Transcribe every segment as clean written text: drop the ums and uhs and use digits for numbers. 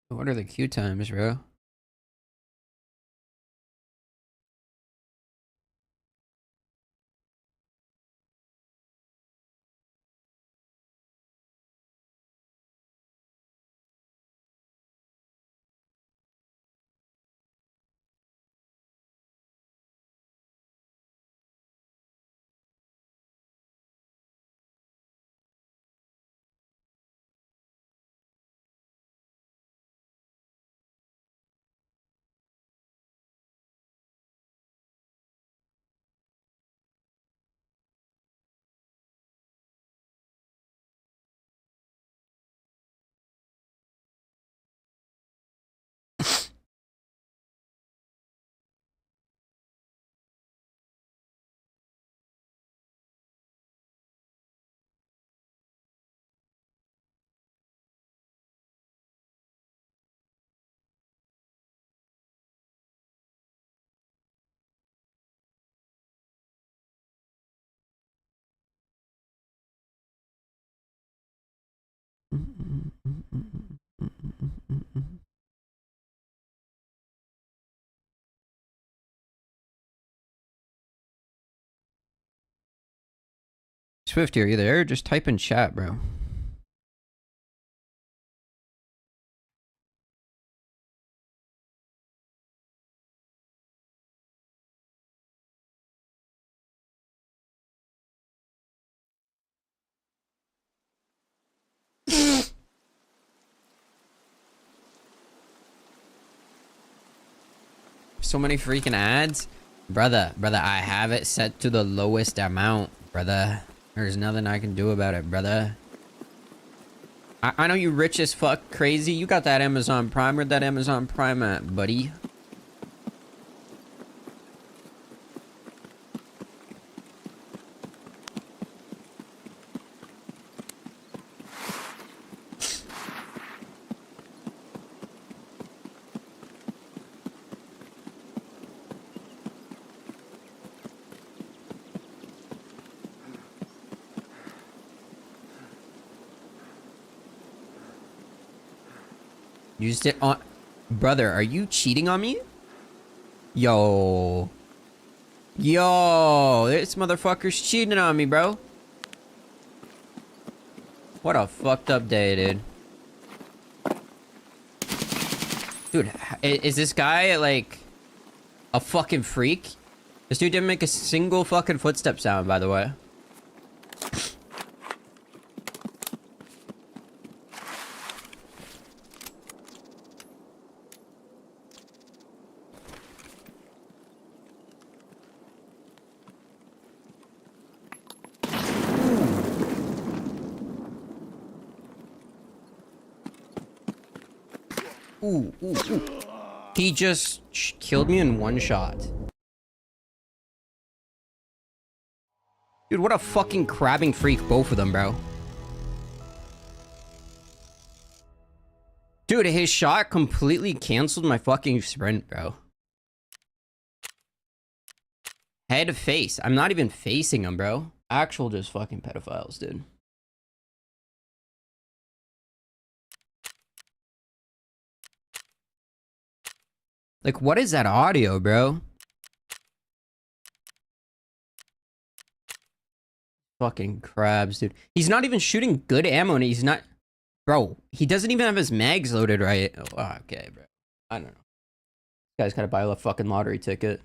What are the queue times, bro? Swifty, are you there? Just type in chat, bro. So many freaking ads. Brother, I have it set to the lowest amount, brother. There's nothing I can do about it, brother. I know you rich as fuck crazy. You got that Amazon Prime. Where'd that Amazon Prime at, buddy? Used it on... Brother, are you cheating on me? Yo. Yo, this motherfucker's cheating on me, bro. What a fucked up day, dude. Dude, is this guy, like, a fucking freak? This dude didn't make a single fucking footstep sound, by the way. Ooh, ooh, ooh. He just killed me in one shot. Dude, what a fucking crabbing freak, both of them, bro. Dude, his shot completely canceled my fucking sprint, bro. Head to face. I'm not even facing him, bro. Actual just fucking pedophiles, dude. Like, what is that audio, bro? Fucking crabs, dude. He's not even shooting good ammo, and he's not... Bro, he doesn't even have his mags loaded right. Oh, okay, bro. I don't know. This guy's gotta buy a fucking lottery ticket.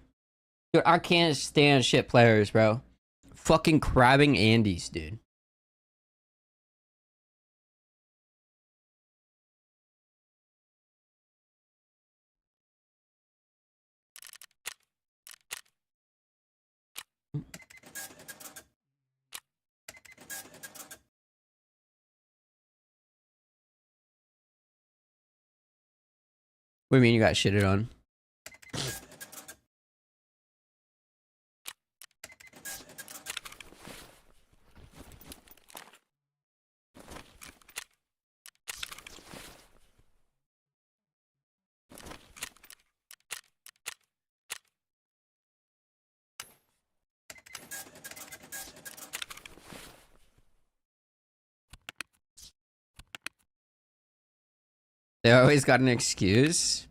Dude, I can't stand shit players, bro. Fucking crabbing Andes, dude. What do you mean you got shitted on? They always got an excuse.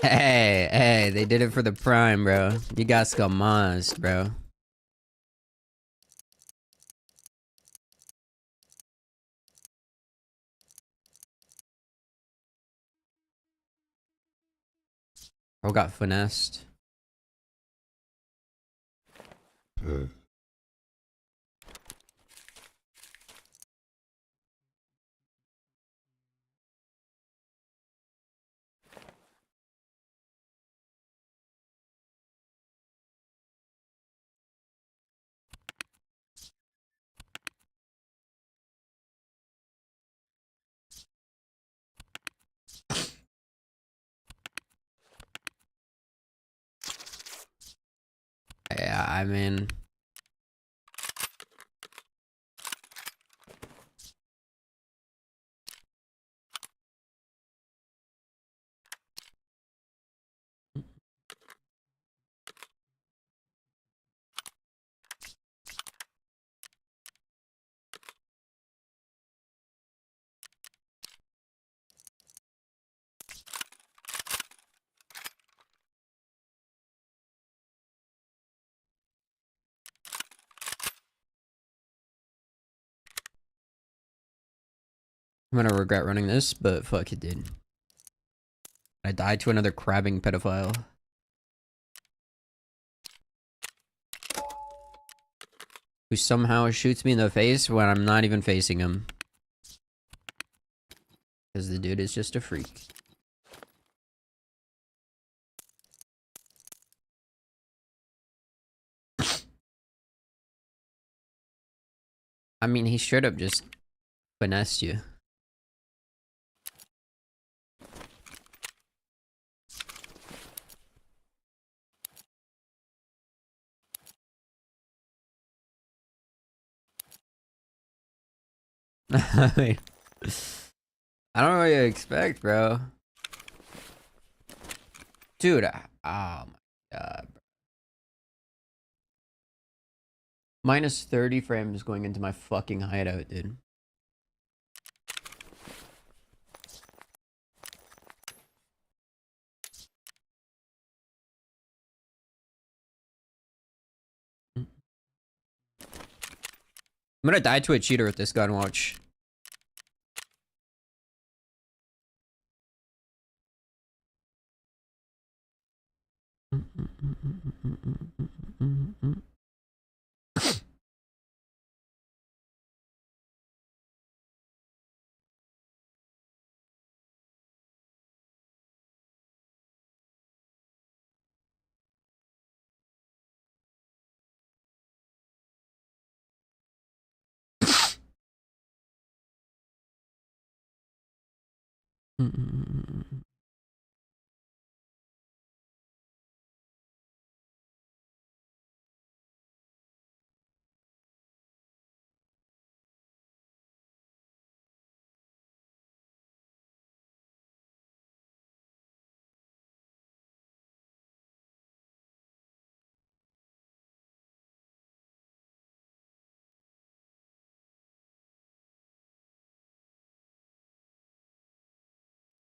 Hey, they did it for the prime, bro. You guys got monster, bro. Bro got finessed. Yeah, I mean, I'm gonna regret running this, but fuck it, dude. I died to another crabbing pedophile. Who somehow shoots me in the face when I'm not even facing him. Because the dude is just a freak. I mean, he straight up just finessed you. I mean, I don't know what you expect, bro. Dude, oh my god. Minus 30 frames going into my fucking hideout, dude. I'm gonna die to a cheater with this gun, watch.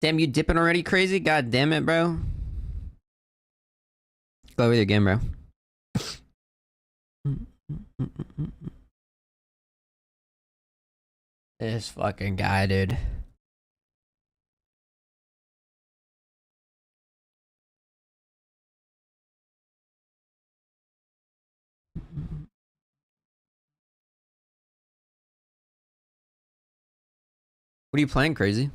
Damn, you dipping already, crazy? God damn it, bro. Go with your game, bro. This fucking guy, dude. What are you playing, crazy?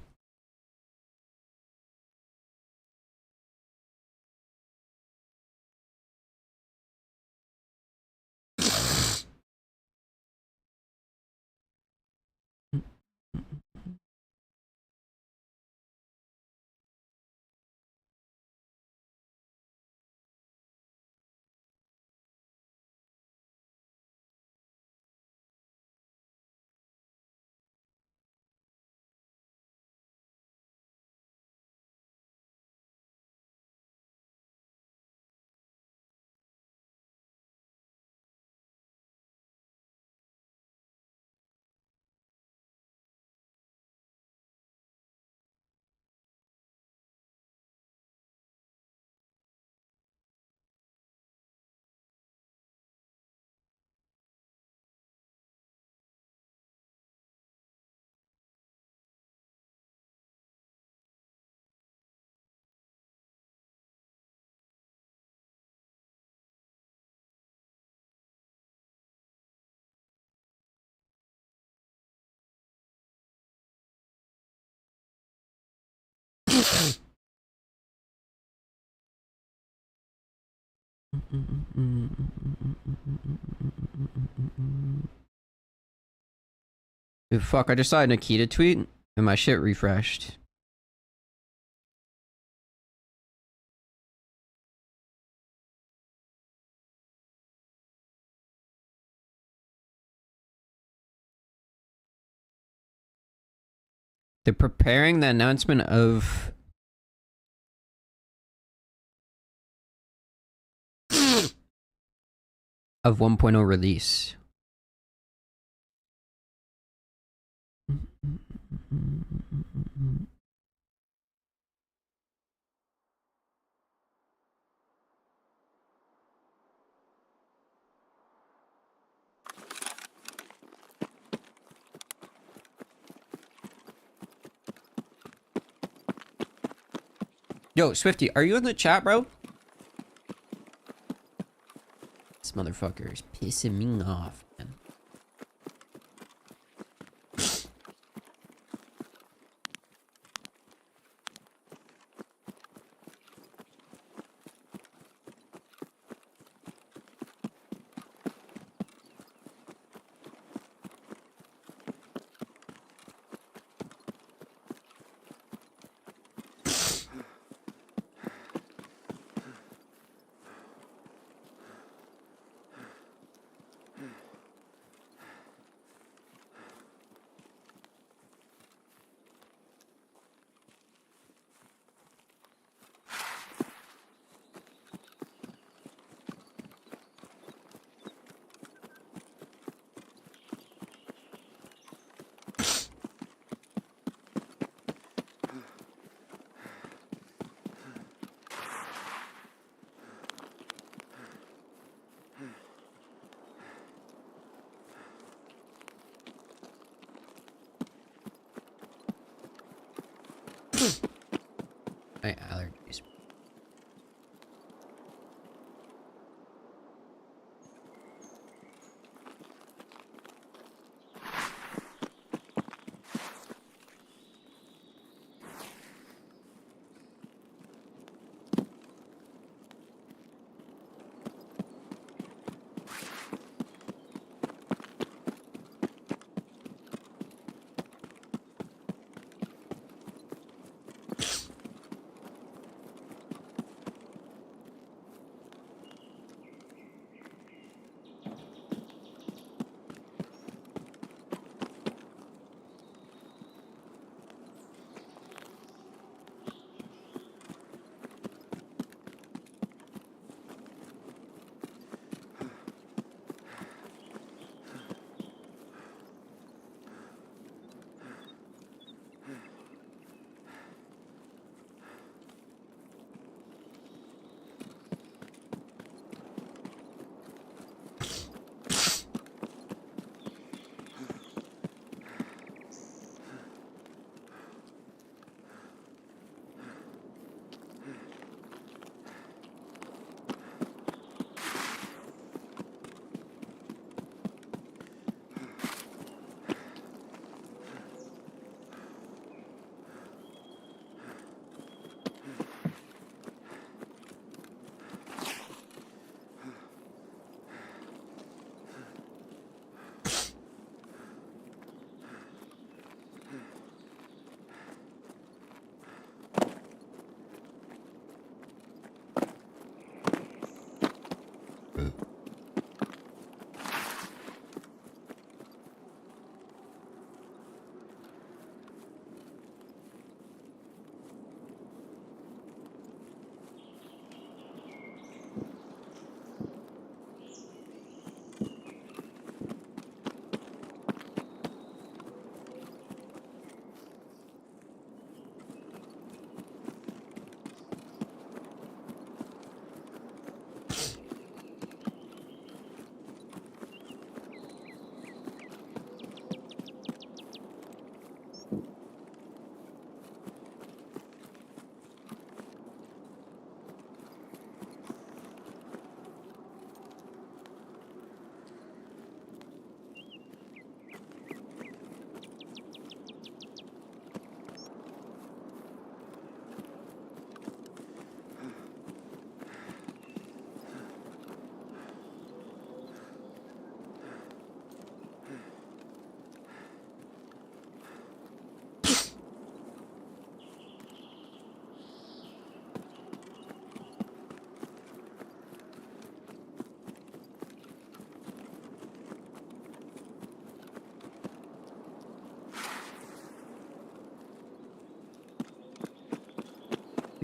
Dude, fuck, I just saw a Nikita tweet and my shit refreshed. They're preparing the announcement of of 1.0 release. Yo, Swifty, are you in the chat, bro? This motherfucker is pissing me off, man.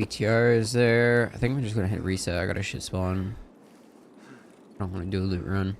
BTR is there. I think I'm just gonna hit reset. I got a shit spawn. I don't want to do a loot run.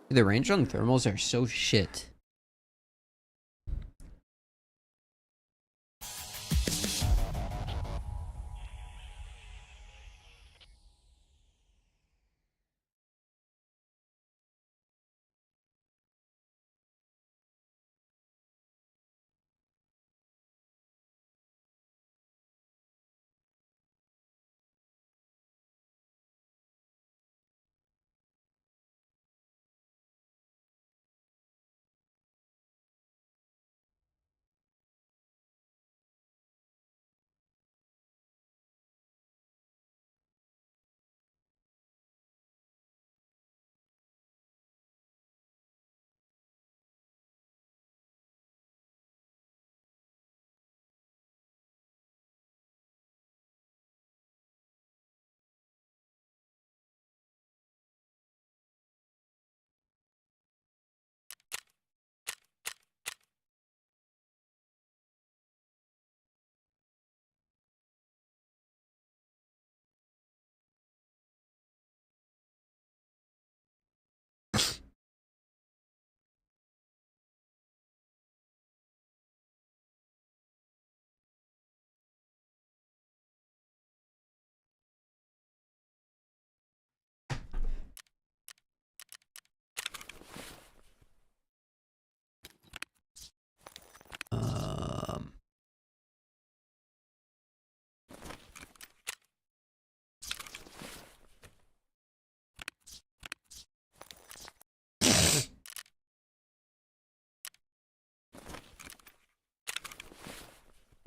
The range on thermals are so shit.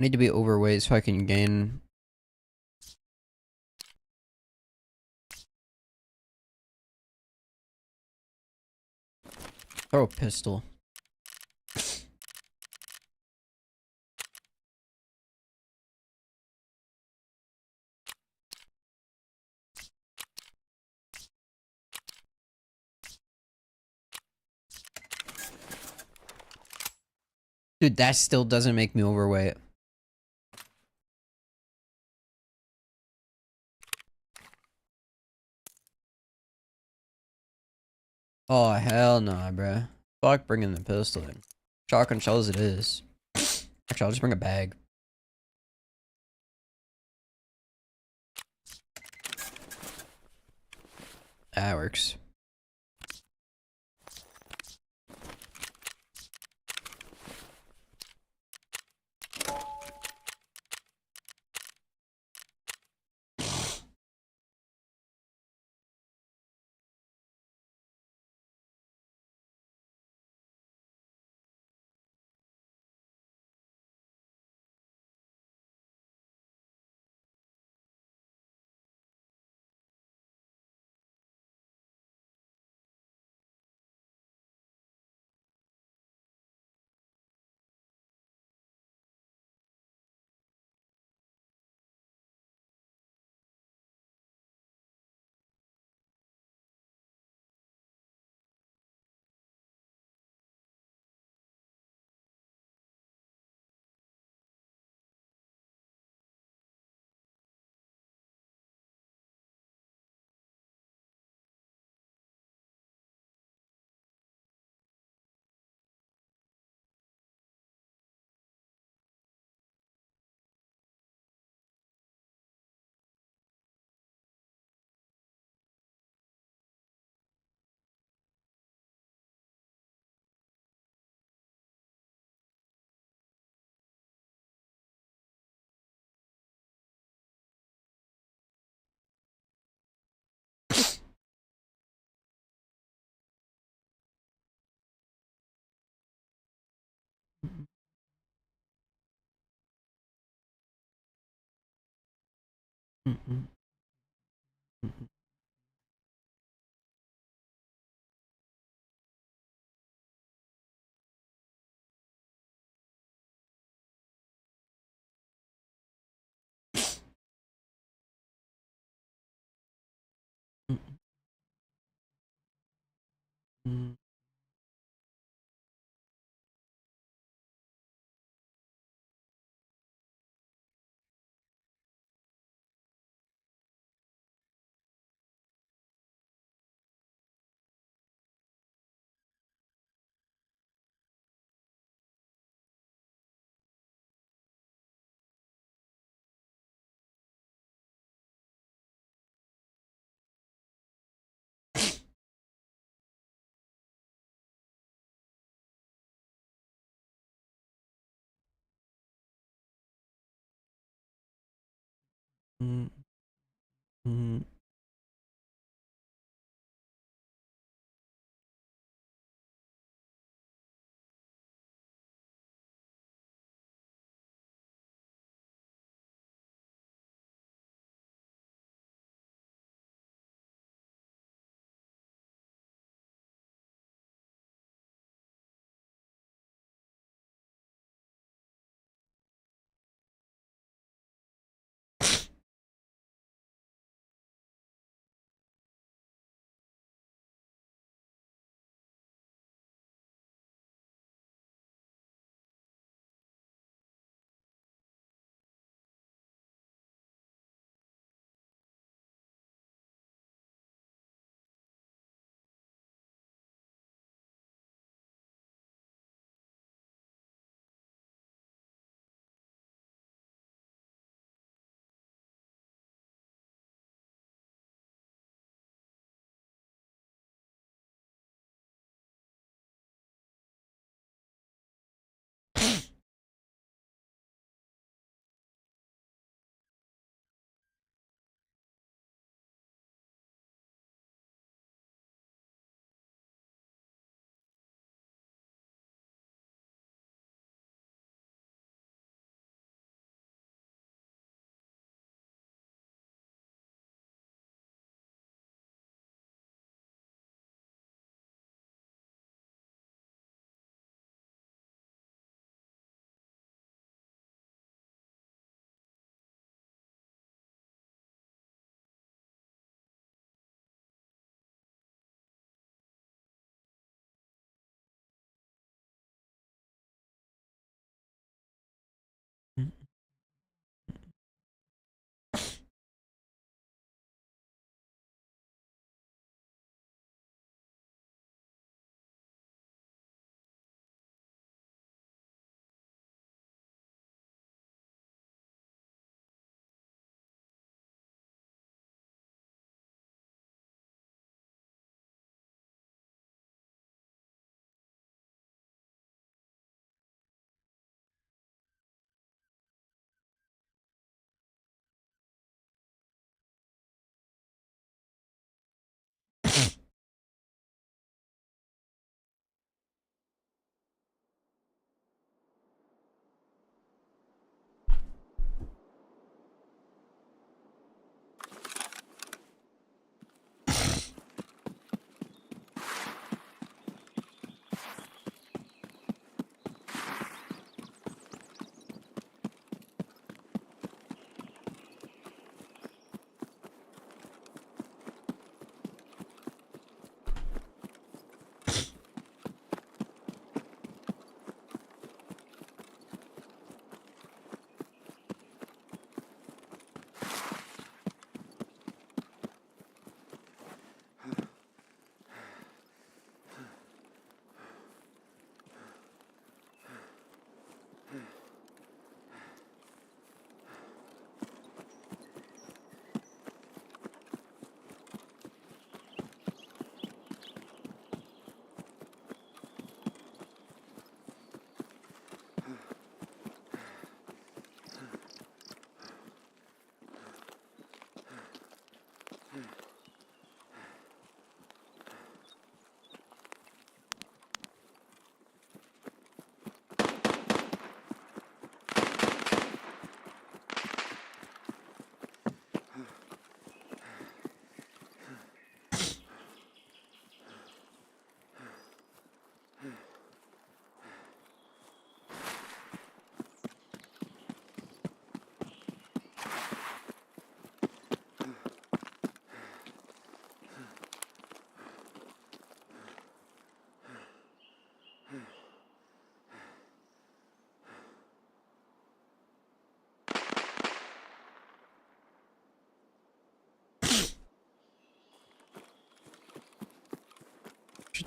I need to be overweight so I can gain. Throw a pistol. Dude, that still doesn't make me overweight. Oh, hell nah, bruh. Fuck bringing the pistol in. Shotgun shells it is. Actually, I'll just bring a bag. That works.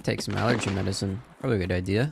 Take some allergy medicine. Probably a good idea.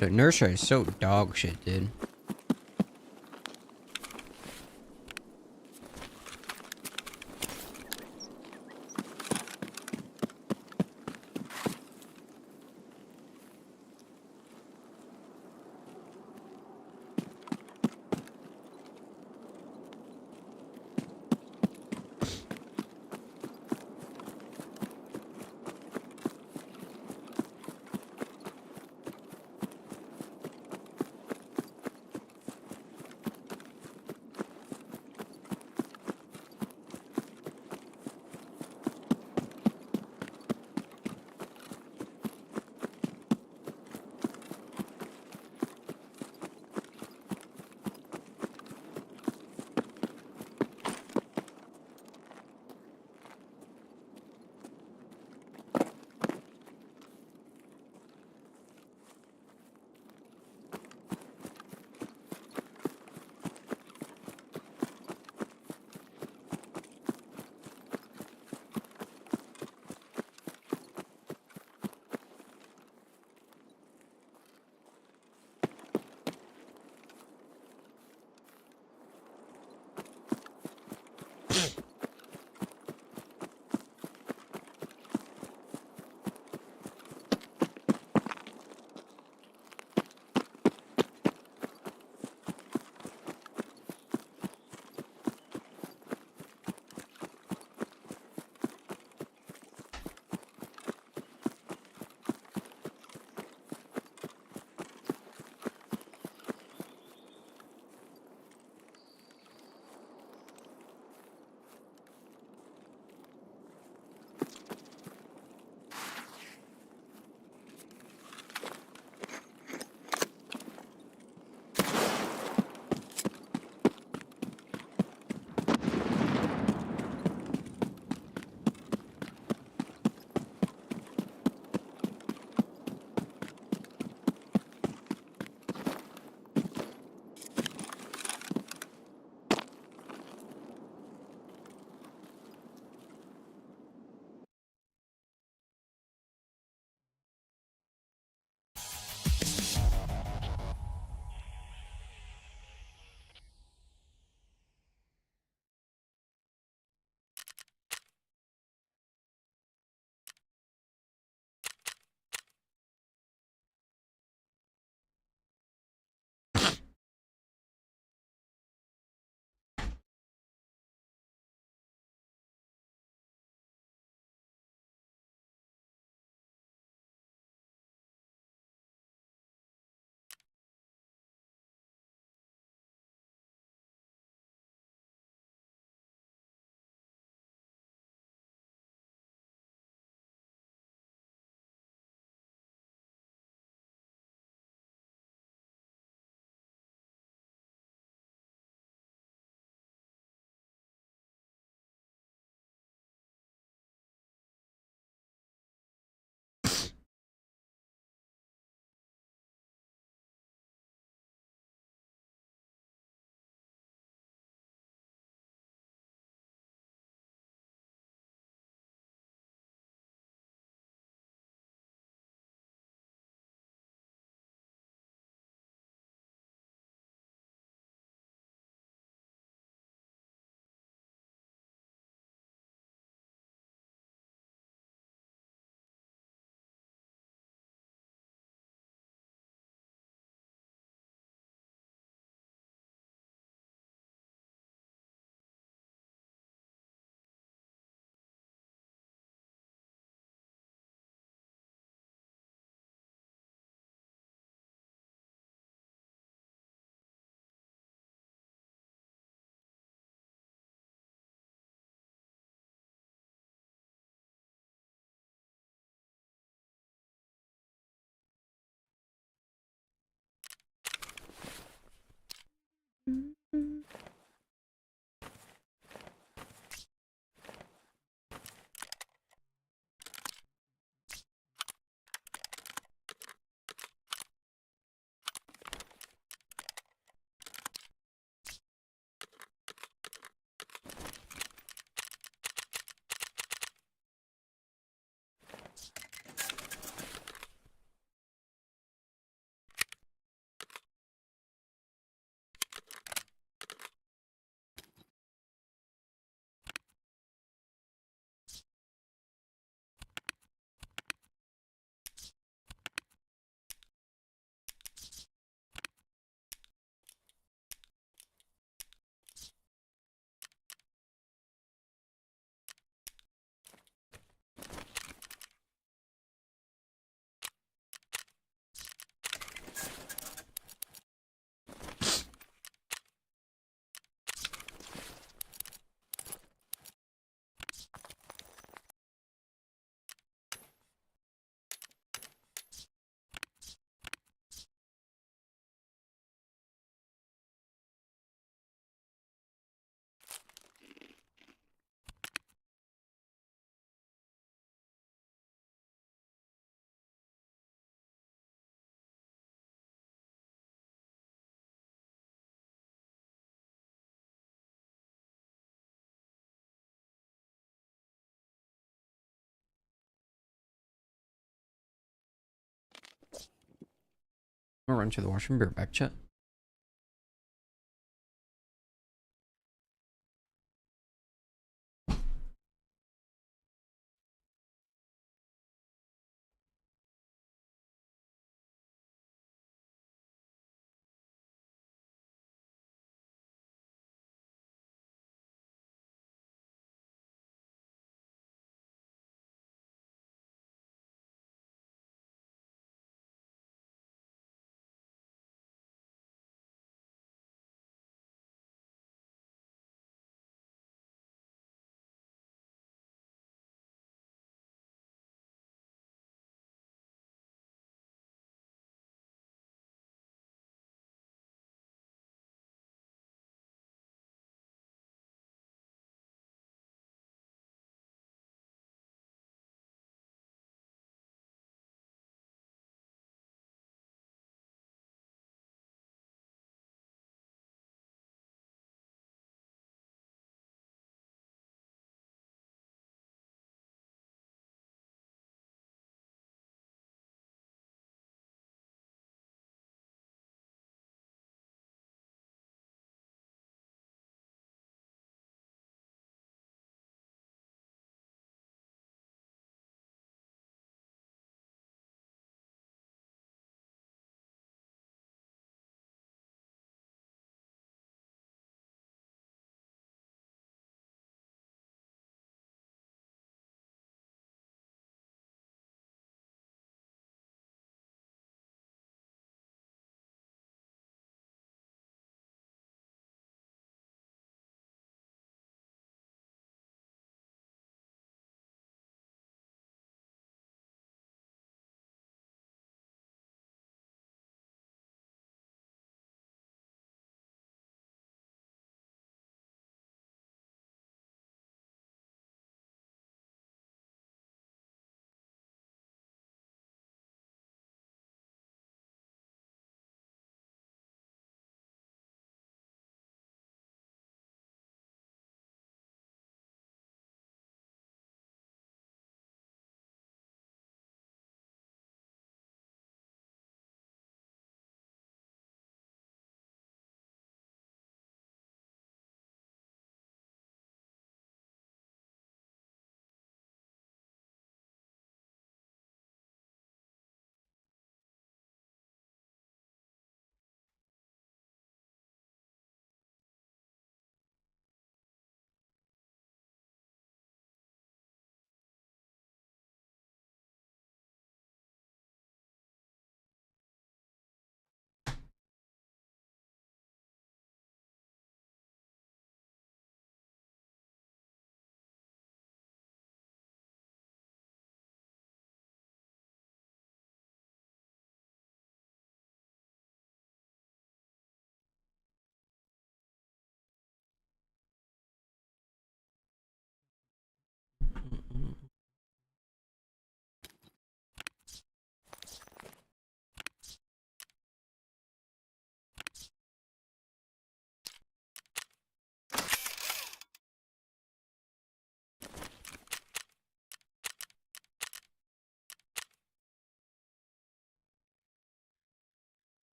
Dude, inertia is so dog shit, dude. I'm gonna run to the washroom. Be right back, chat.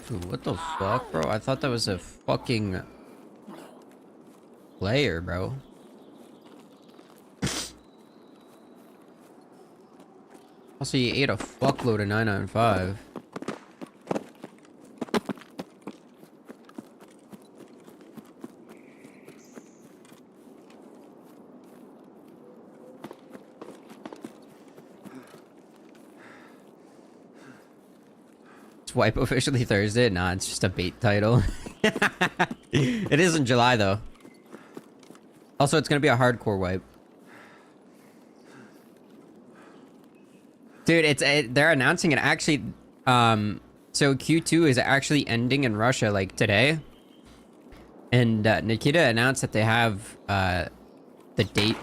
Dude, what the fuck, bro? I thought that was a fucking player, bro. Also, you ate a fuckload of 995. Swipe officially Thursday? Nah, it's just a bait title. It is in July, though. Also, it's gonna be a hardcore wipe. Dude, they're announcing it actually. So Q2 is actually ending in Russia like today, and Nikita announced that they have the date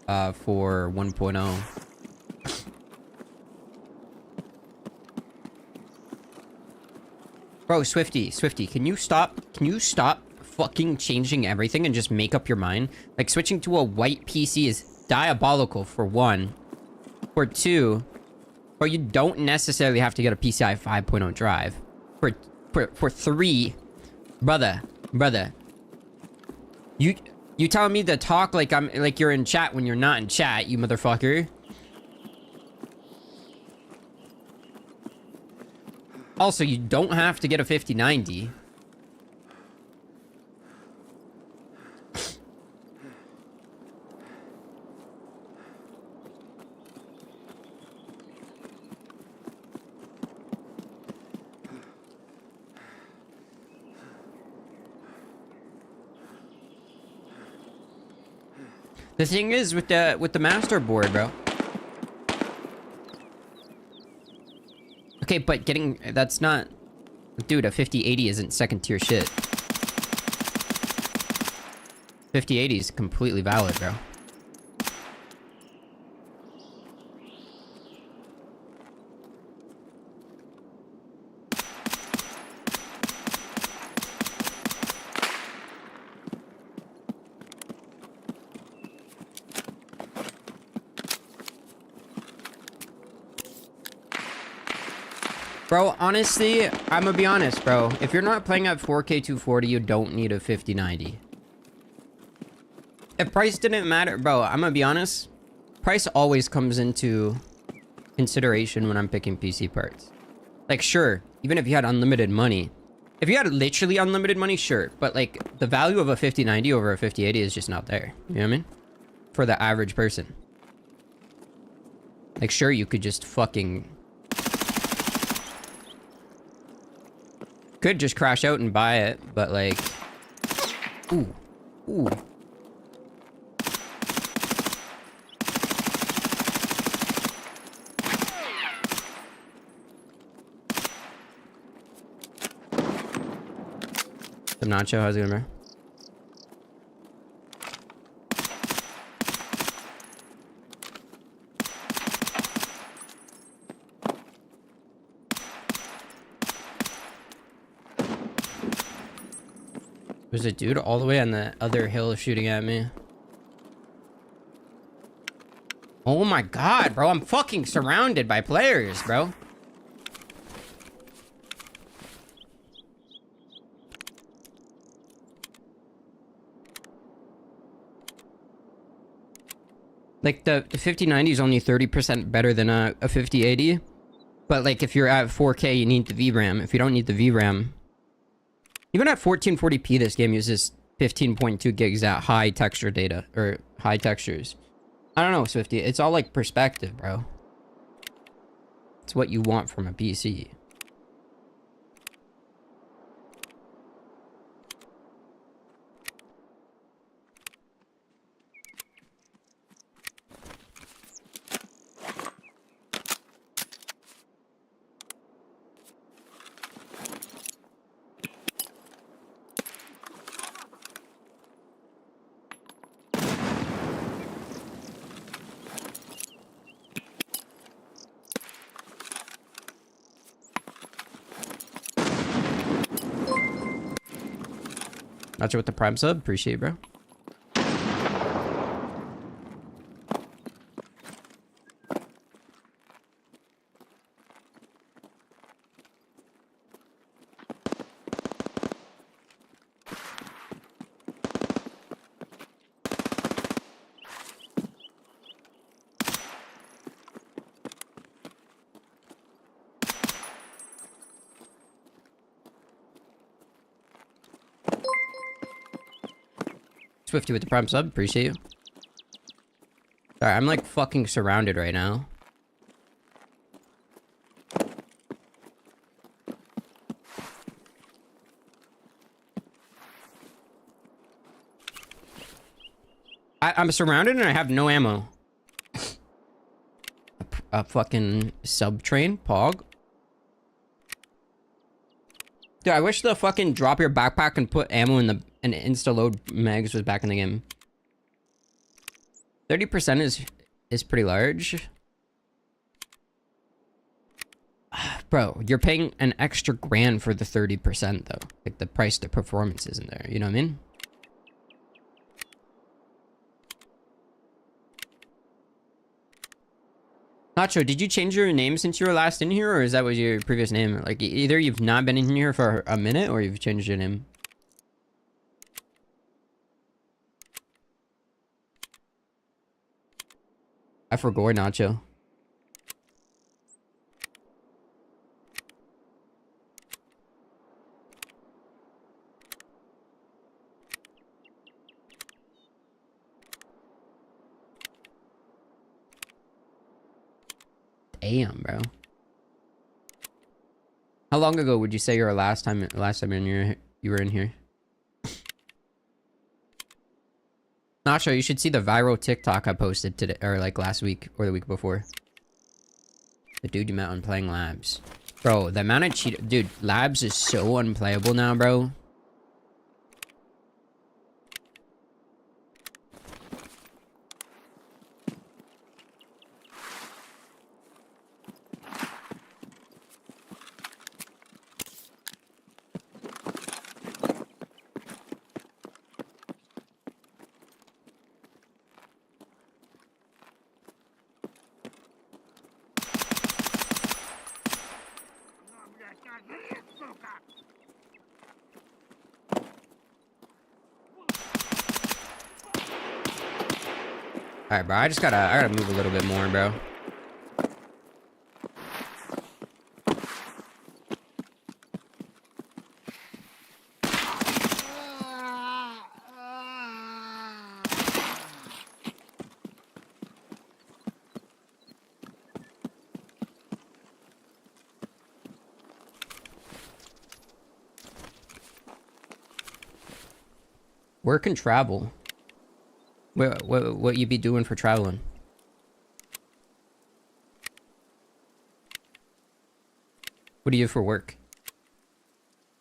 for 1.0. Bro, Swifty, can you stop fucking changing everything and just make up your mind? Like, switching to a white PC is diabolical, for one. For two, or you don't necessarily have to get a PCI 5.0 drive. For three, brother, you telling me to talk like you're in chat when you're not in chat, you motherfucker. Also, you don't have to get a 5090. The thing is with the master board, bro. Okay, but that's not, dude, a 5080 isn't second tier shit. 5080 is completely valid, bro. Bro, honestly, I'm gonna be honest, bro. If you're not playing at 4K 240, you don't need a 5090. If price didn't matter, bro, I'm gonna be honest. Price always comes into consideration when I'm picking PC parts. Like, sure, even if you had unlimited money. If you had literally unlimited money, sure. But, like, the value of a 5090 over a 5080 is just not there. You know what I mean? For the average person. Like, sure, you could just fucking... could just crash out and buy it, but like... Ooh. Ooh. The Nacho, how's it going, bro? There's a dude all the way on the other hill shooting at me. Oh my god, bro. I'm fucking surrounded by players, bro. Like, the 5090 is only 30% better than a 5080. But, like, if you're at 4K, you need the VRAM. If you don't need the VRAM... Even at 1440p, this game uses 15.2 gigs at high texture data, or high textures. I don't know, Swifty. It's all like perspective, bro. It's what you want from a PC. Not sure what the prime sub. Appreciate it, bro. Swifty with the prime sub, appreciate you. Sorry, I'm like fucking surrounded right now. I'm surrounded and I have no ammo. A fucking sub train, pog. Dude, I wish the fucking drop your backpack and put ammo in the and insta load mags was back in the game. 30% is pretty large. Bro, you're paying an extra grand for the 30% though. Like the price to performance isn't there, you know what I mean? Nacho, did you change your name since you were last in here, or is that was your previous name? Like, either you've not been in here for a minute, or you've changed your name. I forgot Nacho. Damn, bro. How long ago would you say you were last time you were in here? Nacho, you should see the viral TikTok I posted today, or like last week or the week before. The dude you met on playing labs. Bro, the amount of cheat, dude, labs is so unplayable now, bro. Alright, bro, I gotta move a little bit more, bro. Work and travel. What you be doing for traveling? What do you do for work?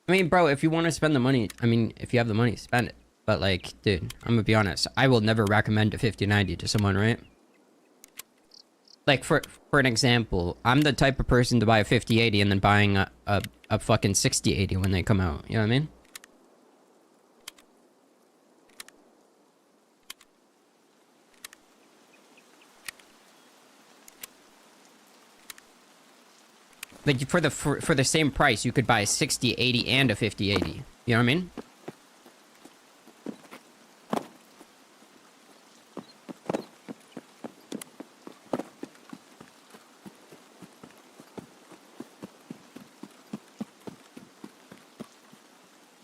I mean, bro, if you want to spend the money, I mean, if you have the money, spend it. But like, dude, I'm gonna be honest. I will never recommend a 5090 to someone, right? Like, for an example, I'm the type of person to buy a 5080 and then buying a fucking 6080 when they come out. You know what I mean? Like, for the same price, you could buy a 6080 and a 5080. You know what I mean?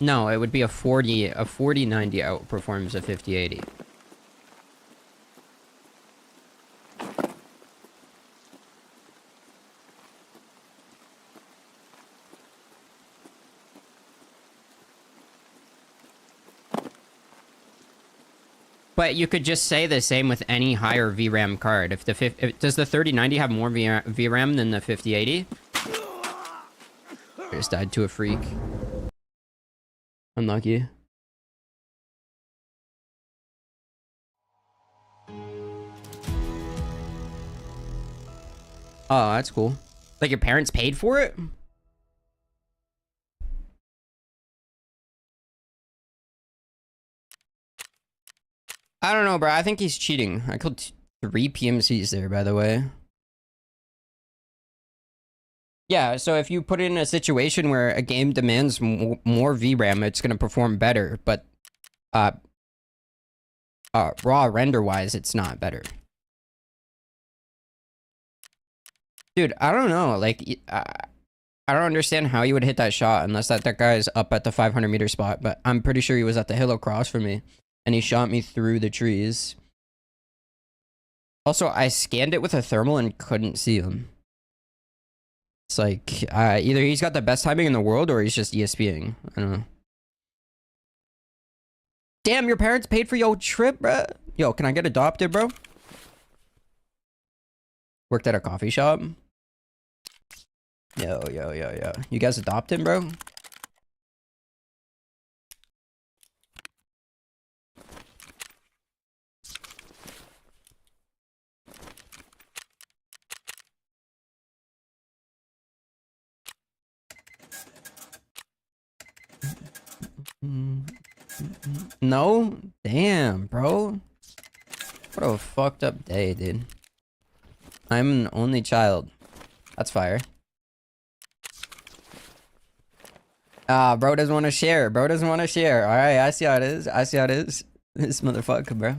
No, it would be a 4090 outperforms a 5080. But you could just say the same with any higher VRAM card. If does the 3090 have more VRAM than the 5080? I just died to a freak. Unlucky. Oh, that's cool. Like, your parents paid for it? I don't know, bro. I think he's cheating. I killed 3 PMCs there, by the way. Yeah, so if you put it in a situation where a game demands more VRAM, it's going to perform better. But raw render-wise, it's not better. Dude, I don't know. Like, I don't understand how you would hit that shot unless that guy's up at the 500-meter spot. But I'm pretty sure he was at the hill across from me. and he shot me through the trees. Also, I scanned it with a thermal and couldn't see him. It's like, either he's got the best timing in the world or he's just ESPing. I don't know. Damn, your parents paid for your trip, bro. Yo, can I get adopted, bro? Worked at a coffee shop. Yo. You guys adopt him, bro? No? Damn, bro. What a fucked up day, dude. I'm an only child. That's fire. Bro doesn't want to share. Bro doesn't want to share. Alright, I see how it is. I see how it is. This motherfucker, bro.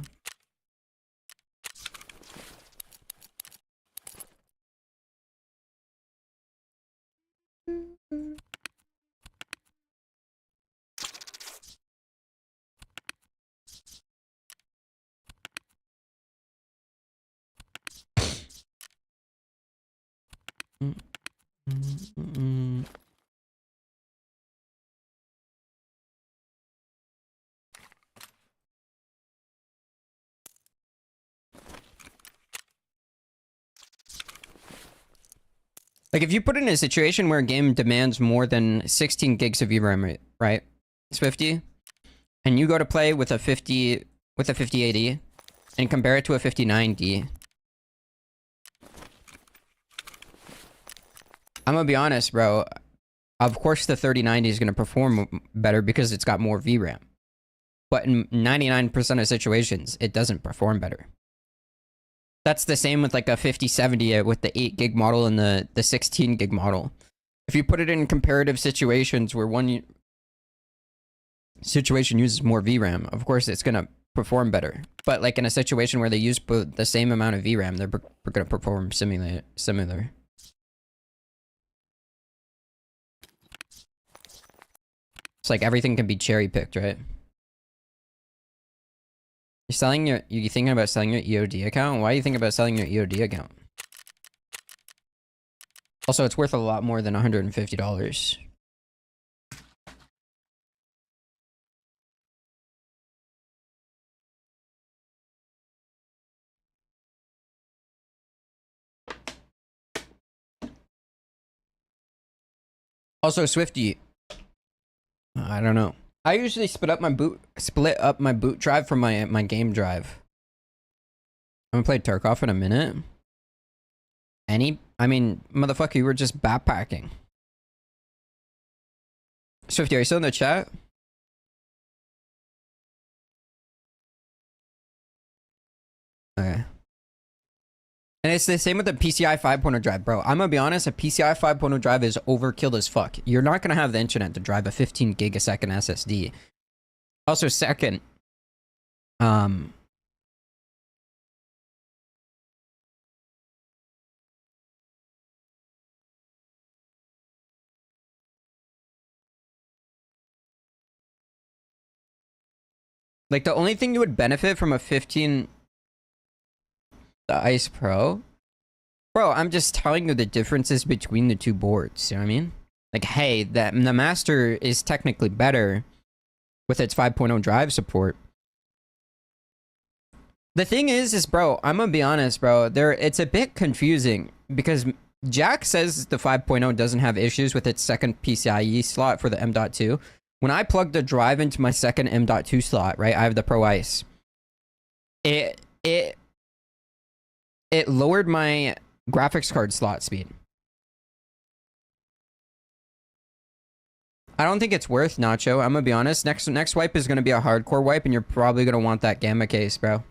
Like, if you put it in a situation where a game demands more than 16 gigs of VRAM, right, Swifty, and you go to play with a 5080 and compare it to a 5090, I'm gonna be honest, bro. Of course, the 3090 is gonna perform better because it's got more VRAM. But in 99% of situations, it doesn't perform better. That's the same with like a 5070 with the 8 gig model and the 16 gig model. If you put it in comparative situations where one situation uses more VRAM, of course it's gonna perform better. But like in a situation where they use the same amount of VRAM, they're gonna perform similar. It's like everything can be cherry picked, right? You thinking about selling your EOD account? Why are you thinking about selling your EOD account? Also, it's worth a lot more than $150. Also, Swifty, I don't know. I usually split up my boot drive from my game drive. I'm gonna play Tarkov in a minute. I mean, motherfucker, you were just backpacking. Swifty, are you still in the chat? Okay. And it's the same with the PCI 5.0 drive, bro. I'm gonna be honest, a PCI 5.0 drive is overkill as fuck. You're not gonna have the internet to drive a 15 gig a second SSD. Also, second, like the only thing you would benefit from a 15, the Ice Pro, bro, I'm just telling you the differences between the two boards. You know what I mean? Like, hey, the Master is technically better with its 5.0 drive support. The thing is bro, I'm gonna be honest, bro. It's a bit confusing because Jack says the 5.0 doesn't have issues with its second PCIe slot for the M.2. When I plugged the drive into my second M.2 slot, right? I have the Pro Ice. It lowered my graphics card slot speed. I don't think it's worth, Nacho. I'm gonna be honest. Next wipe is gonna be a hardcore wipe, and you're probably gonna want that gamma case, bro.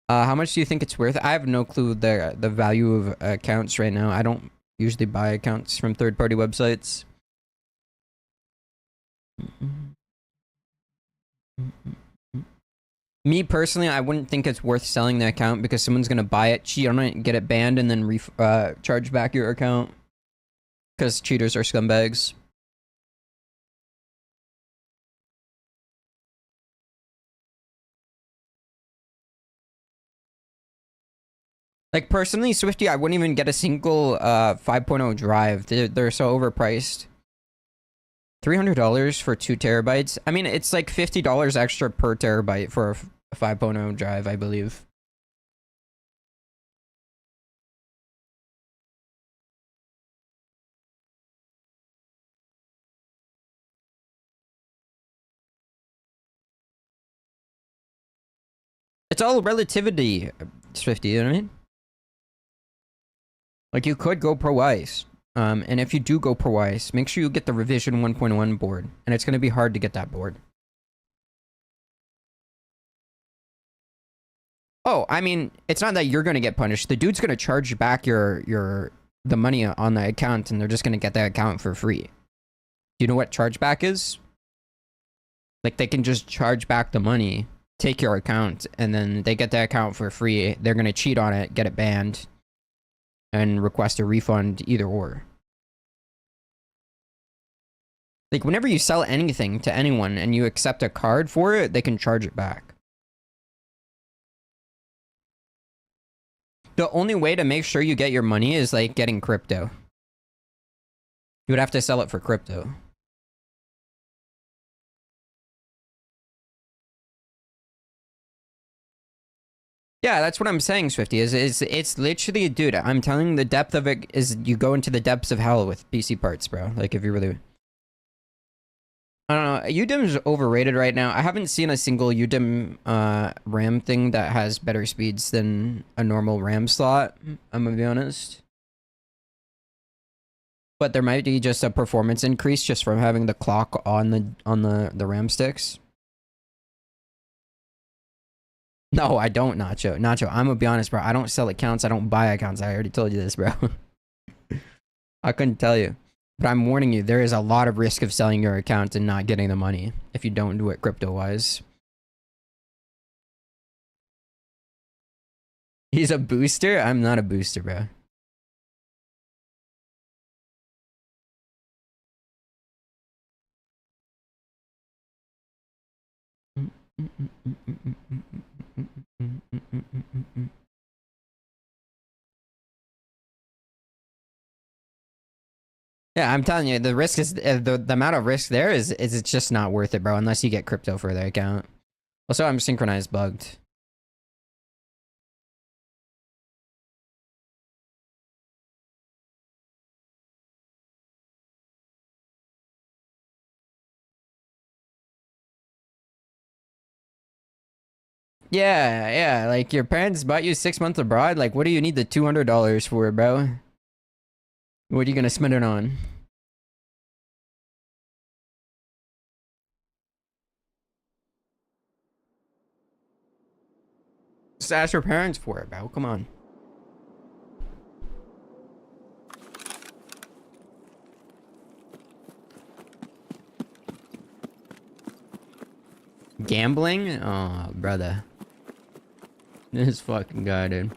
How much do you think it's worth? I have no clue the value of accounts right now. I don't usually buy accounts from third-party websites. Me personally, I wouldn't think it's worth selling the account because someone's gonna buy it, cheat on it, get it banned, and then charge back your account because cheaters are scumbags. Like, personally, Swifty, I wouldn't even get a single 5.0 drive. They're so overpriced. $300 for 2 terabytes. I mean, it's like $50 extra per terabyte for a 5.0 drive, I believe. It's all relativity, Swifty, you know what I mean? Like, you could go pro ice. And if you do go pro ice, make sure you get the revision 1.1 board. And it's going to be hard to get that board. Oh, I mean, it's not that you're going to get punished. The dude's going to charge back the money on the account, and they're just going to get that account for free. Do you know what chargeback is? Like, they can just charge back the money, take your account, and then they get the account for free. They're going to cheat on it, get it banned, and request a refund, either or. Like, whenever you sell anything to anyone and you accept a card for it, they can charge it back. The only way to make sure you get your money is, like, getting crypto. You would have to sell it for crypto. Yeah, that's what I'm saying, Swifty. It's literally, dude, I'm telling you, the depth of it is you go into the depths of hell with PC parts, bro. Like, if you really... I don't know. Udem's overrated right now. I haven't seen a single Udem RAM thing that has better speeds than a normal RAM slot. I'm gonna be honest. But there might be just a performance increase just from having the clock on the RAM sticks. No, I don't, Nacho. Nacho, I'm gonna be honest, bro. I don't sell accounts. I don't buy accounts. I already told you this, bro. I couldn't tell you. But I'm warning you, there is a lot of risk of selling your account and not getting the money if you don't do it crypto-wise. He's a booster? I'm not a booster, bro. Yeah, I'm telling you, the risk is the amount of risk there is it's just not worth it, bro. Unless you get crypto for their account. Also, I'm synchronized bugged. Yeah, like your parents bought you 6 months abroad. Like, what do you need the $200 for, bro? What are you gonna spend it on? Just ask your parents for it, bro. Come on. Gambling? Oh, brother. This fucking guy, dude.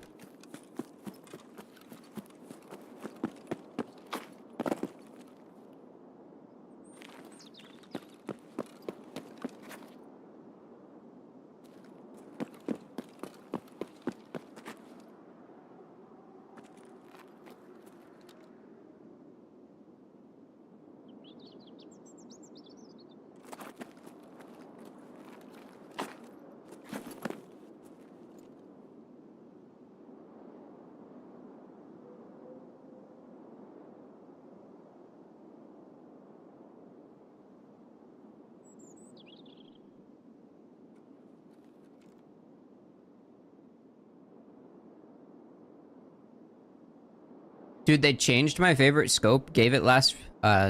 Dude, they changed my favorite scope, gave it last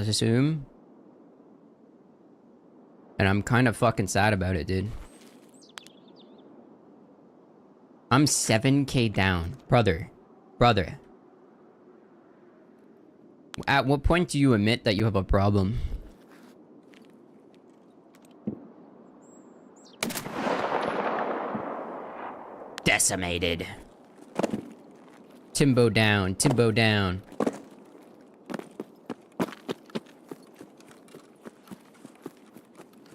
Zoom. And I'm kind of fucking sad about it, dude. I'm 7K down. Brother. At what point do you admit that you have a problem? Decimated. Timbo down.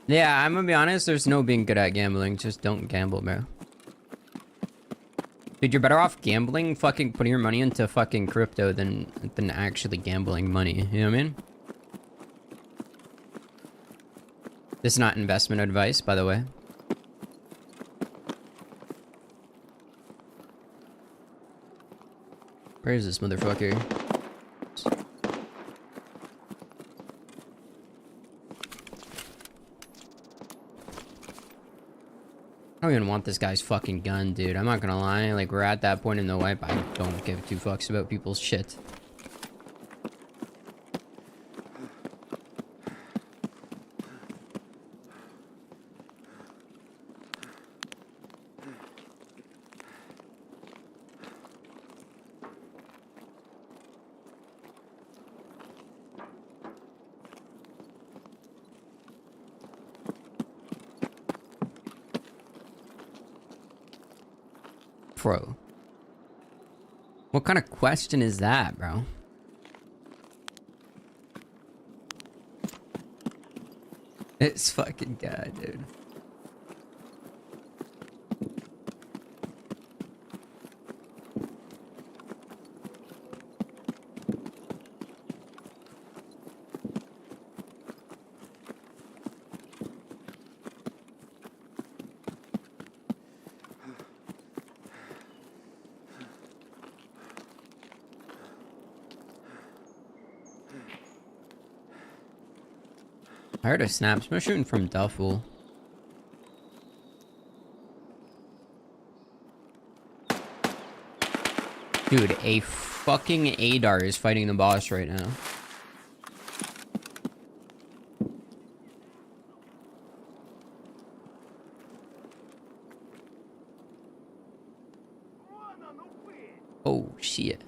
Yeah, I'm gonna be honest, there's no being good at gambling. Just don't gamble, bro. Dude, you're better off gambling, fucking putting your money into fucking crypto than actually gambling money. You know what I mean? This is not investment advice, by the way. Where is this motherfucker? I don't even want this guy's fucking gun, dude. I'm not gonna lie. Like, we're at that point in the wipe. I don't give two fucks about people's shit. Bro. What kind of question is that, bro? It's fucking guy, dude. I heard a snap. I'm shooting from Duffel. Dude, a fucking Adar is fighting the boss right now. Oh, shit.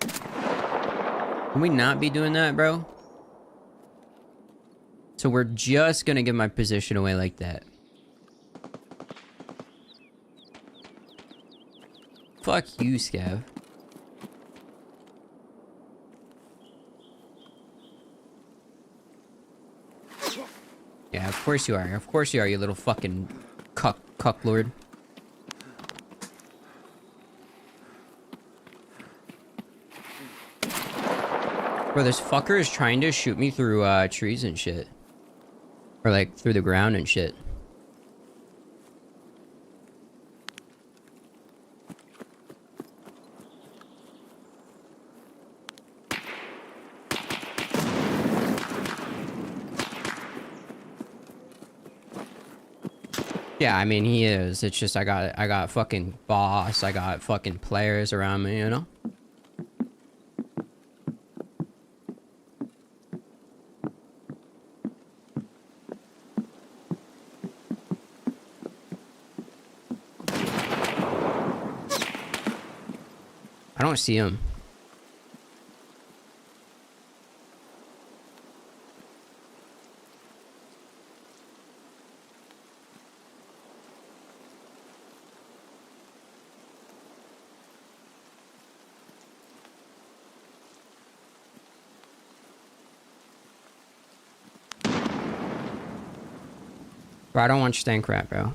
Can we not be doing that, bro? So we're just gonna give my position away like that. Fuck you, Scav. Yeah, of course you are. Of course you are, you little fucking cuck lord. Bro, this fucker is trying to shoot me through trees and shit. Or like through the ground and shit. Yeah, I mean he is. It's just I got fucking boss, I got fucking players around me, you know? I don't see him. Bro, I don't want stank rat, bro.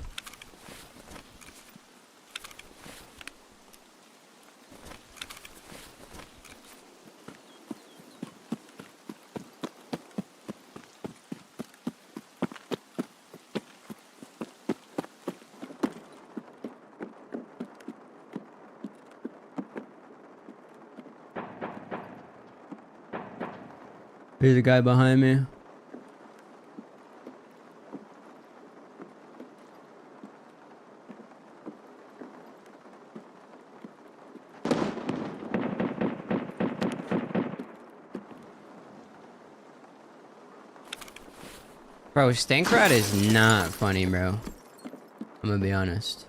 There's a guy behind me. Bro, Stankrat is not funny, bro. I'm gonna be honest.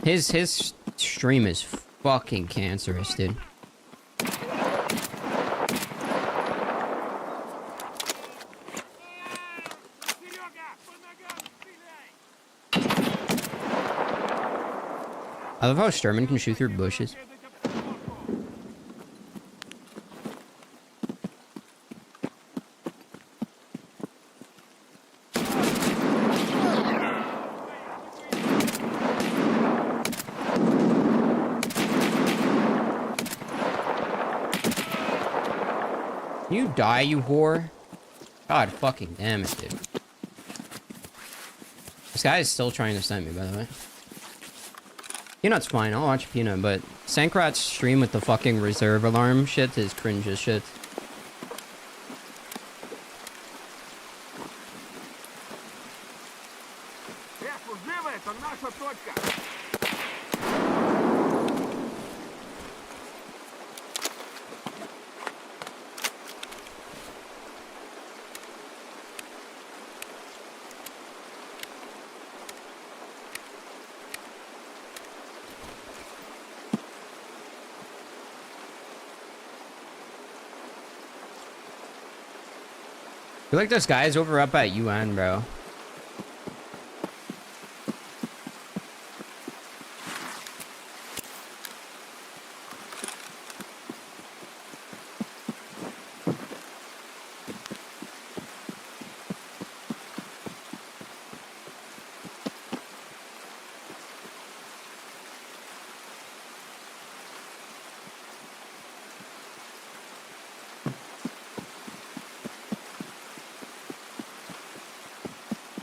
His stream is fucking cancerous, dude. I love how Sturman can shoot through bushes. You die, you whore. God fucking damn it, dude. This guy is still trying to snipe me, by the way. Peanut's fine, I'll watch Peanut, but Sankrat's stream with the fucking reserve alarm shit is cringe as shit. I feel like this guy's over up at UN, bro.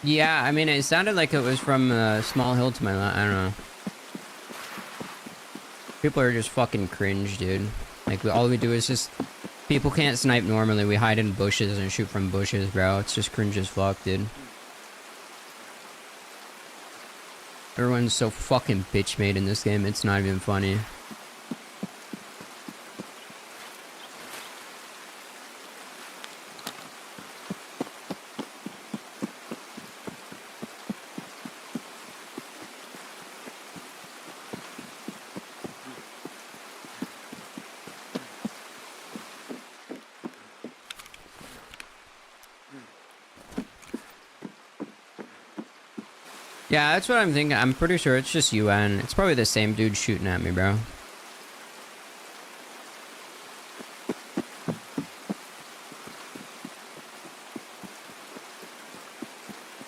Yeah, I mean, it sounded like it was from a small hill to my left. I don't know. People are just fucking cringe, dude. Like, all we do is just... People can't snipe normally. We hide in bushes and shoot from bushes, bro. It's just cringe as fuck, dude. Everyone's so fucking bitch-made in this game. It's not even funny. Yeah, that's what I'm thinking. I'm pretty sure it's just UN. It's probably the same dude shooting at me, bro.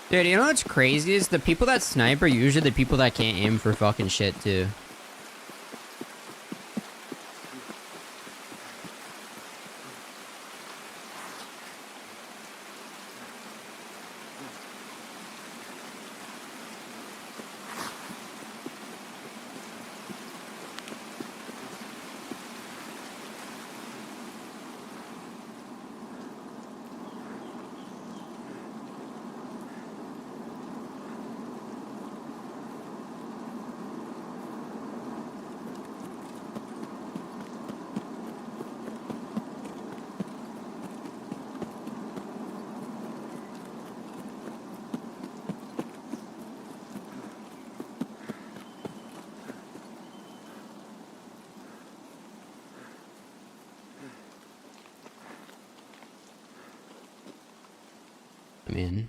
Dude, you know what's crazy is the people that snipe are usually the people that can't aim for fucking shit, too. I mean,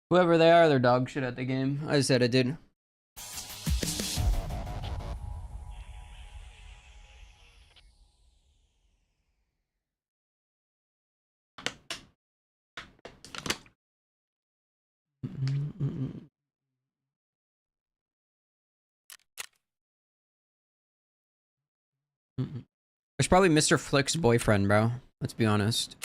whoever they are, they're dog shit at the game. I said it did. It's probably Mr. Flick's boyfriend, bro. Let's be honest.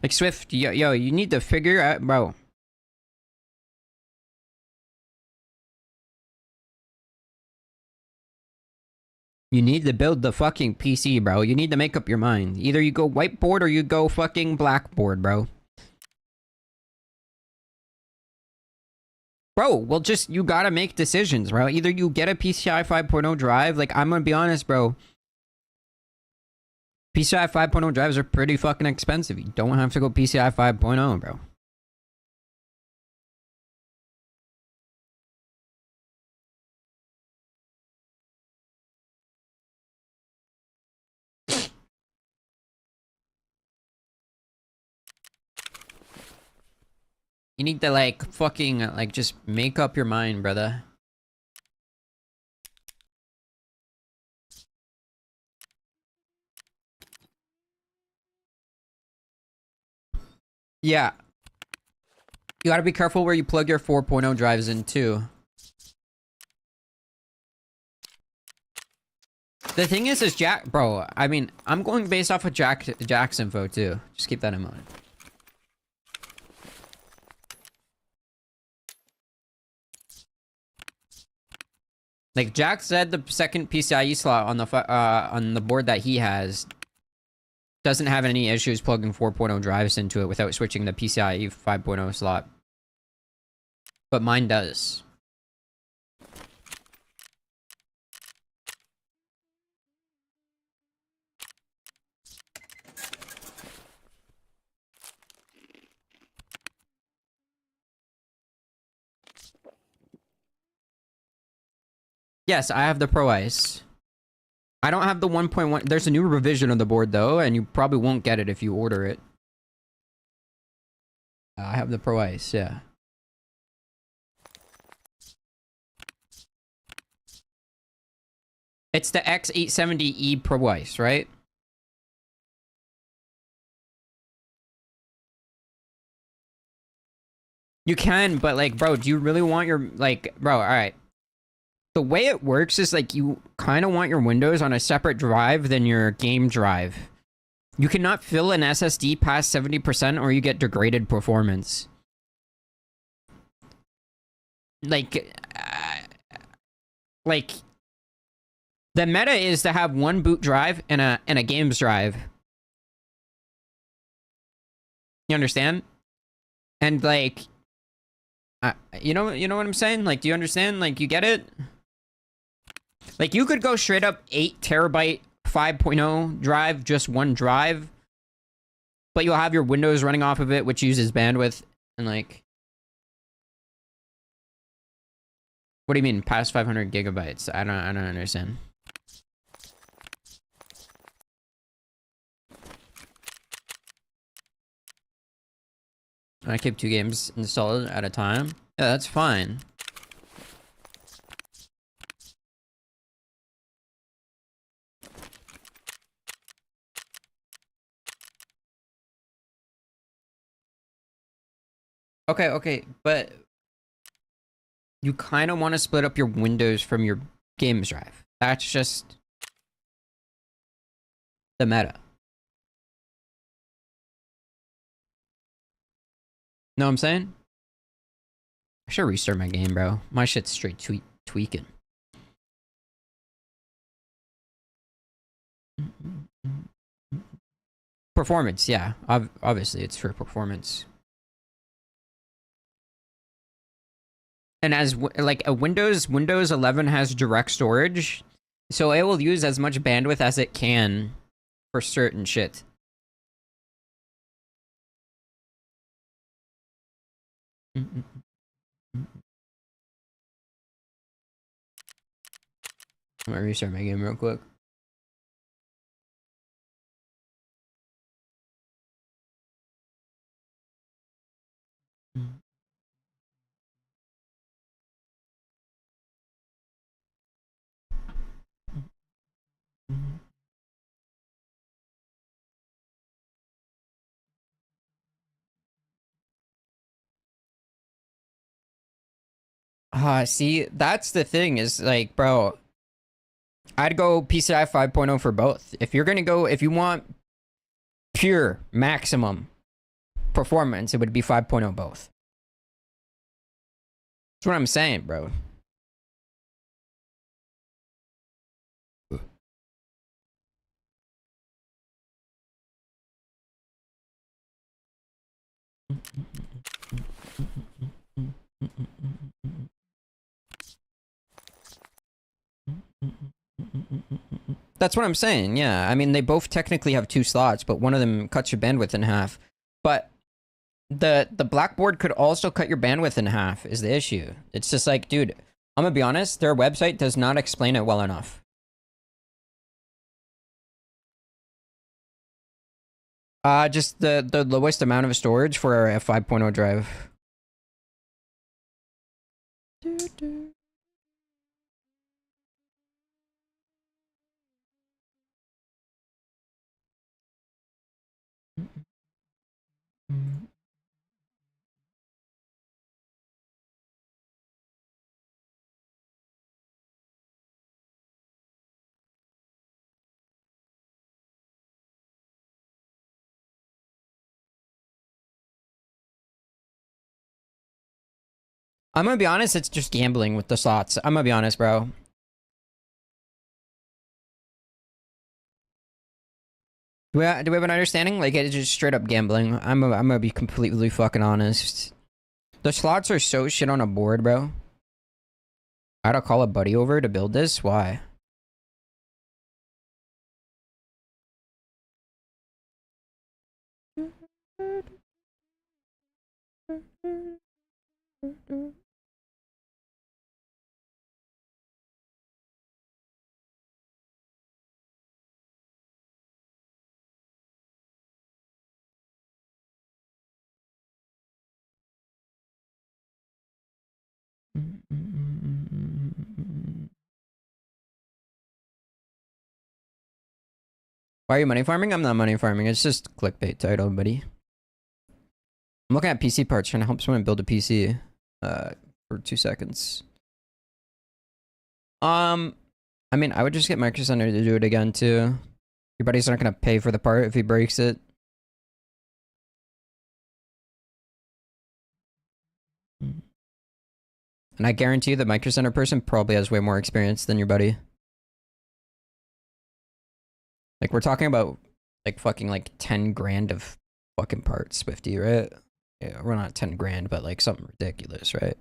Like, Swift, yo, you need to figure out, bro. You need to build the fucking PC, bro. You need to make up your mind. Either you go whiteboard or you go fucking blackboard, bro. Bro, well, just, you gotta make decisions, bro. Either you get a PCI 5.0 drive, like, I'm gonna be honest, bro. PCI 5.0 drives are pretty fucking expensive. You don't have to go PCI 5.0, bro. You need to, like, fucking, like, just make up your mind, brother. Yeah. You gotta be careful where you plug your 4.0 drives in, too. The thing is Jack, bro, I mean, I'm going based off of Jack's info too. Just keep that in mind. Like Jack said, the second PCIe slot on the board that he has doesn't have any issues plugging 4.0 drives into it without switching the PCIe 5.0 slot. But mine does. Yes, I have the Pro Ice. I don't have the 1.1. There's a new revision of the board though, and you probably won't get it if you order it. I have the Pro Ice, yeah. It's the X870E Pro Ice, right? You can, but like, bro, do you really want your, like, bro, alright. The way it works is like you kind of want your Windows on a separate drive than your game drive. You cannot fill an SSD past 70% or you get degraded performance. Like, the meta is to have one boot drive and a games drive. You understand? And like, you know what I'm saying? Like, do you understand? Like, you get it? Like, you could go straight up 8 terabyte 5.0 drive, just one drive, but you'll have your Windows running off of it, which uses bandwidth, and like, what do you mean past 500 gigabytes? I don't understand. I keep 2 games installed at a time. Yeah, that's fine. Okay, but you kind of want to split up your Windows from your games drive. That's just the meta. Know what I'm saying? I should restart my game, bro. My shit's straight tweaking. Performance, yeah. Obviously, it's for performance. And as like a Windows 11 has direct storage, so it will use as much bandwidth as it can for certain shit. I'm gonna restart my game real quick. See, that's the thing is like, bro, I'd go PCI 5.0 for both. If you're gonna go, if you want pure maximum performance, it would be 5.0 both. That's what I'm saying, bro. That's what I'm saying, yeah. I mean, they both technically have 2 slots, but one of them cuts your bandwidth in half. But the Blackboard could also cut your bandwidth in half is the issue. It's just like, dude, I'm gonna be honest, their website does not explain it well enough. Just the lowest amount of storage for a 5.0 drive. I'm gonna be honest, it's just gambling with the slots. I'm gonna be honest, bro. Do we have an understanding? Like, it's just straight up gambling. I'm gonna be completely fucking honest. The slots are so shit on a board, bro. I had to call a buddy over to build this. Why? Why are you money farming? I'm not money farming. It's just clickbait title, buddy. I'm looking at PC parts, trying to help someone build a PC. For 2 seconds. I mean, I would just get Micro Center to do it again too. Your buddy's not gonna pay for the part if he breaks it. And I guarantee you the Micro Center person probably has way more experience than your buddy. Like, we're talking about, like, fucking, like, 10 grand of fucking parts, Swifty, right? Yeah, we're not 10 grand, but, like, something ridiculous, right?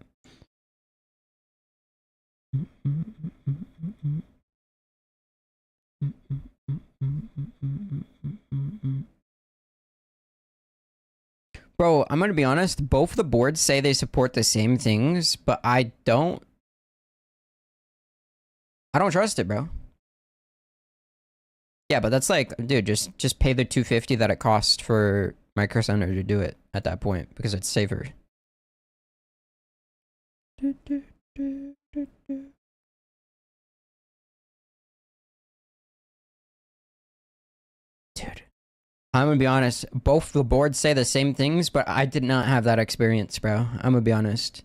Bro, I'm gonna be honest, both the boards say they support the same things, but I don't trust it, bro. Yeah, but that's like, dude, just pay the $250 that it cost for Micro Center to do it at that point, because it's safer. Dude, I'm gonna be honest, both the boards say the same things, but I did not have that experience, bro. I'm gonna be honest.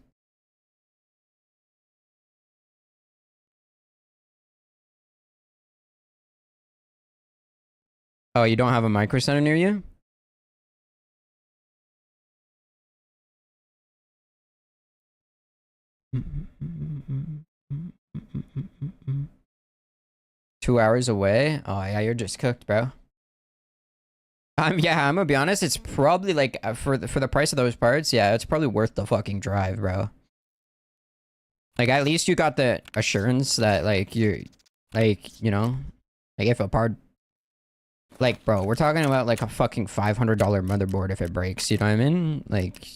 Oh, you don't have a Micro Center near you? Two hours away? Oh yeah, you're just cooked, bro. Yeah, I'm gonna be honest, it's probably like, for the price of those parts, yeah, it's probably worth the fucking drive, bro. Like, at least you got the assurance that, like, you're, like, you know, like, if a part, like, bro, we're talking about, like, a fucking $500 motherboard if it breaks, you know what I mean? Like,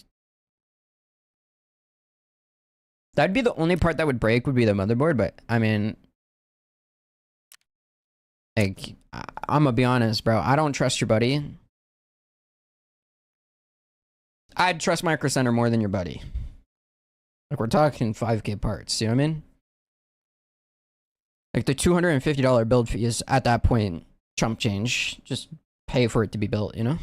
that'd be the only part that would break, would be the motherboard, but, I mean, like, I'm gonna be honest, bro, I don't trust your buddy. I'd trust Micro Center more than your buddy. Like, we're talking 5K parts, you know what I mean? Like, the $250 build fee is, at that point, chump change. Just pay for it to be built, you know?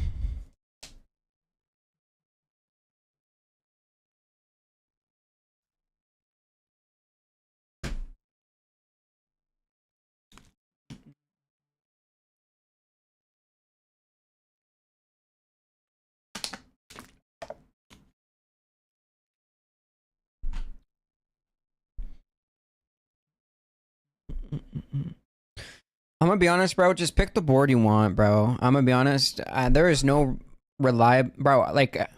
I'm gonna be honest, bro. Just pick the board you want, bro. I'm gonna be honest. There is no reliable, bro. Like,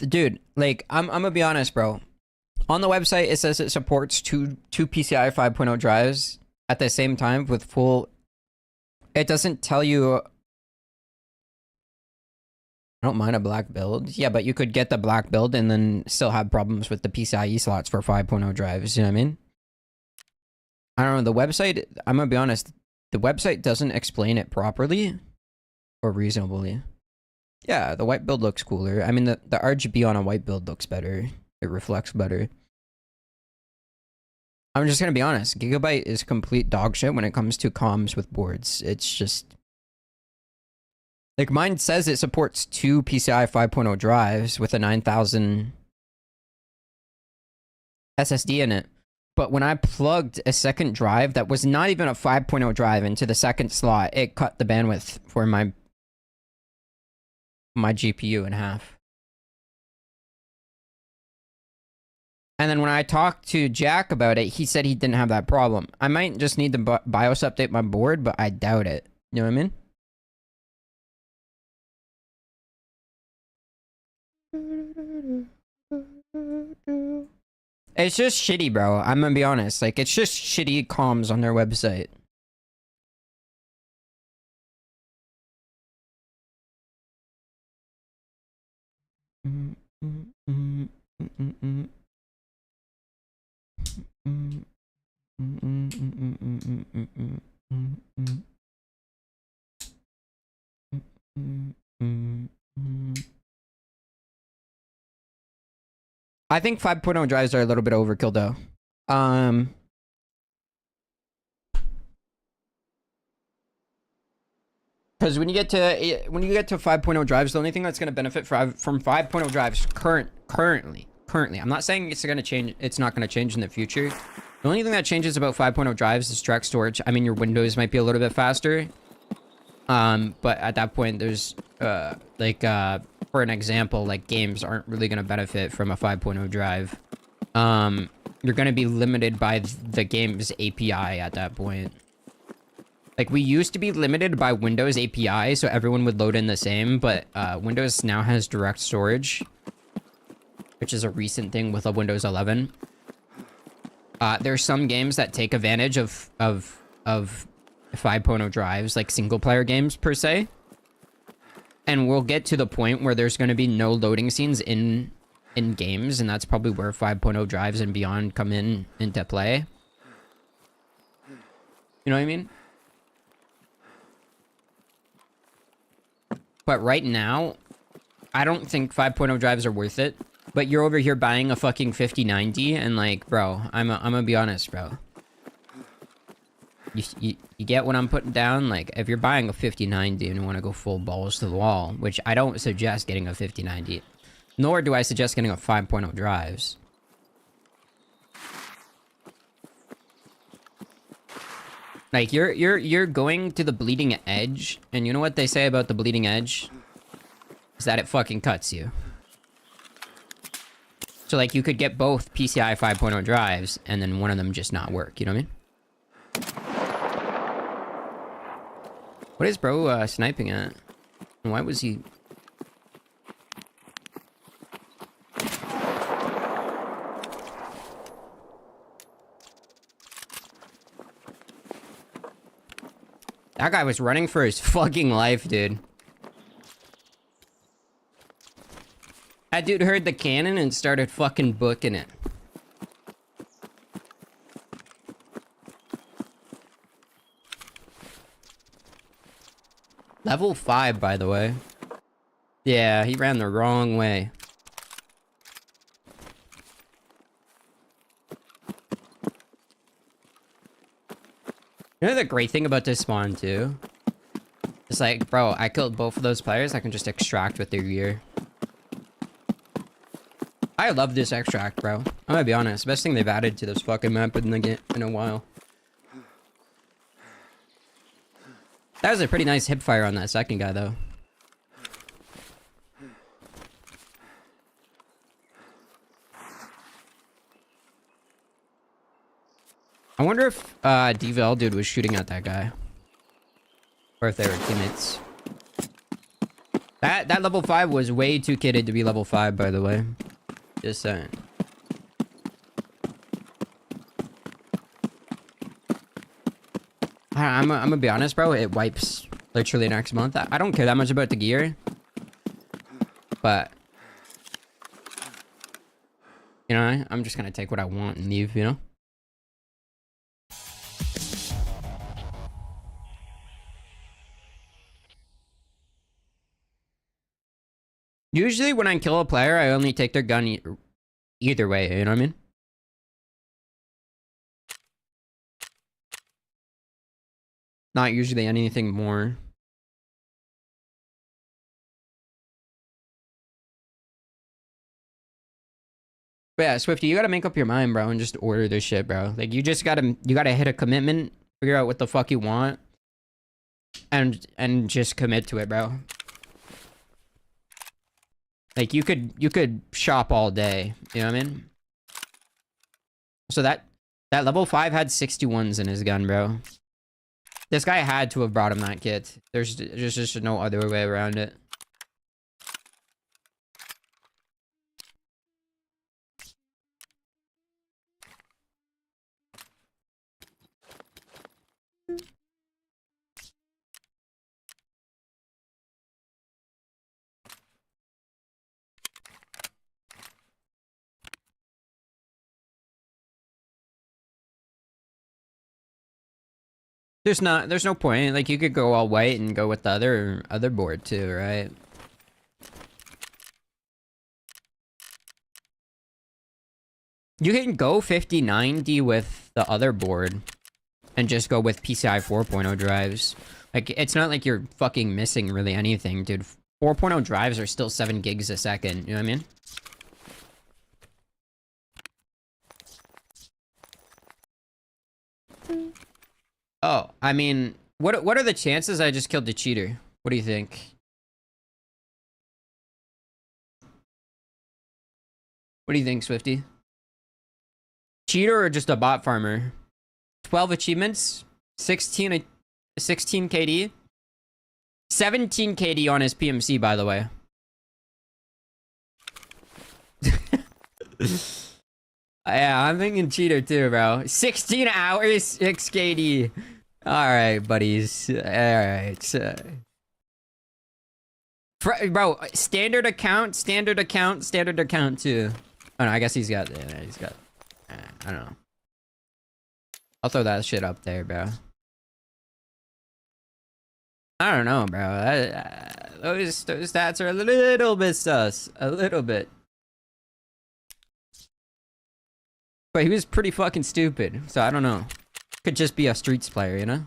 dude. Like, I'm gonna be honest, bro. On the website, it says it supports two PCI 5.0 drives at the same time with full. It doesn't tell you. I don't mind a black build. Yeah, but you could get the black build and then still have problems with the PCIe slots for 5.0 drives. You know what I mean? I don't know. The website, I'm going to be honest, the website doesn't explain it properly or reasonably. Yeah, the white build looks cooler. I mean, the RGB on a white build looks better. It reflects better. I'm just going to be honest. Gigabyte is complete dog shit when it comes to comms with boards. It's just... Like, mine says it supports two PCI 5.0 drives with a 9000 SSD in it. But when I plugged a second drive that was not even a 5.0 drive into the second slot, it cut the bandwidth for my my GPU in half. And then when I talked to Jack about it, he said he didn't have that problem. I might just need to BIOS update my board, but I doubt it. You know what I mean? It's just shitty, bro. I'm gonna be honest. Like, it's just shitty comms on their website. I think 5.0 drives are a little bit overkill though. Because when you get to 5.0 drives, the only thing that's going to benefit from 5.0 drives currently, I'm not saying it's going to change. It's not going to change in the future. The only thing that changes about 5.0 drives is track storage. I mean, your Windows might be a little bit faster. But at that point, there's for an example, like games aren't really going to benefit from a 5.0 drive. You're going to be limited by the game's API at that point. Like, we used to be limited by Windows API, so everyone would load in the same, but Windows now has direct storage, which is a recent thing with a Windows 11. There's some games that take advantage of 5.0 drives, like single-player games, per se. And we'll get to the point where there's going to be no loading scenes in games, and that's probably where 5.0 drives and beyond come into play. You know what I mean? But right now, I don't think 5.0 drives are worth it. But you're over here buying a fucking 5090, and like, bro, I'm gonna be honest, bro. You get what I'm putting down? Like, if you're buying a 5090 and you want to go full balls to the wall, which I don't suggest getting a 5090, nor do I suggest getting a 5.0 drives. Like, you're going to the bleeding edge, and you know what they say about the bleeding edge? Is that it fucking cuts you. So, like, you could get both PCI 5.0 drives, and then one of them just not work, you know what I mean? What is bro sniping at? And why was he... That guy was running for his fucking life, dude. That dude heard the cannon and started fucking booking it. Level 5, by the way. Yeah, he ran the wrong way. You know the great thing about this spawn, too? It's like, bro, I killed both of those players. I can just extract with their gear. I love this extract, bro. I'm gonna be honest. Best thing they've added to this fucking map in a while. That was a pretty nice hip fire on that second guy, though. I wonder if DVL dude was shooting at that guy. Or if they were teammates. That level 5 was way too kitted to be level 5, by the way. Just saying. I'm gonna be honest, bro. It wipes literally next month. I don't care that much about the gear. But... you know, I'm just gonna take what I want and leave, you know? Usually when I kill a player, I only take their gun either way, you know what I mean? Not usually anything more. But yeah, Swifty, you gotta make up your mind, bro, and just order this shit, bro. Like, you gotta hit a commitment, figure out what the fuck you want, and just commit to it, bro. Like you could shop all day. You know what I mean? So that level 5 had 61s in his gun, bro. This guy had to have brought him that kit. There's just no other way around it. There's no point. Like you could go all white and go with the other board too, right? You can go 5090 with the other board and just go with PCI 4.0 drives. Like it's not like you're fucking missing really anything, dude. 4.0 drives are still 7 gigs a second, you know what I mean? Oh, I mean, what are the chances I just killed the cheater? What do you think? What do you think, Swifty? Cheater or just a bot farmer? 12 achievements, 16 KD, 17 KD on his PMC, by the way. Yeah, I'm thinking cheater too, bro. 16 hours, 6 KD. All right, buddies. All right. Bro, standard account too. Oh no, I guess he's got. Yeah, he's got. I don't know. I'll throw that shit up there, bro. I don't know, bro. Those stats are a little bit sus. A little bit. But he was pretty fucking stupid, so I don't know. Could just be a streets player, you know?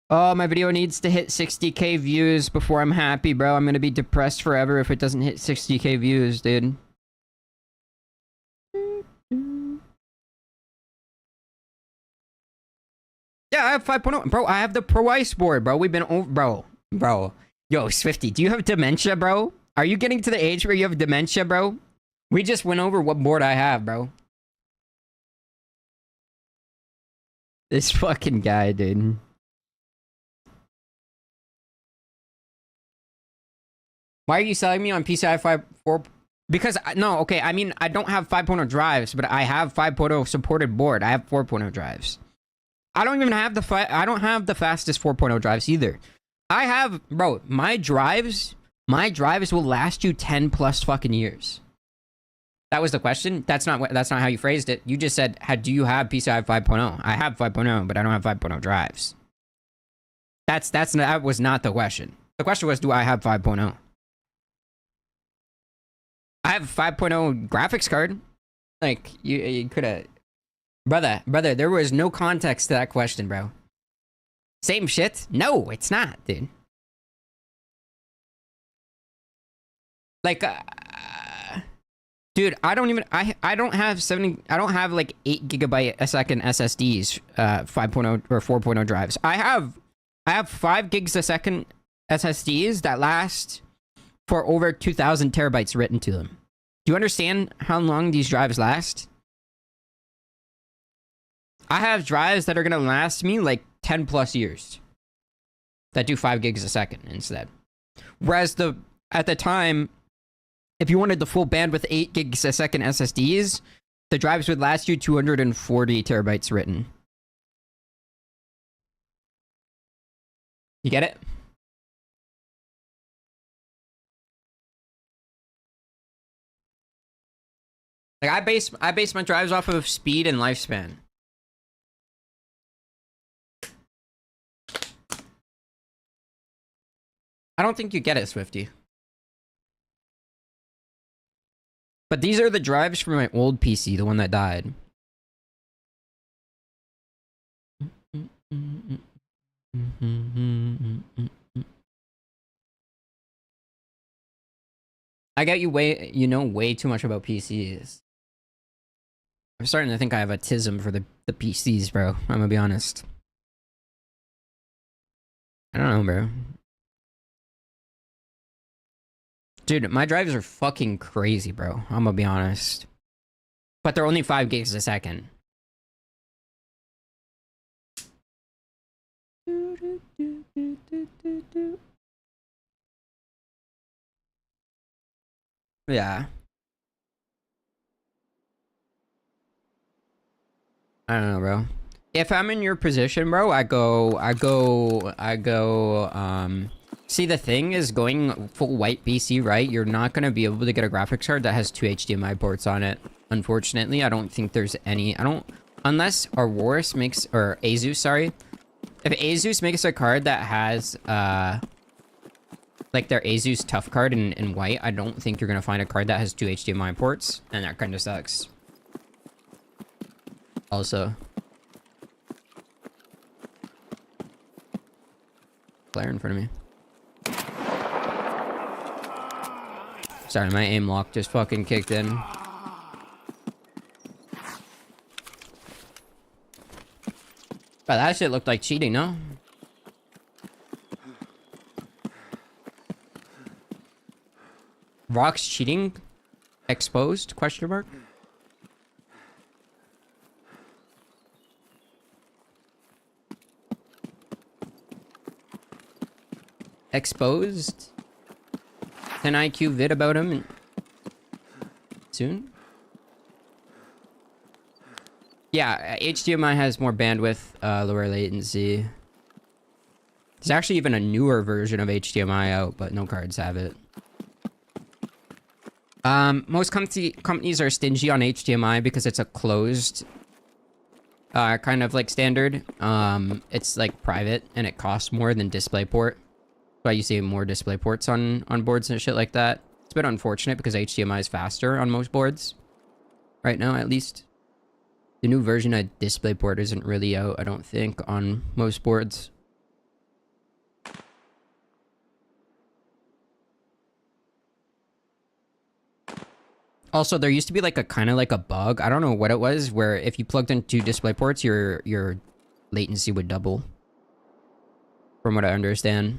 Oh, my video needs to hit 60k views before I'm happy, bro. I'm gonna be depressed forever if it doesn't hit 60k views, dude. Yeah, I have 5.0. Bro, I have the Pro Ice board, bro. We've been over... Bro. Yo, Swifty, do you have dementia, bro? Are you getting to the age where you have dementia, bro? We just went over what board I have, bro. This fucking guy, dude. Why are you selling me on PCI 4? Because, no, okay, I mean, I don't have 5.0 drives, but I have 5.0 supported board. I have 4.0 drives. I don't even have I don't have the fastest 4.0 drives either. I have, bro, my drives will last you 10 plus fucking years. That was the question. That's not how you phrased it. You just said, do you have PCI 5.0? I have 5.0, but I don't have 5.0 drives. That was not the question. The question was, do I have 5.0? I have 5.0 graphics card. Like, you could have... Brother, there was no context to that question, bro. Same shit? No, it's not, dude. Like, dude, I don't even... I don't have 70... I don't have, like, 8 gigabyte a second SSDs, 5.0 or 4.0 drives. I have 5 gigs a second SSDs that last for over 2,000 terabytes written to them. Do you understand how long these drives last? I have drives that are going to last me like 10 plus years that do 5 gigs a second instead. Whereas at the time, if you wanted the full bandwidth 8 gigs a second SSDs, the drives would last you 240 terabytes written. You get it? Like I base my drives off of speed and lifespan. I don't think you get it, Swifty. But these are the drives from my old PC, the one that died. I got you you know way too much about PCs. I'm starting to think I have a tism for the PCs, bro. I'm gonna be honest. I don't know, bro. Dude, my drives are fucking crazy, bro. I'm gonna be honest. But they're only 5 gigs a second. Yeah. I don't know, bro. If I'm in your position, bro, see, the thing is, going full white PC, right? You're not gonna be able to get a graphics card that has 2 HDMI ports on it. Unfortunately, I don't think there's any, unless Aurorus makes, or Asus, sorry. If Asus makes a card that has, like their Asus Tough card in white, I don't think you're gonna find a card that has 2 HDMI ports, and that kinda sucks. Also. Player in front of me. Sorry, my aim lock just fucking kicked in. But that shit looked like cheating, no? Rock's cheating? Exposed? Question mark? Exposed? An IQ vid about him soon? Yeah, HDMI has more bandwidth, lower latency. There's actually even a newer version of HDMI out, but no cards have it. Most companies are stingy on HDMI because it's a closed, kind of like standard. It's like private and it costs more than DisplayPort. That's why you see more DisplayPorts on boards and shit like that. It's a bit unfortunate because HDMI is faster on most boards. Right now, at least. The new version of DisplayPort isn't really out, I don't think, on most boards. Also, there used to be like a kind of like a bug. I don't know what it was, where if you plugged in 2 DisplayPorts, your latency would double. From what I understand.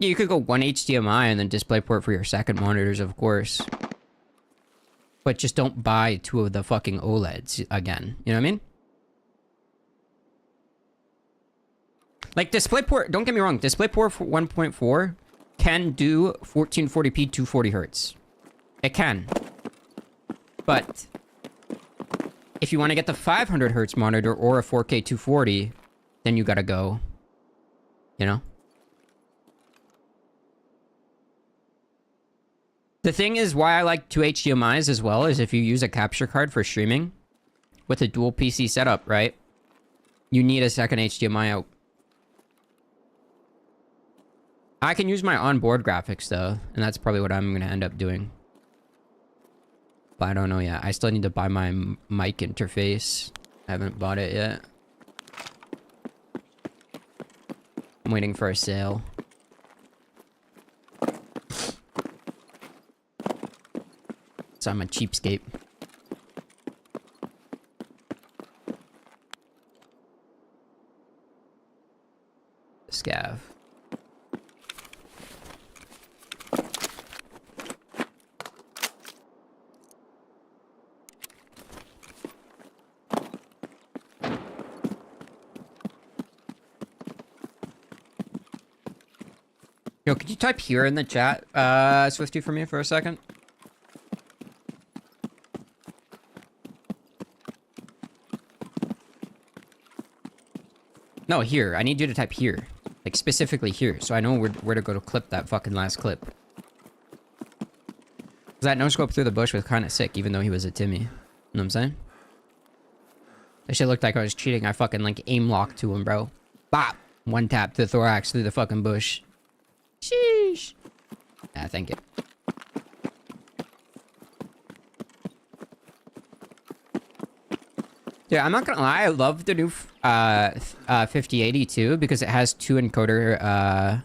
Yeah, you could go 1 HDMI and then DisplayPort for your second monitors, of course. But just don't buy 2 of the fucking OLEDs again. You know what I mean? Like DisplayPort, don't get me wrong, DisplayPort 1.4 can do 1440p 240 hertz. It can. But if you want to get the 500 hertz monitor or a 4K 240, then you gotta go, you know? The thing is, why I like 2 HDMIs as well is if you use a capture card for streaming with a dual PC setup, right? You need a second HDMI out. I can use my onboard graphics though, and that's probably what I'm gonna end up doing. But I don't know yet. I still need to buy my mic interface. I haven't bought it yet. I'm waiting for a sale. So I'm a cheapskate. Scav. Yo, could you type here in the chat, Swifty, for me for a second? No, here. I need you to type here. Like, specifically here, so I know where to go to clip that fucking last clip. Cause that no-scope through the bush was kind of sick, even though he was a Timmy. You know what I'm saying? That shit looked like I was cheating. I fucking, like, aim locked to him, bro. Bop! One tap to the thorax through the fucking bush. Sheesh. Ah, thank you. Dude, I'm not gonna lie, I love the new 5080 too, because it has 2 encoder,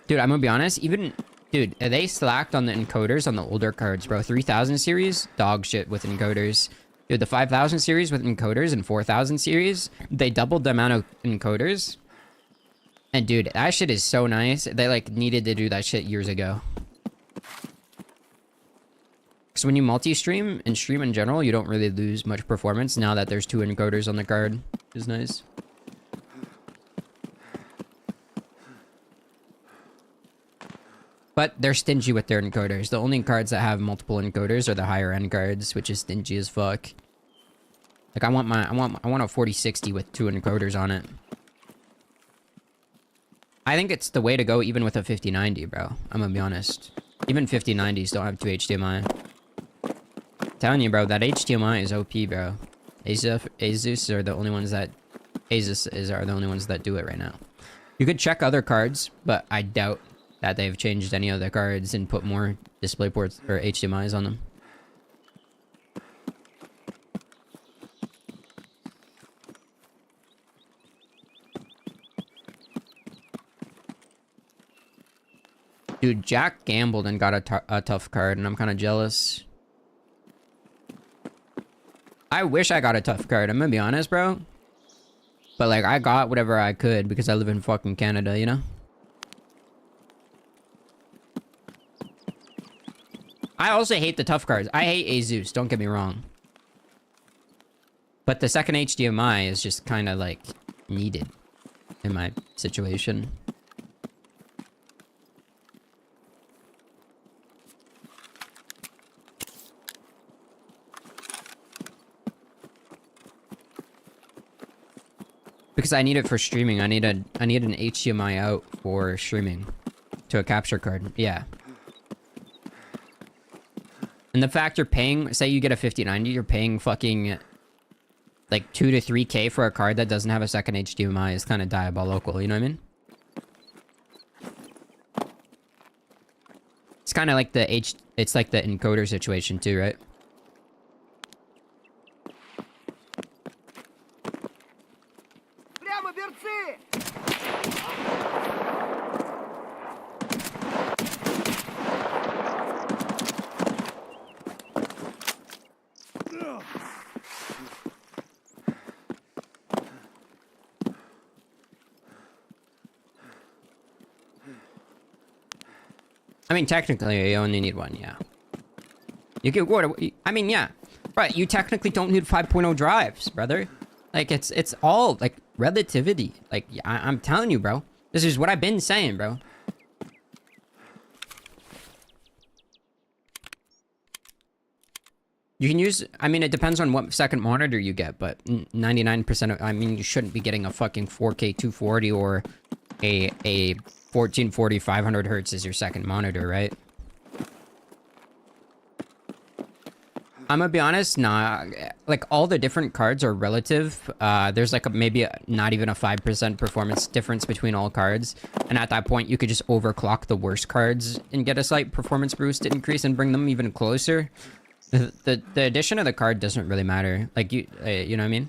dude, I'm gonna be honest, even, dude, they slacked on the encoders on the older cards, bro. 3000 series, dog shit with encoders. Dude, the 5000 series with encoders and 4000 series, they doubled the amount of encoders. And dude, that shit is so nice. They like needed to do that shit years ago. So when you multi-stream and stream in general, you don't really lose much performance now that there's 2 encoders on the card, which is nice. But they're stingy with their encoders. The only cards that have multiple encoders are the higher end cards, which is stingy as fuck. Like I want a 4060 with 2 encoders on it. I think it's the way to go even with a 5090, bro. I'm gonna be honest. Even 5090s don't have 2 HDMI. Telling you, bro, that HDMI is OP, bro. Asus are the only ones that are the only ones that do it right now. You could check other cards, but I doubt that they've changed any of the cards and put more display ports or HDMIs on them. Dude, Jack gambled and got a tough card, and I'm kind of jealous. I wish I got a tough card, I'm gonna be honest, bro. But, like, I got whatever I could because I live in fucking Canada, you know? I also hate the tough cards. I hate Asus, don't get me wrong. But the second HDMI is just kind of, like, needed in my situation. Because I need it for streaming. I need an HDMI out for streaming to a capture card. Yeah. And the fact you're paying, say you get a 5090, you're paying fucking like 2 to 3K for a card that doesn't have a second HDMI is kind of diabolical, you know what I mean? It's kind of like it's like the encoder situation too, right? I mean, technically, you only need 1, yeah. You get what? I mean, yeah. Right, you technically don't need 5.0 drives, brother. Like, it's all, like, relativity. Like, I'm telling you, bro. This is what I've been saying, bro. You can use... I mean, it depends on what second monitor you get, but 99% of... I mean, you shouldn't be getting a fucking 4K 240 or a 1440 500 hertz as your second monitor, right? I'm gonna be honest, nah. Like, all the different cards are relative. There's like maybe not even a 5% performance difference between all cards. And at that point, you could just overclock the worst cards and get a slight performance boost increase and bring them even closer. The addition of the card doesn't really matter. Like, you know what I mean?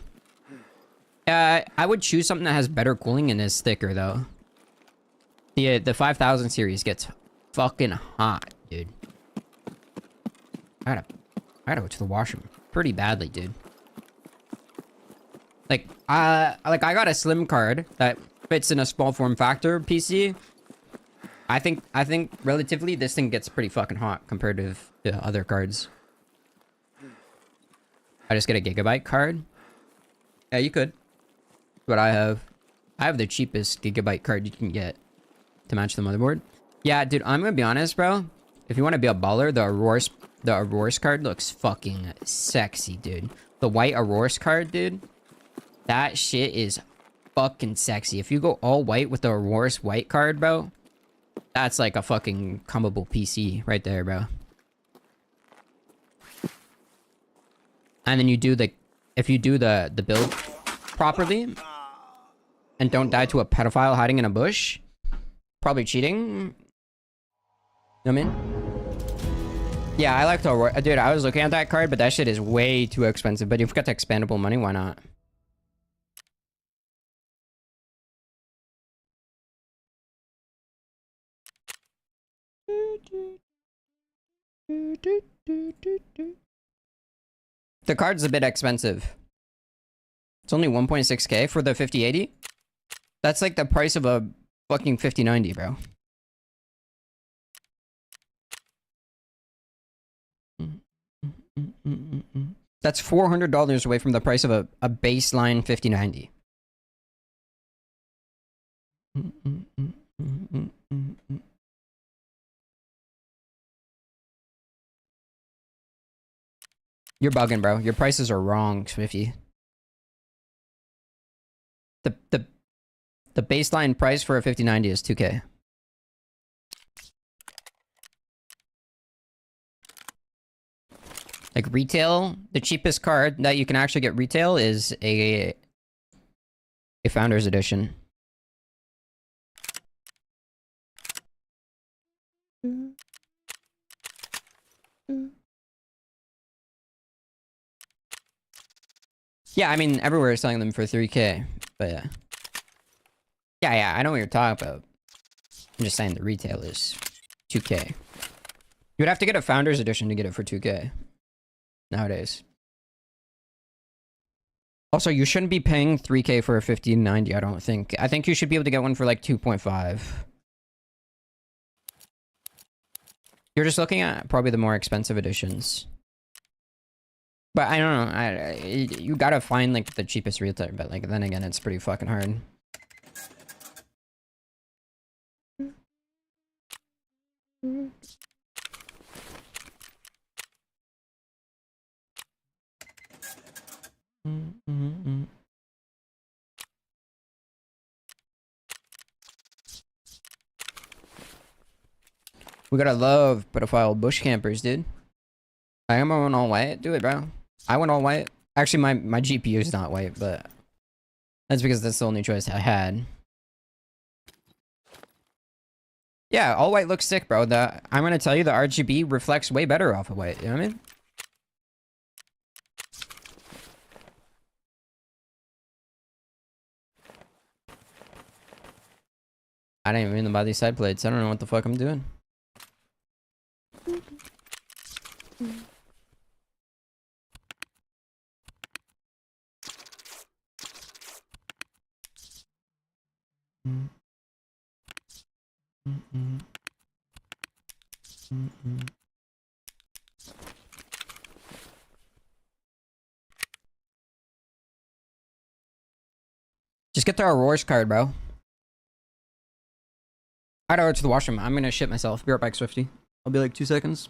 I would choose something that has better cooling and is thicker, though. The 5000 series gets fucking hot, dude. I gotta go to the washroom pretty badly, dude. Like, I got a slim card that fits in a small form factor PC. I think relatively this thing gets pretty fucking hot compared to other cards. I just get a gigabyte card. Yeah, you could. But I have the cheapest gigabyte card you can get to match the motherboard. Yeah, dude, I'm gonna be honest, bro. If you want to be a baller, the Aurora's card looks fucking sexy, dude. The white Aurora's card, dude. That shit is fucking sexy. If you go all white with the Aurora's white card, bro, that's like a fucking comboable PC right there, bro. And then if you do the build properly and don't die to a pedophile hiding in a bush, probably cheating. You know what I mean? Yeah, I like to... Dude, I was looking at that card, but that shit is way too expensive. But if you've got the expandable money, why not? The card's a bit expensive. It's only 1.6k for the 5080. That's like the price of a fucking 5090, bro. That's $400 away from the price of a baseline 5090. You're bugging, bro. Your prices are wrong, Swifty. The baseline price for a 5090 is 2k. Like retail, the cheapest card that you can actually get retail is a Founder's Edition. Yeah, I mean, everywhere is selling them for 3k, but yeah. Yeah, I know what you're talking about. I'm just saying the retail is 2k. You would have to get a Founder's Edition to get it for 2k nowadays. Also, you shouldn't be paying 3k for a 5090, I don't think. I think you should be able to get one for like 2.5. You're just looking at probably the more expensive editions. But I don't know, you gotta find like the cheapest retail, but like then again, it's pretty fucking hard. We gotta love pedophile bush campers, dude. I am going all white. Do it, bro. I went all white. Actually, my GPU is not white, but that's because that's the only choice I had. Yeah, all white looks sick, bro. I'm gonna tell you, the RGB reflects way better off of white. You know what I mean? I didn't even mean to buy these side plates. I don't know what the fuck I'm doing. Just get the Aurora's card, bro. I'd go to the washroom. I'm gonna shit myself. Be right back, Swifty. I'll be like 2 seconds.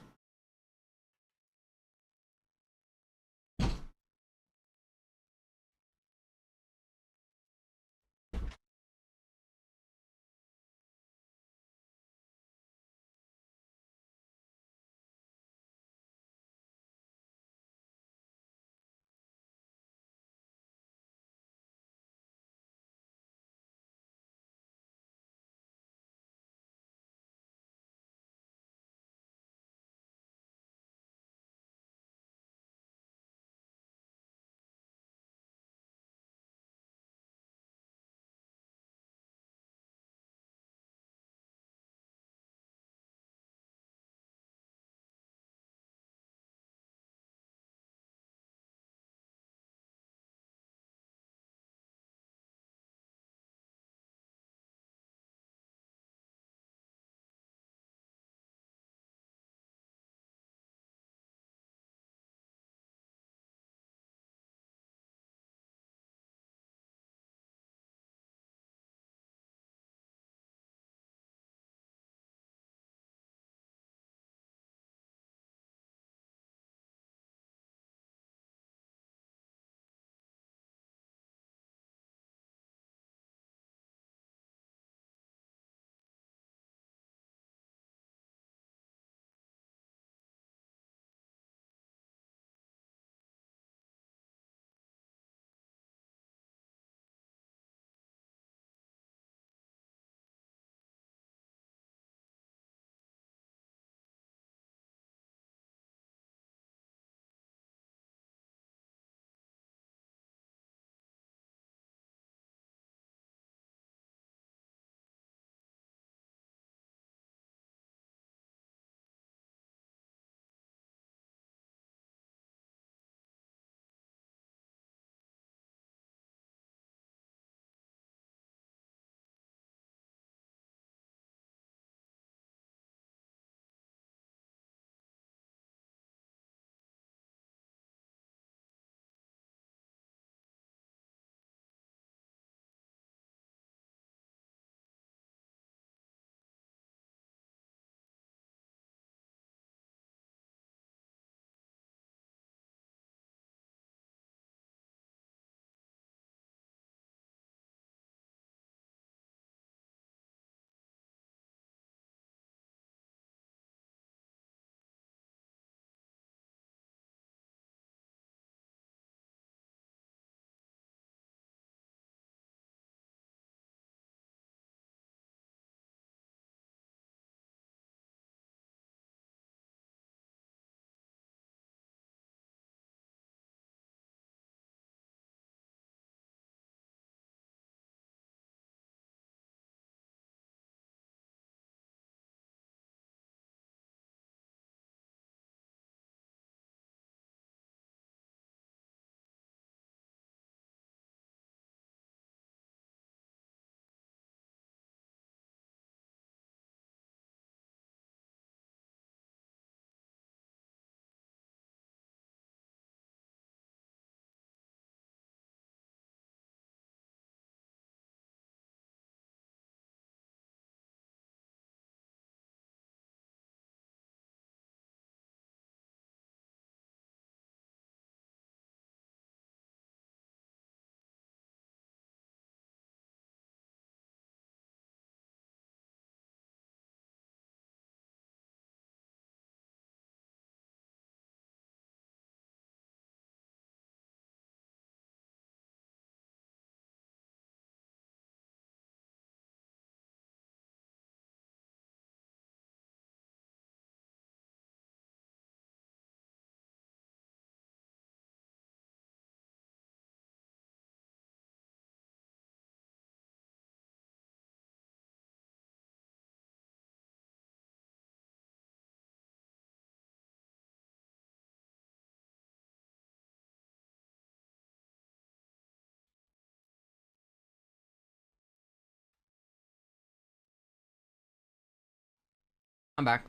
I'm back.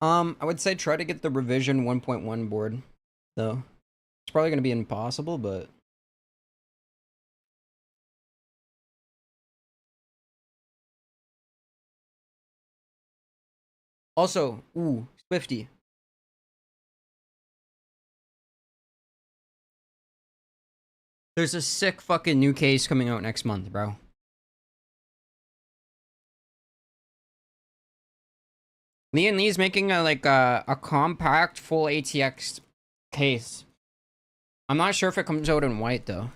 I would say try to get the revision 1.1 board, though. It's probably gonna be impossible, but also, ooh, Swifty. There's a sick fucking new case coming out next month, bro. Lee's making a compact full ATX case. I'm not sure if it comes out in white though.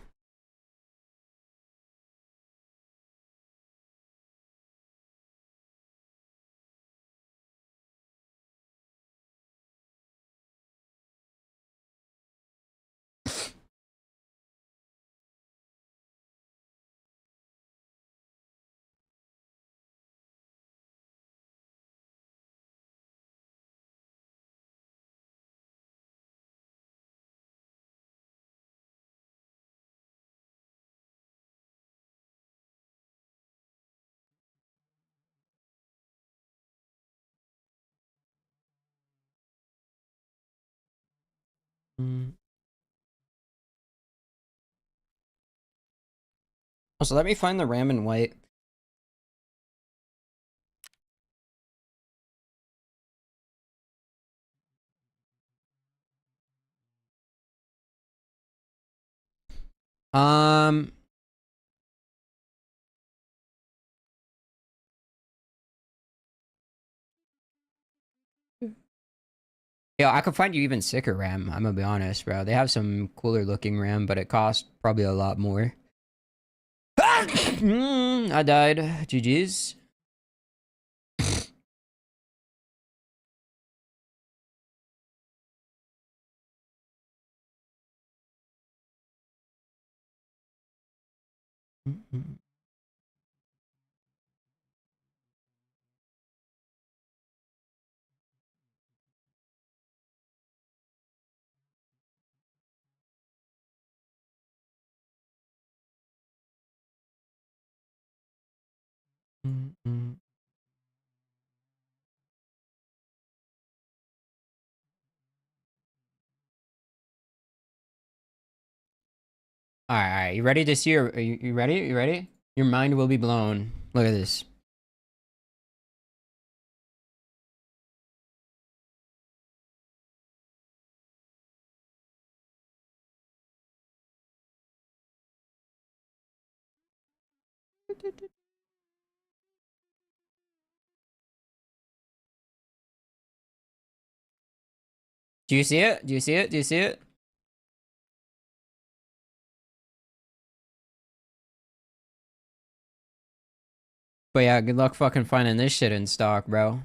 Also, let me find the RAM in white. Um, yeah, I could find you even sicker RAM. I'm gonna be honest, bro. They have some cooler looking RAM, but it costs probably a lot more. I died. GG's. Alright, you ready to see your, you ready? You ready? Your mind will be blown. Look at this. Do you see it? Do you see it? Do you see it? But yeah, good luck fucking finding this shit in stock, bro.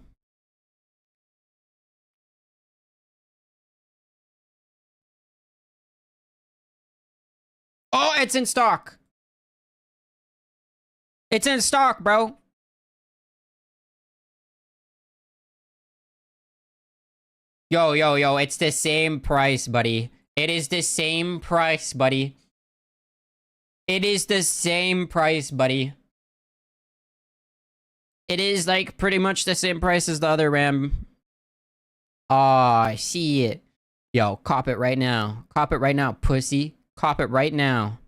Oh, it's in stock. It's in stock, bro. Yo, yo, yo, it's the same price, buddy. It is the same price, buddy. It is the same price, buddy. It is like pretty much the same price as the other RAM. Ah, I see it. Yo, cop it right now. Cop it right now, pussy. Cop it right now.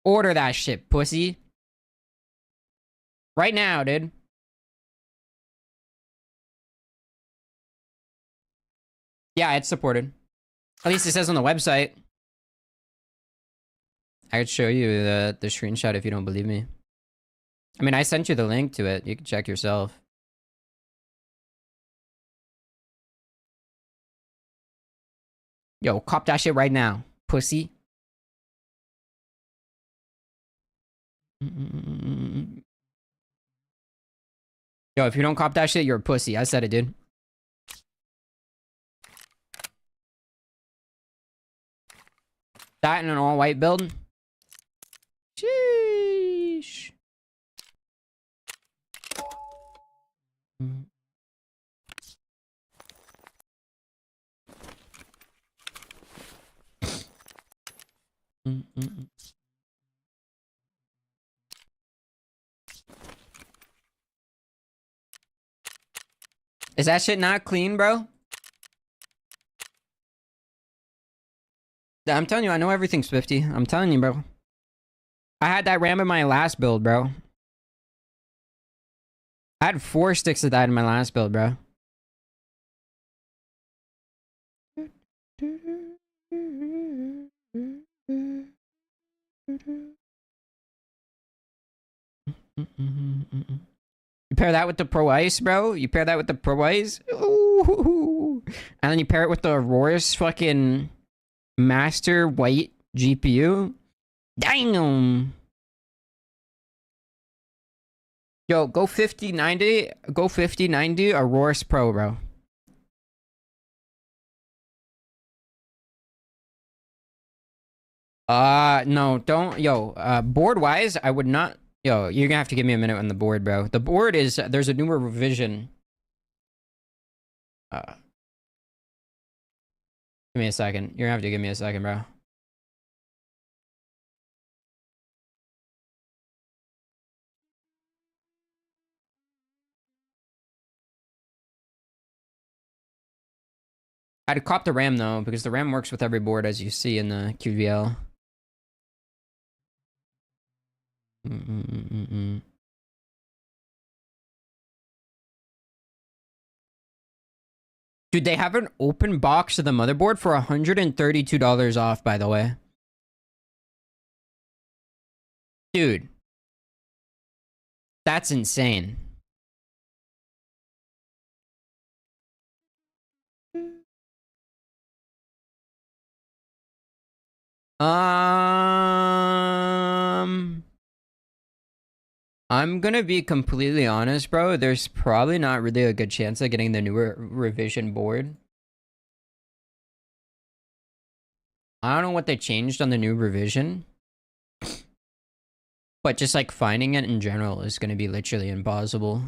Order that shit, pussy. Right now, dude. Yeah, it's supported. At least it says on the website. I could show you the screenshot if you don't believe me. I mean, I sent you the link to it. You can check yourself. Yo, cop that shit right now, pussy. Yo, if you don't cop that shit, you're a pussy. I said it, dude. That in an all-white build? Sheesh. Is that shit not clean, bro? I'm telling you, I know everything, Swifty. I'm telling you, bro. I had that RAM in my last build, bro. I had 4 sticks of that in my last build, bro. You pair that with the Pro Ice, bro. You pair that with the Pro Ice. Ooh. And then you pair it with the Aurora's fucking Master White GPU. Damn. Yo, go 5090. Go 5090 Aurora's Pro, bro. No, don't. Yo, board wise, I would not. Yo, you're gonna have to give me a minute on the board, bro. The board is, there's a newer revision. Give me a second. You're gonna have to give me a second, bro. I had to cop the RAM though, because the RAM works with every board as you see in the QVL. Dude, they have an open box of the motherboard for $132 off, by the way. Dude. That's insane. I'm gonna be completely honest, bro. There's probably not really a good chance of getting the newer revision board. I don't know what they changed on the new revision. But just like finding it in general is gonna be literally impossible.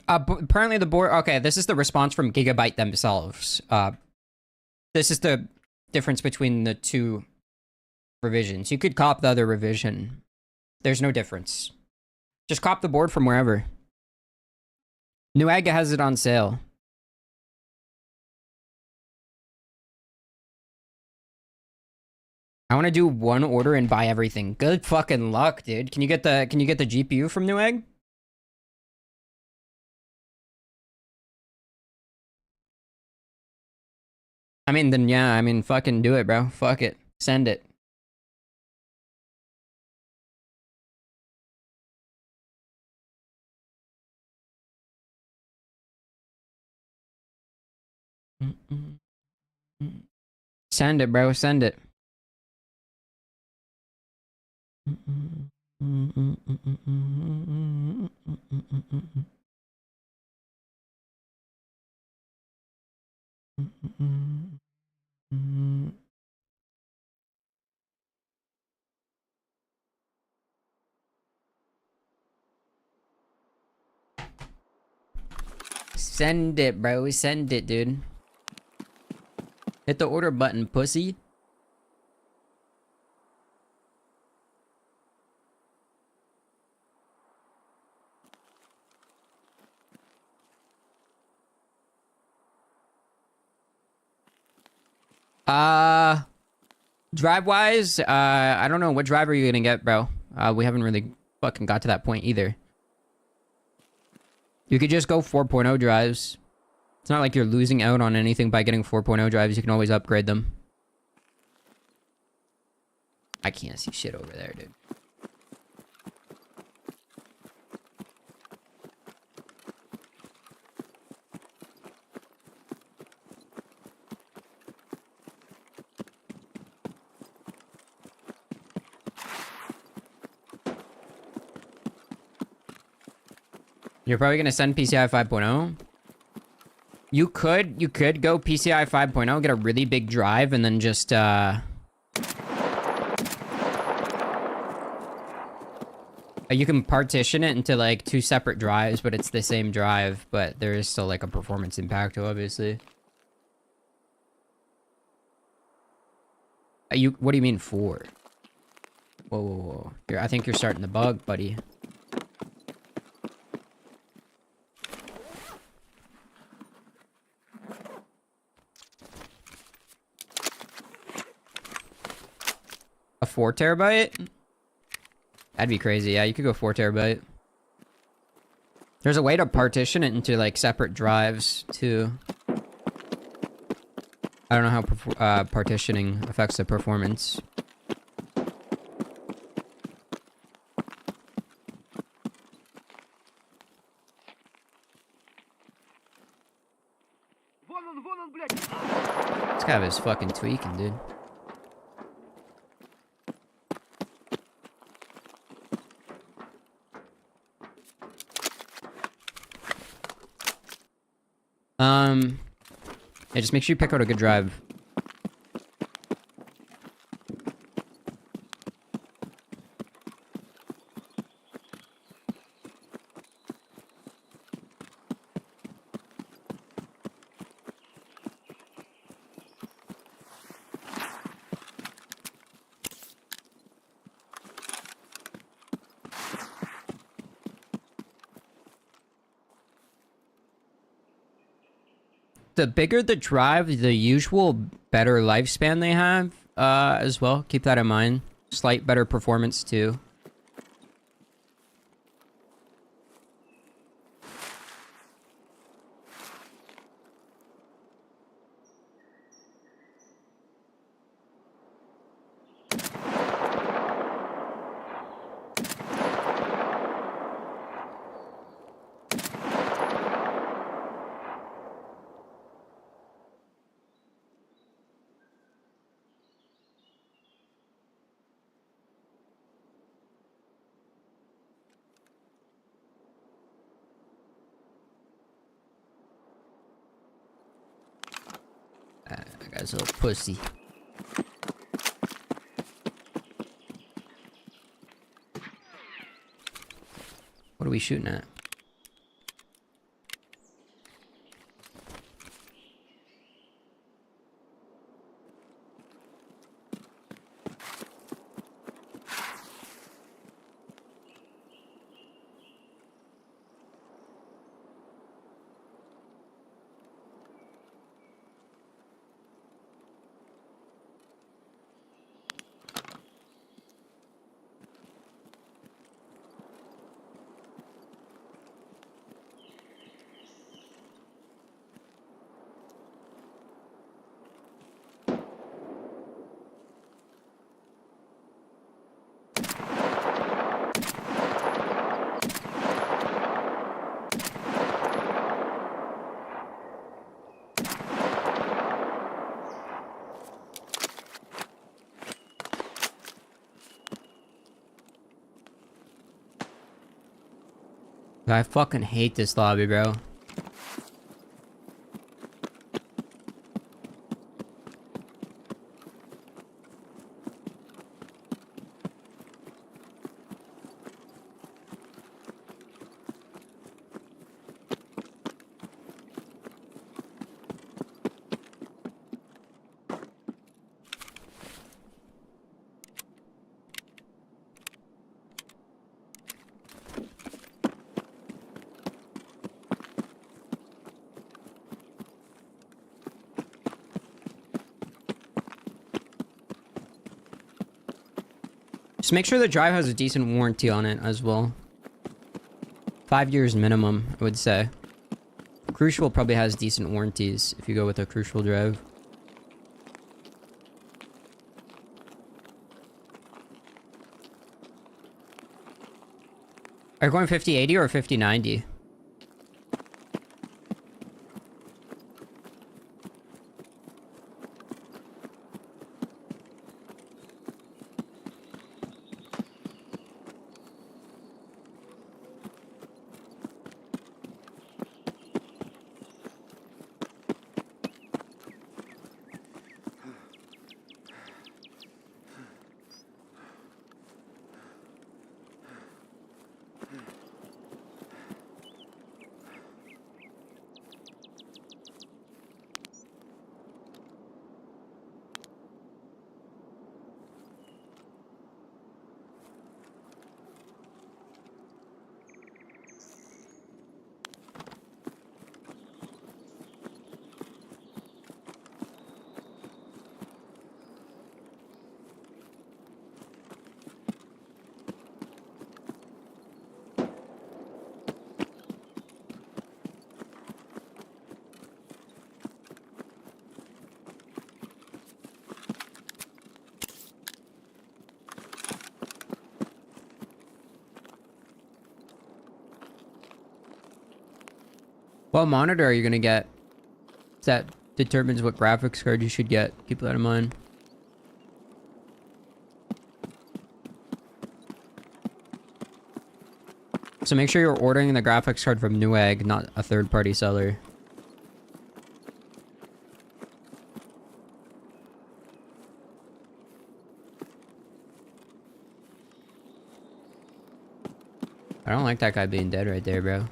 Apparently the board. Okay, this is the response from Gigabyte themselves. This is the difference between the two revisions. You could cop the other revision. There's no difference. Just cop the board from wherever. Newegg has it on sale. I want to do one order and buy everything. Good fucking luck, dude. Can you get the GPU from Newegg? I mean, then yeah, I mean, fucking do it, bro. Fuck it. Send it. Send it, bro. Send it. Send it, bro. Send it, dude. Hit the order button, pussy. Drive-wise, I don't know. What drive are you gonna get, bro? We haven't really fucking got to that point either. You could just go 4.0 drives. It's not like you're losing out on anything by getting 4.0 drives. You can always upgrade them. I can't see shit over there, dude. You're probably gonna send PCI 5.0. You could go PCI 5.0, get a really big drive, and then just you can partition it into like 2 separate drives, but it's the same drive, but there is still like a performance impact, obviously. What do you mean 4? Whoa, whoa, whoa. I think you're starting to bug, buddy. A 4 terabyte? That'd be crazy. Yeah, you could go 4 terabyte. There's a way to partition it into like separate drives too. I don't know how partitioning affects the performance. This guy was fucking tweaking, dude. Yeah, just make sure you pick out a good drive. The bigger the drive, the usual better lifespan they have, as well. Keep that in mind. Slight better performance, too. That guy's a little pussy. What are we shooting at? I fucking hate this lobby, bro. Just make sure the drive has a decent warranty on it as well. 5 years minimum, I would say. Crucial probably has decent warranties if you go with a Crucial drive. Are you going 5080 or 5090? What monitor are you gonna get? That determines what graphics card you should get. Keep that in mind. So make sure you're ordering the graphics card from Newegg, not a third-party seller. I don't like that guy being dead right there, bro.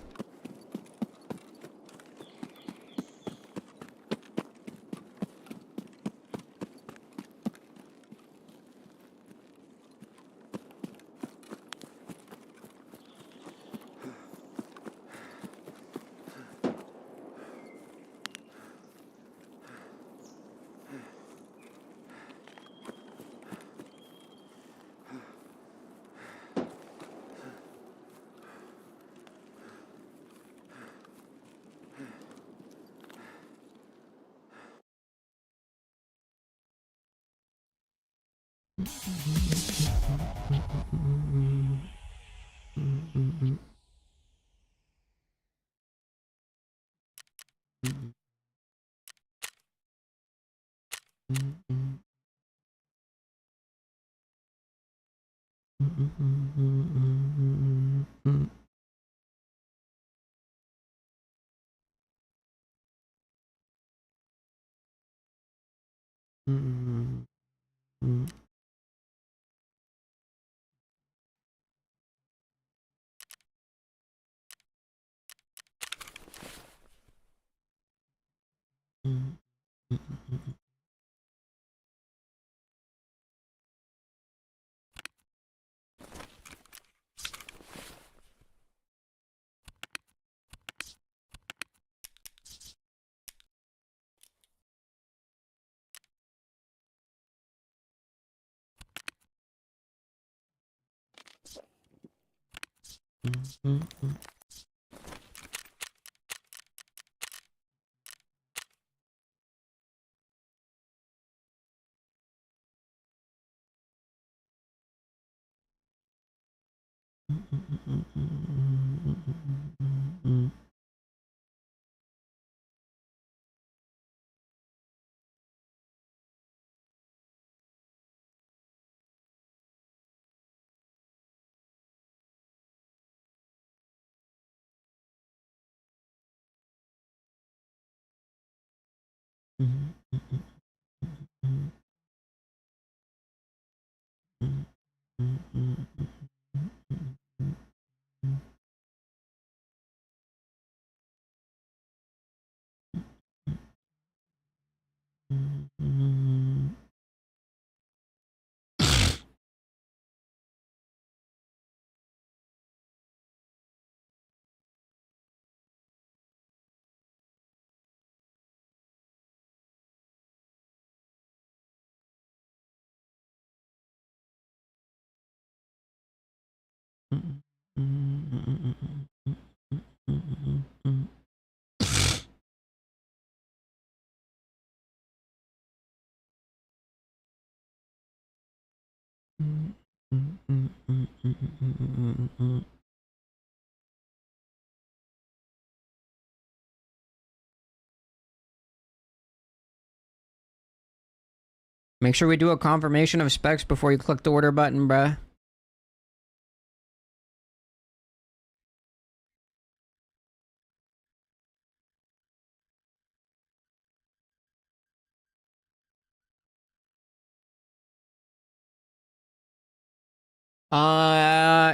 Make sure we do a confirmation of specs before you click the order button, bruh.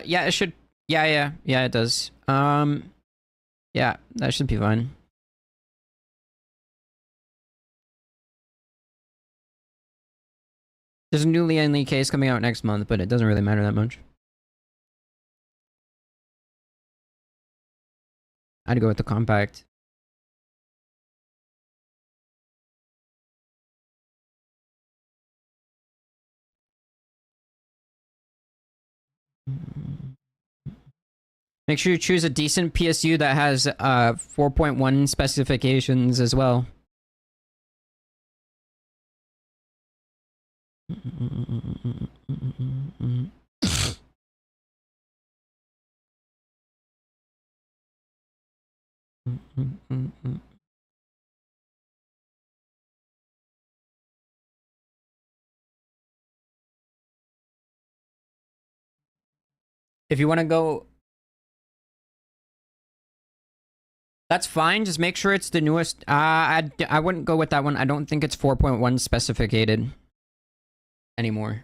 Yeah, it should. Yeah, it does. Yeah, that should be fine. There's a new Lee case coming out next month, but it doesn't really matter that much. I'd go with the compact. Make sure you choose a decent PSU that has 4.1 specifications as well. If you want to go, that's fine. Just make sure it's the newest. I wouldn't go with that one. I don't think it's 4.1 specificated anymore.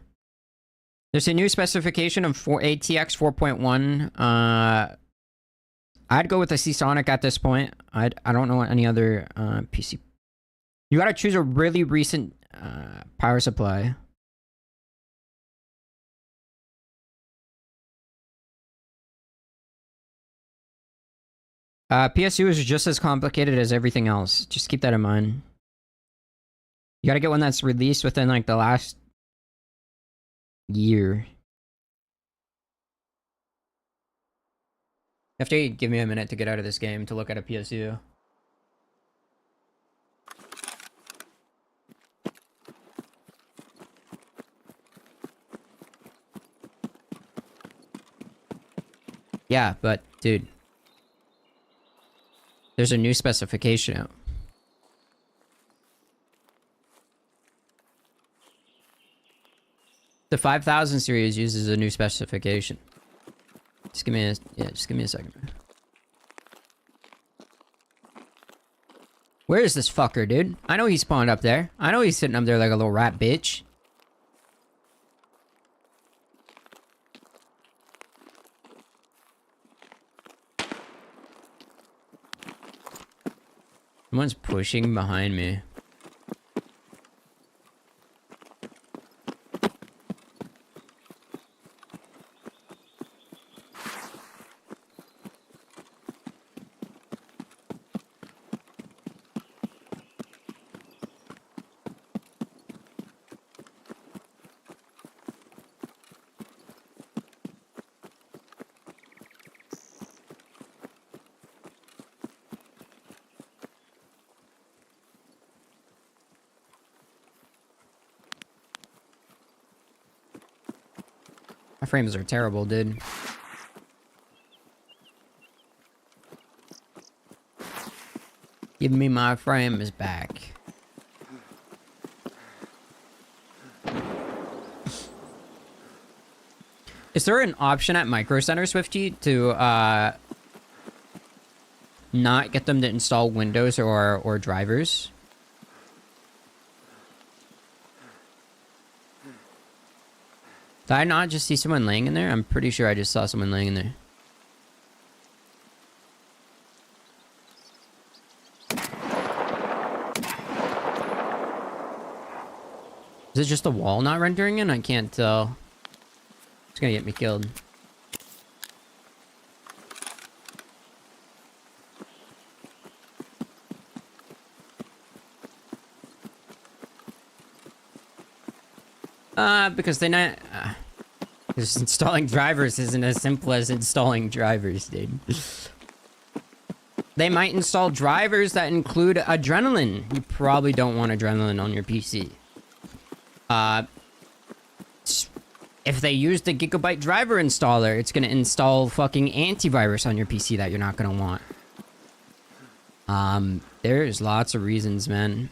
There's a new specification of ATX 4.1. I'd go with the Seasonic at this point. I don't know any other PC. You gotta choose a really recent power supply. PSU is just as complicated as everything else. Just keep that in mind. You gotta get one that's released within like the last year. You have to give me a minute to get out of this game to look at a PSU. Yeah, but dude, there's a new specification out. The 5000 series uses a new specification. Just give me a second. Where is this fucker, dude? I know he spawned up there. I know he's sitting up there like a little rat bitch. Someone's pushing behind me. My frames are terrible, dude. Give me my frames back. Is there an option at Micro Center, Swifty, to not get them to install Windows or drivers? Did I not just see someone laying in there? I'm pretty sure I just saw someone laying in there. Is it just the wall not rendering in? I can't tell. It's gonna get me killed. Because they're not... Because installing drivers isn't as simple as installing drivers, dude. They might install drivers that include adrenaline. You probably don't want adrenaline on your PC. If they use the Gigabyte driver installer, it's gonna install fucking antivirus on your PC that you're not gonna want. There's lots of reasons, man.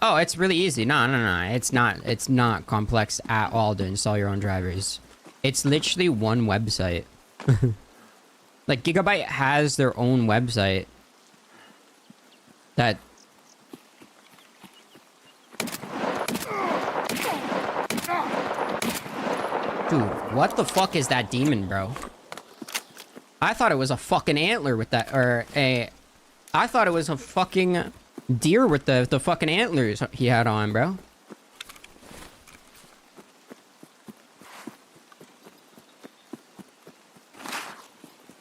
Oh, it's really easy. No. It's not complex at all to install your own drivers. It's literally one website. Like, Gigabyte has their own website that... Dude, what the fuck is that demon, bro? I thought it was a fucking antler with that, or a... I thought it was a fucking deer with the fucking antlers he had on, bro.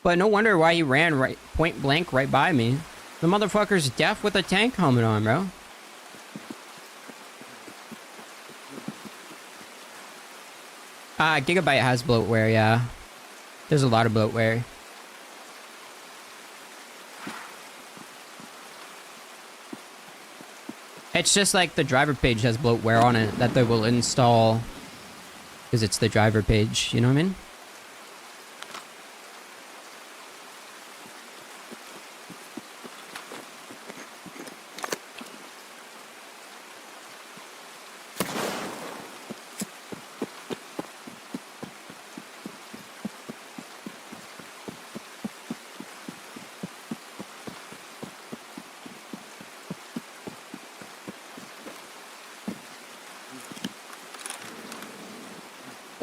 But no wonder why he ran right point blank right by me. The motherfucker's deaf with a tank helmet on, bro. Gigabyte has bloatware, yeah. There's a lot of bloatware. It's just like the driver page has bloatware on it that they will install because it's the driver page, you know what I mean?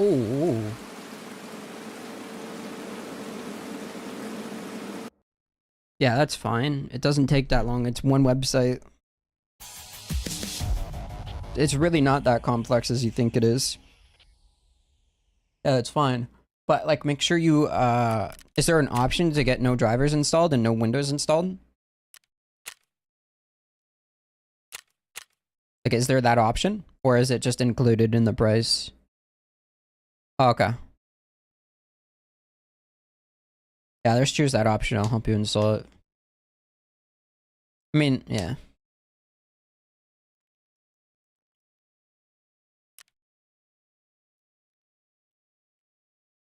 Oh. Yeah, that's fine. It doesn't take that long. It's one website. It's really not that complex as you think it is. Yeah, it's fine. But, like, make sure you, is there an option to get no drivers installed and no windows installed? Like, is there that option? Or is it just included in the price? Oh, okay. Yeah, let's choose that option. I'll help you install it. I mean, yeah.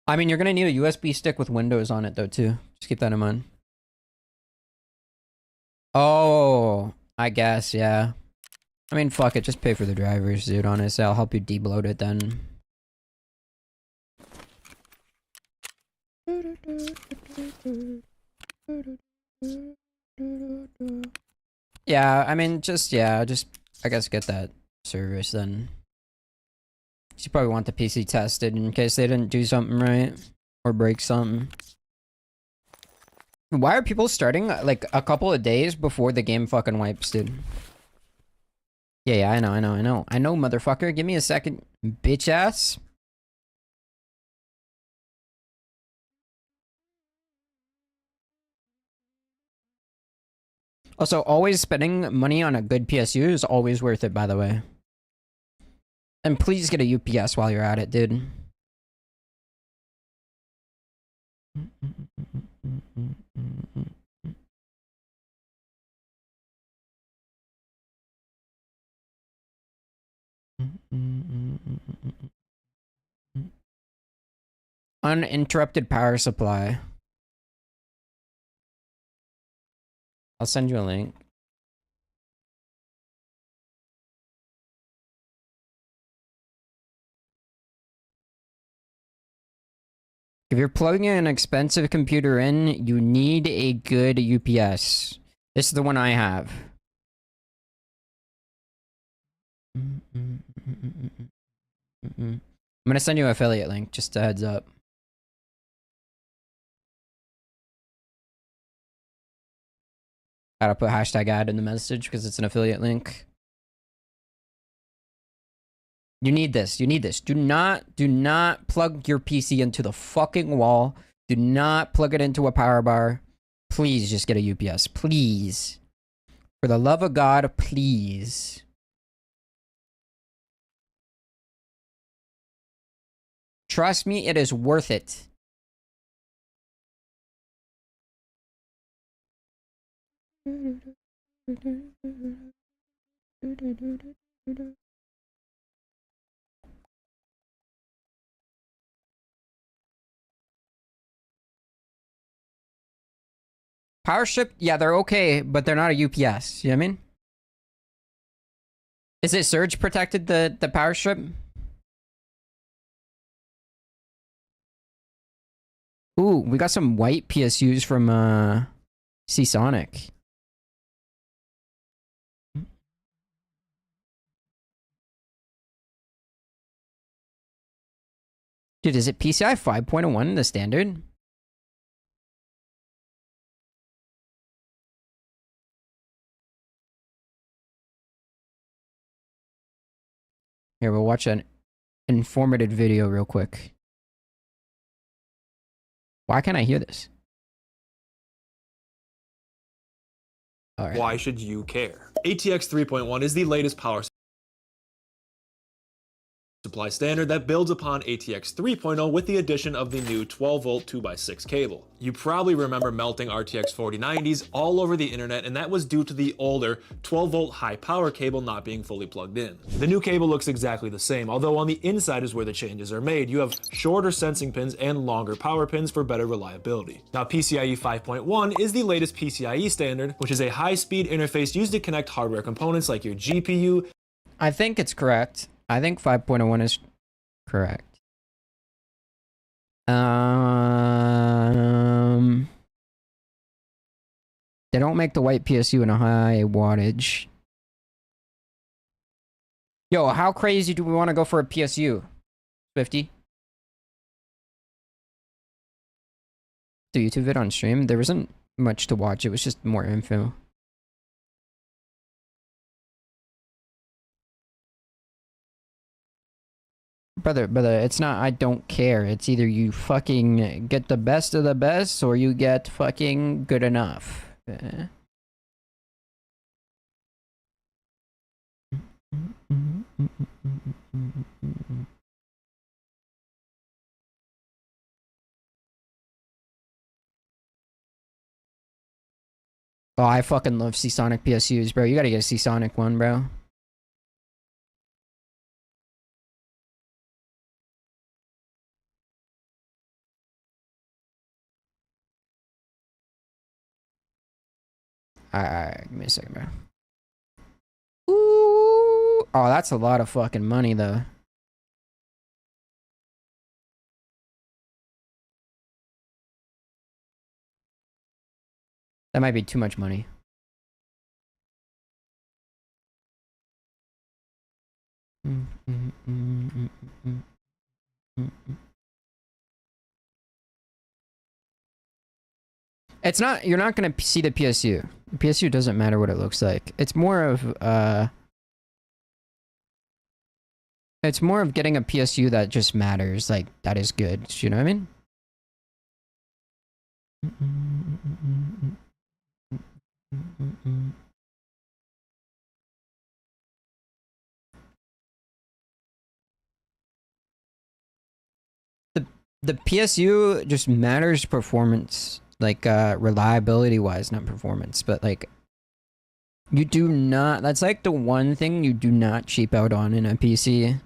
I mean, you're gonna need a USB stick with Windows on it, though, too. Just keep that in mind. Oh, I guess, yeah. I mean, fuck it. Just pay for the drivers, dude, honestly. I'll help you debloat it then. Yeah, I mean, just, yeah, just, I guess get that service then. You probably want the PC tested in case they didn't do something right. Or break something. Why are people starting, like, a couple of days before the game fucking wipes, dude? Yeah, I know. I know, motherfucker. Give me a second, bitch ass. Also, always spending money on a good PSU is always worth it, by the way. And please get a UPS while you're at it, dude. Uninterrupted power supply. I'll send you a link. If you're plugging an expensive computer in, you need a good UPS. This is the one I have. I'm gonna send you an affiliate link, just a heads up. Gotta put hashtag ad in the message because it's an affiliate link. You need this. You need this. Do not plug your PC into the fucking wall. Do not plug it into a power bar. Please just get a UPS. Please. For the love of God, please. Trust me, it is worth it. Power strip, yeah, they're okay, but they're not a UPS. You know what I mean? Is it surge protected, the power strip? Ooh, we got some white PSUs from Seasonic. Dude, is it PCI 5.01 the standard? Here, we'll watch an informative video real quick. Why can't I hear this? All right. Why should you care? ATX 3.1 is the latest power supply standard that builds upon ATX 3.0 with the addition of the new 12-volt 2x6 cable. You probably remember melting RTX 4090s all over the internet, and that was due to the older 12-volt high-power cable not being fully plugged in. The new cable looks exactly the same, although on the inside is where the changes are made. You have shorter sensing pins and longer power pins for better reliability. Now, PCIe 5.1 is the latest PCIe standard, which is a high-speed interface used to connect hardware components like your GPU. I think it's correct. I think 5.01 is correct. They don't make the white PSU in a high wattage. Yo, how crazy do we want to go for a PSU? 50? the YouTube vid on stream, there wasn't much to watch. It was just more info. Brother, it's not I don't care. It's either you fucking get the best of the best or you get fucking good enough. Oh, I fucking love Seasonic PSUs, bro. You gotta get a Seasonic one, bro. Alright, give me a second, bro. Ooh. Oh, that's a lot of fucking money, though. That might be too much money. It's not, you're not gonna see the PSU. The PSU doesn't matter what it looks like. It's more of getting a PSU that just matters, like, that is good. You know what I mean? The PSU just matters performance, like reliability wise, not performance, but like you do not, that's like the one thing you do not cheap out on in a PC.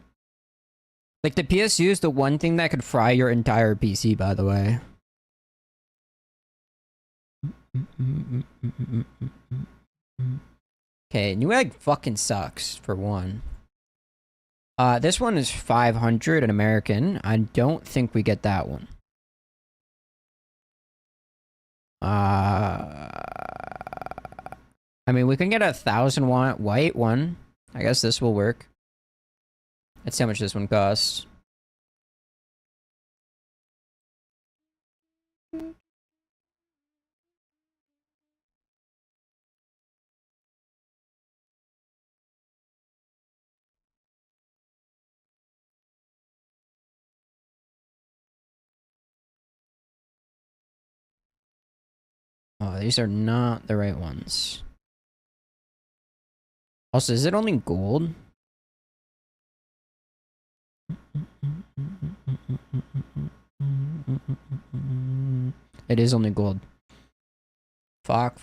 Like the PSU is the one thing that could fry your entire PC, by the way. Okay, Newegg fucking sucks for one. This one is 500 an American. I don't think we get that one. I mean, we can get a 1,000 watt white one. I guess this will work. Let's see how much this one costs. Oh, these are not the right ones. Also, is it only gold? It is only gold. Fuck.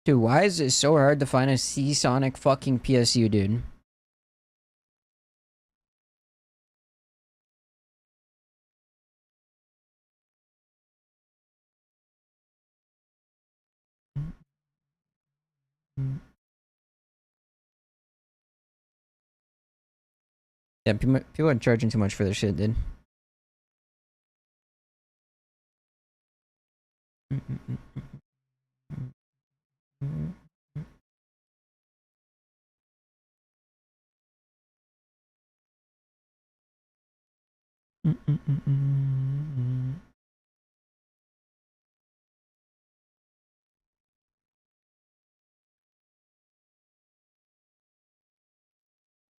Dude, why is it so hard to find a Seasonic fucking PSU, dude? Yeah, people are charging too much for this shit, dude.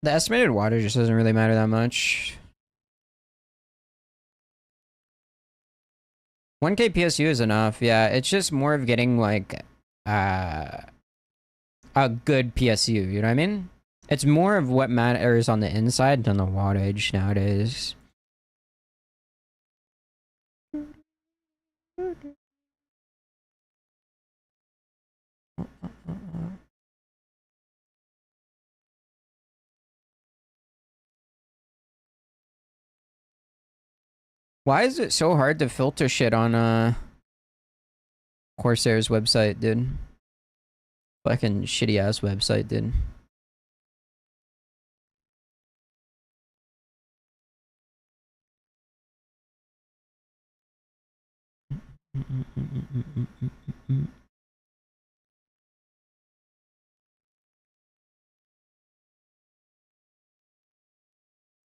The estimated water just doesn't really matter that much. 1K PSU is enough, yeah. It's just more of getting like a good PSU, you know what I mean? It's more of what matters on the inside than the wattage nowadays. Why is it so hard to filter shit on Corsair's website, dude? Fucking shitty ass website, dude.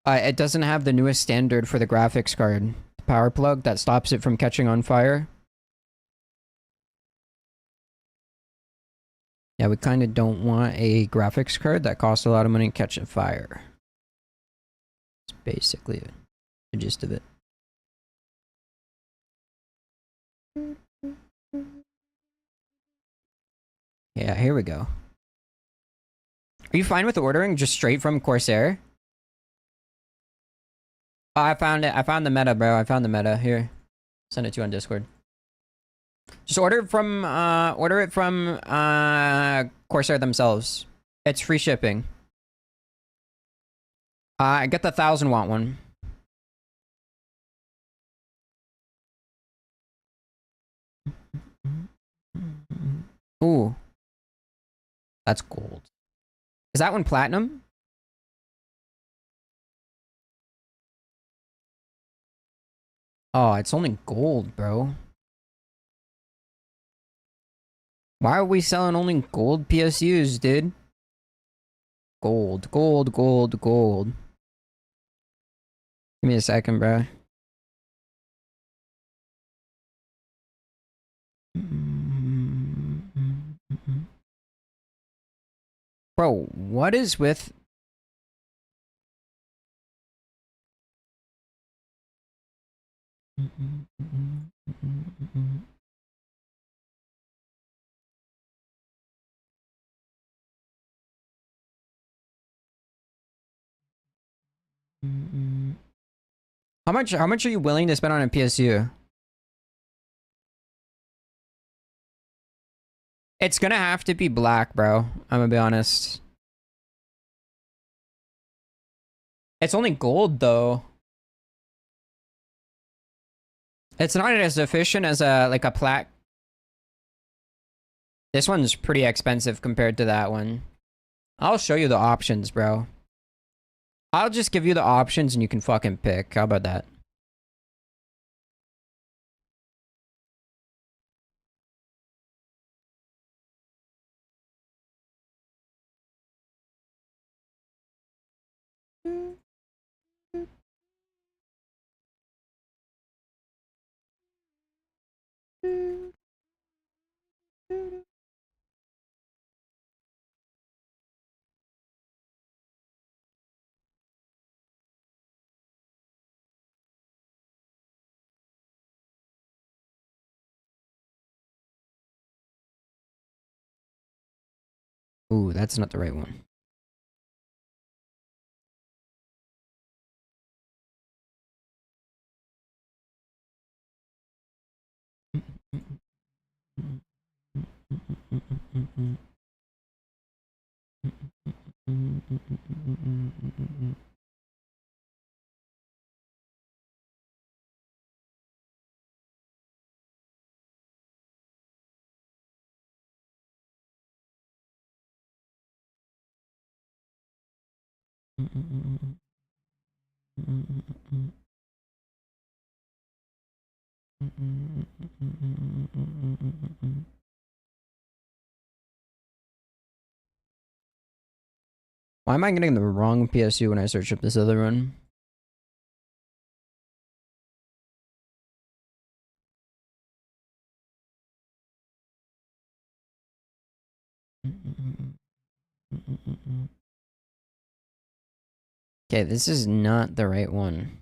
It doesn't have the newest standard for the graphics card. The power plug that stops it from catching on fire. Yeah, we kind of don't want a graphics card that costs a lot of money to catch a fire. That's basically it. The gist of it. Yeah, here we go. Are you fine with ordering just straight from Corsair? Oh, I found it. I found the meta, bro. I found the meta. Here. Send it to you on Discord. Just order it from Corsair themselves. It's free shipping. Get the 1,000 watt one. Ooh. That's gold. Is that one platinum? Oh, it's only gold, bro. Why are we selling only gold PSUs, dude? Gold, gold, gold, gold. Give me a second, bro. Bro, what is with... How much are you willing to spend on a PSU? It's gonna have to be black, bro. I'm gonna be honest. It's only gold, though. It's not as efficient as like a plat. This one's pretty expensive compared to that one. I'll show you the options, bro. I'll just give you the options and you can fucking pick. How about that? Ooh, that's not the right one. Why am I getting the wrong PSU when I search up this other one? Okay, this is not the right one.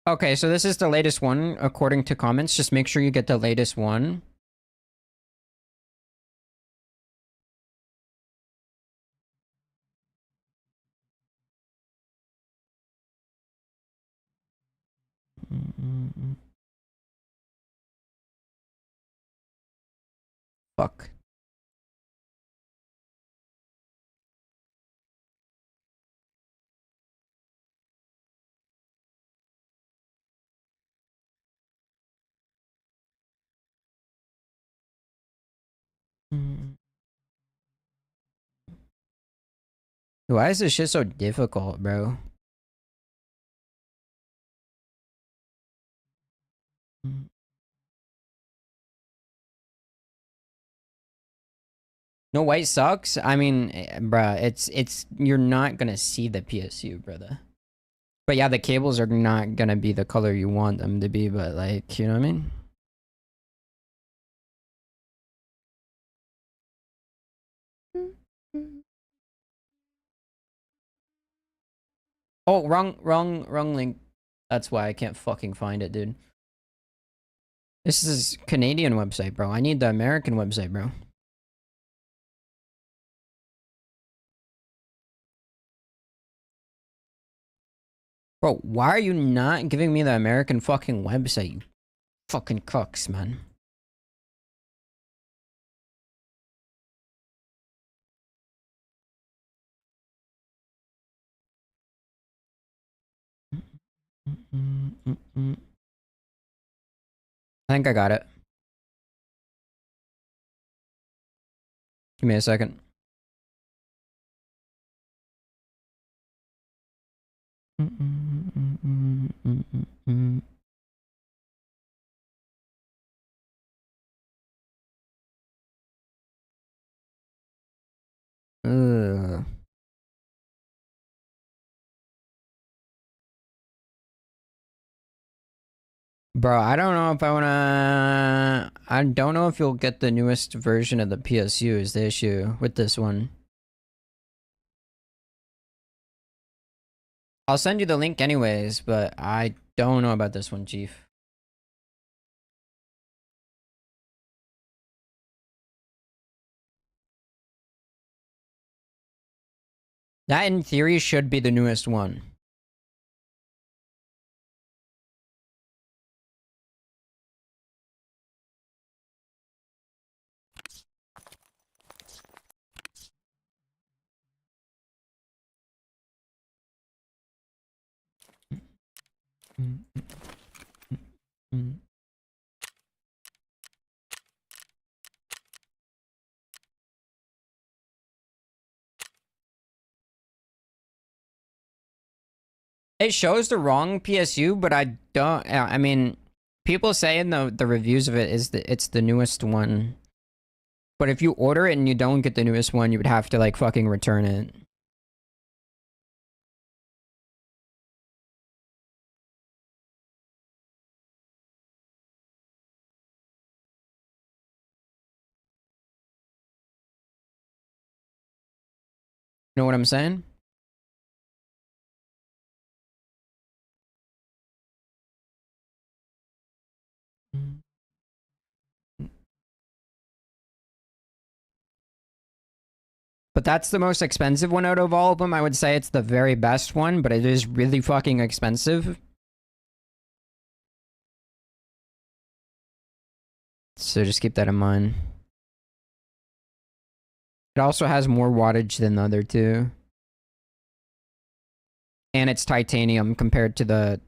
Okay, so this is the latest one according to comments. Just make sure you get the latest one. Fuck. Why is this shit so difficult, bro? No, white sucks. I mean, bruh, it's you're not gonna see the PSU, brother. But yeah, the cables are not gonna be the color you want them to be, but like, you know what I mean? Oh, wrong link. That's why I can't fucking find it, dude. This is Canadian website, bro. I need the American website, bro. Bro, why are you not giving me the American fucking website, you fucking cooks, man? I think I got it. Give me a second. Ugh. Bro, I don't know if I wanna... I don't know if you'll get the newest version of the PSU is the issue with this one. I'll send you the link anyways, but I don't know about this one, Chief. That in theory should be the newest one. It shows the wrong PSU, but I don't... I mean, people say in the reviews of it is that it's the newest one. But if you order it and you don't get the newest one, you would have to like fucking return it. You know what I'm saying? But that's the most expensive one out of all of them. I would say it's the very best one, but it is really fucking expensive. So just keep that in mind. It also has more wattage than the other two. And it's titanium compared to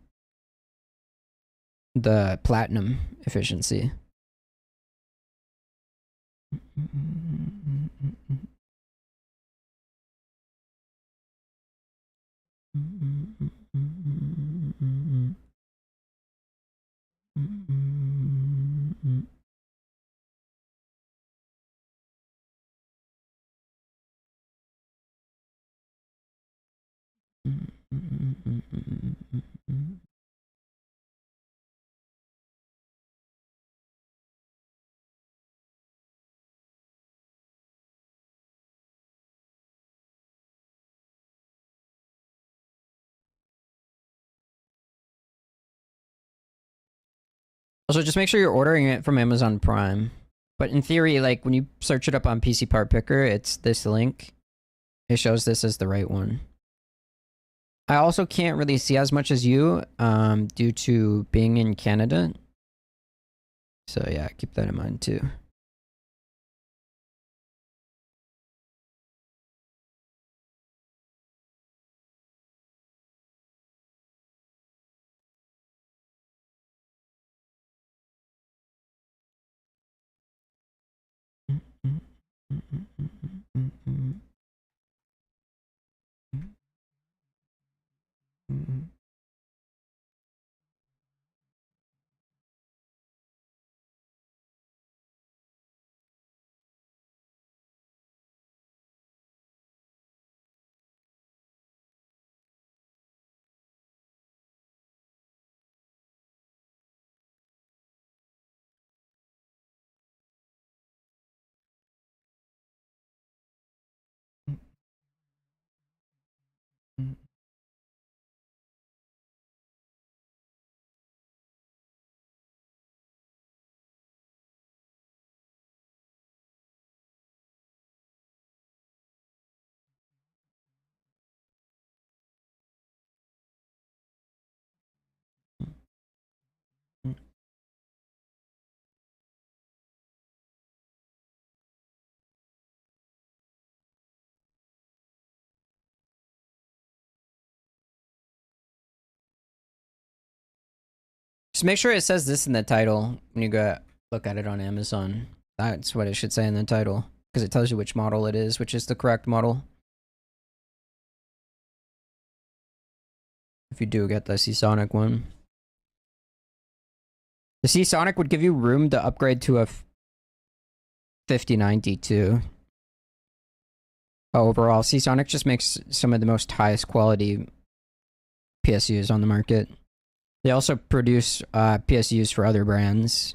the platinum efficiency. Also, just make sure you're ordering it from Amazon Prime. But in theory, like when you search it up on PC Part Picker, it's this link. It shows this as the right one. I also can't really see as much as you due to being in Canada. So yeah, keep that in mind too. Just make sure it says this in the title when you go look at it on Amazon. That's what it should say in the title, because it tells you which model it is, which is the correct model. If you do get the Seasonic one. The Seasonic would give you room to upgrade to a 5090 too. Overall, Seasonic just makes some of the most highest quality PSUs on the market. They also produce PSUs for other brands.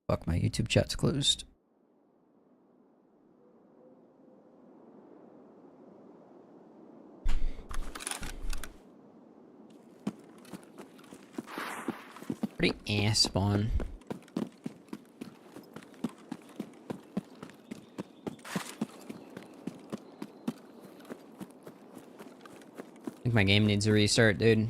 Fuck, my YouTube chat's closed. Pretty ass spawn. I think my game needs a restart, dude.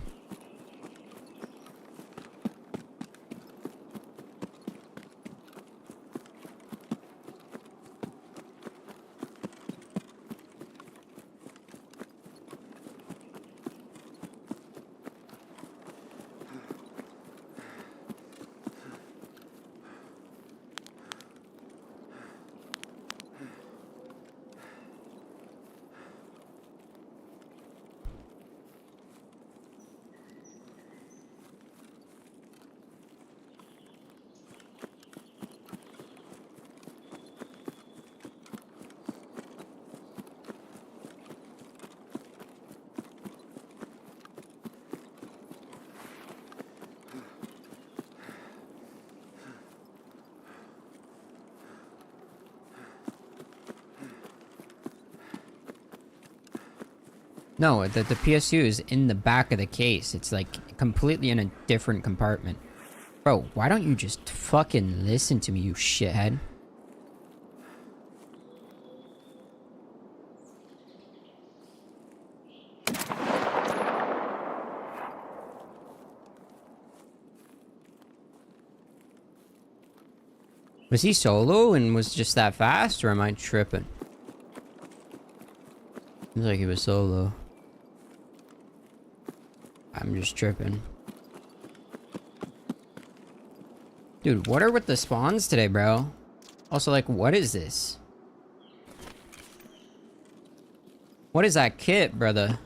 No, the PSU is in the back of the case. It's like completely in a different compartment. Bro, why don't you just fucking listen to me, you shithead? Was he solo and was just that fast, or am I tripping? Seems like he was solo. I'm just tripping. Dude, what are with the spawns today, bro? Also, like, what is this? What is that kit, brother?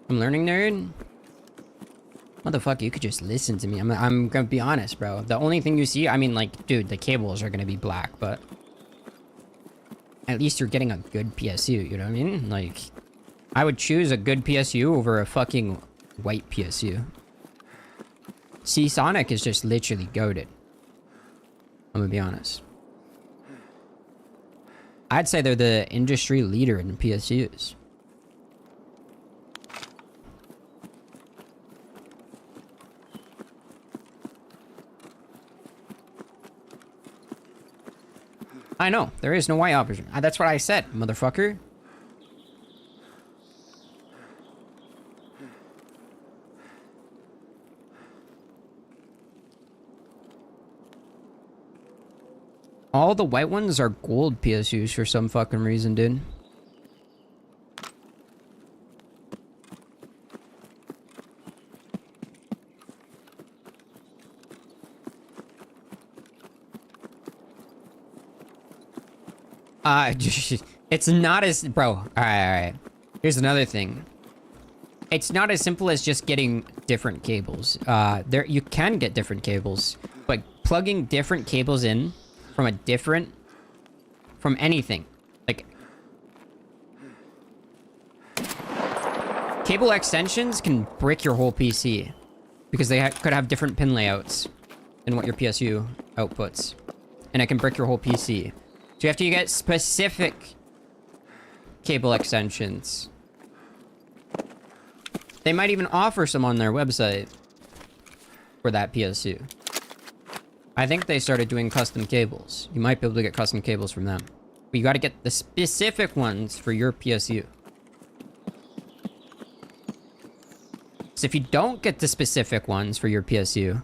I'm learning nerd? Motherfucker, you could just listen to me. I'm gonna be honest, bro. The only thing you see, I mean, like, dude, the cables are gonna be black, but at least you're getting a good PSU, you know what I mean? Like, I would choose a good PSU over a fucking white PSU. See, Sonic is just literally goated. I'm gonna be honest. I'd say they're the industry leader in PSUs. I know, there is no white option. That's what I said, motherfucker. All the white ones are gold PSUs for some fucking reason, dude. It's not as... Bro, alright. Here's another thing. It's not as simple as just getting different cables. You can get different cables, but plugging different cables in from a different... From anything. Like... Cable extensions can brick your whole PC. Because they could have different pin layouts than what your PSU outputs. And it can brick your whole PC. So you have to get specific cable extensions. They might even offer some on their website for that PSU. I think they started doing custom cables. You might be able to get custom cables from them. But you gotta get the specific ones for your PSU. So if you don't get the specific ones for your PSU,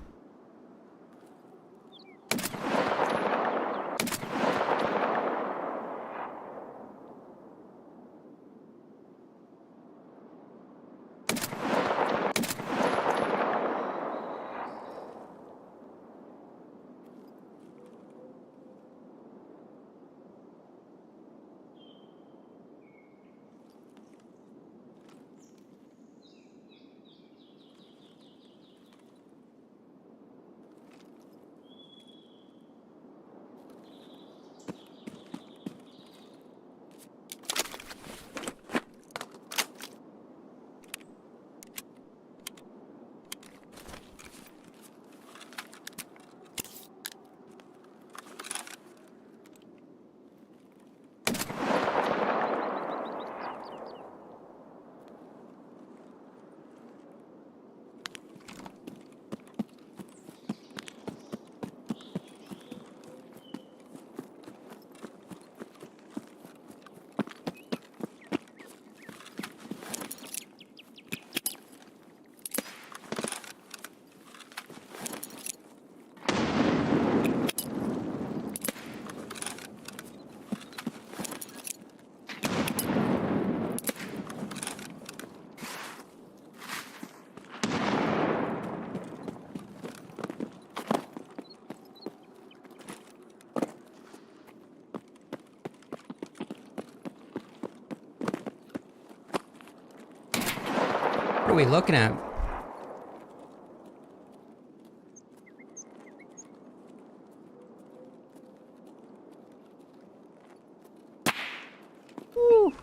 what are we looking at? Woo.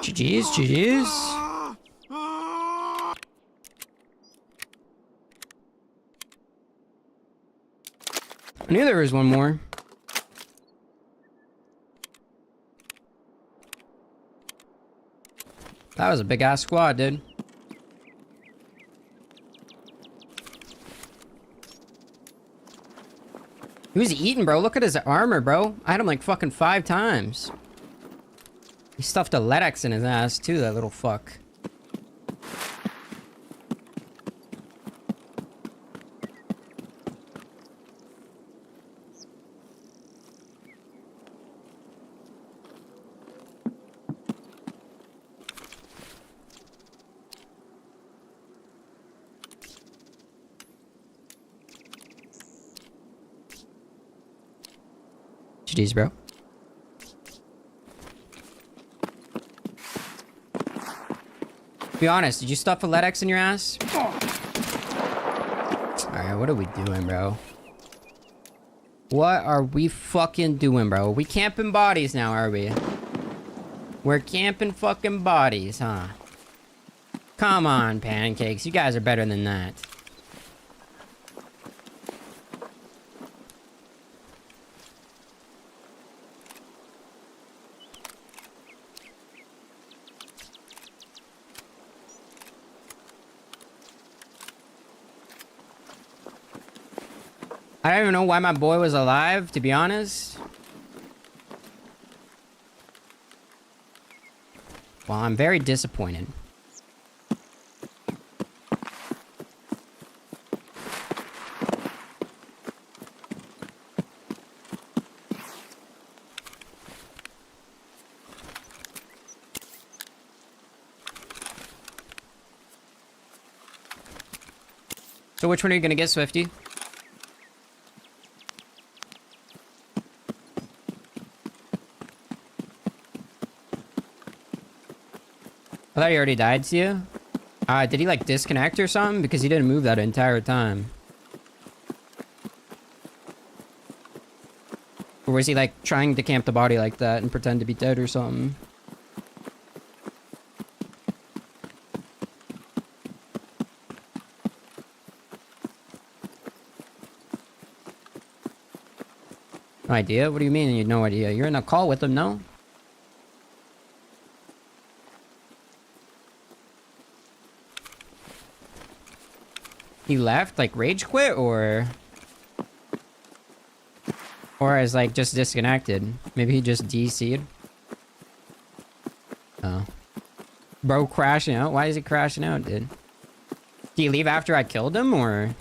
GG's, GG's. I knew there was one more. That was a big ass squad, dude. Who's eating, bro? Look at his armor, bro. I had him like fucking 5 times. He stuffed a LEDX in his ass too, that little fuck. GG's, bro. Be honest, did you stuff a LEDX in your ass? Alright, what are we doing, bro? What are we fucking doing, bro? We camping bodies now, are we? We're camping fucking bodies, huh? Come on, pancakes. You guys are better than that. I don't even know why my boy was alive, to be honest. Well, I'm very disappointed. So which one are you gonna get, Swifty? I thought he already died to you. Did he like disconnect or something? Because he didn't move that entire time. Or was he like trying to camp the body like that and pretend to be dead or something? No idea? What do you mean you had no idea? You're in a call with him, no? He left? Like rage quit or is like just disconnected? Maybe he just DC'd? Oh. Bro crashing out? Why is he crashing out, dude? Did he leave after I killed him or?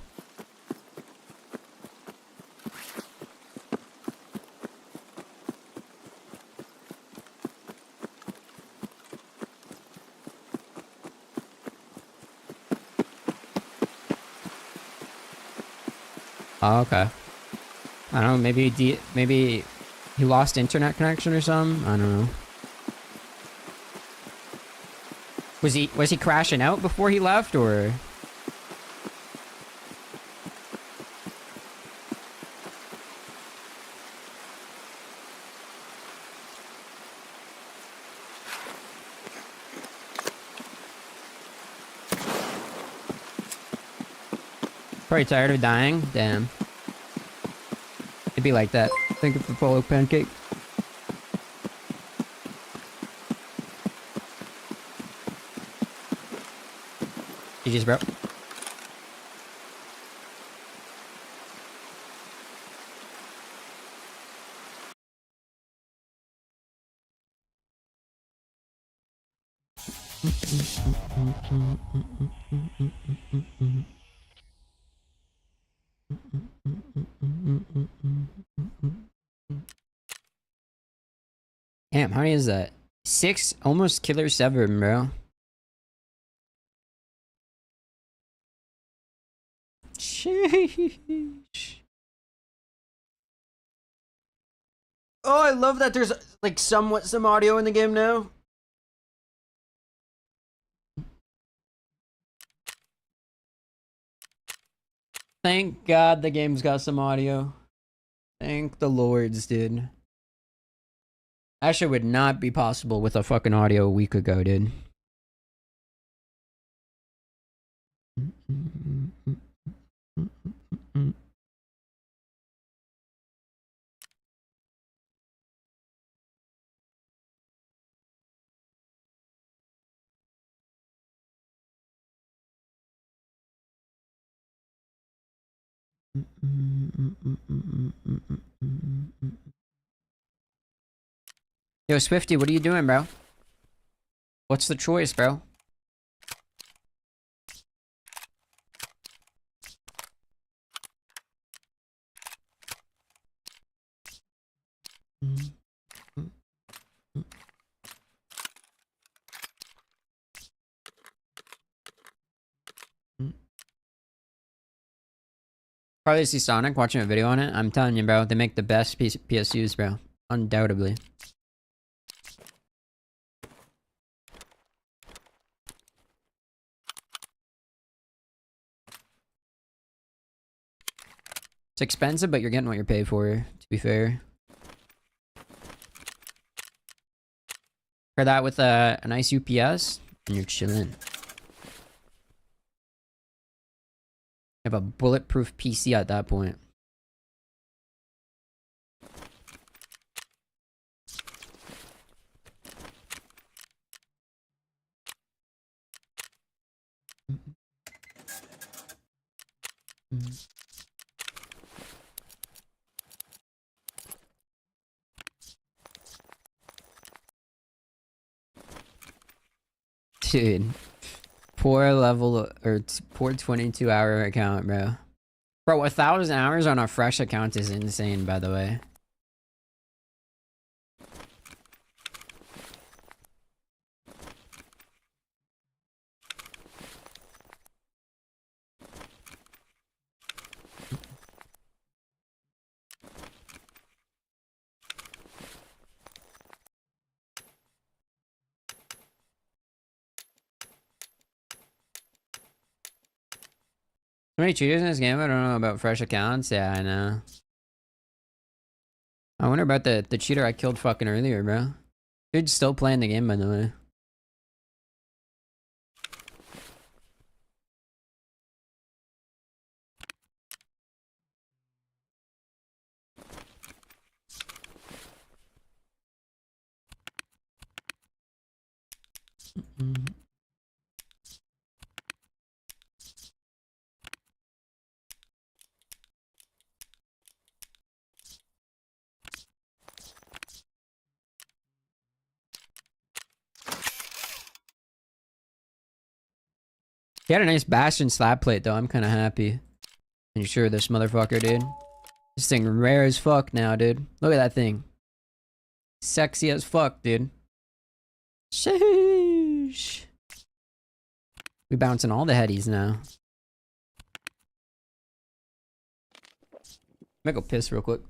Oh, okay. I don't know, maybe he lost internet connection or something? I don't know. Was he crashing out before he left or? Probably tired of dying? Damn. It'd be like that. Think of the follow pancake. GG's, bro. Damn, how many is that? 6, almost killer 7, bro. Sheesh. Oh, I love that there's like somewhat some audio in the game now. Thank God the game's got some audio. Thank the lords, dude. That shit would not be possible with a fucking audio a week ago, dude. Yo, Swifty, what are you doing, bro? What's the choice, bro? Probably see Sonic watching a video on it. I'm telling you, bro, they make the best PSUs, bro. Undoubtedly. It's expensive, but you're getting what you're paid for, to be fair. For that with a nice UPS, and you're chilling. You have a bulletproof PC at that point. Dude. Poor level, or poor 22-hour account, bro. Bro, 1,000 hours on a fresh account is insane, by the way. How many cheaters in this game? I don't know about fresh accounts. Yeah, I know. I wonder about the cheater I killed fucking earlier, bro. Dude's still playing the game, by the way. He had a nice Bastion slab plate, though. I'm kind of happy. And sure, this motherfucker, dude. This thing rare as fuck now, dude. Look at that thing. Sexy as fuck, dude. Sheesh. We bouncing all the headies now. I'm gonna go piss real quick.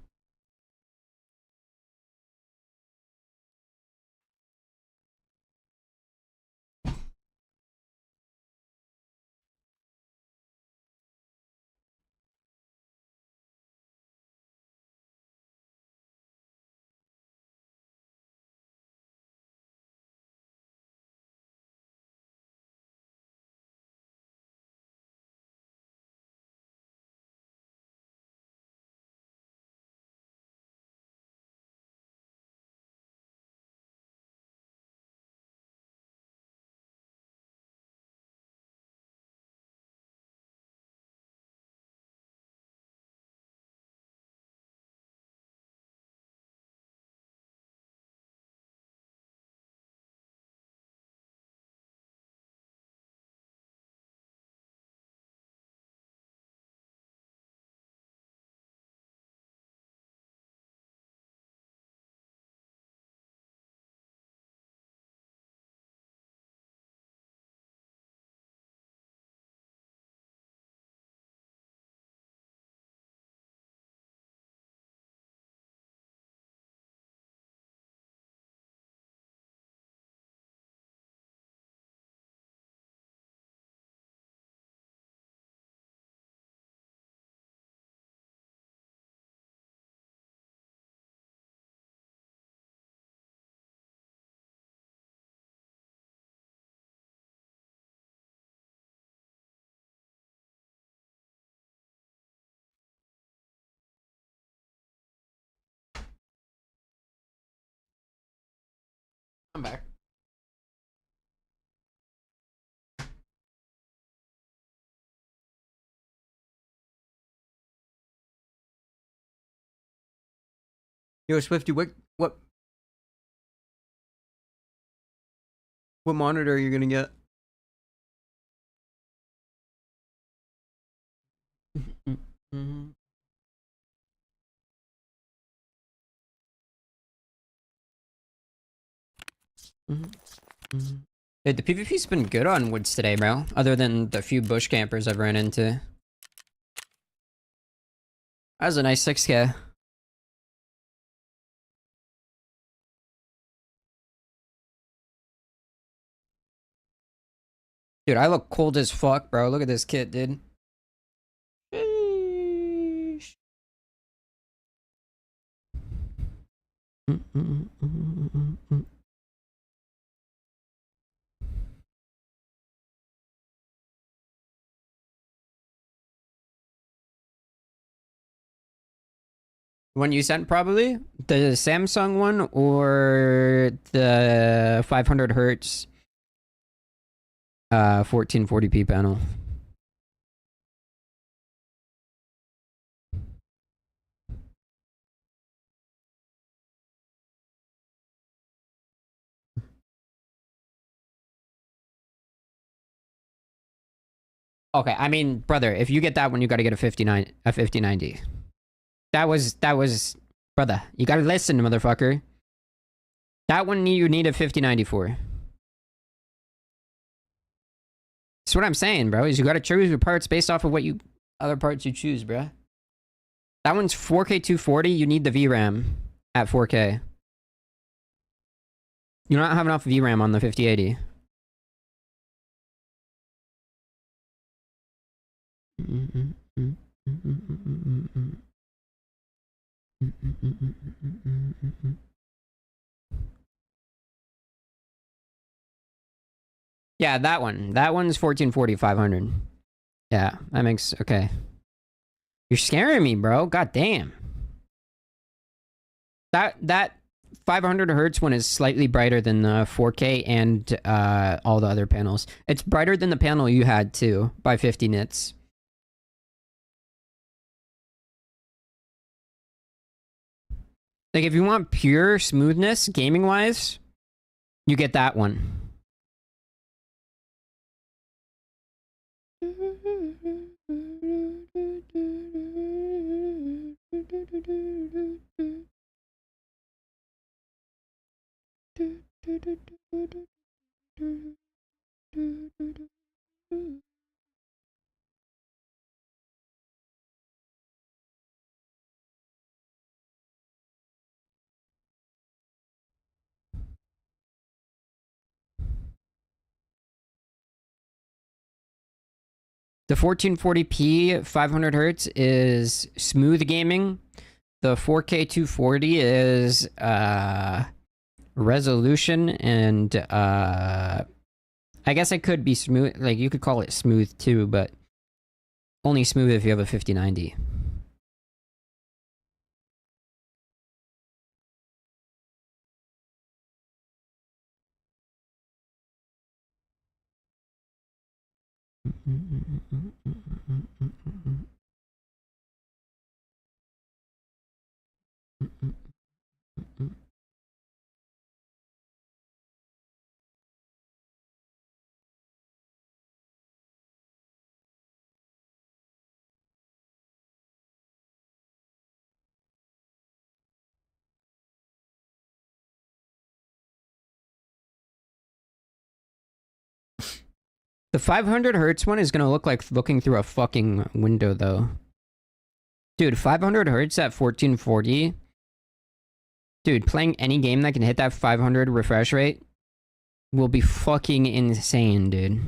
I'm back. Yo, Swifty, what monitor are you gonna get? Dude, the PvP's been good on woods today, bro. Other than the few bush campers I've ran into. That was a nice 6K. Dude, I look cold as fuck, bro. Look at this kit, dude. Sheesh. One you sent, probably? The Samsung one or the 500 hertz 1440p panel? Okay, I mean, brother, if you get that one, you gotta get a 5090. That was, brother, you gotta listen, motherfucker. That one you need a 5090 for. That's what I'm saying, bro, is you gotta choose your parts based off of what other parts you choose, bro. That one's 4K 240, you need the VRAM at 4K. You don't have enough VRAM on the 5080. Yeah, that one. That one's 1440, 500. Yeah, that makes... Okay. You're scaring me, bro. God damn. That 500 hertz one is slightly brighter than the 4K and all the other panels. It's brighter than the panel you had, too, by 50 nits. Like, if you want pure smoothness, gaming-wise, you get that one. The 1440p 500 hertz is smooth gaming. The 4K 240 is resolution, and I guess it could be smooth. Like, you could call it smooth too, but only smooth if you have a 5090. The 500 hertz one is gonna look like looking through a fucking window, though. Dude, 500 hertz at 1440. Dude, playing any game that can hit that 500 refresh rate will be fucking insane, dude.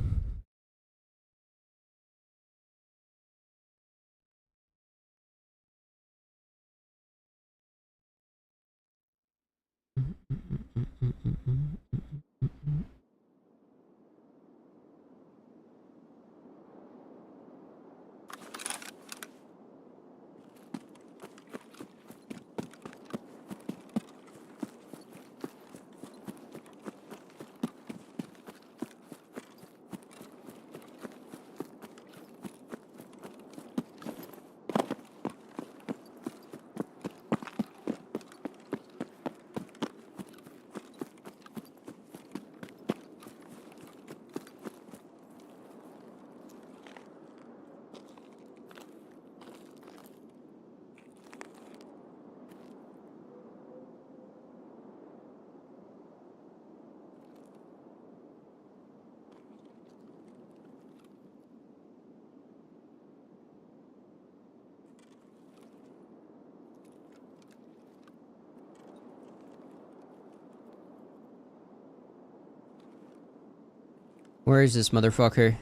Where is this motherfucker?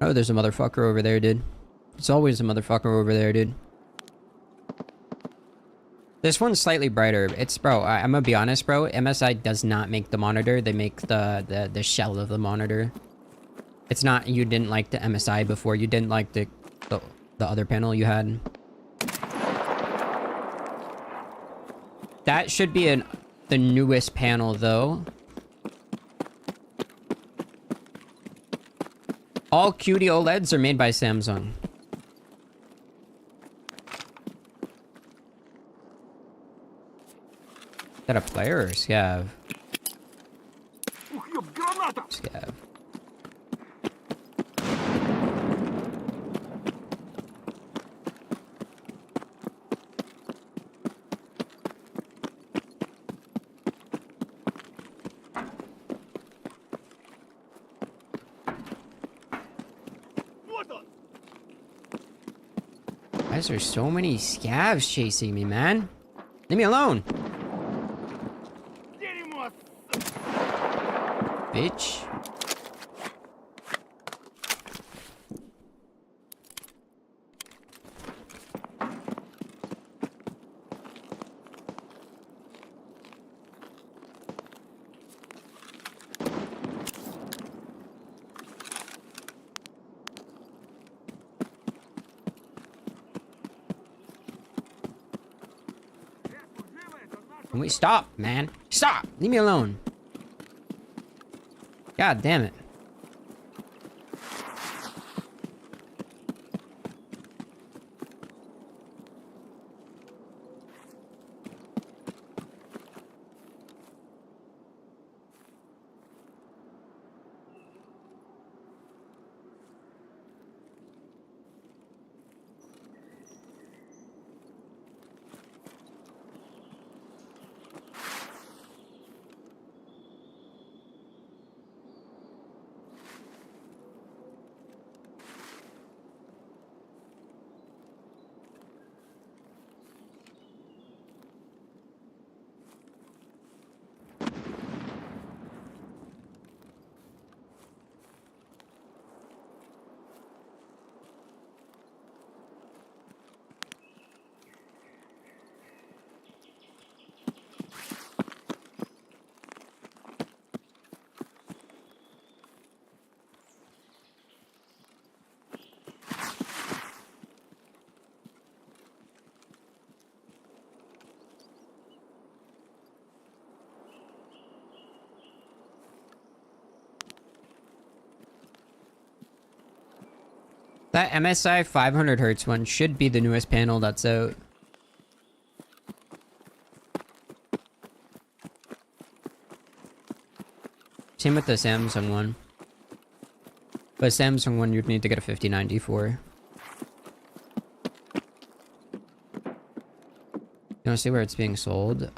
Oh, there's a motherfucker over there, dude. It's always a motherfucker over there, dude. This one's slightly brighter. It's, bro, I'm gonna be honest, bro. MSI does not make the monitor. They make the shell of the monitor. It's not, you didn't like the MSI before. You didn't like the other panel you had. That should be the newest panel, though. All QD OLEDs are made by Samsung. Is that a player or a scav? Scav. Why is there so many scavs chasing me, man? Leave me alone. Bitch. Can we stop, man? Stop! Leave me alone. God damn it. That MSI 500 hertz one should be the newest panel that's out. Same with the Samsung one. But Samsung one you'd need to get a 5090 for. You wanna see where it's being sold?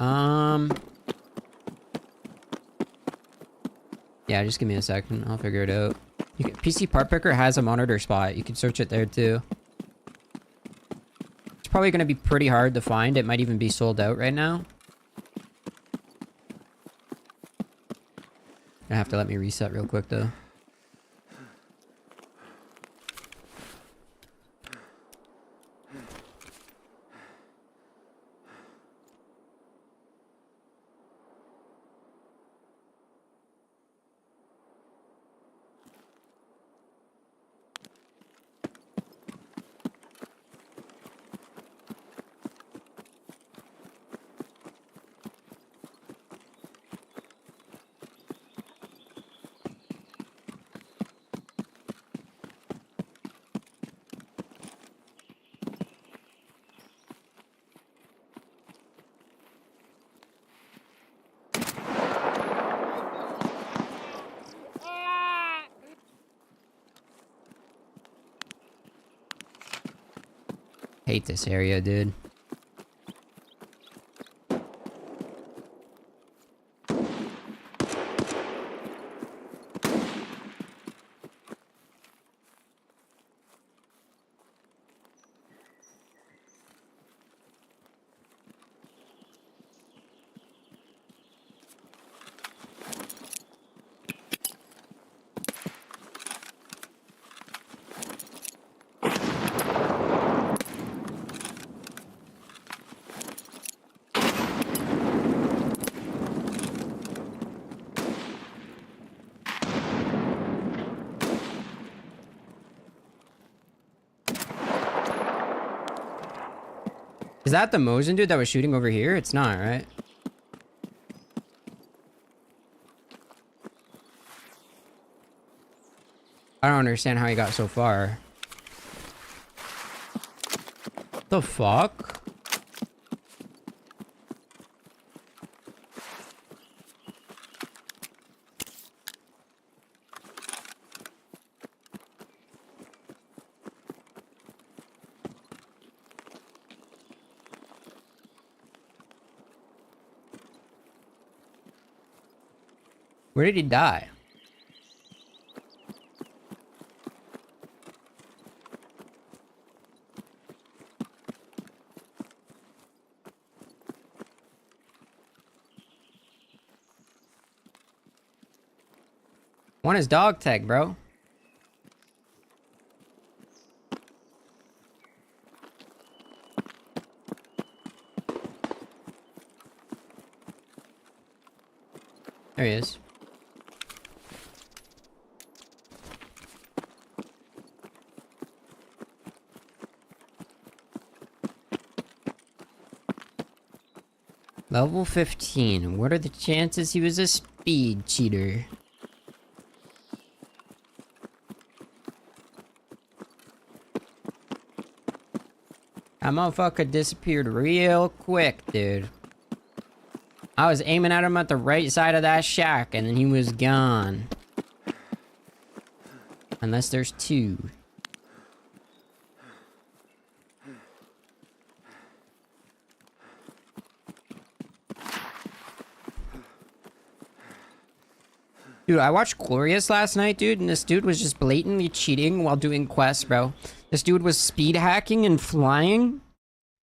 Yeah, just give me a second. I'll figure it out. PC Part Picker has a monitor spot. You can search it there too. It's probably going to be pretty hard to find. It might even be sold out right now. I have to let me reset real quick though. Hate this area, dude. Is that the Mosin dude that was shooting over here? It's not, right? I don't understand how he got so far. The fuck? Where did he die? Want his dog tag, bro. There he is. Level 15. What are the chances he was a speed cheater? That motherfucker disappeared real quick, dude. I was aiming at him at the right side of that shack, and then he was gone. Unless there's two. Dude, I watched Glorious last night, dude, and this dude was just blatantly cheating while doing quests, bro. This dude was speed hacking and flying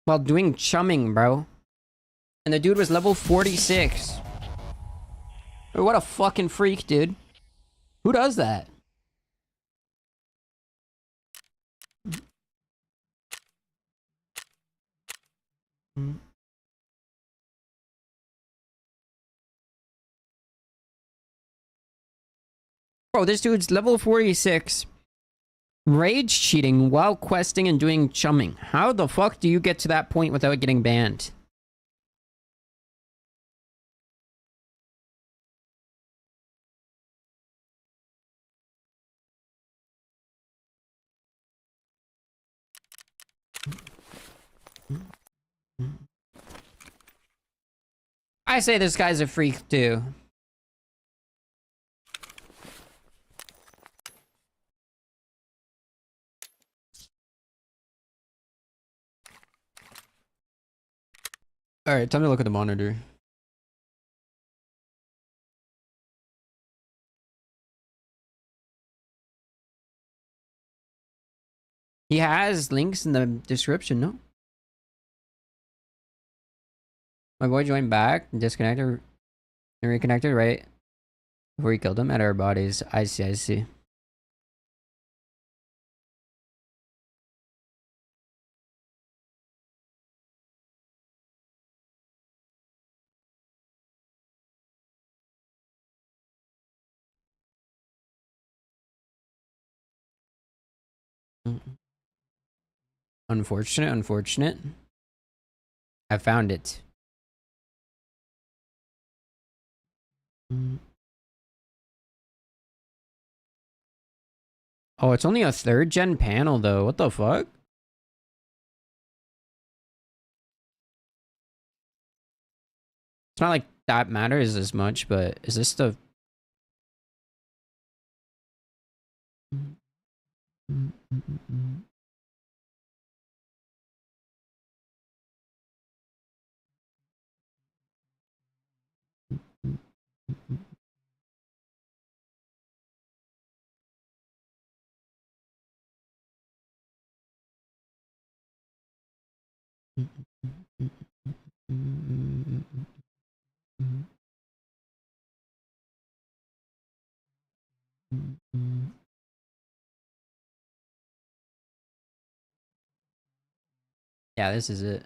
while doing chumming, bro. And the dude was level 46. Bro, what a fucking freak, dude. Who does that? Bro, this dude's level 46. Rage cheating while questing and doing chumming. How the fuck do you get to that point without getting banned? I say this guy's a freak too. Alright, time to look at the monitor. He has links in the description, no? My boy joined back, disconnected, and reconnected right before he killed him at our bodies. I see, I see. Unfortunate, unfortunate. I found it. Oh, it's only a 3rd gen panel though. What the fuck? It's not like that matters as much, but is this the... Yeah, this is it.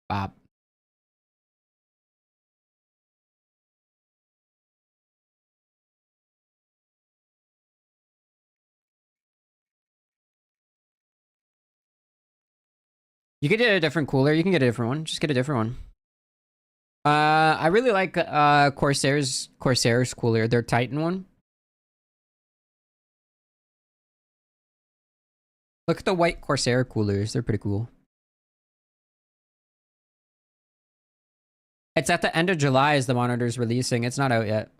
Bop. You could get a different cooler. You can get a different one. Just get a different one. I really like Corsair's cooler. Their Titan one. Look at the white Corsair coolers. They're pretty cool. It's at the end of July as the monitor's releasing. It's not out yet.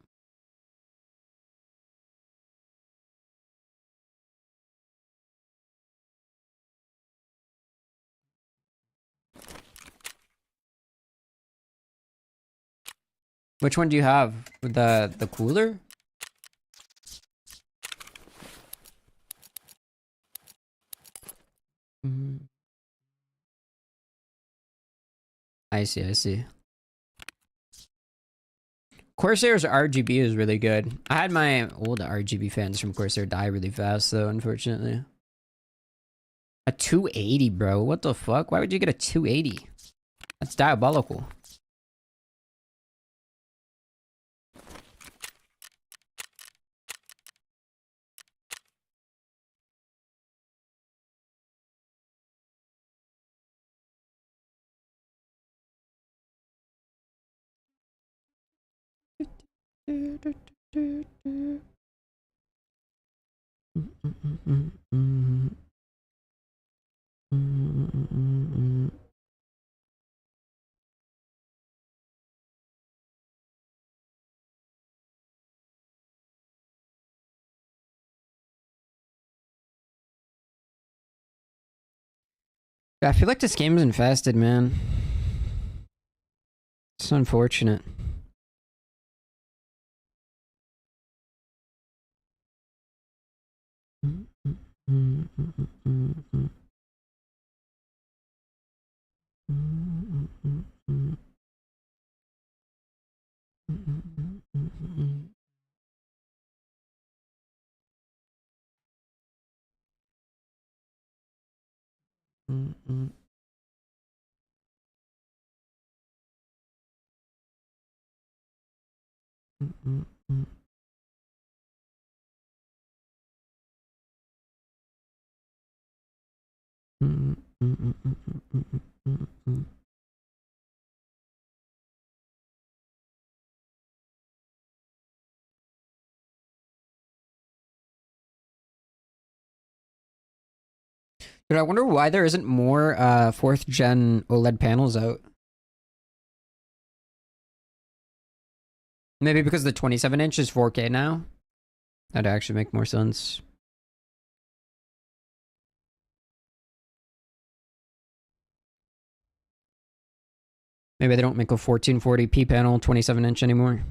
Which one do you have? The cooler? I see, I see. Corsair's RGB is really good. I had my old RGB fans from Corsair die really fast though, unfortunately. A 280, bro. What the fuck? Why would you get a 280? That's diabolical. I feel like this game is infested, man. It's unfortunate. Dude, I wonder why there isn't more 4th gen OLED panels out. Maybe because the 27-inch is 4K now? That'd actually make more sense. Maybe they don't make a 1440p panel 27-inch anymore.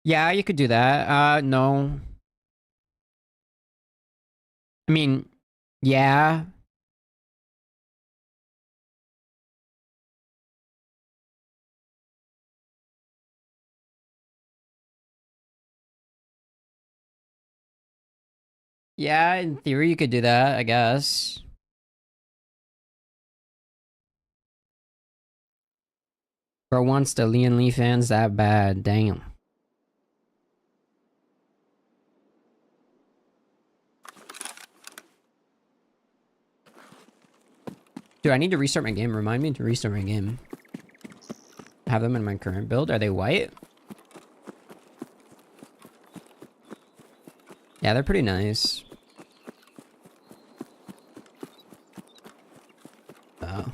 Yeah, you could do that. No. I mean, yeah. Yeah, in theory you could do that, I guess. Bro wants the Lian Lee fans that bad, damn. Dude, I need to restart my game. Remind me to restart my game. Have them in my current build. Are they white? Yeah, they're pretty nice. Oh.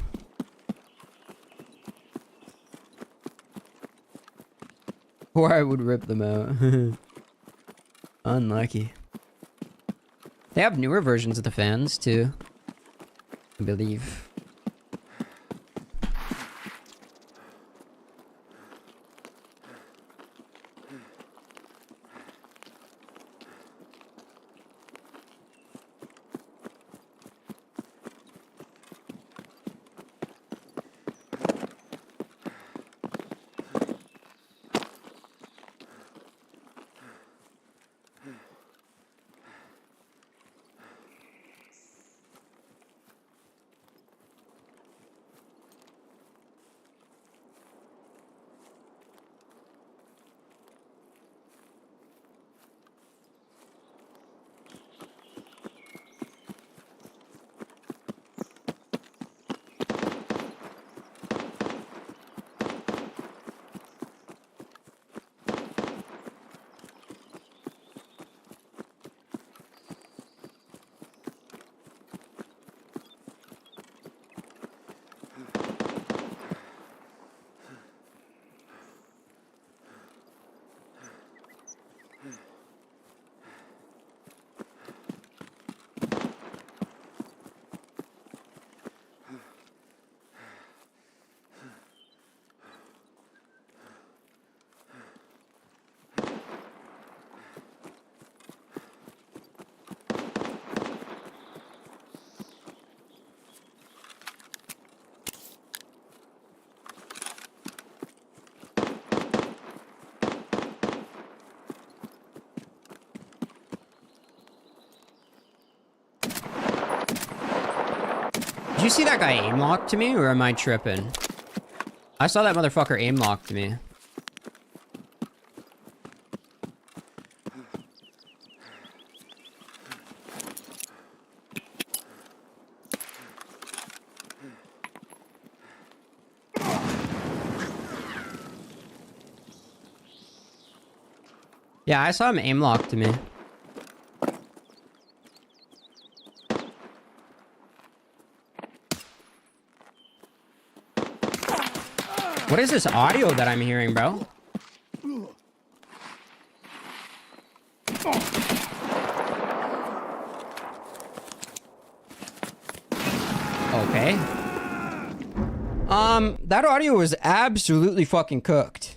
Or I would rip them out. Unlucky. They have newer versions of the fans, too. I believe. Did you see that guy aim lock to me, or am I tripping? I saw that motherfucker aim lock to me. Yeah, I saw him aim lock to me. What is this audio that I'm hearing, bro? Okay. That audio was absolutely fucking cooked.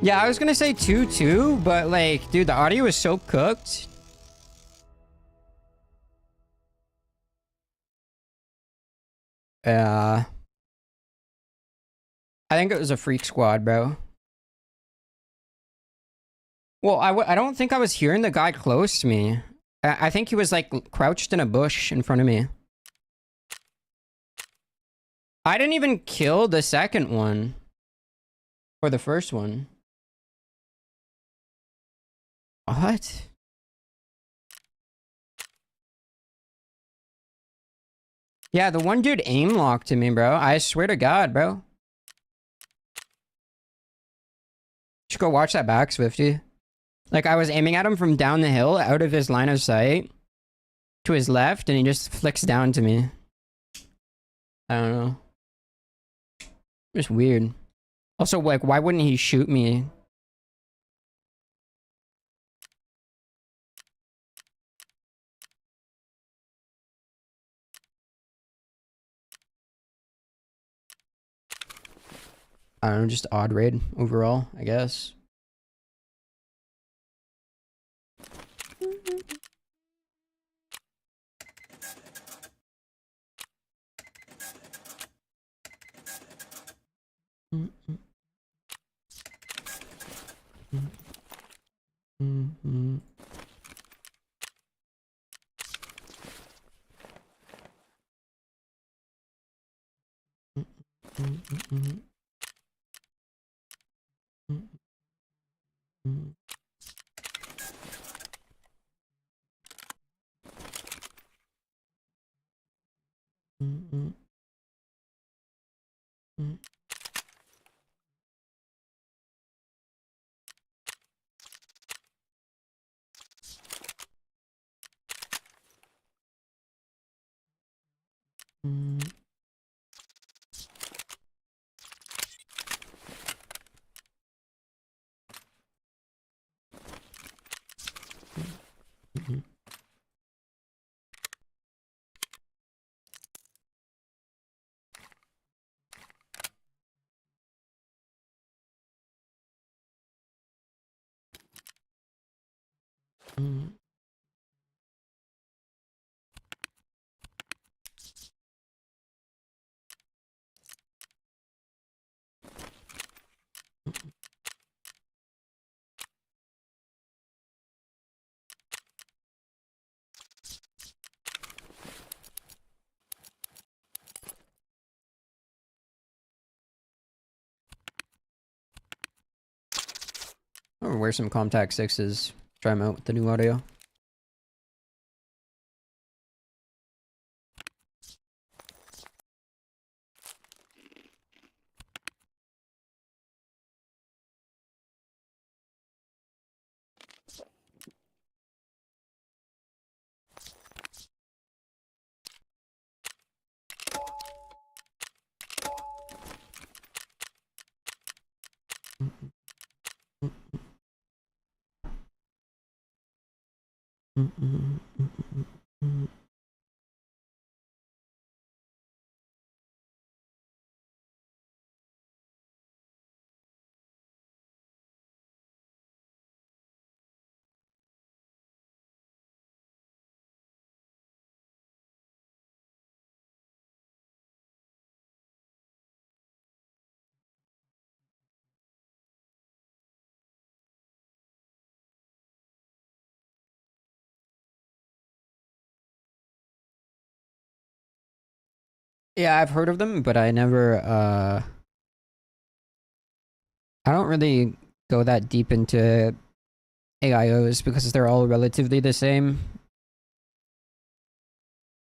Yeah, I was gonna say 2-2, but like, dude, the audio is so cooked. I think it was a freak squad, bro. Well, I don't think I was hearing the guy close to me. I think he was like crouched in a bush in front of me. I didn't even kill the second one. Or the first one. What? Yeah, the one dude aim locked to me, bro. I swear to God, bro. You should go watch that back, Swifty. Like, I was aiming at him from down the hill, out of his line of sight, to his left, and he just flicks down to me. I don't know. Just weird. Also, like, why wouldn't he shoot me? I don't know, just odd raid overall, I guess. Or wear some Contact 6s. Try them out with the new audio. Yeah, I've heard of them, but I never, I don't really go that deep into AIOs because they're all relatively the same.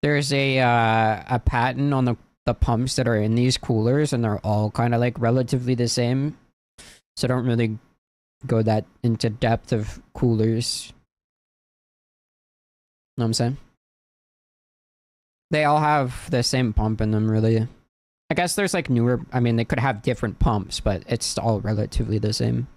There's a pattern on the pumps that are in these coolers, and they're all kind of like relatively the same. So I don't really go that into depth of coolers. Know what I'm saying? They all have the same pump in them, really. I guess there's like newer, I mean, they could have different pumps, but it's all relatively the same.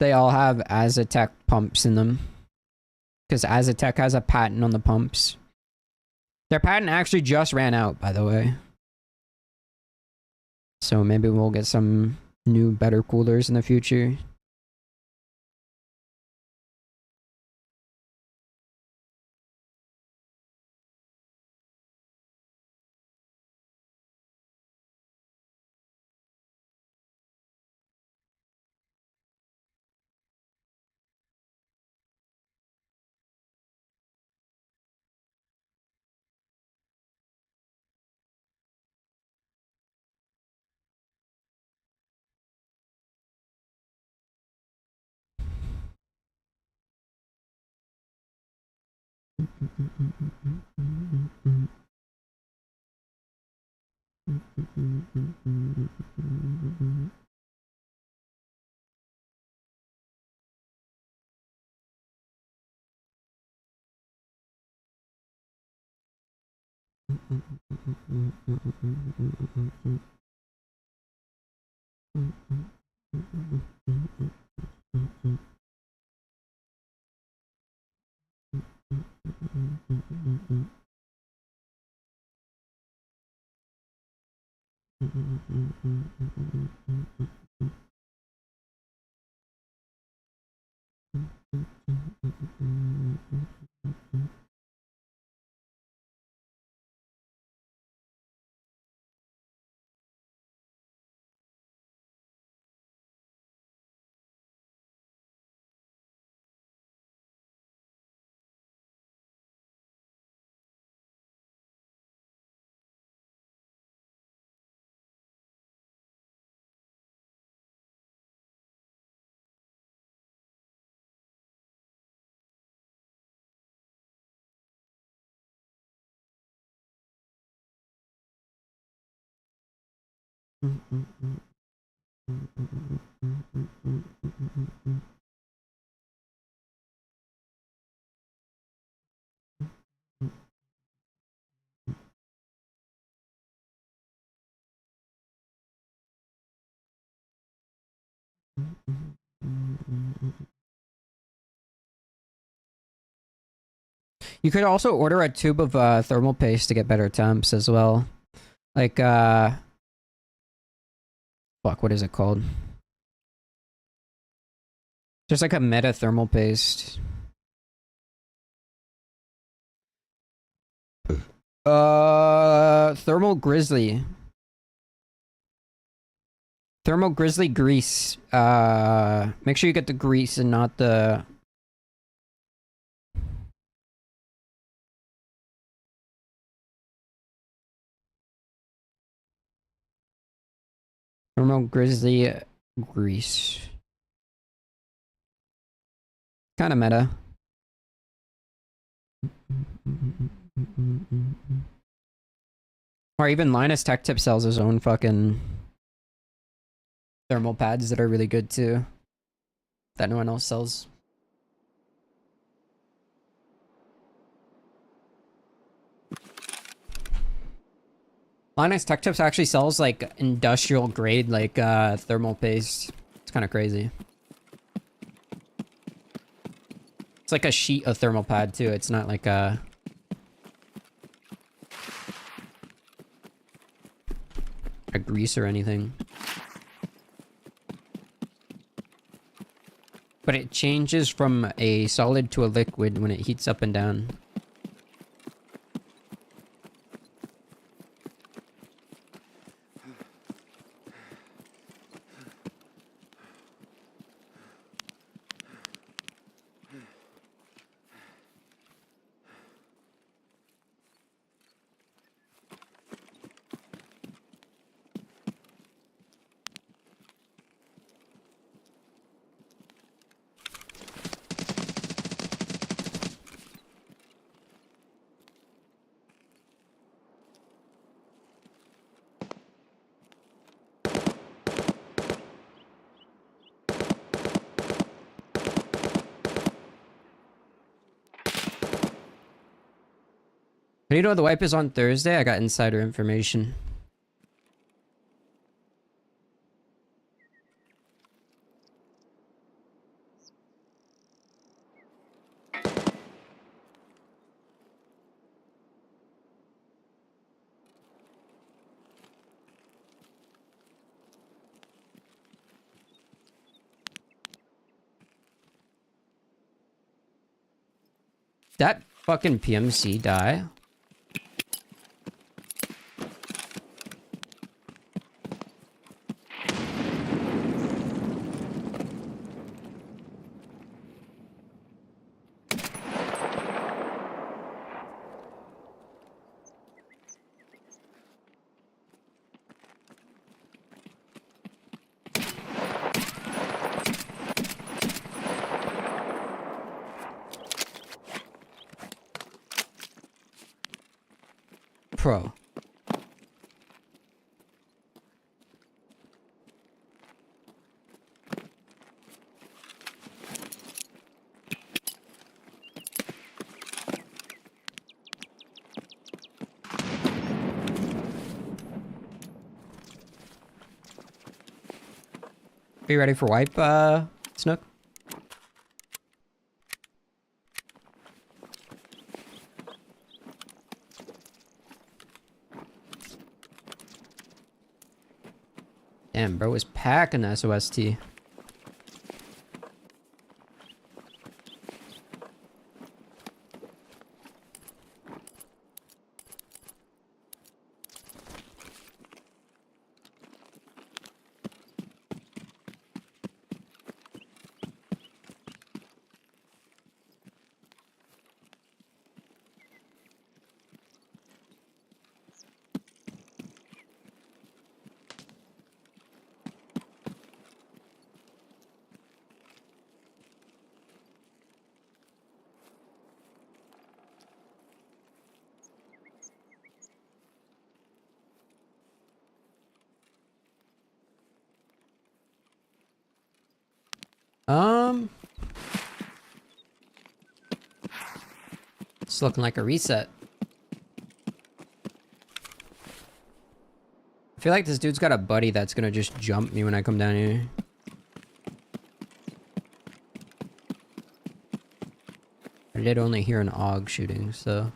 They all have Azatec pumps in them. Because Azatec has a patent on the pumps. Their patent actually just ran out, by the way. So maybe we'll get some new, better coolers in the future. You could also order a tube of thermal paste to get better temps as well. Like, fuck, what is it called? There's like a meta thermal paste. Thermal Grizzly. Thermal Grizzly grease. Make sure you get the grease and not the... Thermal Grizzly grease. Kind of meta. Or even Linus Tech Tip sells his own fucking thermal pads that are really good too. That no one else sells. Linus Tech Tips actually sells like industrial grade like thermal paste. It's kind of crazy. It's like a sheet of thermal pad too. It's not like a grease or anything. But it changes from a solid to a liquid when it heats up and down. do you know the wipe is on Thursday? I got insider information. That fucking PMC die? Pro. Are you ready for wipe, Snook? Damn, bro was packing the SOST. It's looking like a reset. I feel like this dude's got a buddy that's gonna just jump me when I come down here. I did only hear an AUG shooting, so...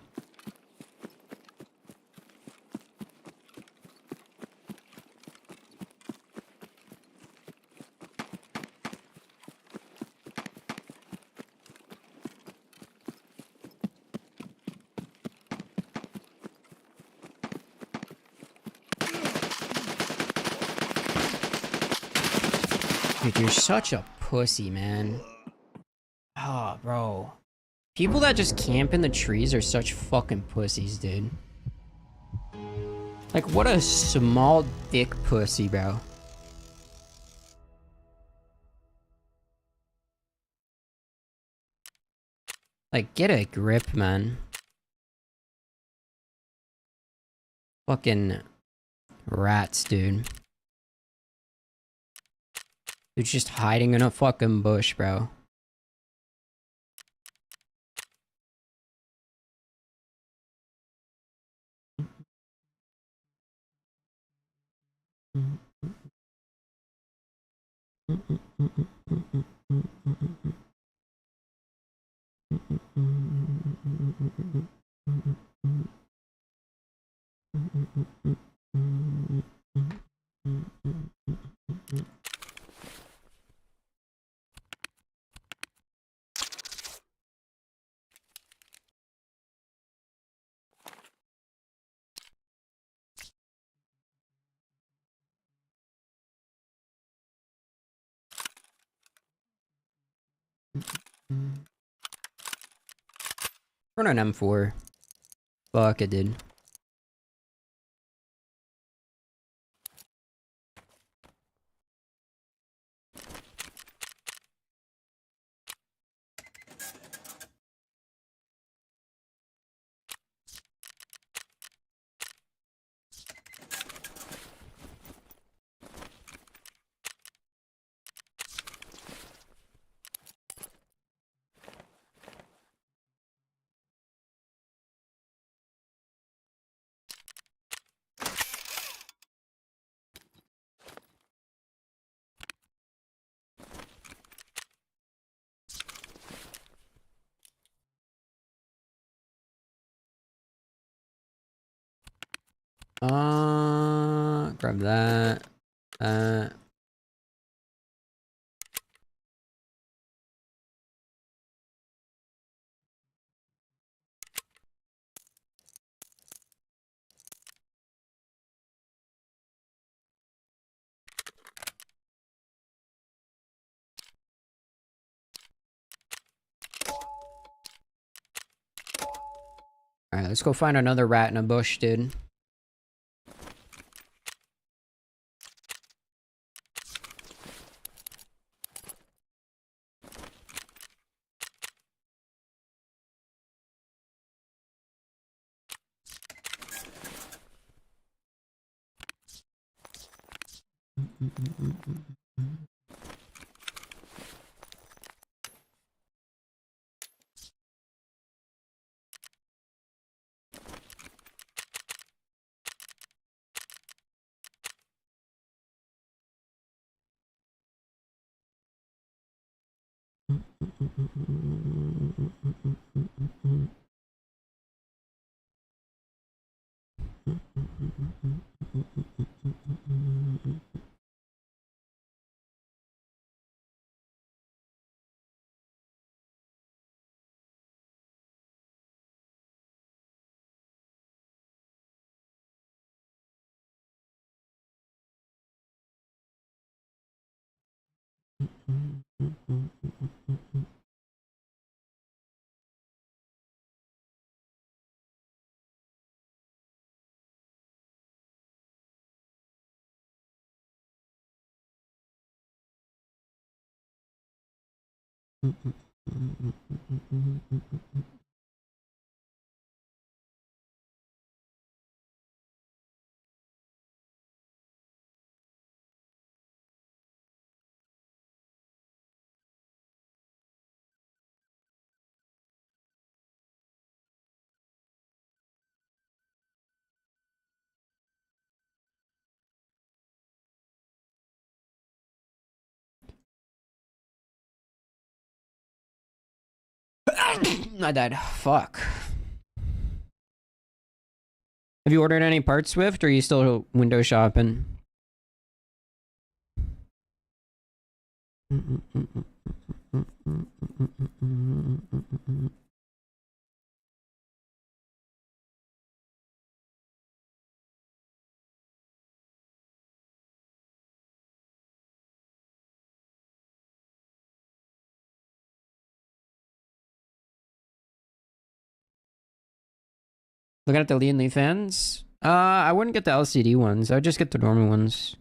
Dude, you're such a pussy, man. Oh, bro. People that just camp in the trees are such fucking pussies, dude. Like, what a small dick pussy, bro. Like, get a grip, man. Fucking rats, dude. Dude's just hiding in a fucking bush, bro. Run an M4. Fuck it, dude. Grab that. Alright, let's go find another rat in a bush, dude. I died. Fuck. Have you ordered any parts, Swift, or are you still window shopping? Looking at the Lean Lee fans? I wouldn't get the LCD ones. I would just get the normal ones.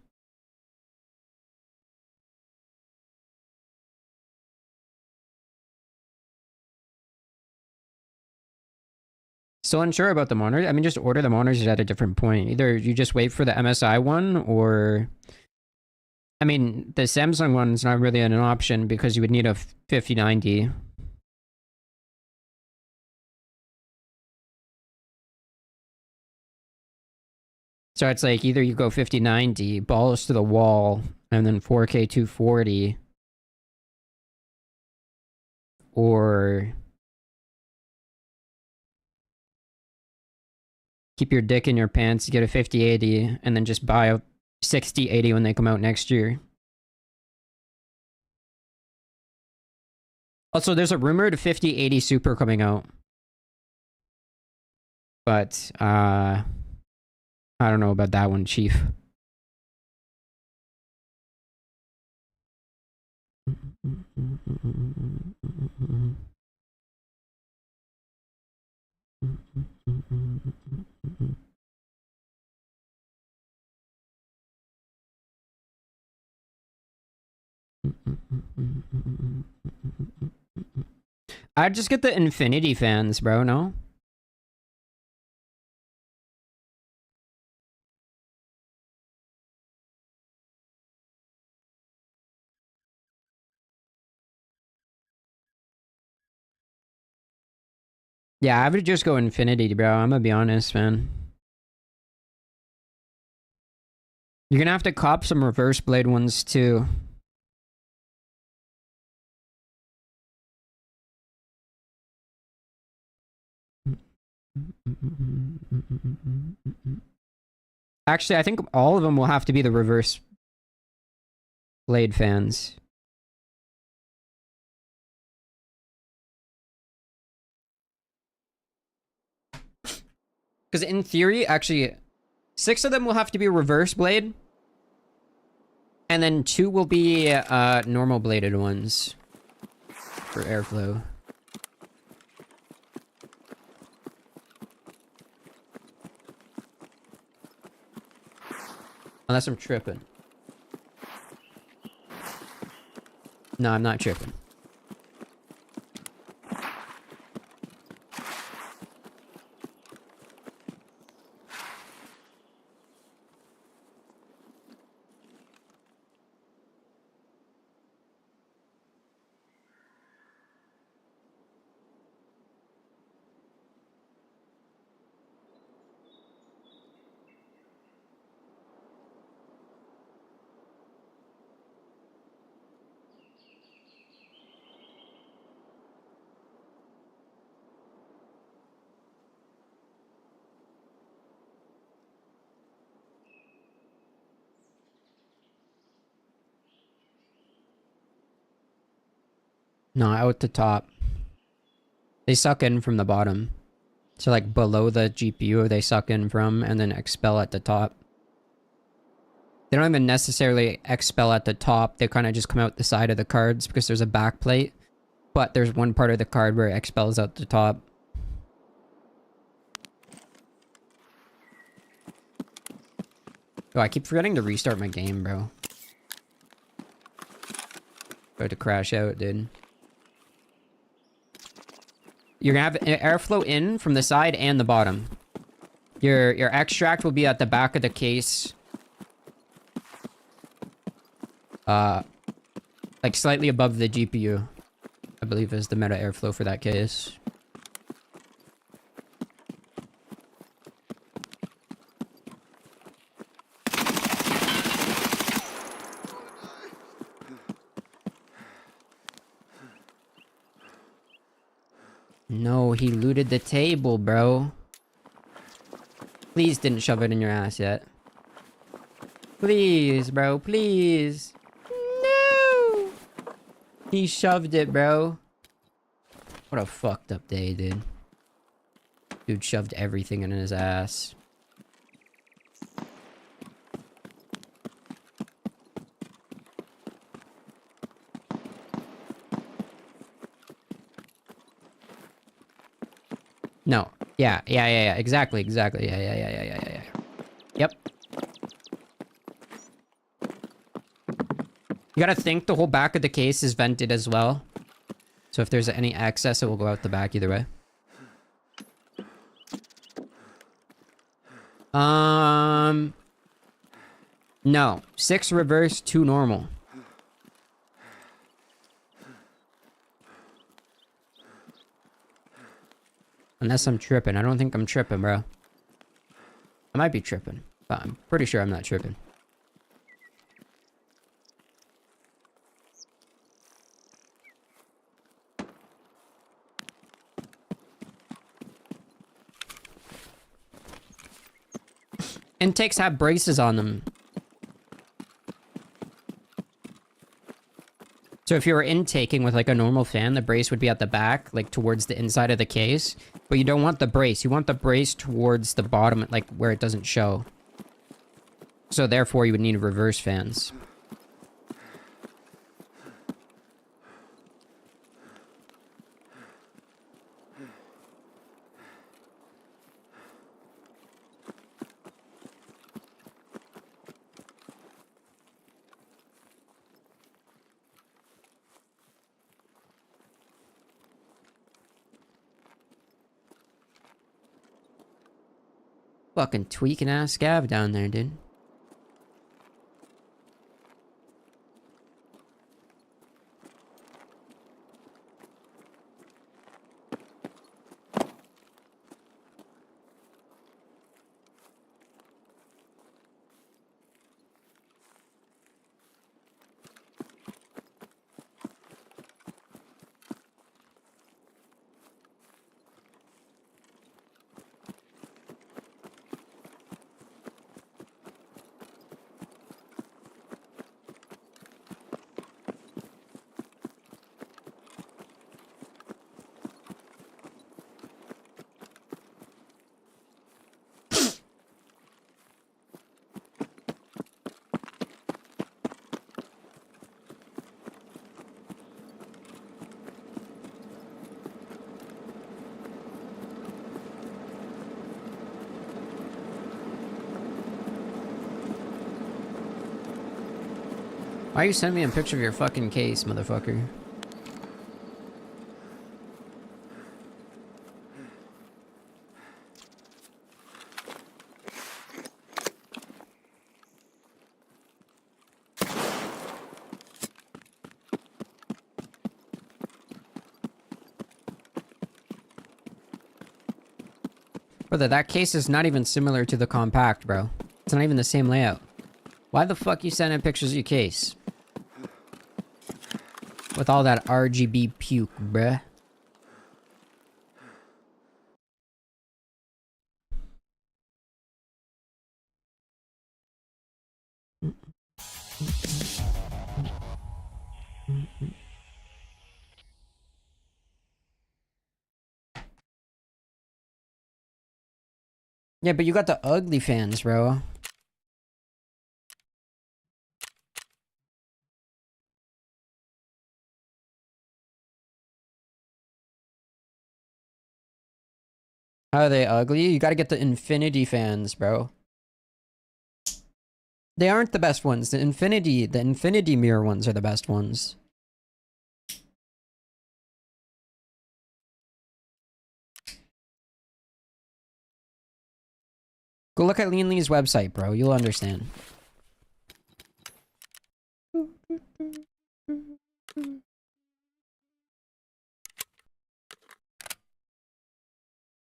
Still unsure about the monitor? I mean, just order the monitors at a different point. Either you just wait for the MSI one, or... I mean, the Samsung one's not really an option because you would need a 5090. So it's like either you go 5090, balls to the wall, and then 4K 240, or keep your dick in your pants, get a 5080, and then just buy a 6080 when they come out next year. Also, there's a rumored 5080 Super coming out. But, I don't know about that one, Chief. I'd just get the Infinity fans, bro, no? Yeah, I would just go Infinity, bro. I'm gonna be honest, man. You're gonna have to cop some reverse blade ones, too. Actually, I think all of them will have to be the reverse blade fans. Because in theory, actually, 6 of them will have to be reverse blade. And then 2 will be normal bladed ones for airflow. Unless I'm tripping. No, I'm not tripping. No, out the top. They suck in from the bottom. So like below the GPU they suck in from and then expel at the top. They don't even necessarily expel at the top. They kind of just come out the side of the cards because there's a back plate. But there's one part of the card where it expels out the top. Oh, I keep forgetting to restart my game, bro. About to crash out, dude. You're gonna have airflow in from the side and the bottom. Your extract will be at the back of the case. Like slightly above the GPU. I believe is the meta airflow for that case. No, he looted the table, bro. Please didn't shove it in your ass yet. Please, bro, please. No! He shoved it, bro. What a fucked up day, dude. Dude shoved everything in his ass. No. Yeah, exactly. Yeah. Yep. You gotta think the whole back of the case is vented as well. So if there's any excess, it will go out the back either way. No. 6 reverse, 2 normal. Unless I'm tripping. I don't think I'm tripping, bro. I might be tripping, but I'm pretty sure I'm not tripping. Intakes have braces on them. So if you were intaking with like a normal fan, the brace would be at the back, like towards the inside of the case. But you don't want the brace. You want the brace towards the bottom, like where it doesn't show. So therefore you would need reverse fans. Fucking tweaking ass scav down there, dude. Why you send me a picture of your fucking case, motherfucker? Brother, that case is not even similar to the compact, bro. It's not even the same layout. Why the fuck you sending pictures of your case? With all that RGB puke, bruh. Yeah, but you got the ugly fans, bro. How are they ugly? You gotta get the infinity fans, bro. They aren't the best ones. The infinity mirror ones are the best ones. Go look at Lean Lee's website, bro. You'll understand.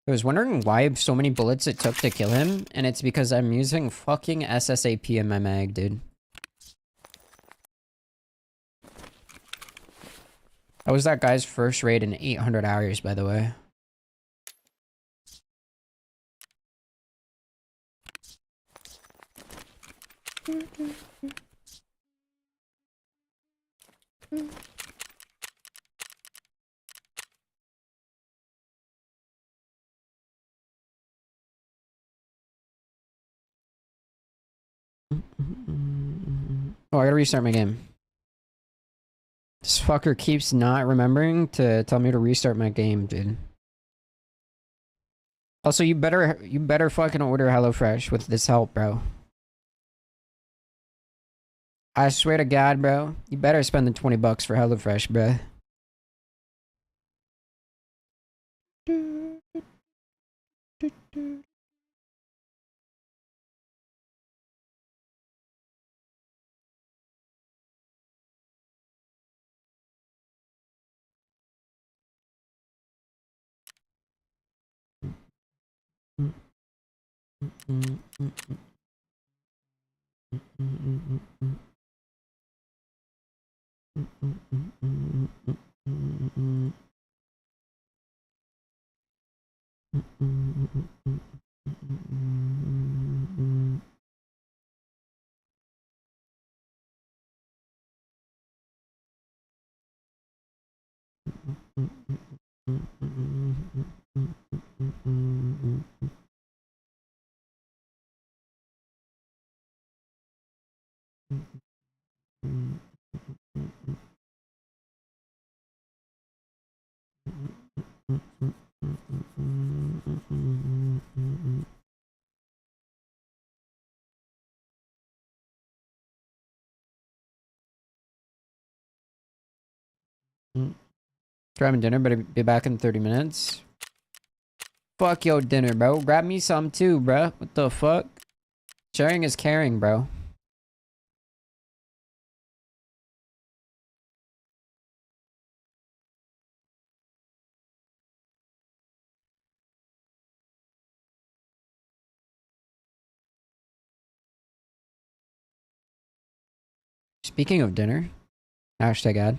I was wondering why so many bullets it took to kill him, and it's because I'm using fucking SSAP in my mag, dude. That was that guy's first raid in 800 hours, by the way. Oh, I gotta restart my game. This fucker keeps not remembering to tell me to restart my game, dude. Also, you better fucking order HelloFresh with this help, bro. I swear to God, bro. You better spend the 20 bucks for HelloFresh, bro. Grabbing dinner, better be back in 30 minutes. Fuck your dinner, bro. Grab me some too, bro. What the fuck? Sharing is caring, bro. Speaking of dinner, hashtag ad.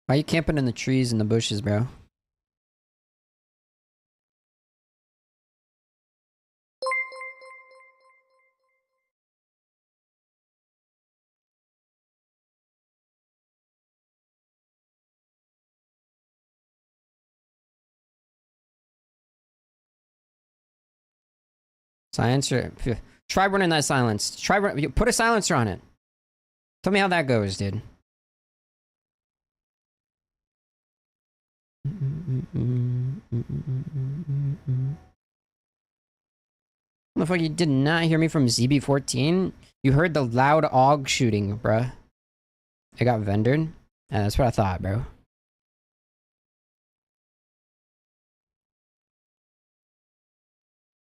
Why are you camping in the trees and the bushes, bro? Silencer. Try running that silence. Put a silencer on it. Tell me how that goes, dude. Motherfucker, you did not hear me from ZB14? You heard the loud AUG shooting, bruh. It got vendored? Yeah, that's what I thought, bro.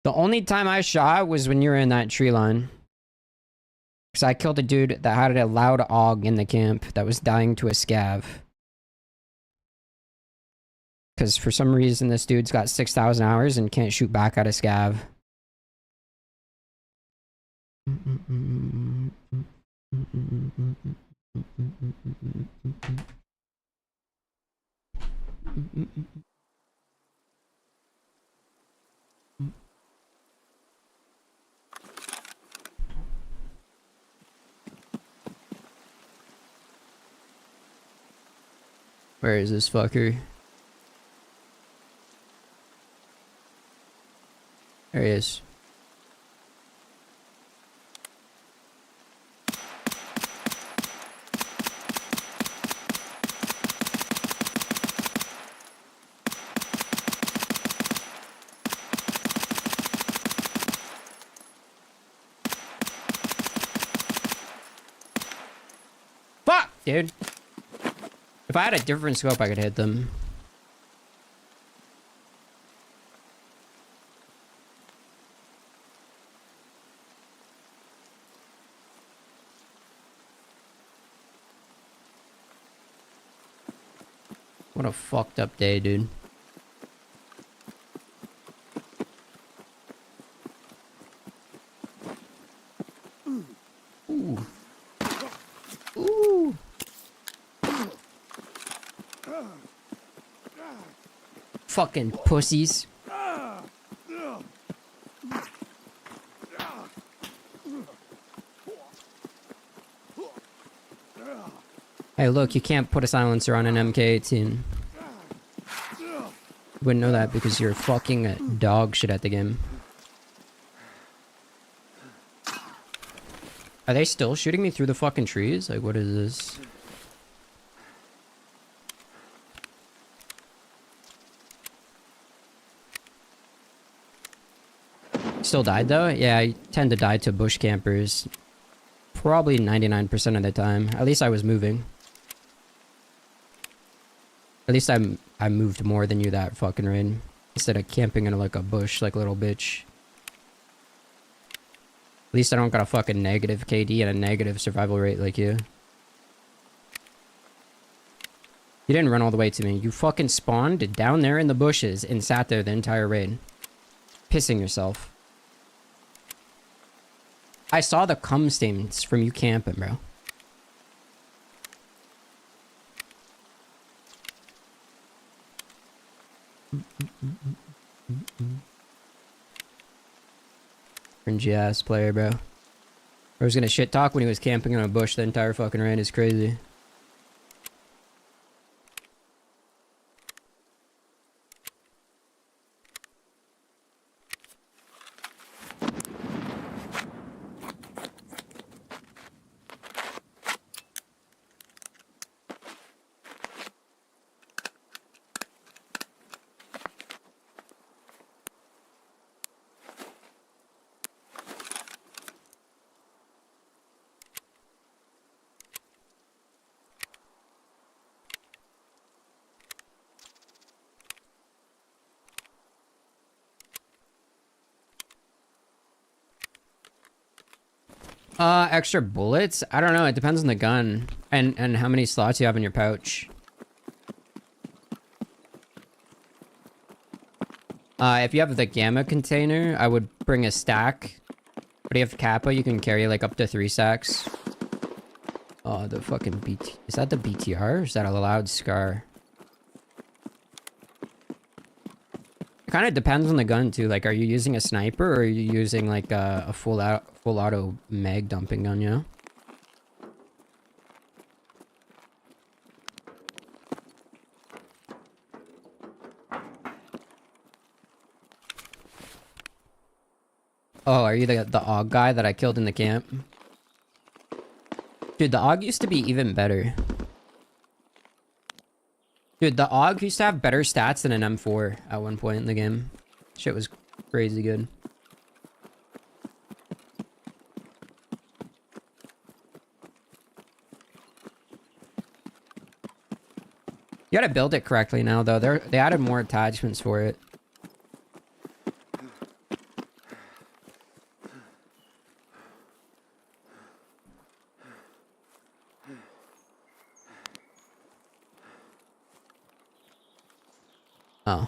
The only time I shot was when you were in that tree line. Because I killed a dude that had a loud AUG in the camp that was dying to a scav. Because for some reason this dude's got 6,000 hours and can't shoot back at a scav. Where is this fucker? There he is. Fuck, dude. If I had a different scope, I could hit them. What a fucked up day, dude. Ooh. Ooh. Fucking pussies. Hey, look, you can't put a silencer on an MK18. You wouldn't know that because you're fucking dog shit at the game. Are they still shooting me through the fucking trees? Like, what is this? Still died though? Yeah, I tend to die to bush campers. Probably 99% of the time. At least I was moving. At least I moved more than you that fucking raid. Instead of camping in like a bush like a little bitch. At least I don't got a fucking negative KD and a negative survival rate like you. You didn't run all the way to me. You fucking spawned down there in the bushes and sat there the entire raid. Pissing yourself. I saw the cum stains from you camping, bro. Cringy ass player, bro. I was gonna shit talk when he was camping in a bush the entire fucking raid. Is crazy. Extra bullets? I don't know. It depends on the gun and how many slots you have in your pouch. If you have the gamma container, I would bring a stack. But if you have kappa, you can carry like up to 3 stacks. Oh, the fucking BT. Is that the BTR or is that a loud scar? It kind of depends on the gun too. Like, are you using a sniper or are you using like a full auto mag dumping gun, you know? Oh, are you the AUG guy that I killed in the camp? Dude, the AUG used to be even better. Dude, the AUG used to have better stats than an M4 at one point in the game. Shit was crazy good. You gotta build it correctly now, though. They added more attachments for it. Oh.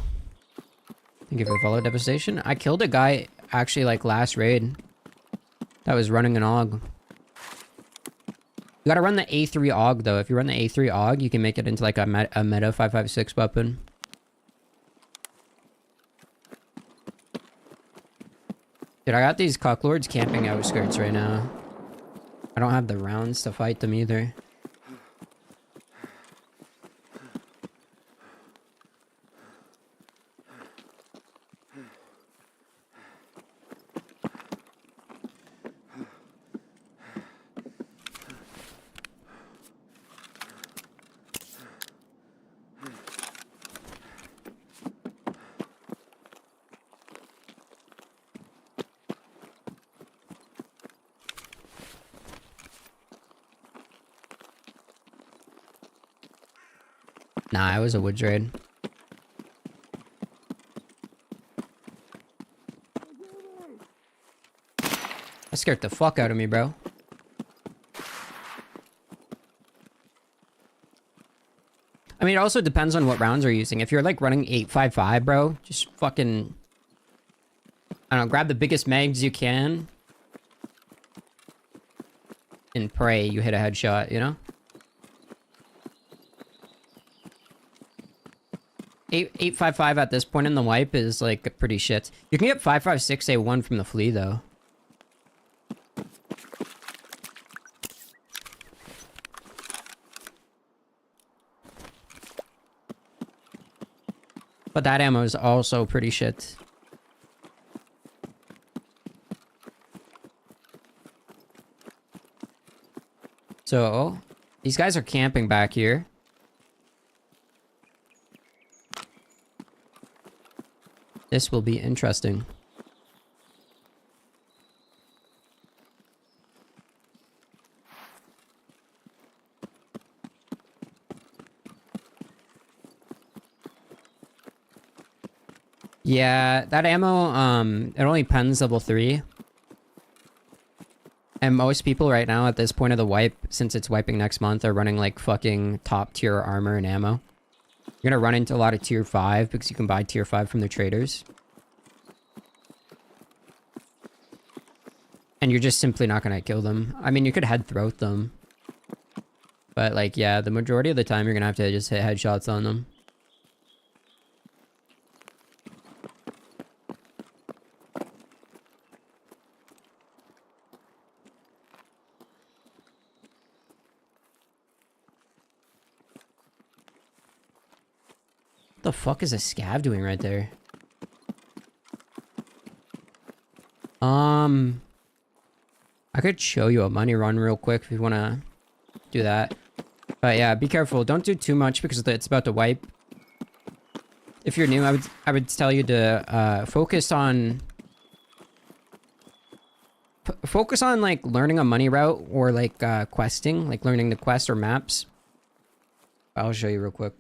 Thank you for the follow, Devastation. I killed a guy, actually, like, last raid. That was running an AUG. You gotta run the A3 AUG, though. If you run the A3 AUG, you can make it into, like, a meta 5.56 weapon. Dude, I got these cocklords camping outskirts right now. I don't have the rounds to fight them, either. Nah, it was a woods raid. That scared the fuck out of me, bro. I mean, it also depends on what rounds you're using. If you're, like, running 8.55, bro, just fucking... I don't know, grab the biggest mags you can. And pray you hit a headshot, you know? 8.55 at this point in the wipe is, like, pretty shit. You can get 5.56A1 from the flea, though. But that ammo is also pretty shit. So, these guys are camping back here. This will be interesting. Yeah, that ammo, it only pens level 3. And most people right now at this point of the wipe, since it's wiping next month, are running like fucking top tier armor and ammo. You're gonna run into a lot of tier 5 because you can buy tier 5 from the traders. And you're just simply not gonna kill them. I mean, you could head throat them. But like, yeah, the majority of the time you're gonna have to just hit headshots on them. What the fuck is a scav doing right there? I could show you a money run real quick if you want to do that. But yeah, be careful. Don't do too much because it's about to wipe. If you're new, I would tell you to focus on like learning a money route or like questing, like learning the quest or maps. I'll show you real quick.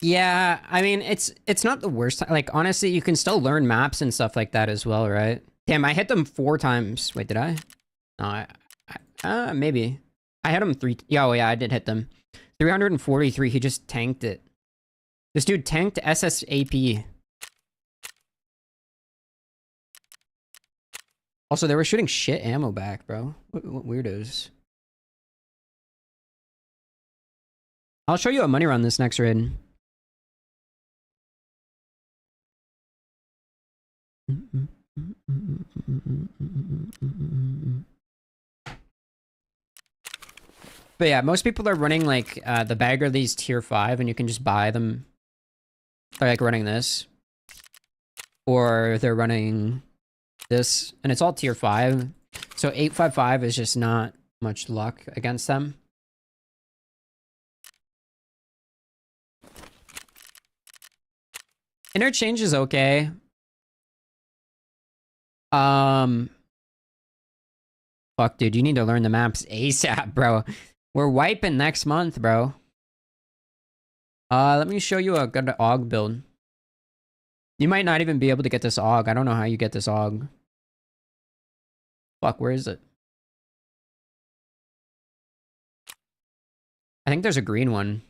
Yeah, I mean, it's not the worst. Like, honestly, you can still learn maps and stuff like that as well, right? Damn, I hit them 4 times. Wait, did I? No, maybe. I hit them 3. Yeah, oh, yeah, I did hit them. 343, he just tanked it. This dude tanked SSAP. Also, they were shooting shit ammo back, bro. What weirdos. I'll show you a money run this next raid. But yeah, most people are running like the bag are these tier 5 and you can just buy them. They're like running this. Or they're running this and it's all tier 5. So 855 is just not much luck against them. Interchange is okay. Fuck, dude, you need to learn the maps ASAP, bro. We're wiping next month, bro. Let me show you a good AUG build. You might not even be able to get this AUG. I don't know how you get this AUG. Fuck, where is it? I think there's a green one.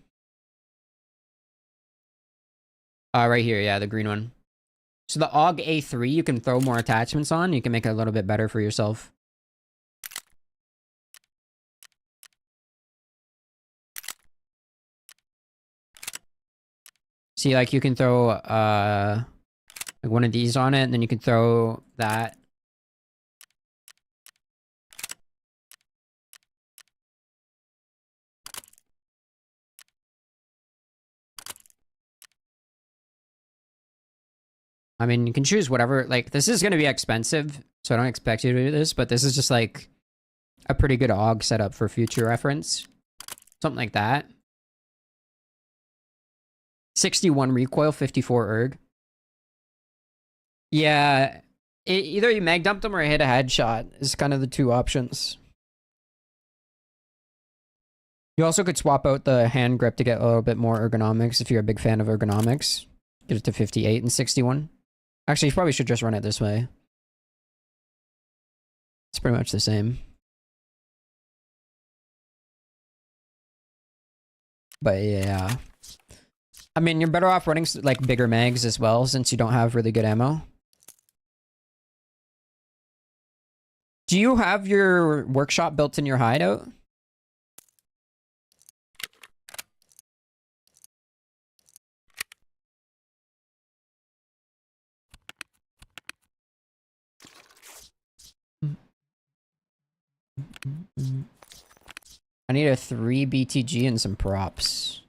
Right here, yeah, the green one. So the AUG A3, you can throw more attachments on. You can make it a little bit better for yourself. See, like you can throw like one of these on it, and then you can throw that. I mean, you can choose whatever. Like, this is going to be expensive, so I don't expect you to do this, but this is just like a pretty good AUG setup for future reference. Something like that. 61 recoil, 54 erg. Yeah, either you mag dump them or hit a headshot is kind of the 2 options. You also could swap out the hand grip to get a little bit more ergonomics if you're a big fan of ergonomics. Get it to 58 and 61. Actually, you probably should just run it this way. It's pretty much the same. But yeah. I mean, you're better off running like bigger mags as well since you don't have really good ammo. Do you have your workshop built in your hideout? I need a 3 BTG and some props.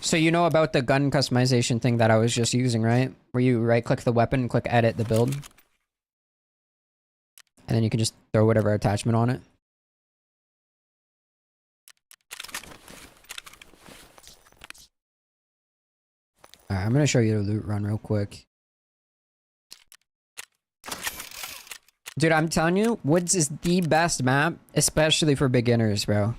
So you know about the gun customization thing that I was just using, right? Where you right-click the weapon and click edit the build. And then you can just throw whatever attachment on it. Alright, I'm gonna show you the loot run real quick. Dude, I'm telling you, Woods is the best map, especially for beginners, bro.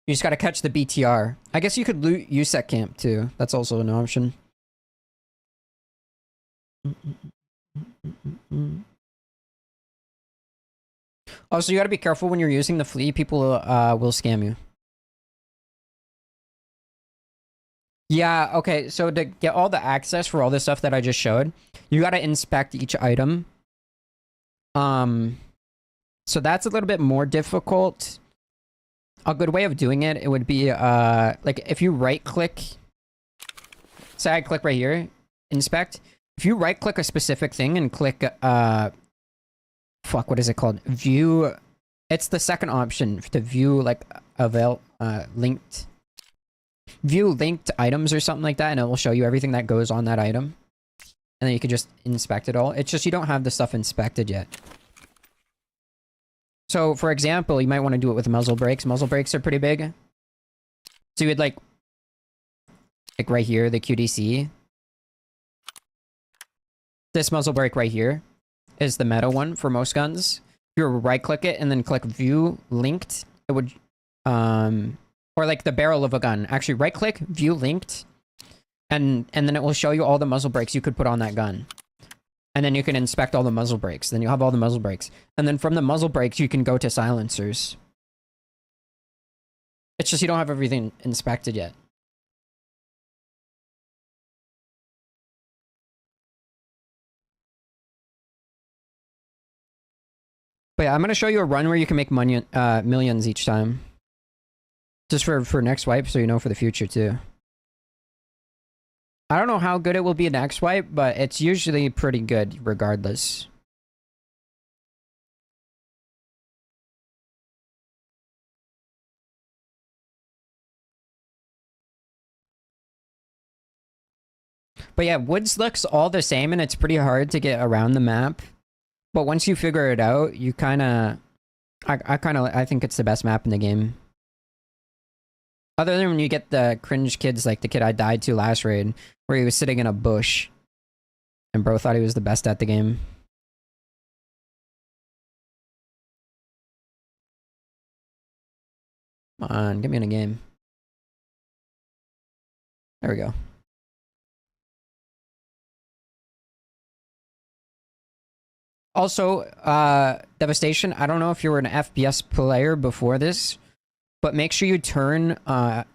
You just gotta catch the BTR. I guess you could loot USEC camp too. That's also an option. Also, you gotta be careful when you're using the flea. People will scam you. Yeah, okay, so to get all the access for all the stuff that I just showed, you gotta inspect each item. So that's a little bit more difficult. A good way of doing it, it would be, like, if you right-click... Say I click right here, inspect. If you right-click a specific thing and click, fuck, what is it called? View... It's the second option to view, like, linked... View linked items or something like that, and it will show you everything that goes on that item. And then you can just inspect it all. It's just you don't have the stuff inspected yet. So, for example, you might want to do it with muzzle brakes. Muzzle brakes are pretty big. So you would like right here, the QDC. This muzzle brake right here is the meta one for most guns. If you right-click it and then click view linked, it would, or like the barrel of a gun. Actually, right-click, view linked, and then it will show you all the muzzle brakes you could put on that gun. And then you can inspect all the muzzle brakes. Then you have all the muzzle brakes. And then from the muzzle brakes, you can go to silencers. It's just you don't have everything inspected yet. But yeah, I'm going to show you a run where you can make money, millions each time. Just for next wipe, so you know for the future too. I don't know how good it will be next wipe, but it's usually pretty good regardless. But yeah, Woods looks all the same and it's pretty hard to get around the map. But once you figure it out, you kind of... I think it's the best map in the game. Other than when you get the cringe kids like the kid I died to last raid, where he was sitting in a bush. And bro thought he was the best at the game. Come on, get me in a game. There we go. Also, Devastation, I don't know if you were an FPS player before this, but make sure you turn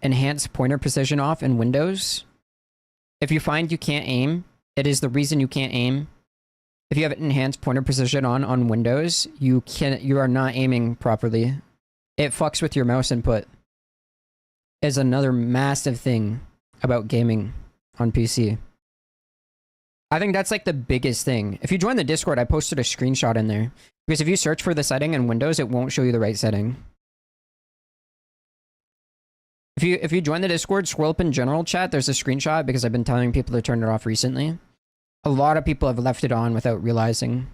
enhanced pointer precision off in Windows. If you find you can't aim, it is the reason you can't aim. If you have enhanced pointer precision on Windows, you are not aiming properly. It fucks with your mouse input. Is another massive thing about gaming on PC. I think that's like the biggest thing. If you join the Discord, I posted a screenshot in there. Because if you search for the setting in Windows, it won't show you the right setting. If you join the Discord, scroll up in general chat, there's a screenshot because I've been telling people to turn it off recently. A lot of people have left it on without realizing.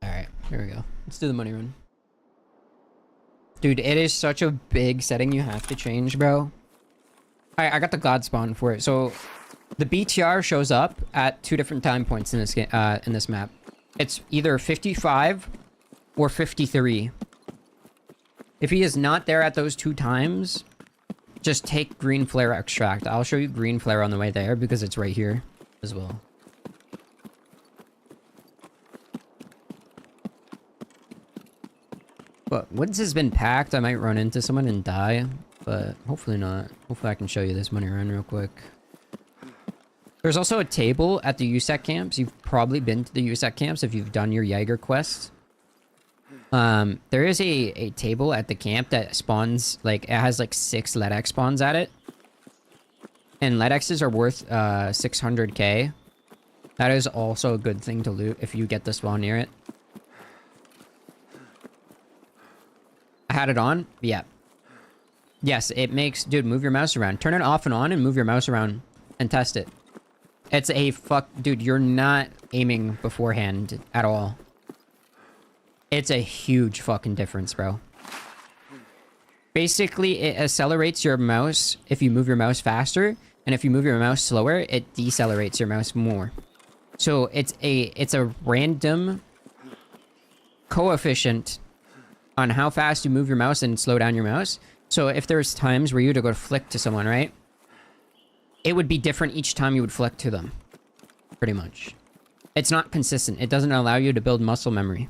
Alright, here we go. Let's do the money run. Dude, it is such a big setting you have to change, bro. Alright, I got the God spawn for it. So, the BTR shows up at 2 different time points in this game, in this map. It's either 55 or 53. If he is not there at those 2 times, just take green flare extract. I'll show you green flare on the way there because it's right here as well. But Woods has been packed. I might run into someone and die, but hopefully not. Hopefully I can show you this money run real quick. There's also a table at the USEC camps. You've probably been to the USEC camps if you've done your Jaeger quest. There is a table at the camp that spawns, like, it has like 6 LEDX spawns at it. And Ledexes are worth 600k. That is also a good thing to loot if you get the spawn near it. I had it on? Yeah. Yes, it makes... Dude, move your mouse around. Turn it off and on and move your mouse around and test it. It's a fuck... Dude, you're not aiming beforehand at all. It's a huge fucking difference, bro. Basically, it accelerates your mouse if you move your mouse faster, and if you move your mouse slower, it decelerates your mouse more. So it's a random coefficient on how fast you move your mouse and slow down your mouse. So if there's times where you were to go flick to someone, right? It would be different each time you would flick to them. Pretty much. It's not consistent. It doesn't allow you to build muscle memory.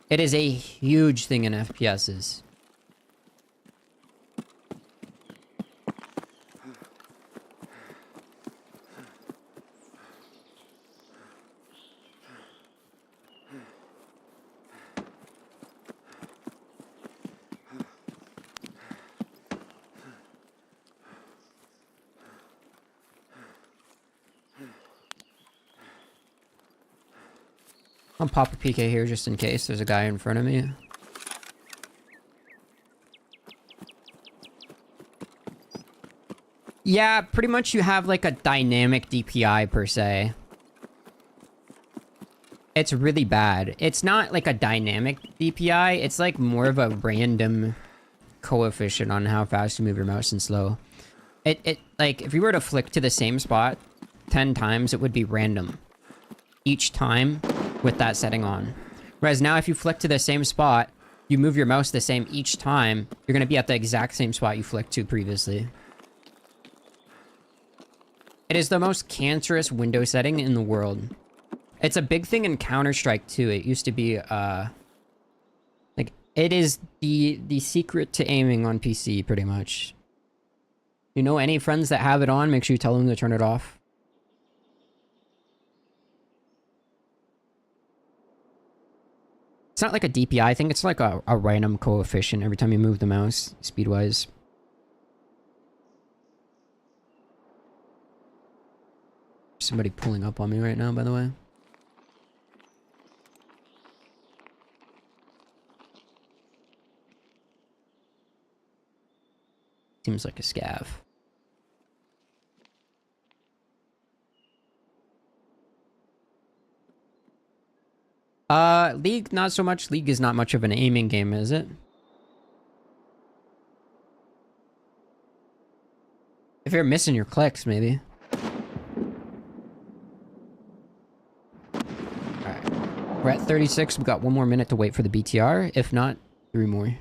It is a huge thing in FPSs. I'll pop a PK here just in case there's a guy in front of me. Yeah, pretty much you have like a dynamic DPI per se. It's really bad. It's not like a dynamic DPI, it's like more of a random coefficient on how fast you move your mouse and slow. It like if you were to flick to the same spot 10 times, it would be random each time with that setting on. Whereas now if you flick to the same spot, you move your mouse the same each time, you're going to be at the exact same spot you flicked to previously. It is the most cancerous window setting in the world. It's a big thing in Counter-Strike too. It used to be like it is the secret to aiming on PC pretty much. You know any friends that have it on, make sure you tell them to turn it off. It's not like a DPI thing, it's like a random coefficient every time you move the mouse, speed-wise. Somebody pulling up on me right now, by the way. Seems like a scav. League, not so much. League is not much of an aiming game, is it? If you're missing your clicks, maybe. Alright. We're at 36. We've got 1 more minute to wait for the BTR. If not, 3 more.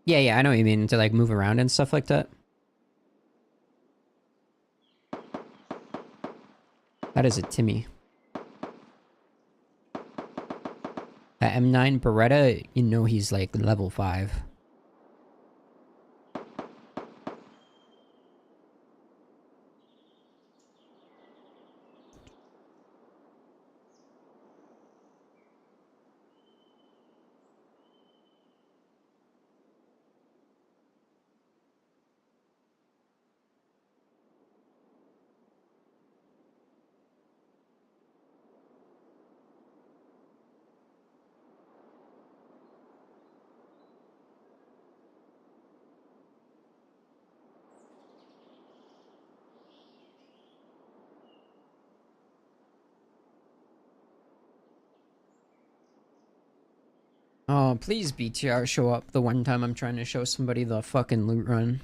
Yeah, I know what you mean. To like move around and stuff like that. That is a Timmy. That M9 Beretta, you know he's like level 5. Oh, please BTR show up the one time I'm trying to show somebody the fucking loot run.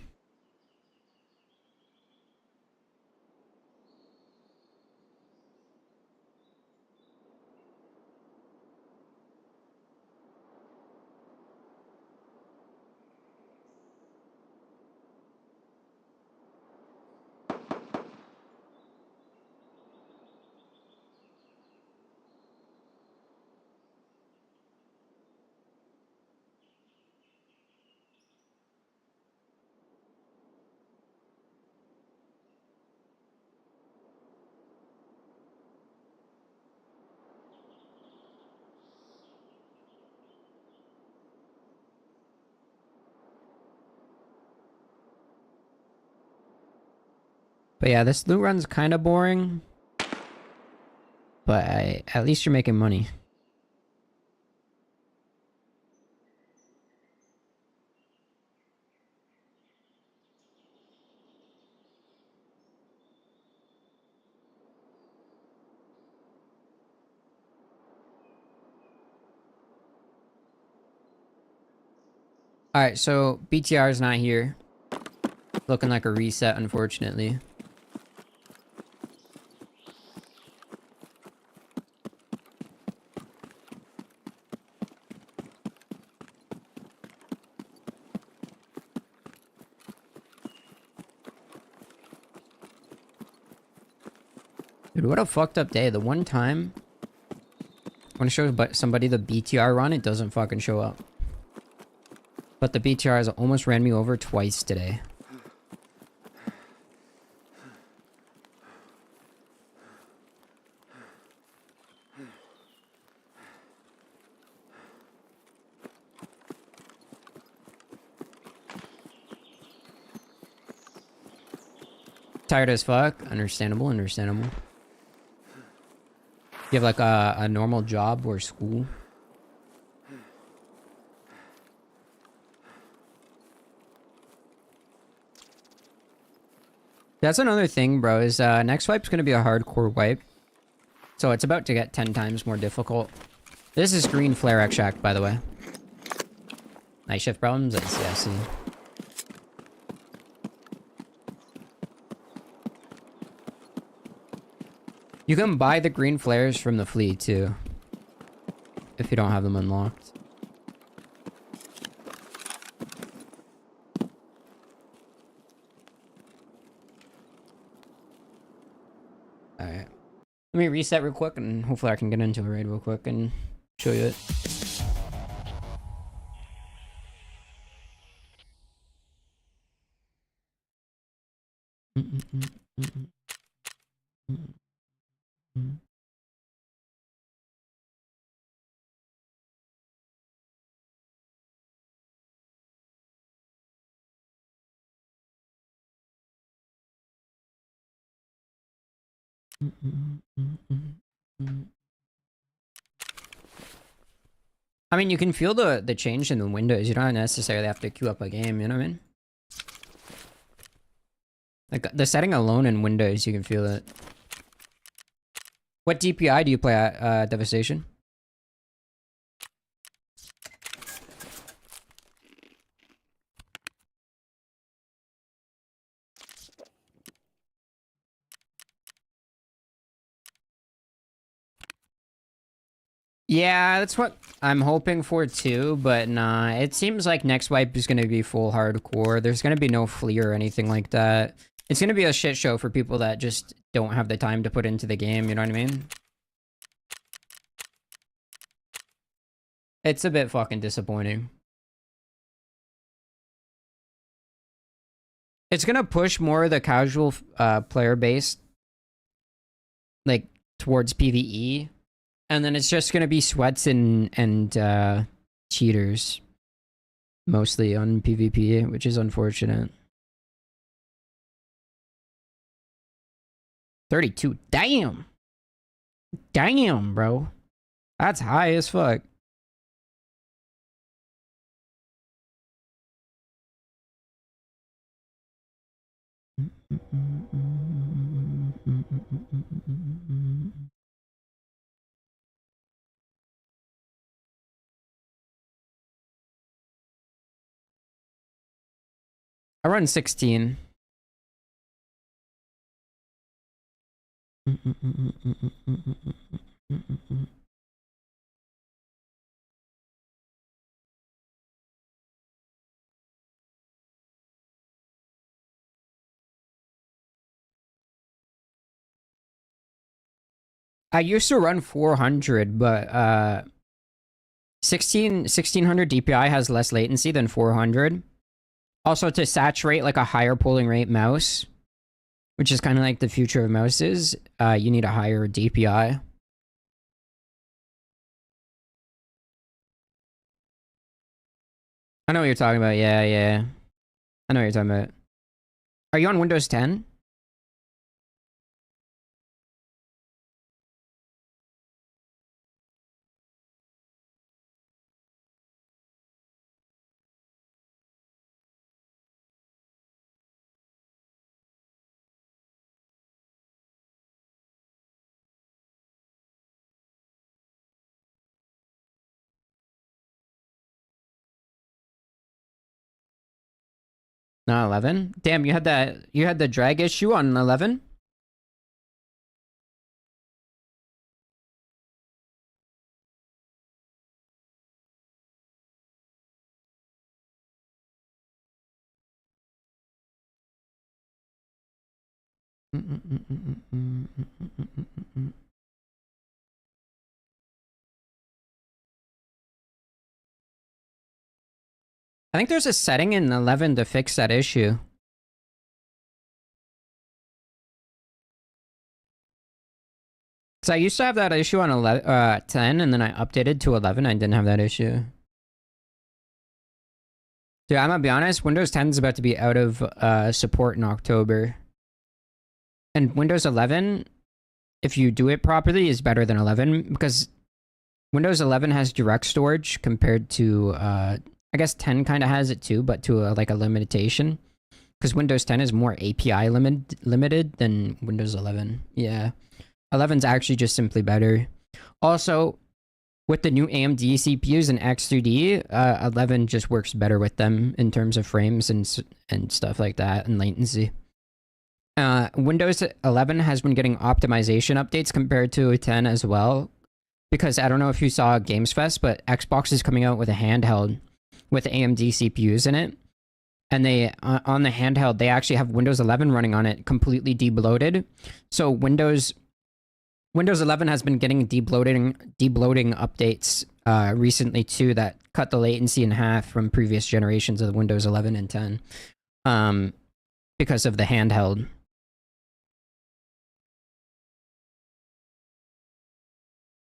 But yeah, this loot run's kind of boring. But at least you're making money. Alright, so BTR is not here. Looking like a reset, unfortunately. Dude, what a fucked up day. The one time I want to show somebody the BTR run, it doesn't fucking show up. But the BTR has almost ran me over twice today. Tired as fuck. Understandable, understandable. You have like a normal job or school? That's another thing, bro, is next wipe's gonna be a hardcore wipe. So it's about to get 10 times more difficult. This is green flare extract, by the way. Night shift problems? I see, I see. You can buy the green flares from the fleet, too. If you don't have them unlocked. Alright. Let me reset real quick, and hopefully I can get into a raid real quick and show you it. I mean, you can feel the change in the windows. You don't necessarily have to queue up a game, you know what I mean? Like, the setting alone in Windows, you can feel it. What DPI do you play at, Devastation? Yeah, that's what I'm hoping for too, but nah, it seems like next wipe is gonna be full hardcore. There's gonna be no flea or anything like that. It's gonna be a shit show for people that just don't have the time to put into the game, you know what I mean? It's a bit fucking disappointing. It's gonna push more of the casual player base, like, towards PvE. And then it's just gonna be sweats and cheaters. Mostly on PvP, which is unfortunate. 32. Damn! Damn, bro. That's high as fuck. I run 16. I used to run 400, but 1600 DPI has less latency than 400. Also, to saturate like a higher polling rate mouse, which is kind of like the future of mouses, you need a higher DPI. I know what you're talking about. Yeah, yeah. I know what you're talking about. Are you on Windows 10? Not 11. Damn, you had the drag issue on 11. I think there's a setting in 11 to fix that issue. Because I used to have that issue on 10, and then I updated to 11. I didn't have that issue. Dude, I'm gonna be honest, Windows 10 is about to be out of support in October. And Windows 11, if you do it properly, is better than 11, because Windows 11 has direct storage compared to, I guess 10 kind of has it too, but to like a limitation. Because Windows 10 is more API limited than Windows 11. Yeah. 11's actually just simply better. Also, with the new AMD CPUs and X3D, 11 just works better with them in terms of frames and stuff like that, and latency. Windows 11 has been getting optimization updates compared to 10 as well. Because I don't know if you saw Games Fest, but Xbox is coming out with a handheld with AMD CPUs in it. And they, on the handheld, they actually have Windows 11 running on it, completely debloated. So Windows 11 has been getting debloating updates recently too that cut the latency in half from previous generations of Windows 11 and 10 because of the handheld.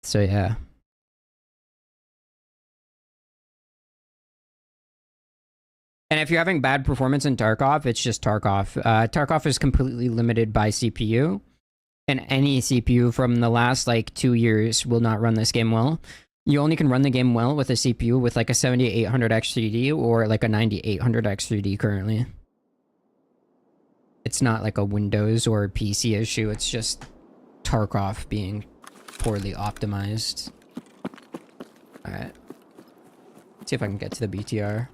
So yeah. And if you're having bad performance in Tarkov, it's just Tarkov. Tarkov is completely limited by CPU. And any CPU from the last, like, 2 years will not run this game well. You only can run the game well with a CPU with, like, a 7800 X3D or, like, a 9800 X3D currently. It's not, like, a Windows or a PC issue. It's just Tarkov being poorly optimized. Alright. See if I can get to the BTR.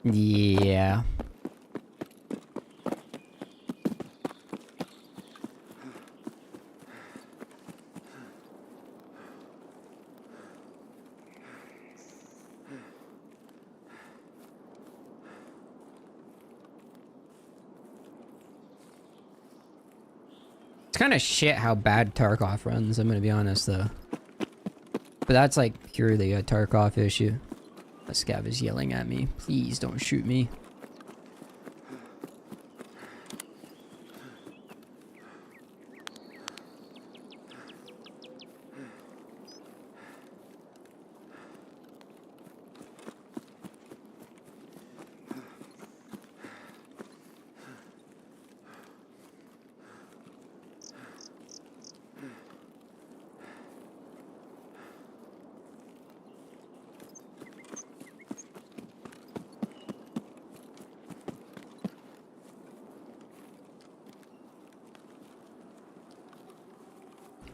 Yeah. It's kind of shit how bad Tarkov runs, I'm gonna be honest though. But that's like purely a Tarkov issue. The scav is yelling at me. Please don't shoot me.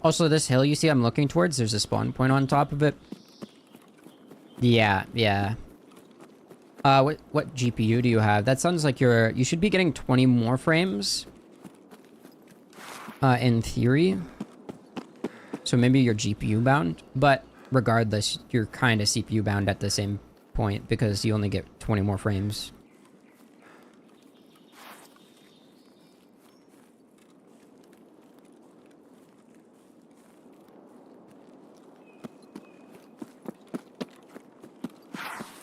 Also, this hill you see I'm looking towards, there's a spawn point on top of it. Yeah, yeah. What GPU do you have? That sounds like you should be getting 20 more frames. In theory. So maybe you're GPU bound, but regardless, you're kind of CPU bound at the same point because you only get 20 more frames.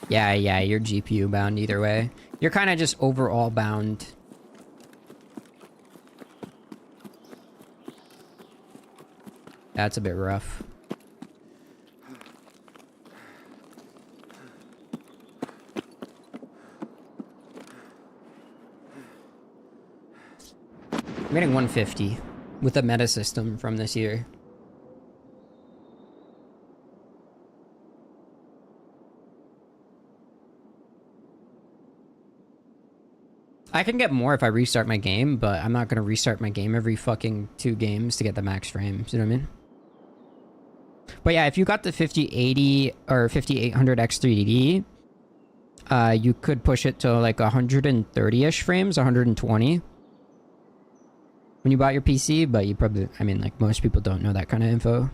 Yeah, yeah, you're GPU bound either way. You're kind of just overall bound. That's a bit rough. I'm getting 150 with the meta system from this year. I can get more if I restart my game, but I'm not gonna restart my game every fucking 2 games to get the max frames. You know what I mean? But yeah, if you got the 5080 or 5800 X3D, you could push it to like 130-ish frames, 120 when you bought your PC, but you probably, I mean, like most people don't know that kind of info.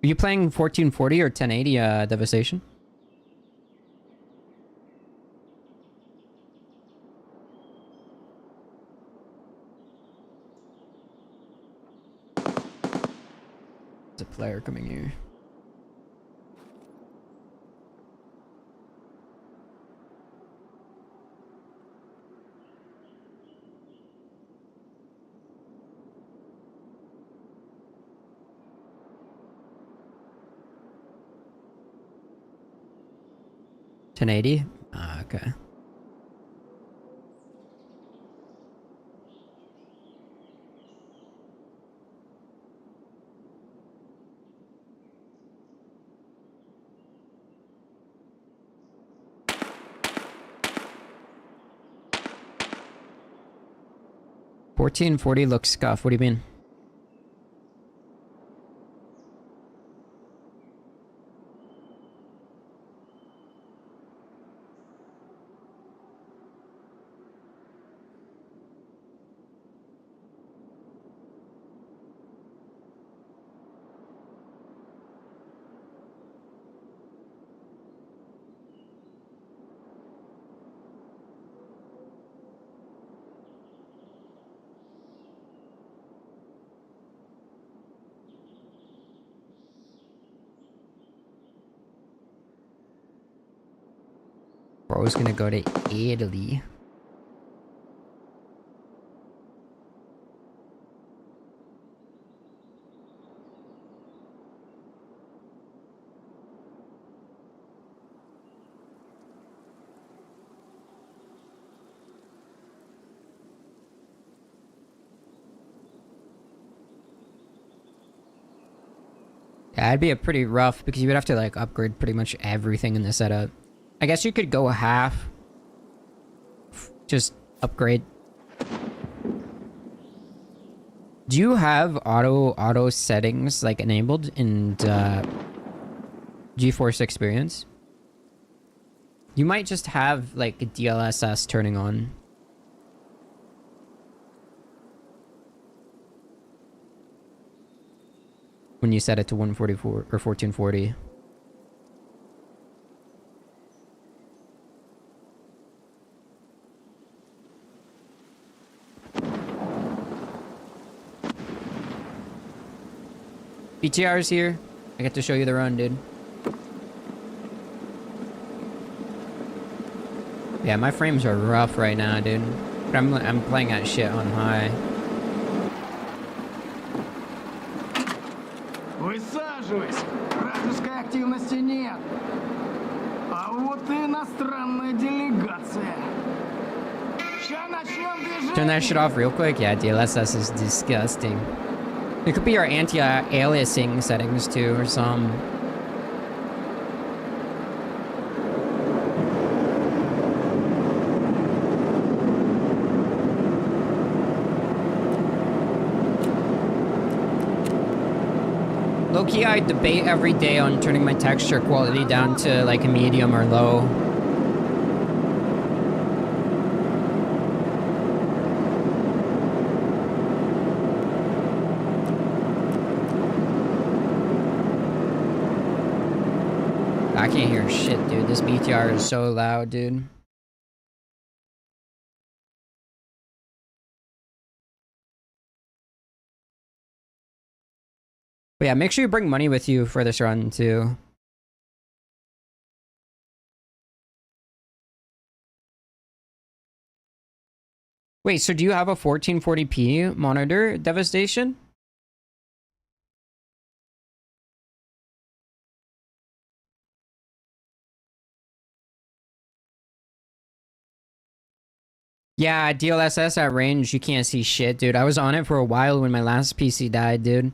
Are you playing 1440 or 1080 Devastation? There's a player coming here. $1080? Ah, okay. $1440 looks scuffed. What do you mean? Bro's gonna go to Italy. Yeah, it'd be a pretty rough because you would have to like upgrade pretty much everything in the setup. I guess you could go half. Just upgrade. Do you have auto settings like enabled in GeForce Experience? You might just have like a DLSS turning on. When you set it to 144 or 1440. BTR's here. I get to show you the run, dude. Yeah, my frames are rough right now, dude. But I'm playing that shit on high. Высаживайся. Вражеской активности нет. А вот и иностранная делегация. Сейчас начнем движение. Turn that shit off real quick. Yeah, DLSS is disgusting. It could be your anti-aliasing settings too, or some. Low-key, I debate every day on turning my texture quality down to like a medium or low. I can't hear shit, dude. This BTR is so loud, dude. But yeah, make sure you bring money with you for this run, too. Wait, so do you have a 1440p monitor, Devastation? Yeah, DLSS at range, you can't see shit, dude. I was on it for a while when my last PC died, dude.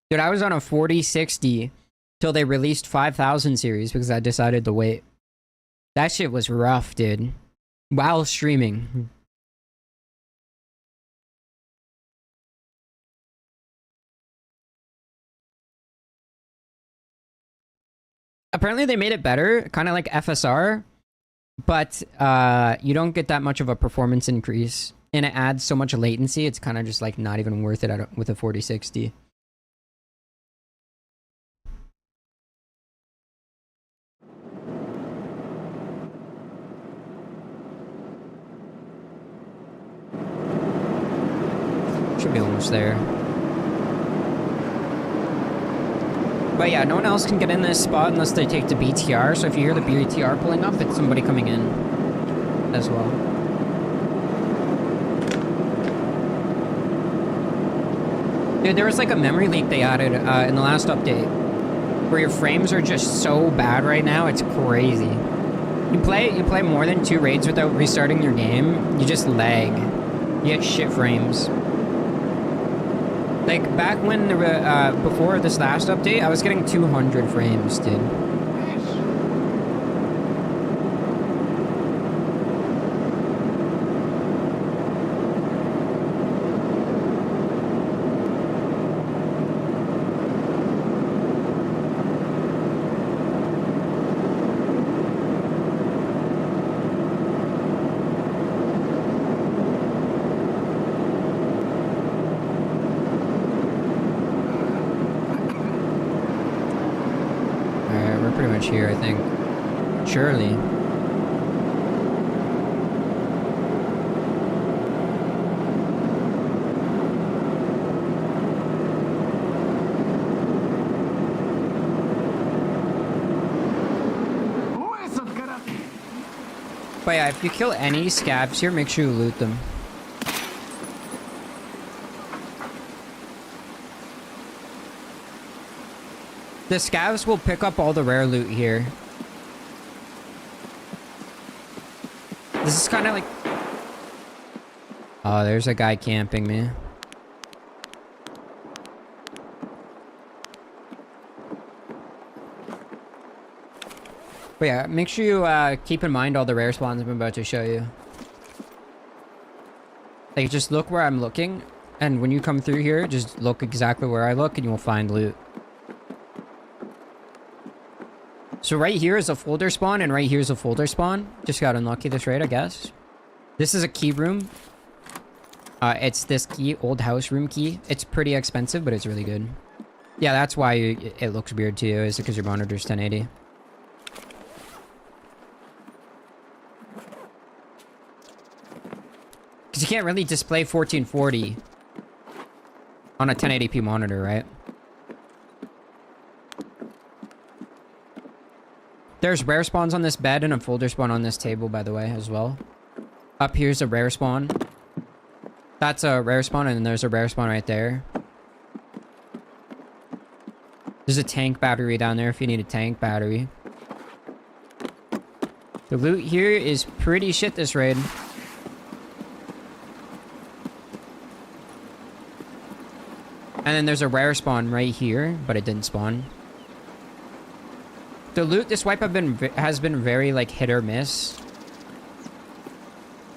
Dude, I was on a 4060 till they released 5000 series because I decided to wait. That shit was rough, dude. While streaming. Apparently they made it better, kind of like FSR, but you don't get that much of a performance increase. And it adds so much latency, it's kind of just like not even worth it with a 4060. Should be almost there. But yeah, no one else can get in this spot unless they take the BTR. So if you hear the BTR pulling up, it's somebody coming in as well. Dude, there was like a memory leak they added in the last update where your frames are just so bad right now. It's crazy. You play more than 2 raids without restarting your game, you just lag. You get shit frames. Like, back when, before this last update, I was getting 200 frames, dude. Here, I think. Surely. But yeah, if you kill any scavs here, make sure you loot them. The scavs will pick up all the rare loot here. This is kind of like... Oh, there's a guy camping me. But yeah, make sure you keep in mind all the rare spawns I'm about to show you. Like, just look where I'm looking, and when you come through here, just look exactly where I look, and you will find loot. So right here is a folder spawn, and right here is a folder spawn. Just got unlucky this raid, I guess. This is a key room. It's this key, old house room key. It's pretty expensive, but it's really good. Yeah, that's why it looks weird to you, is because your monitor's 1080. Because you can't really display 1440 on a 1080p monitor, right? There's rare spawns on this bed and a folder spawn on this table, by the way, as well. Up here's a rare spawn. That's a rare spawn, and there's a rare spawn right there. There's a tank battery down there if you need a tank battery. The loot here is pretty shit this raid. And then there's a rare spawn right here, but it didn't spawn. The loot this wipe has been very like hit or miss,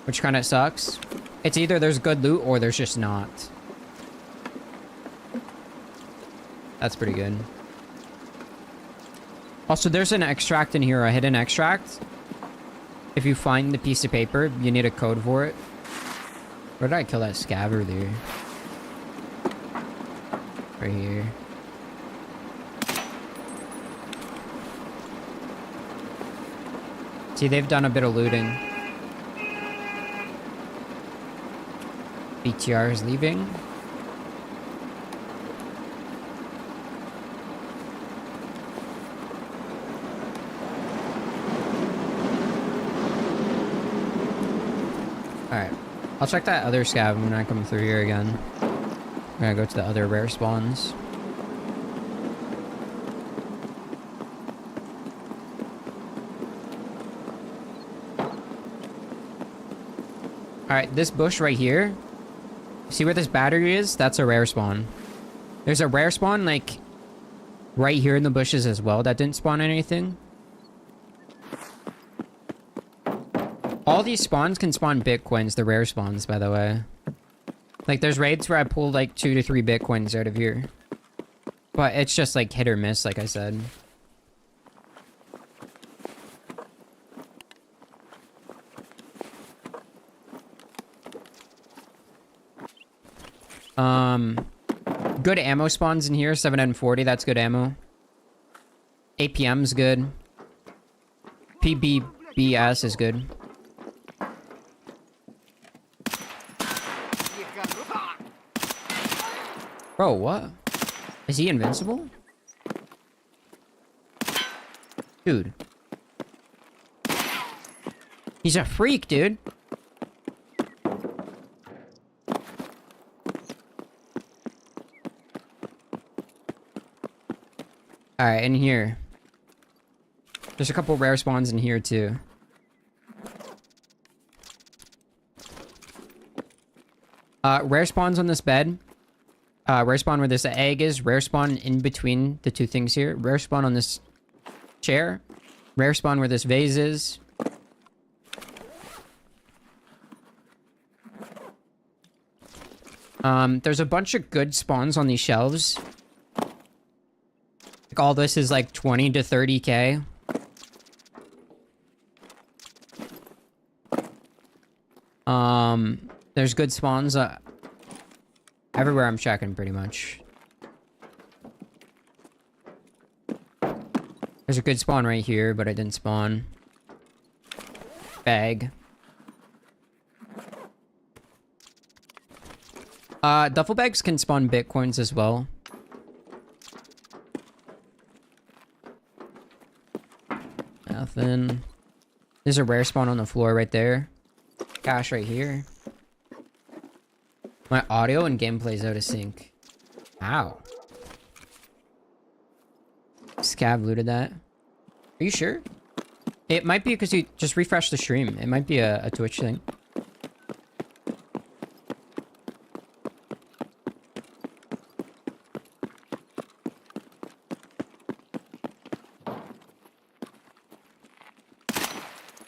which kind of sucks. It's either there's good loot or there's just not. That's pretty good. Also, there's an extract in here, a hidden extract. If you find the piece of paper, you need a code for it. Where did I kill that scav earlier? Right here. See, they've done a bit of looting. BTR is leaving. Alright. I'll check that other scav when I come through here again. I'm gonna go to the other rare spawns. Alright, this bush right here. See where this battery is? That's a rare spawn. There's a rare spawn, like, right here in the bushes as well that didn't spawn anything. All these spawns can spawn bitcoins, the rare spawns, by the way. Like, there's raids where I pulled, like, 2 to 3 bitcoins out of here. But it's just, like, hit or miss, like I said. Good ammo spawns in here, 740, that's good ammo. APM's good. PBBS is good. Bro, what? Is he invincible? Dude. He's a freak, dude. Alright, in here. There's a couple rare spawns in here, too. Rare spawns on this bed. Rare spawn where this egg is. Rare spawn in between the two things here. Rare spawn on this chair. Rare spawn where this vase is. There's a bunch of good spawns on these shelves. Like all this is like 20 to 30k. There's good spawns everywhere I'm checking pretty much. There's a good spawn right here, but it didn't spawn. Bag. Duffel bags can spawn bitcoins as well. Nothing. There's a rare spawn on the floor right there. Cash right here. My audio and gameplay's out of sync. Ow. Scav looted that. Are you sure? It might be because you just refreshed the stream. It might be a Twitch thing.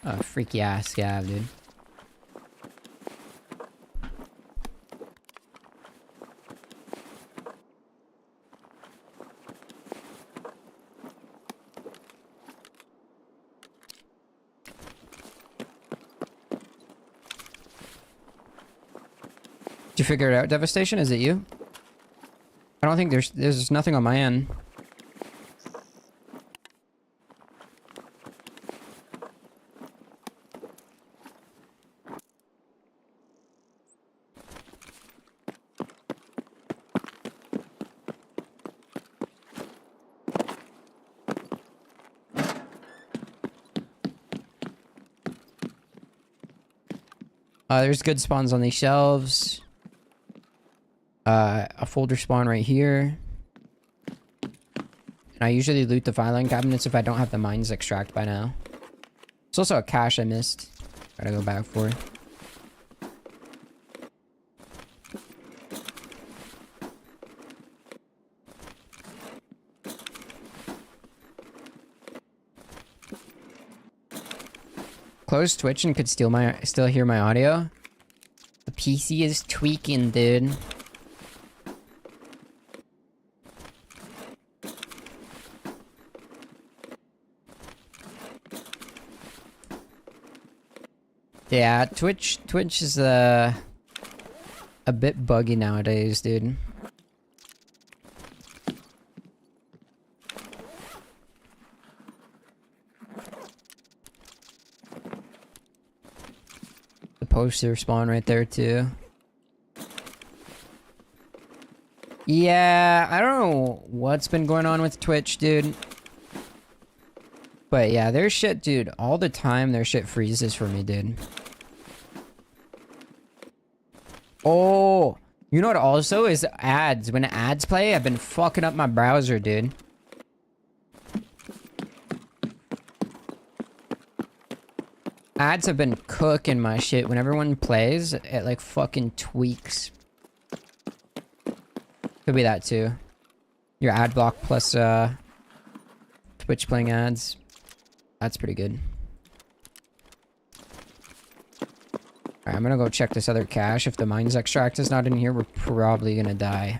Oh, freaky ass scav, dude. Did you figure it out, Devastation? Is it you? I don't think there's nothing on my end. There's good spawns on these shelves. A folder spawn right here. And I usually loot the filing cabinets if I don't have the mines extract by now. There's also a cache I missed. Gotta go back for. Close Twitch and could still hear my audio. The PC is tweaking, dude. Yeah, Twitch is a bit buggy nowadays, dude. The poster spawn right there too. Yeah, I don't know what's been going on with Twitch, dude. But yeah, their shit, dude, all the time their shit freezes for me, dude. Oh, you know what also is ads. When ads play, I've been fucking up my browser, dude. Ads have been cooking my shit. When everyone plays, it like fucking tweaks. Could be that too. Your ad block plus Twitch playing ads. That's pretty good. Alright, I'm gonna go check this other cache. If the mines extract is not in here, we're probably gonna die.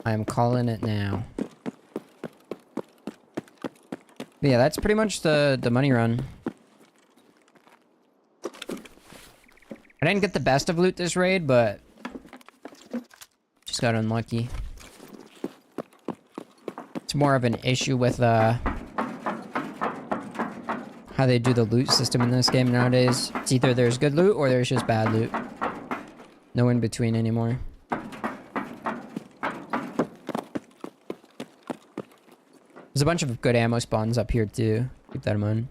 I'm calling it now. But yeah, that's pretty much the money run. I didn't get the best of loot this raid, but just got unlucky. It's more of an issue with how they do the loot system in this game nowadays. It's either there's good loot or there's just bad loot. No in between anymore. There's a bunch of good ammo spawns up here too. Keep that in mind.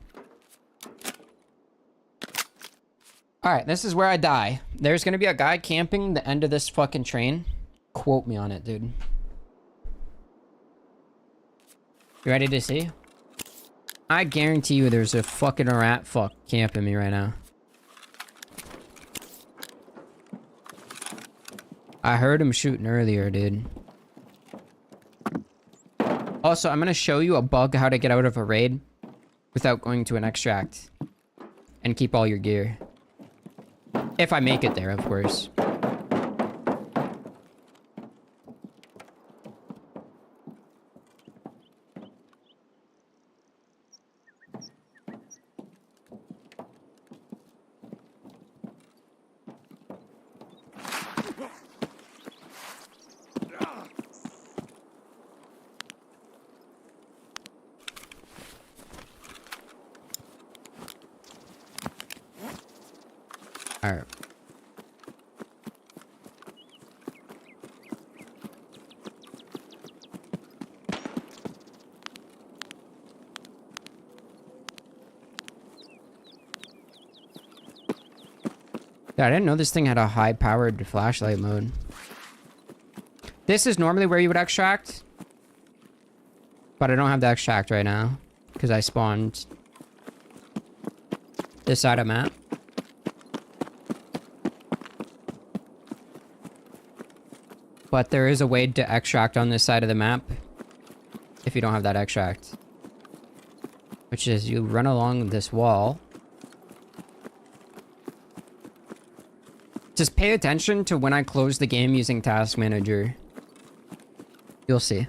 Alright, this is where I die. There's gonna be a guy camping the end of this fucking train. Quote me on it, dude. You ready to see? I guarantee you there's a fucking rat fuck camping me right now. I heard him shooting earlier, dude. Also, I'm gonna show you a bug how to get out of a raid without going to an extract. And keep all your gear. If I make it there, of course. Alright. Yeah, I didn't know this thing had a high-powered flashlight mode. This is normally where you would extract. But I don't have the extract right now. Because I spawned this side of map. But there is a way to extract on this side of the map. If you don't have that extract. Which is you run along this wall. Just pay attention to when I close the game using Task Manager. You'll see.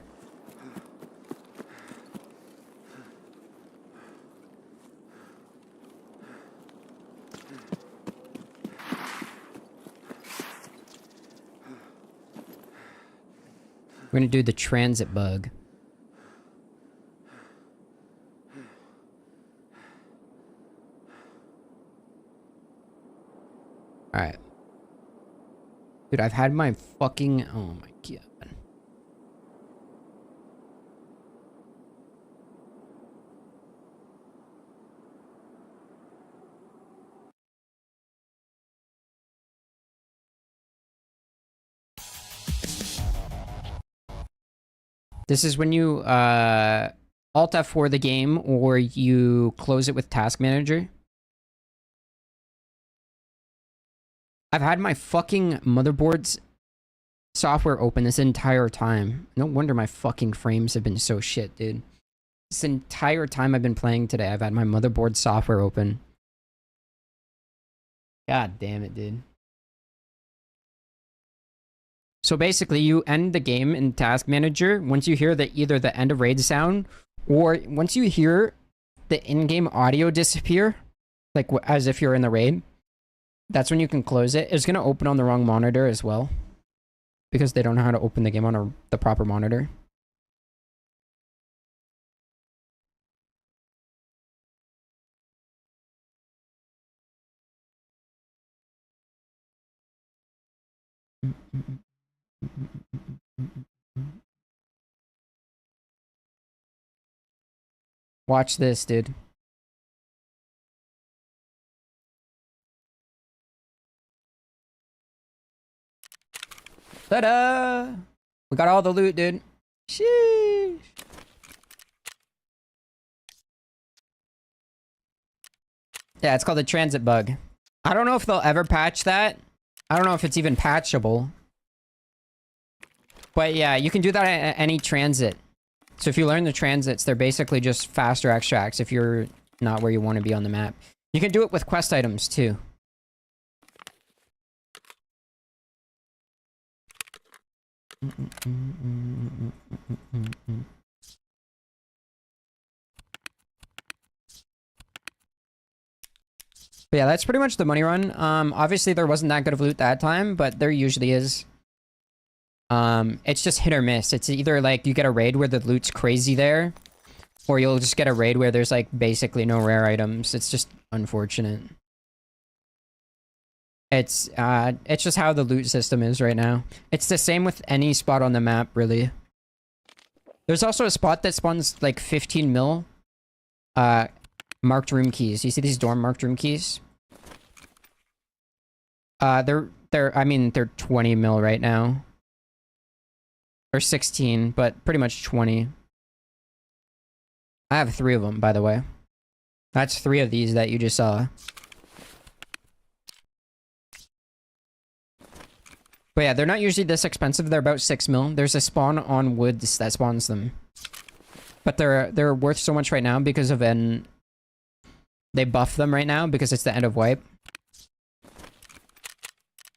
We're gonna do the transit bug. Alright. Dude, I've had my fucking... Oh my god. This is when you Alt F4 the game or you close it with Task Manager. I've had my fucking motherboard's software open this entire time. No wonder my fucking frames have been so shit, dude. This entire time I've been playing today, I've had my motherboard software open. God damn it, dude. So basically, you end the game in Task Manager once you hear either the end of raid sound or once you hear the in-game audio disappear, like as if you're in the raid. That's when you can close it. It's going to open on the wrong monitor as well. Because they don't know how to open the game on the proper monitor. Watch this, dude. Ta-da! We got all the loot, dude. Sheesh. Yeah, it's called a transit bug. I don't know if they'll ever patch that. I don't know if it's even patchable. But yeah, you can do that at any transit. So if you learn the transits, they're basically just faster extracts if you're not where you want to be on the map. You can do it with quest items too. But yeah, that's pretty much the money run. Obviously there wasn't that good of loot that time, but there usually is. It's just hit or miss. It's either like you get a raid where the loot's crazy there, or you'll just get a raid where there's like basically no rare items. It's just unfortunate. It's just how the loot system is right now. It's the same with any spot on the map, really. There's also a spot that spawns like 15 mil marked room keys. You see these dorm marked room keys? They're 20 mil right now. Or 16, but pretty much 20. I have 3 of them, by the way. That's 3 of these that you just saw. But yeah, they're not usually this expensive. They're about 6 mil. There's a spawn on woods that spawns them. But they're worth so much right now because of they buff them right now because it's the end of wipe.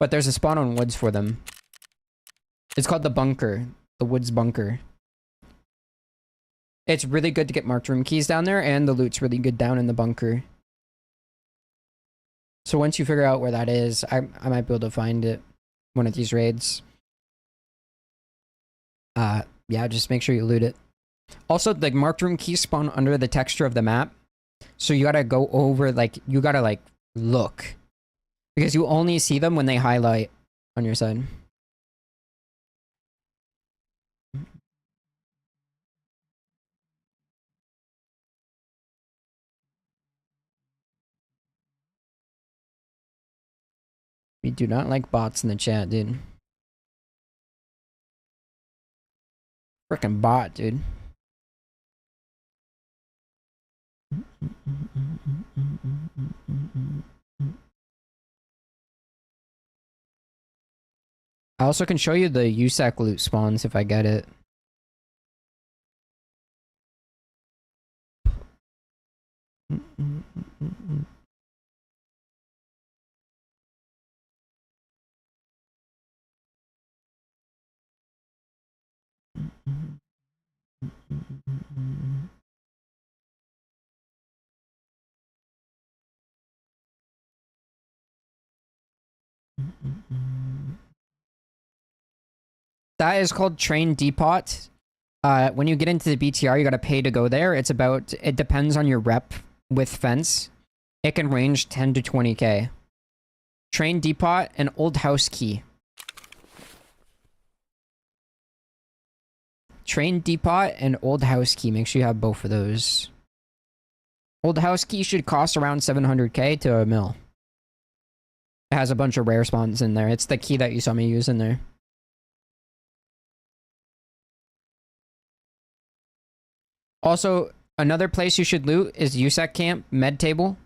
But there's a spawn on woods for them. It's called the bunker. The woods bunker. It's really good to get marked room keys down there, and the loot's really good down in the bunker. So once you figure out where that is, I might be able to find it one of these raids. Yeah, just make sure you loot it. Also, the marked room keys spawn under the texture of the map. So you gotta go over, like, you gotta, like, look. Because you only see them when they highlight on your side. We do not like bots in the chat, dude. Frickin' bot, dude. I also can show you the USAC loot spawns if I get it. That is called Train Depot. When you get into the BTR, you gotta pay to go there. It depends on your rep with fence. It can range 10 to 20k. Train Depot and Old House Key. Train Depot and Old House Key. Make sure you have both of those. Old House Key should cost around 700k to a mil. It has a bunch of rare spawns in there. It's the key that you saw me use in there. Also, another place you should loot is USEC Camp, Med Table.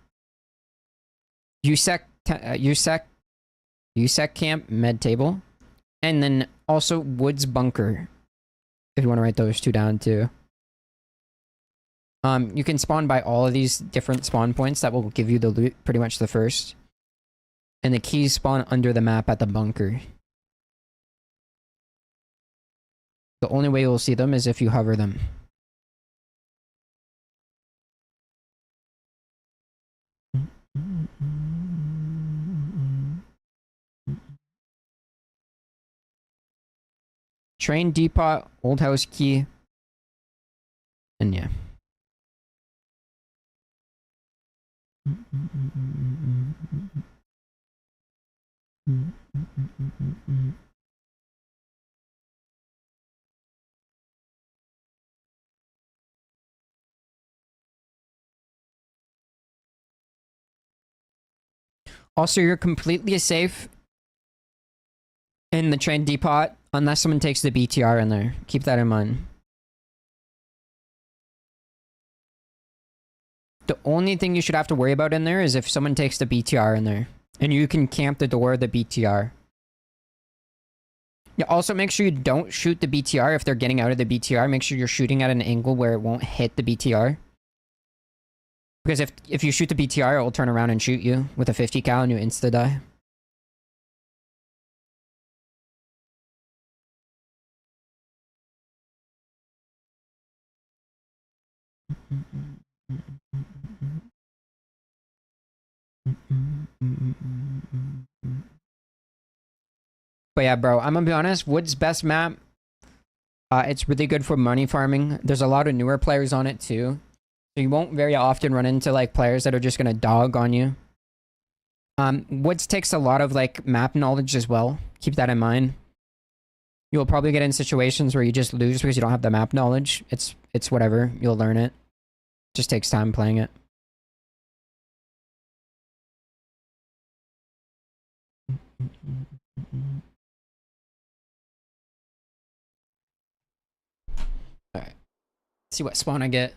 USEC Camp, Med Table. And then also Woods Bunker. If you want to write those 2 down too. You can spawn by all of these different spawn points that will give you the loot pretty much the first. And the keys spawn under the map at the bunker. The only way you'll see them is if you hover them. Train Depot, Old House Key, and yeah. Also, you're completely safe in the train depot unless someone takes the BTR in there. Keep that in mind. The only thing you should have to worry about in there is if someone takes the BTR in there. And you can camp the door of the BTR. Yeah, also make sure you don't shoot the BTR if they're getting out of the BTR. Make sure you're shooting at an angle where it won't hit the BTR. Because if you shoot the BTR, it will turn around and shoot you with a 50 cal and you insta-die. But yeah, bro, I'm gonna be honest, Wood's best map. It's really good for money farming. There's a lot of newer players on it too. So you won't very often run into like players that are just gonna dog on you. Woods takes a lot of like map knowledge as well. Keep that in mind. You'll probably get in situations where you just lose because you don't have the map knowledge. It's whatever. You'll learn it. Just takes time playing it. Alright. See what spawn I get.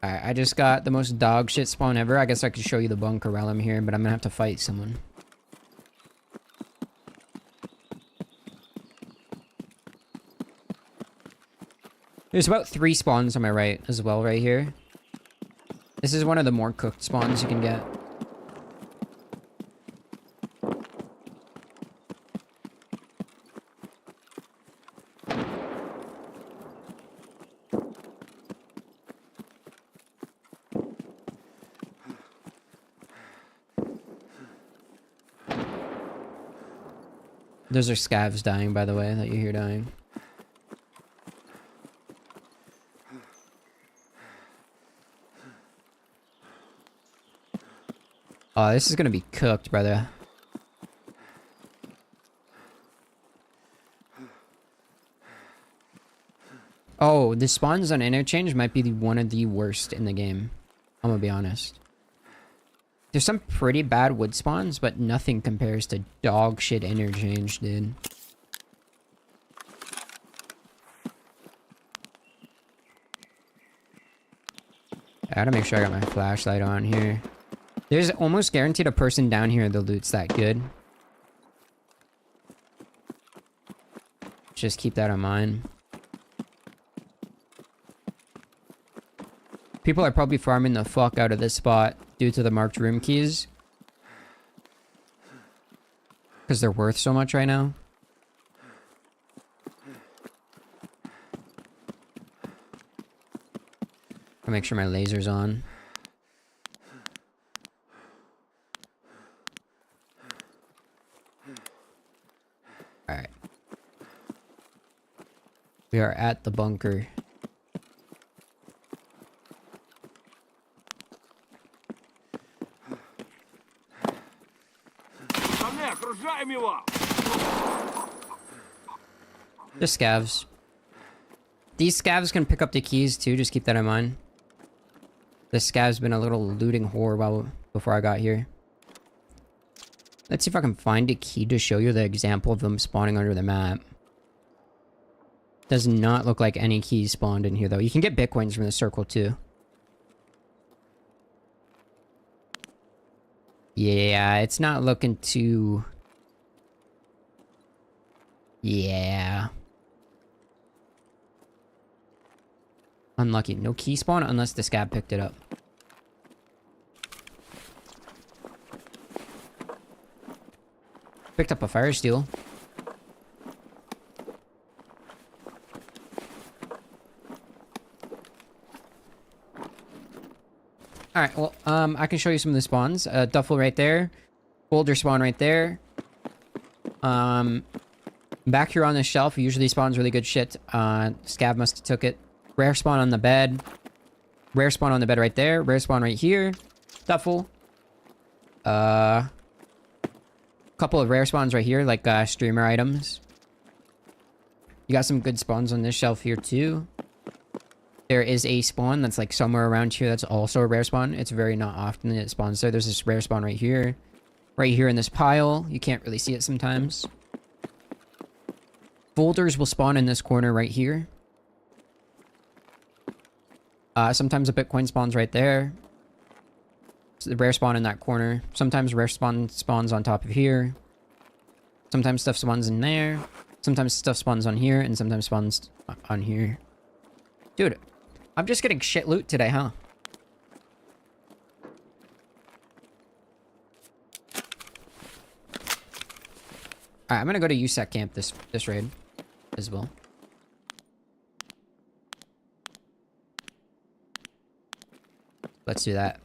Alright, I just got the most dog shit spawn ever. I guess I could show you the bunker while I'm here, but I'm gonna have to fight someone. There's about 3 spawns on my right as well right here. This is one of the more cooked spawns you can get. Those are scavs dying, by the way, that you hear dying. Oh, this is gonna be cooked, brother. Oh, the spawns on interchange might be one of the worst in the game. I'm gonna be honest. There's some pretty bad wood spawns, but nothing compares to dog shit interchange, dude. I gotta make sure I got my flashlight on here. There's almost guaranteed a person down here that loots that good. Just keep that in mind. People are probably farming the fuck out of this spot due to the marked room keys. Because they're worth so much right now. I'll make sure my laser's on. Alright. We are at the bunker. Just scavs. These scavs can pick up the keys too, just keep that in mind. This scav's been a little looting whore before I got here. Let's see if I can find a key to show you the example of them spawning under the map. Does not look like any keys spawned in here though. You can get bitcoins from the circle too. Yeah, it's not looking too... Yeah. Unlucky. No key spawn unless the scab picked it up. Picked up a fire steel. Alright, well, I can show you some of the spawns. Duffel right there. Boulder spawn right there. Back here on this shelf, usually spawns really good shit. Scab must have took it. Rare spawn on the bed. Rare spawn on the bed right there. Rare spawn right here. Duffel. Couple of rare spawns right here, like streamer items. You got some good spawns on this shelf here too. There is a spawn that's like somewhere around here that's also a rare spawn. It's very not often that it spawns there. There's this rare spawn right here. Right here in this pile. You can't really see it sometimes. Boulders will spawn in this corner right here. Sometimes a Bitcoin spawns right there. So the rare spawn in that corner. Sometimes rare spawns on top of here. Sometimes stuff spawns in there. Sometimes stuff spawns on here, and sometimes spawns on here. Dude, I'm just getting shit loot today, huh? Alright, I'm gonna go to USEC camp this raid as well. Let's do that.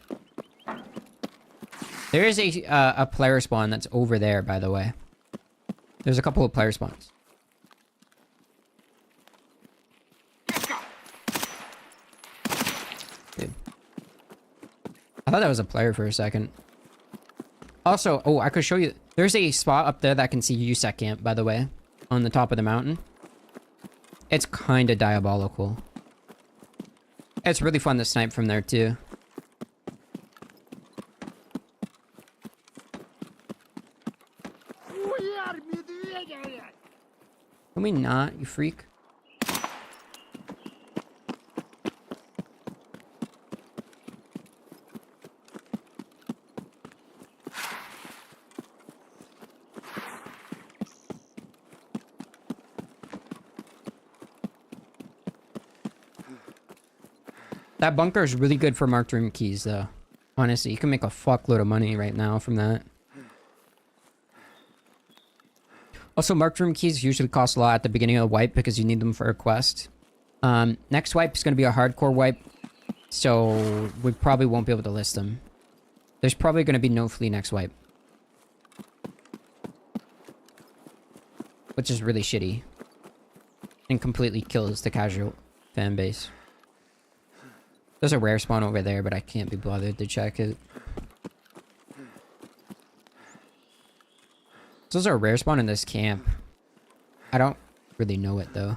There is a player spawn that's over there, by the way. There's a couple of player spawns. Dude. I thought that was a player for a second. Also, oh, I could show you. There's a spot up there that can see USEC camp, by the way. On the top of the mountain. It's kind of diabolical. It's really fun to snipe from there, too. Can we not, you freak? That bunker is really good for marked room keys, though. Honestly, you can make a fuckload of money right now from that. Also, marked room keys usually cost a lot at the beginning of the wipe because you need them for a quest. Next wipe is going to be a hardcore wipe, so we probably won't be able to list them. There's probably going to be no flea next wipe. Which is really shitty. And completely kills the casual fan base. There's a rare spawn over there, but I can't be bothered to check it. There's a rare spawn in this camp. I don't really know it, though.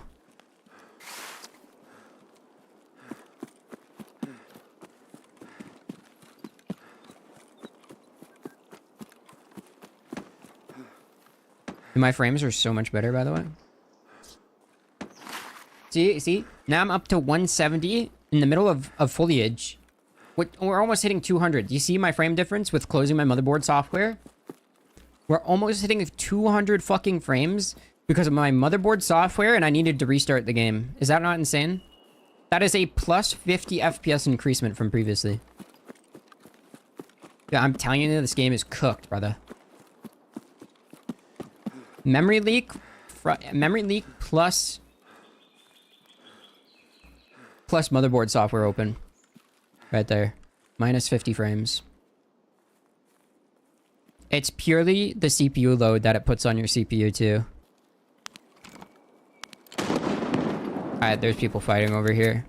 My frames are so much better, by the way. See? Now I'm up to 170 in the middle of foliage. We're almost hitting 200. Do you see my frame difference with closing my motherboard software? We're almost hitting 200 fucking frames because of my motherboard software, and I needed to restart the game. Is that not insane? That is a plus 50 FPS increasement from previously. Yeah, I'm telling you, this game is cooked, brother. Memory leak plus motherboard software open. Right there. Minus 50 frames. It's purely the CPU load that it puts on your CPU too. Alright, there's people fighting over here.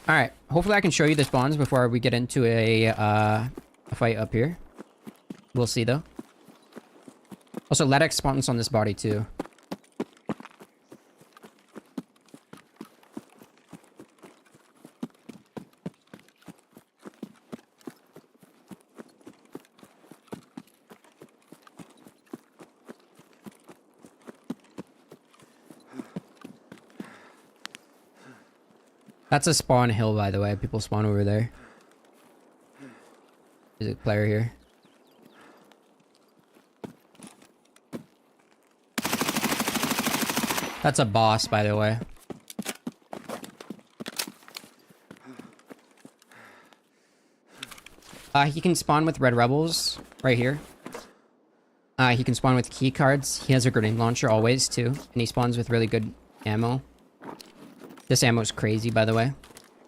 Alright, hopefully I can show you the spawns before we get into a fight up here. We'll see though. Also, Ledex spawns on this body too. That's a spawn hill, by the way. People spawn over there. There's a player here. That's a boss, by the way. He can spawn with red rebels right here. He can spawn with key cards. He has a grenade launcher always too, and he spawns with really good ammo. This ammo is crazy, by the way.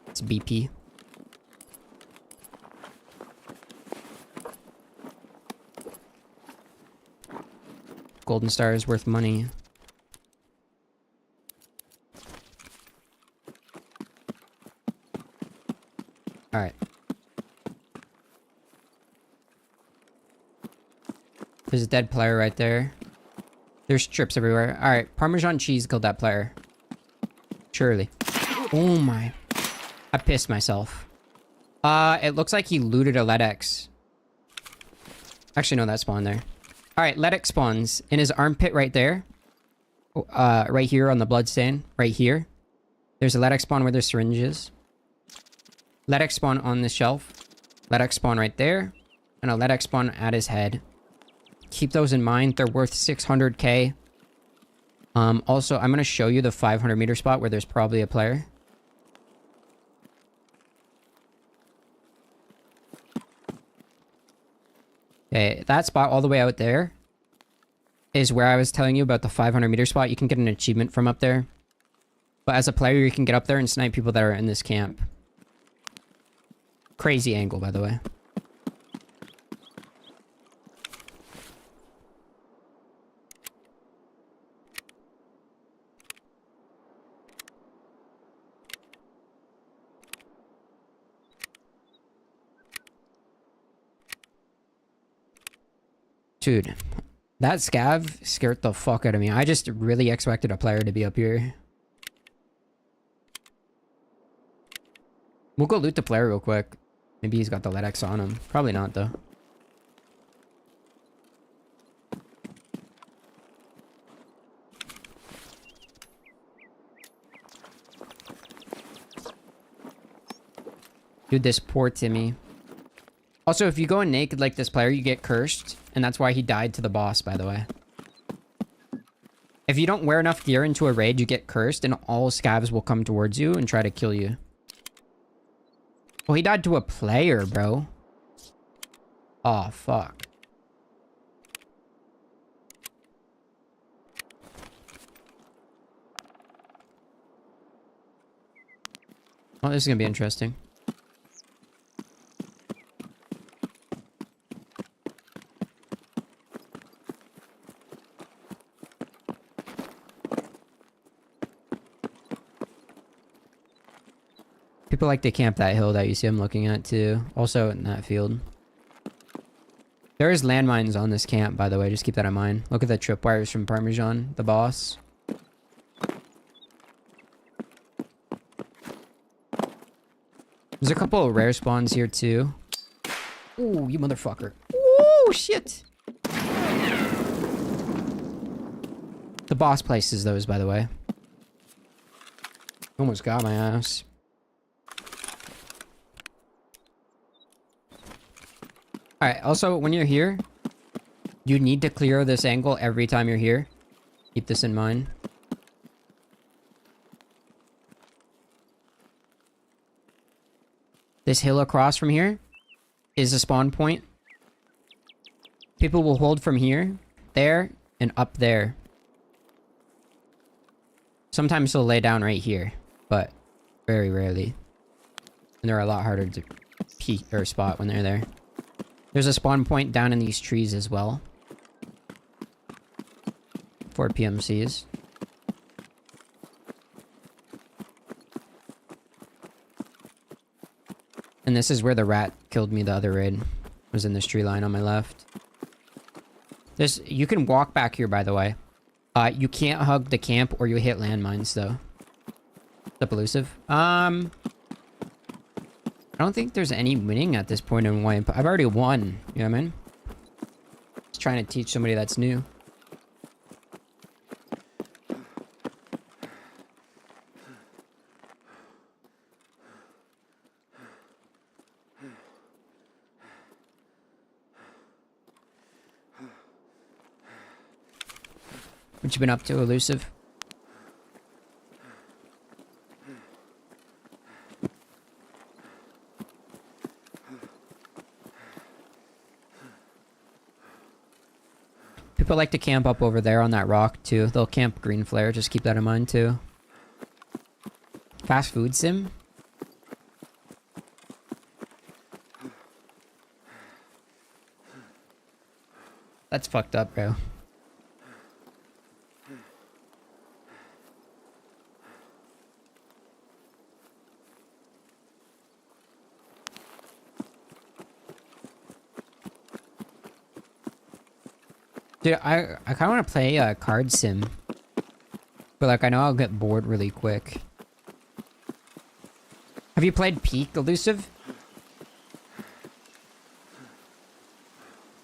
It's BP. Golden Star is worth money. Alright. There's a dead player right there. There's trips everywhere. Alright, Parmesan cheese killed that player. Surely. Oh my. I pissed myself. It looks like he looted a Ledex. Actually, no, that spawned there. Alright, Ledex spawns in his armpit right there. Right here on the bloodstain. Right here. There's a LEDX spawn where there's syringes. LEDX spawn on this shelf. LEDX spawn right there. And a LEDX spawn at his head. Keep those in mind. They're worth 600k. Also, I'm going to show you the 500 meter spot where there's probably a player. Okay, that spot all the way out there is where I was telling you about the 500 meter spot. You can get an achievement from up there. But as a player, you can get up there and snipe people that are in this camp. Crazy angle, by the way. Dude, that scav scared the fuck out of me. I just really expected a player to be up here. We'll go loot the player real quick. Maybe he's got the LEDX on him. Probably not, though. Dude, this poor Timmy. Also, if you go in naked like this player, you get cursed. And that's why he died to the boss, by the way. If you don't wear enough gear into a raid, you get cursed. And all scavs will come towards you and try to kill you. Oh, he died to a player, bro. Oh, fuck. Well, this is gonna be interesting. People like to camp that hill that you see I'm looking at too. Also in that field. There is landmines on this camp, by the way. Just keep that in mind. Look at the tripwires from Parmesan, the boss. There's a couple of rare spawns here too. Ooh, you motherfucker. Ooh, shit. The boss places those, by the way. Almost got my ass. Alright, also, when you're here, you need to clear this angle every time you're here. Keep this in mind. This hill across from here is a spawn point. People will hold from here, there, and up there. Sometimes they'll lay down right here, but very rarely. And they're a lot harder to peek or spot when they're there. There's a spawn point down in these trees as well. For PMCs. And this is where the rat killed me the other raid. Was in this tree line on my left. You can walk back here, by the way. You can't hug the camp or you hit landmines, though. What's up, Elusive? I don't think there's any winning at this point in wipe. I've already won. You know what I mean? Just trying to teach somebody that's new. What you been up to, Elusive? People like to camp up over there on that rock, too. They'll camp green flare. Just keep that in mind, too. Fast food sim? That's fucked up, bro. Dude, I kind of want to play a card sim. But, like, I know I'll get bored really quick. Have you played Peak, Elusive?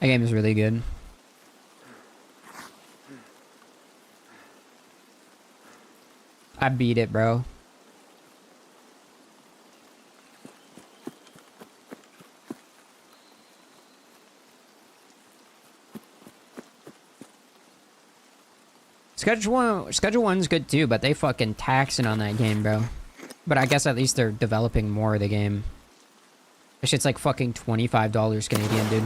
That game is really good. I beat it, bro. Schedule one's good too, but they fucking taxing on that game, bro. But I guess at least they're developing more of the game. This shit's like fucking $25 Canadian, dude.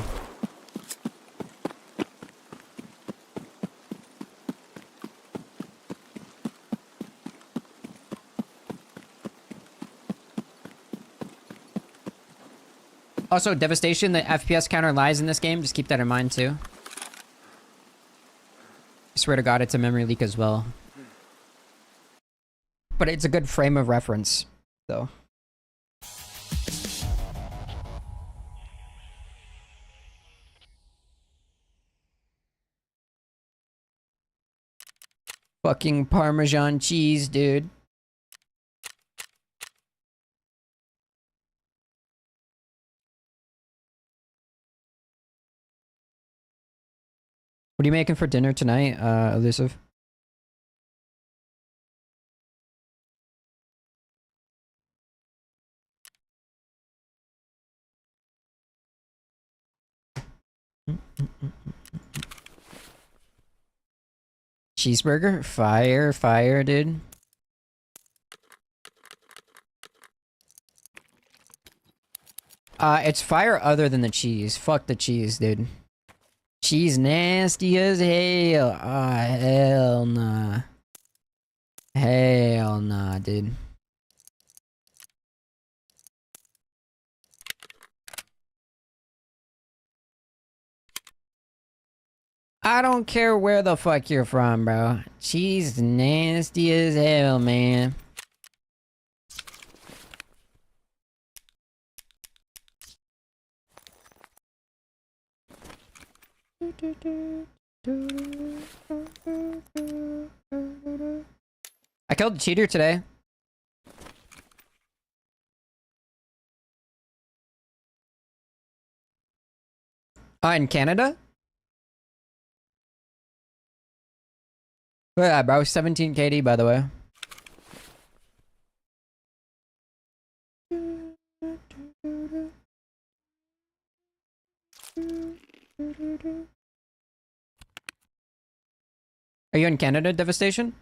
Also, Devastation, the FPS counter lies in this game. Just keep that in mind too. I swear to God, it's a memory leak as well. But it's a good frame of reference, though. Fucking Parmesan cheese, dude. What are you making for dinner tonight, Elusive? Cheeseburger? Fire, dude. It's fire other than the cheese. Fuck the cheese, dude. Cheese nasty as hell. Ah, hell nah. Hell nah, dude. I don't care where the fuck you're from, bro. Cheese nasty as hell, man. I killed a cheater today. In Canada? Yeah, bro, 17 KD, by the way. Are you in Canada, Devastation?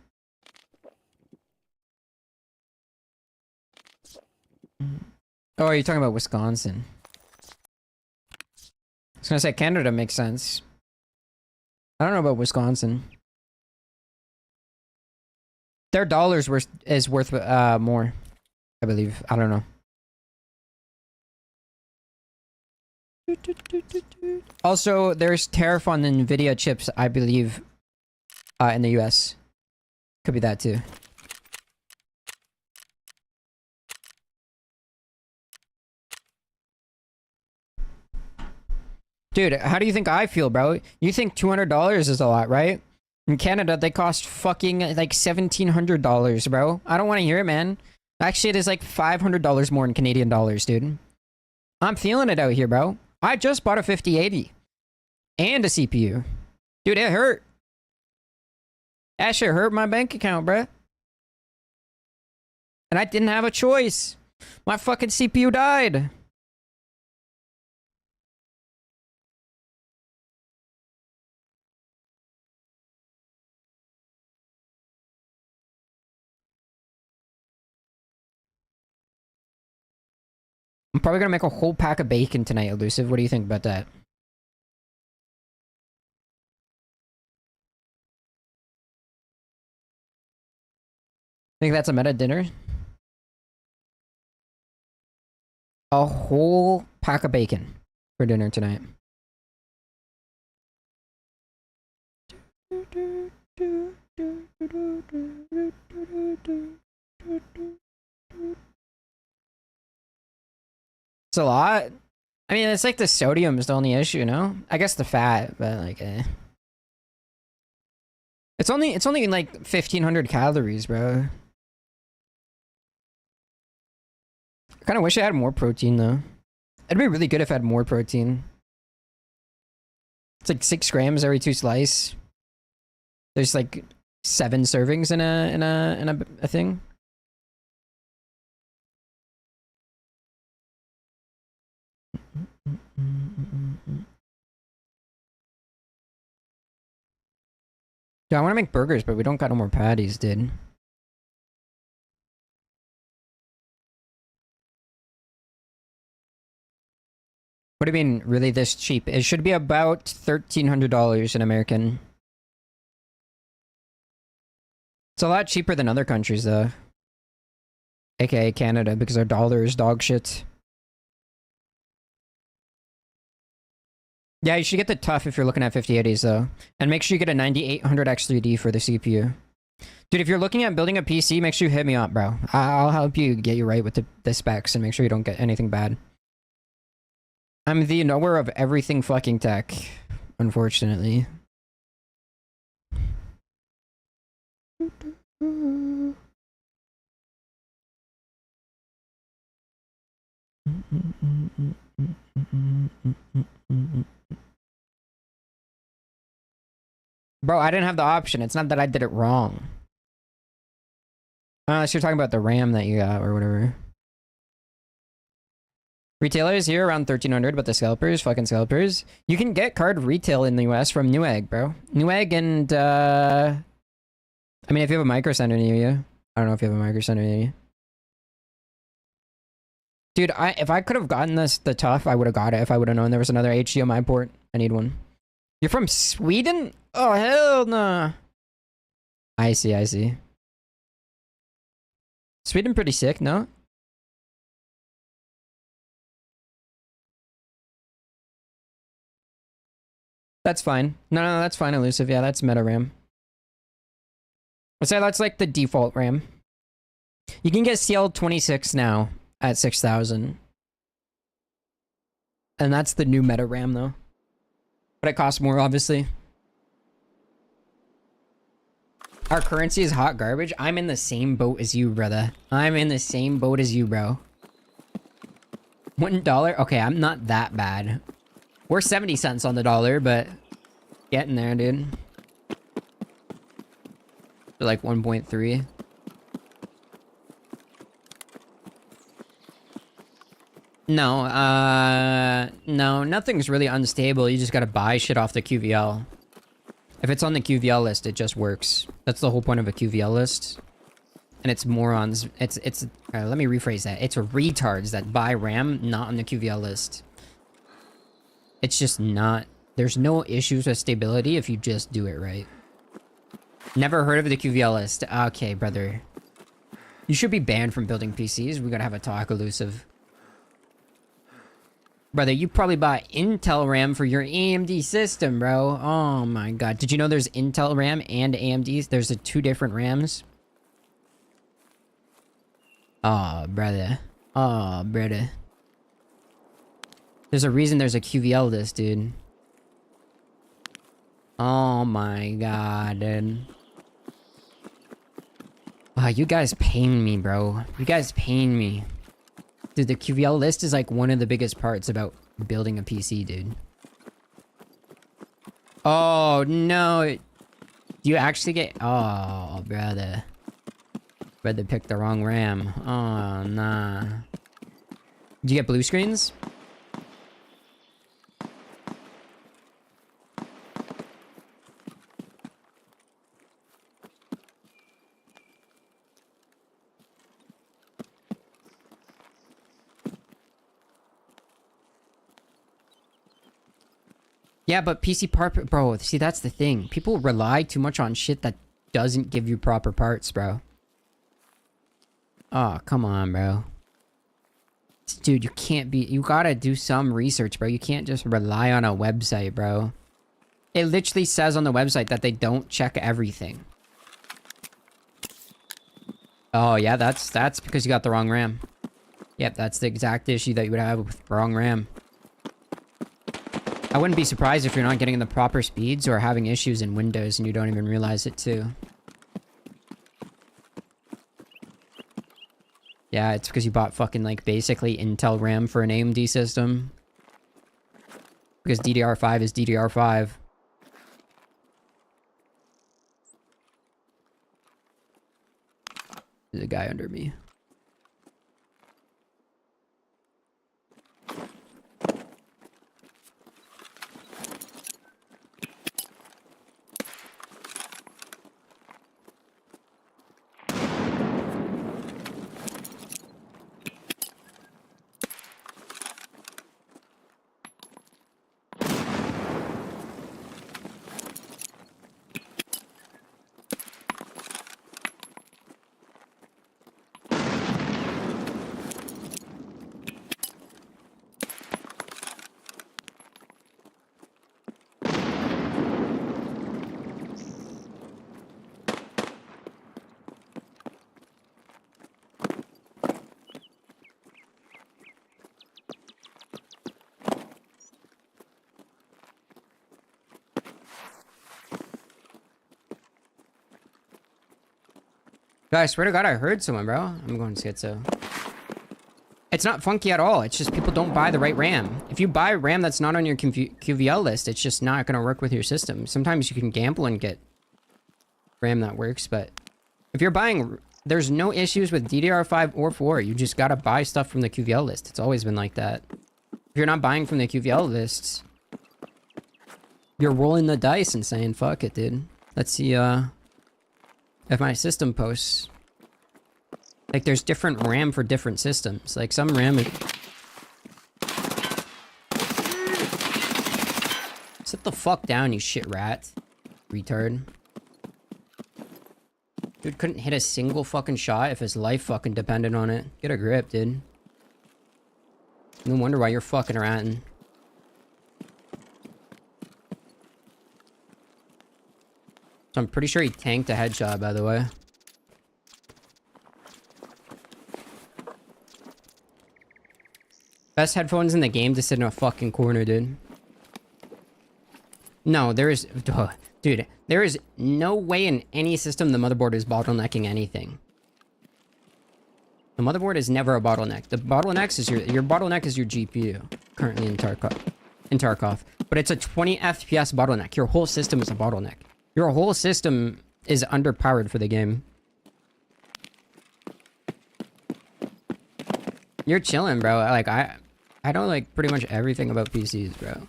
Oh, are you talking about Wisconsin? I was gonna say Canada makes sense. I don't know about Wisconsin. Their dollars is worth more, I believe. I don't know. Also, there's tariff on Nvidia chips, I believe, in the US. Could be that too. Dude, how do you think I feel, bro? You think $200 is a lot, right? In Canada, they cost fucking like $1,700, bro. I don't want to hear it, man. Actually, it is like $500 more in Canadian dollars, dude. I'm feeling it out here, bro. I just bought a 5080 and a CPU. Dude, it hurt. That shit hurt my bank account, bro. And I didn't have a choice. My fucking CPU died. I'm probably gonna make a whole pack of bacon tonight, Elusive. What do you think about that? Think that's a meta dinner? A whole pack of bacon for dinner tonight. It's a lot. I mean, it's like the sodium is the only issue, no? I guess the fat, but like, It's only like 1,500 calories, bro. I kind of wish I had more protein, though. It'd be really good if I had more protein. It's like 6 grams every 2 slices. There's like 7 servings in a thing. Dude, I want to make burgers, but we don't got no more patties, dude. What do you mean, really this cheap? It should be about $1,300 in American. It's a lot cheaper than other countries, though. AKA Canada, because our dollar is dog shit. Yeah, you should get the tough if you're looking at 5080s, though. And make sure you get a 9800X3D for the CPU. Dude, if you're looking at building a PC, make sure you hit me up, bro. I'll help you get you right with the specs and make sure you don't get anything bad. I'm the knower of everything fucking tech, unfortunately. Bro, I didn't have the option. It's not that I did it wrong. Unless you're talking about the RAM that you got or whatever. Retailers here around 1,300, but the scalpers, fucking scalpers. You can get card retail in the US from Newegg, bro. Newegg and, I mean, if you have a micro center near you. I don't know if you have a micro center near you. Dude, if I could have gotten the tough, I would have got it if I would have known there was another HDMI port. I need one. You're from Sweden? Oh, hell nah. I see, I see. Sweden pretty sick, no? That's fine. No, that's fine, Elusive. Yeah, that's meta RAM. I'd say that's like the default RAM. You can get CL26 now at 6,000. And that's the new meta RAM, though. But it costs more, obviously. Our currency is hot garbage. I'm in the same boat as you, brother. I'm in the same boat as you, bro. $1? Okay, I'm not that bad. We're 70 cents on the dollar, but getting there, dude. They're like 1.3. No, nothing's really unstable. You just gotta buy shit off the QVL. If it's on the QVL list, it just works. That's the whole point of a QVL list. And it's morons. Let me rephrase that. It's retards that buy RAM not on the QVL list. It's just not. There's no issues with stability if you just do it right. Never heard of the QVL list. Okay, brother. You should be banned from building PCs. We gotta have a talk, Elusive. Brother, you probably bought Intel RAM for your AMD system, bro. Oh my god. Did you know there's Intel RAM and AMD's? There's two different RAMs. Oh, brother. Oh, brother. There's a reason there's a QVL list, dude. Oh my god, dude. Wow, you guys pain me, bro. You guys pain me. Dude, the QVL list is like one of the biggest parts about building a PC, dude. Oh, no. Do you actually get... Oh, brother. Brother picked the wrong RAM. Oh, nah. Did you get blue screens? Yeah, but PC part... Bro, see, that's the thing. People rely too much on shit that doesn't give you proper parts, bro. Oh, come on, bro. Dude, you can't be... You gotta do some research, bro. You can't just rely on a website, bro. It literally says on the website that they don't check everything. Oh, yeah, that's because you got the wrong RAM. Yep, that's the exact issue that you would have with the wrong RAM. I wouldn't be surprised if you're not getting the proper speeds or having issues in Windows and you don't even realize it too. Yeah, it's because you bought fucking like basically Intel RAM for an AMD system. Because DDR5 is DDR5. There's a guy under me. Guys, I swear to God, I heard someone, bro. I'm going schizo. It's not funky at all. It's just people don't buy the right RAM. If you buy RAM that's not on your QVL list, it's just not going to work with your system. Sometimes you can gamble and get RAM that works, but if you're buying, there's no issues with DDR5 or 4. You just got to buy stuff from the QVL list. It's always been like that. If you're not buying from the QVL lists, you're rolling the dice and saying, fuck it, dude. Let's see, if my system posts. Like, there's different RAM for different systems. Like, some RAM is... Sit the fuck down, you shit rat. Retard. Dude couldn't hit a single fucking shot if his life fucking depended on it. Get a grip, dude. No wonder why you're fucking ratting. So I'm pretty sure he tanked a headshot, by the way. Best headphones in the game to sit in a fucking corner, dude. No, there is... Dude, there is no way in any system the motherboard is bottlenecking anything. The motherboard is never a bottleneck. The bottleneck is your bottleneck is your GPU, currently in Tarkov. But it's a 20 FPS bottleneck. Your whole system is a bottleneck. Your whole system is underpowered for the game. You're chilling, bro. Like, I don't like pretty much everything about PCs, bro.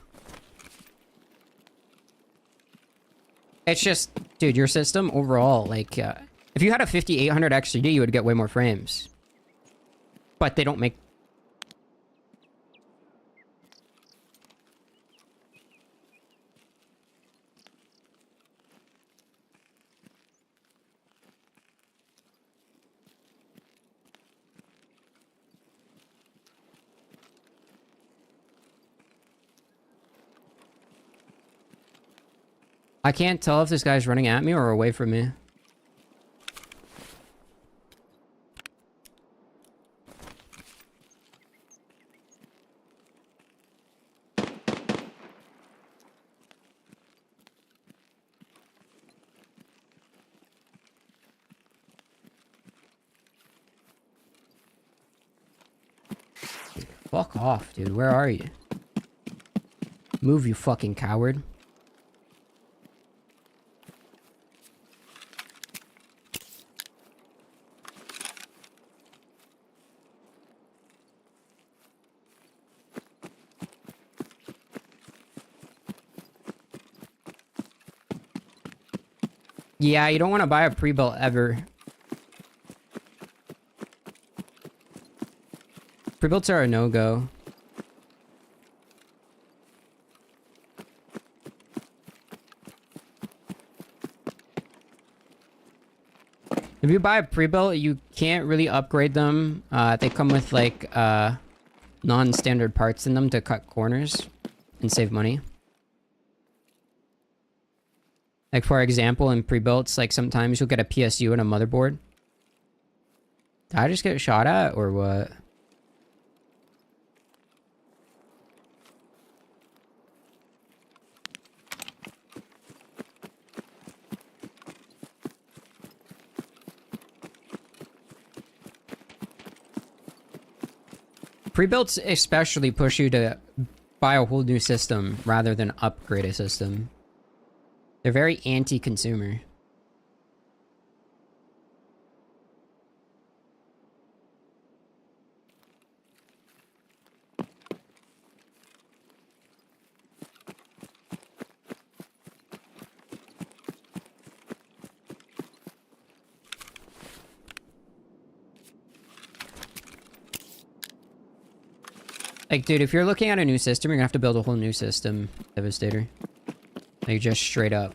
It's just, dude, your system overall, like, if you had a 5800 XGD, you would get way more frames. But they don't make... I can't tell if this guy's running at me or away from me. Fuck off, dude. Where are you? Move, you fucking coward. Yeah, you don't want to buy a pre-built ever. Pre-builts are a no-go. If you buy a pre-built, you can't really upgrade them. They come with, like, non-standard parts in them to cut corners and save money. Like, for example, in pre-builts, like, sometimes you'll get a PSU and a motherboard. Did I just get shot at, or what? Pre-builts especially push you to buy a whole new system rather than upgrade a system. They're very anti-consumer. Like, dude, if you're looking at a new system, you're gonna have to build a whole new system, Devastator. Like, just straight up.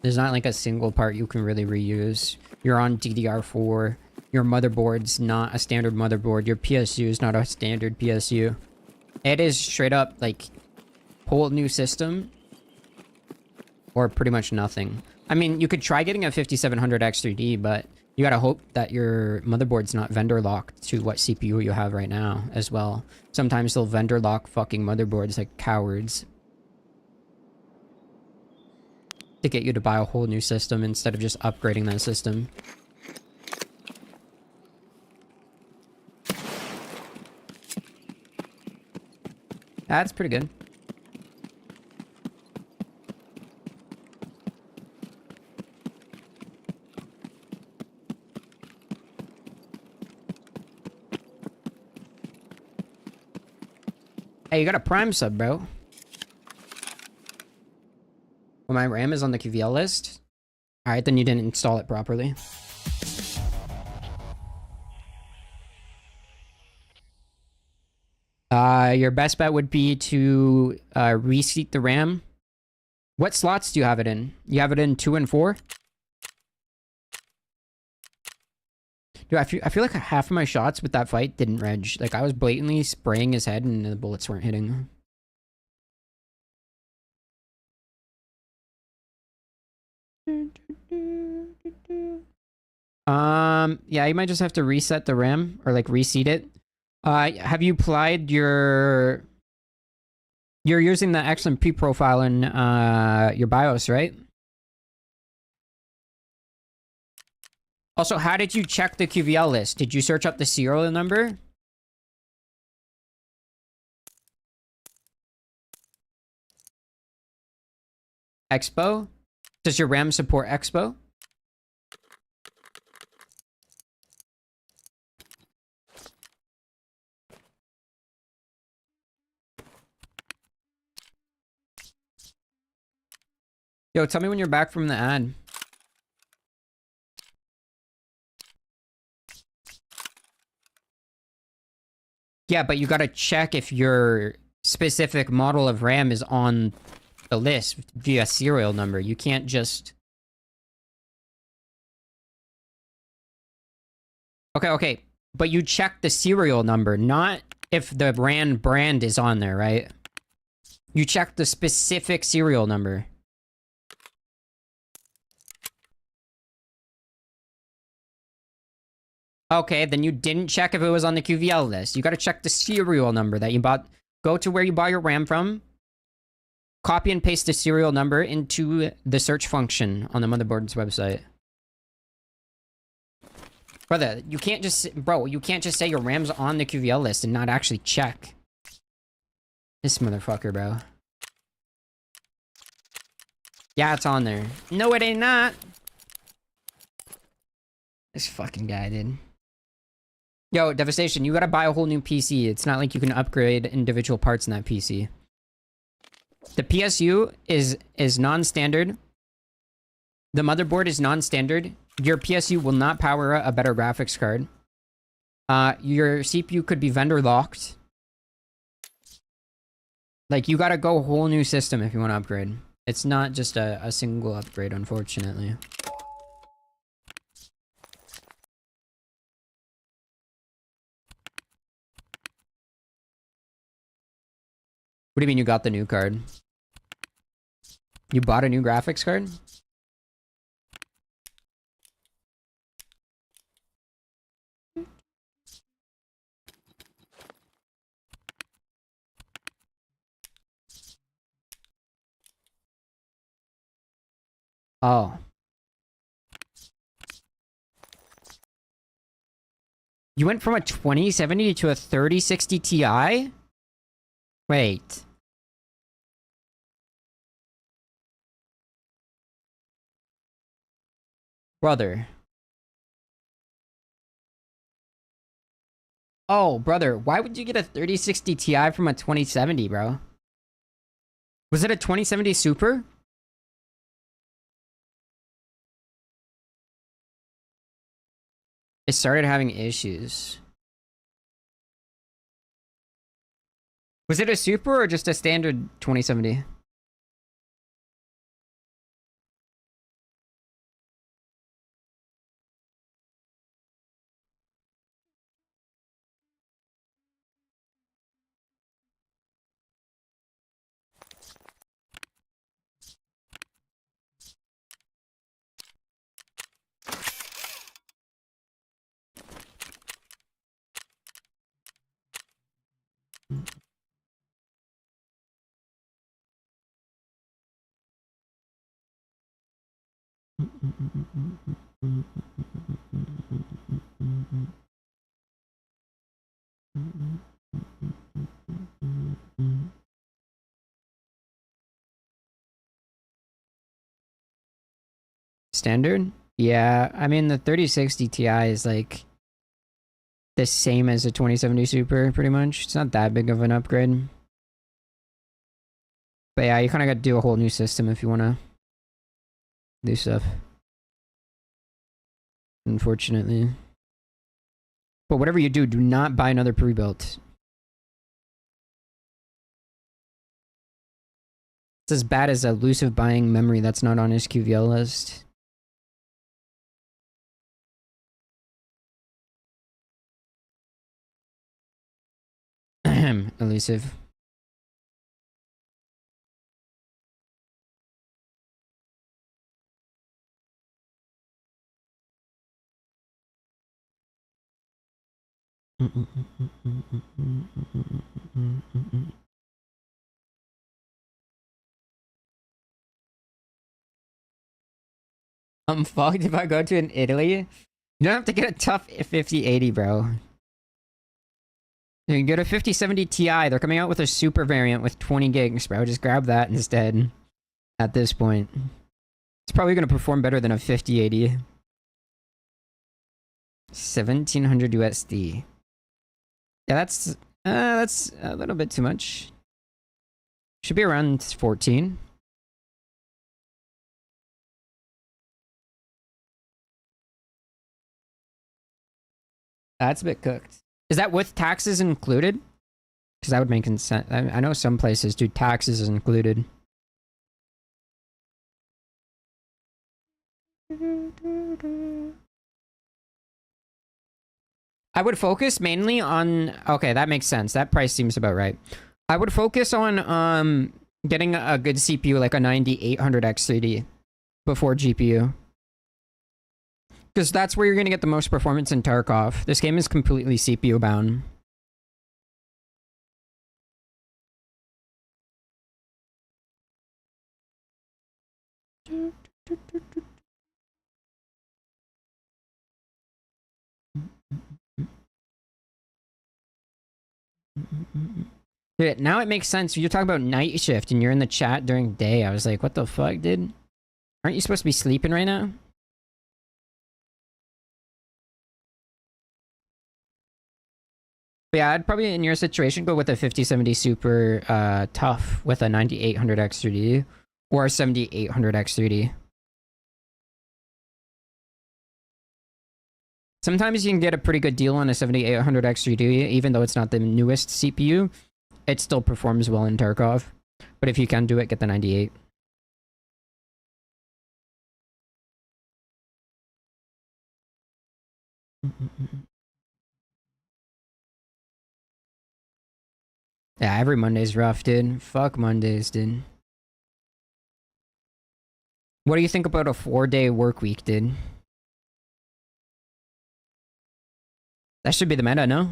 There's not like a single part you can really reuse. You're on DDR4. Your motherboard's not a standard motherboard. Your PSU is not a standard PSU. It is straight up, like, whole new system. Or pretty much nothing. I mean, you could try getting a 5700 X3D, but you gotta hope that your motherboard's not vendor locked to what CPU you have right now as well. Sometimes they'll vendor lock fucking motherboards like cowards. To get you to buy a whole new system instead of just upgrading that system. That's pretty good. Hey, you got a Prime sub, bro. Well, my RAM is on the QVL list. Alright, then you didn't install it properly. Your best bet would be to reseat the RAM. What slots do you have it in? You have it in 2 and 4? Dude, I feel like half of my shots with that fight didn't reg. Like, I was blatantly spraying his head and the bullets weren't hitting. Yeah, you might just have to reset the RAM or like reseat it. Have you applied your... You're using the XMP profile in your BIOS, right? Also, how did you check the QVL list? Did you search up the serial number? Expo? Does your RAM support Expo? Yo, tell me when you're back from the ad. Yeah, but you gotta check if your specific model of RAM is on the list via serial number. You can't just... Okay. But you check the serial number, not if the brand is on there, right? You check the specific serial number. Okay, then you didn't check if it was on the QVL list. You gotta check the serial number that you bought. Go to where you bought your RAM from. Copy and paste the serial number into the search function on the motherboard's website. Brother, you can't just... Bro, you can't just say your RAM's on the QVL list and not actually check. This motherfucker, bro. Yeah, it's on there. No, it ain't not. This fucking guy, dude. Yo, Devastation, you gotta buy a whole new PC. It's not like you can upgrade individual parts in that PC. The PSU is non-standard. The motherboard is non-standard. Your PSU will not power a better graphics card. Your CPU could be vendor locked. Like, you gotta go whole new system if you want to upgrade. It's not just a single upgrade, unfortunately. What do you mean you got the new card? You bought a new graphics card? Oh. You went from a 2070 to a 3060 Ti? Wait. Brother. Oh, brother. Why would you get a 3060 Ti from a 2070, bro? Was it a 2070 Super? It started having issues. Was it a super or just a standard 2070? Standard? Yeah, I mean the 3060 Ti is like the same as the 2070 Super, pretty much. It's not that big of an upgrade. But yeah, you kind of got to do a whole new system if you want to do stuff. Unfortunately. But whatever you do, do not buy another pre-built. It's as bad as elusive buying memory that's not on his QVL list. Elusive. I'm fucked if I go to an Italy. You don't have to get a tough 5080, bro. You can get a 5070 Ti. They're coming out with a super variant with 20 gigs, bro. Just grab that instead. At this point, it's probably going to perform better than a 5080. 1700 USD. Yeah, that's a little bit too much. Should be around 14. That's a bit cooked. Is that with taxes included? Because that would make sense. I know some places do taxes included. I would focus mainly on... Okay, that makes sense. That price seems about right. I would focus on getting a good CPU, like a 9800X3D, before GPU. Because that's where you're going to get the most performance in Tarkov. This game is completely CPU bound. Dude, now it makes sense. You're talking about night shift and you're in the chat during day. I was like, what the fuck, dude? Aren't you supposed to be sleeping right now? But yeah, I'd probably, in your situation, go with a 5070 Super tough with a 9800X3D or a 7800X3D. Sometimes you can get a pretty good deal on a 7800X3D, even though it's not the newest CPU. It still performs well in Tarkov. But if you can do it, get the 98. Yeah, every Monday's rough, dude. Fuck Mondays, dude. What do you think about a 4-day work week, dude? That should be the meta, no?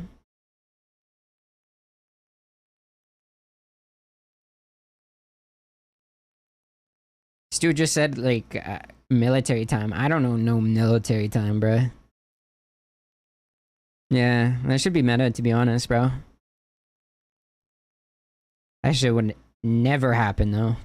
Stu just said, like, military time. I don't know no military time, bro. Yeah, that should be meta, to be honest, bro. That shit would never happen, though.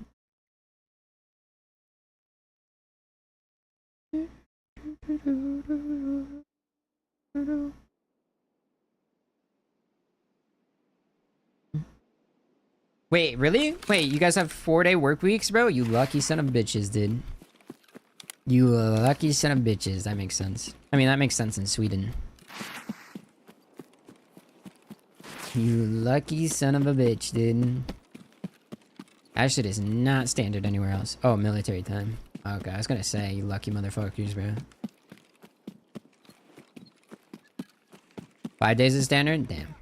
Wait, really? Wait, you guys have 4-day work weeks, bro? You lucky son of bitches, dude. You lucky son of bitches. That makes sense. I mean, that makes sense in Sweden. You lucky son of a bitch, dude. That shit is not standard anywhere else. Oh, military time. Okay, I was gonna say, you lucky motherfuckers, bro. 5 days is standard? Damn.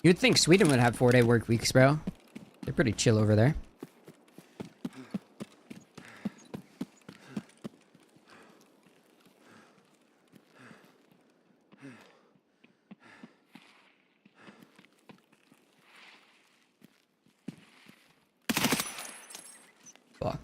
You'd think Sweden would have 4-day work weeks, bro. They're pretty chill over there. Fuck.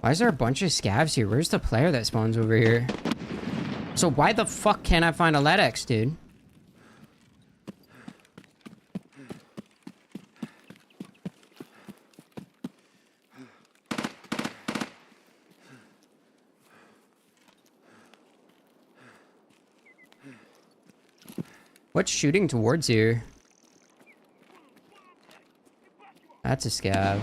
Why is there a bunch of scavs here? Where's the player that spawns over here? So why the fuck can't I find a LEDX, dude? What's shooting towards here? That's a scav.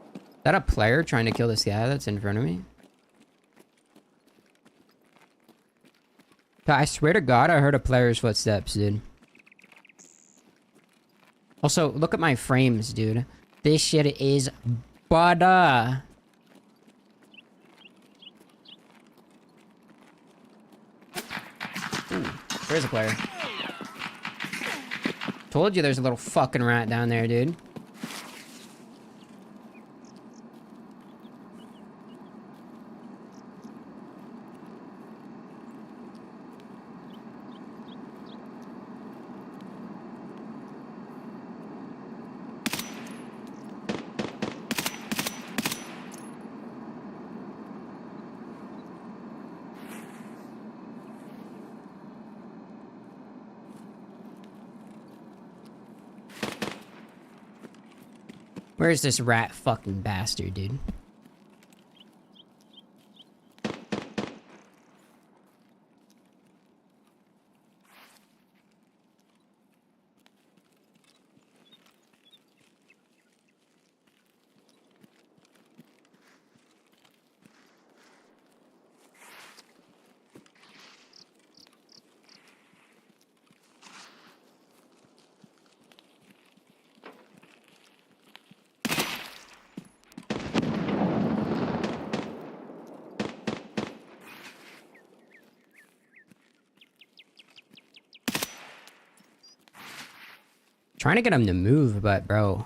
Is that a player trying to kill the scav that's in front of me? I swear to God, I heard a player's footsteps, dude. Also, look at my frames, dude. This shit is butter. Ooh, there's a player. Told you there's a little fucking rat down there, dude. Where's this rat fucking bastard, dude? Trying to get him to move, but bro.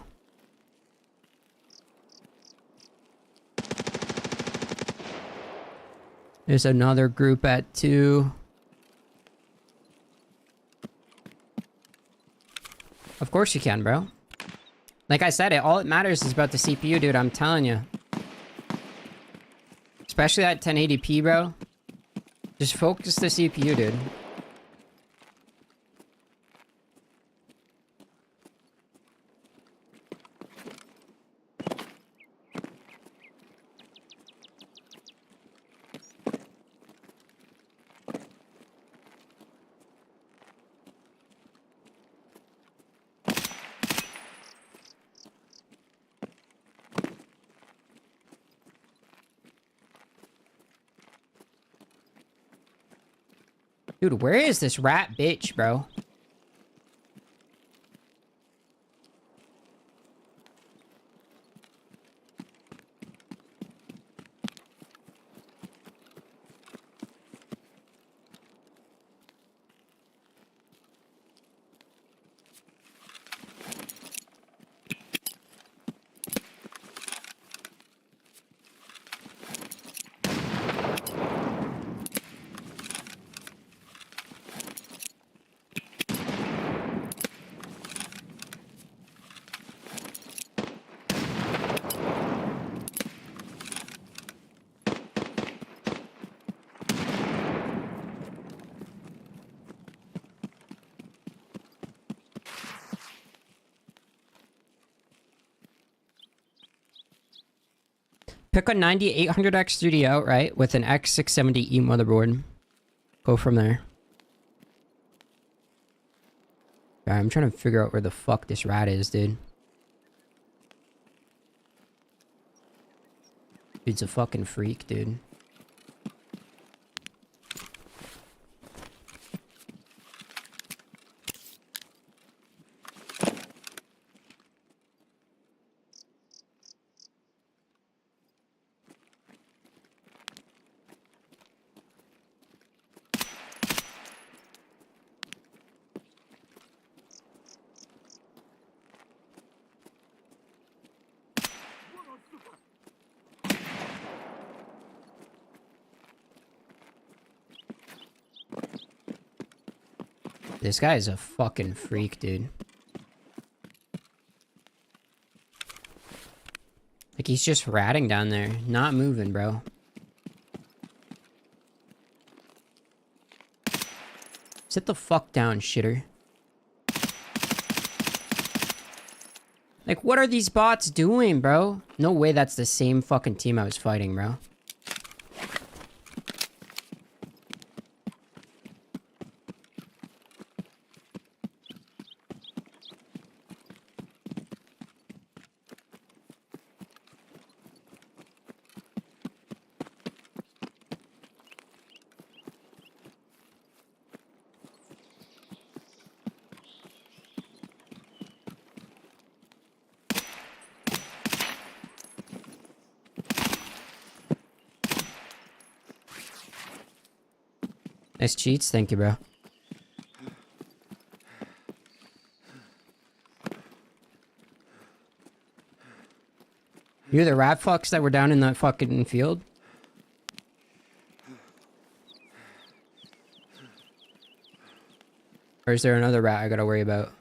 There's another group at 2. Of course you can, bro. Like I said, all it matters is about the CPU, dude. I'm telling you. Especially at 1080p, bro. Just focus the CPU, dude. Dude, where is this rat bitch, bro? Pick a 9800X 3D outright with an X670E motherboard. Go from there. Alright, I'm trying to figure out where the fuck this rat is, dude. Dude's a fucking freak, dude. This guy is a fucking freak, dude. Like, he's just ratting down there. Not moving, bro. Sit the fuck down, shitter. Like, what are these bots doing, bro? No way that's the same fucking team I was fighting, bro. Nice cheats, thank you, bro. You're the rat fucks that were down in that fucking field? Or is there another rat I gotta worry about?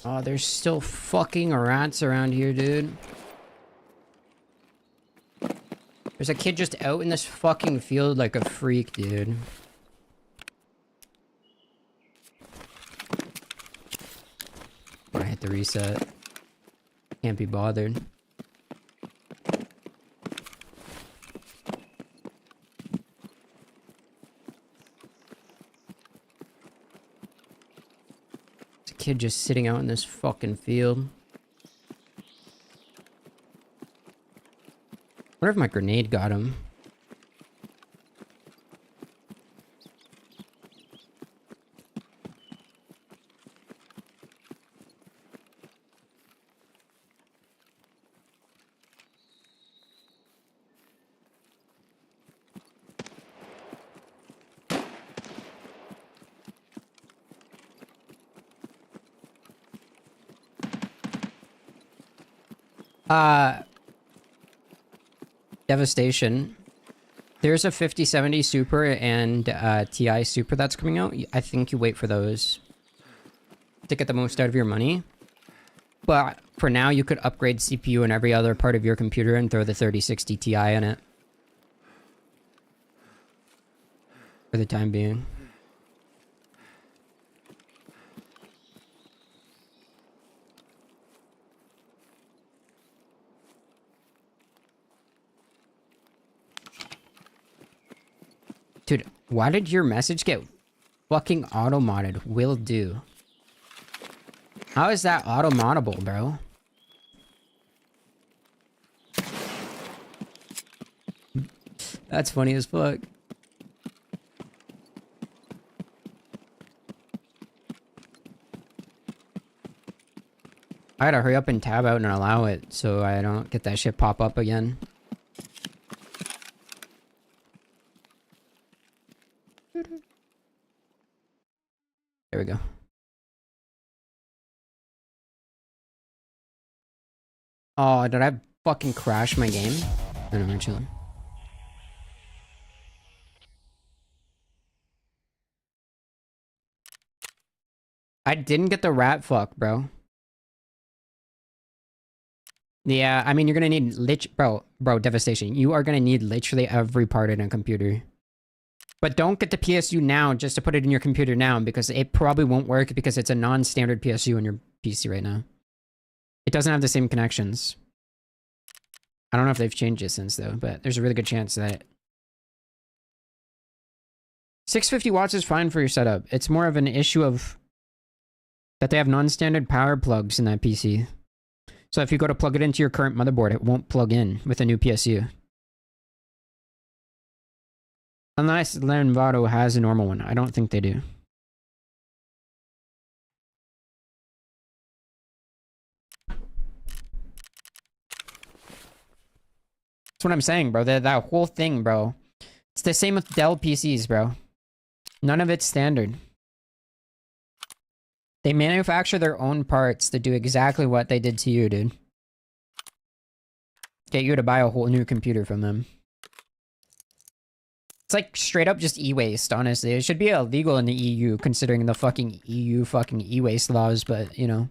Oh, there's still fucking rats around here, dude. There's a kid just out in this fucking field like a freak, dude. I hit the reset. Can't be bothered. Kid just sitting out in this fucking field. Wonder if my grenade got him. Devastation. There's a 5070 Super and TI Super that's coming out. I think you wait for those to get the most out of your money. But for now, you could upgrade CPU and every other part of your computer and throw the 3060 Ti in it. For the time being. Dude, why did your message get fucking auto-modded? Will do. How is that auto-moddable, bro? That's funny as fuck. I gotta hurry up and tab out and allow it so I don't get that shit pop up again. There we go. Oh, did I fucking crash my game? No, no, we're chilling. I didn't get the rat fuck, bro. Yeah, I mean, you're gonna need bro, devastation. You are gonna need literally every part in a computer. But don't get the PSU now just to put it in your computer now, because it probably won't work because it's a non-standard PSU in your PC right now. It doesn't have the same connections. I don't know if they've changed it since though, but there's a really good chance that 650 watts is fine for your setup. It's more of an issue of that they have non-standard power plugs in that PC. So if you go to plug it into your current motherboard, it won't plug in with a new PSU. Unless Lenovo has a normal one. I don't think they do. That's what I'm saying, bro. That whole thing, bro. It's the same with Dell PCs, bro. None of it's standard. They manufacture their own parts to do exactly what they did to you, dude. Get you to buy a whole new computer from them. It's like straight up just e-waste, honestly. It should be illegal in the EU, considering the fucking EU fucking e-waste laws, but, you know.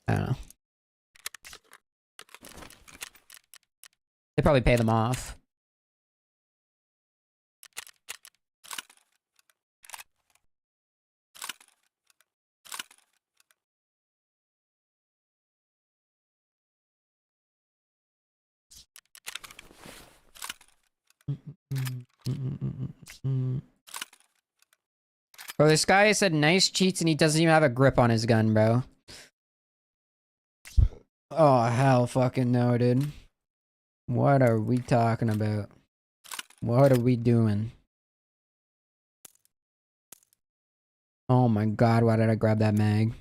I don't know. They probably pay them off. Bro, this guy said nice cheats and he doesn't even have a grip on his gun, bro. Oh, hell fucking no, dude. What are we talking about? What are we doing? Oh my god, why did I grab that mag?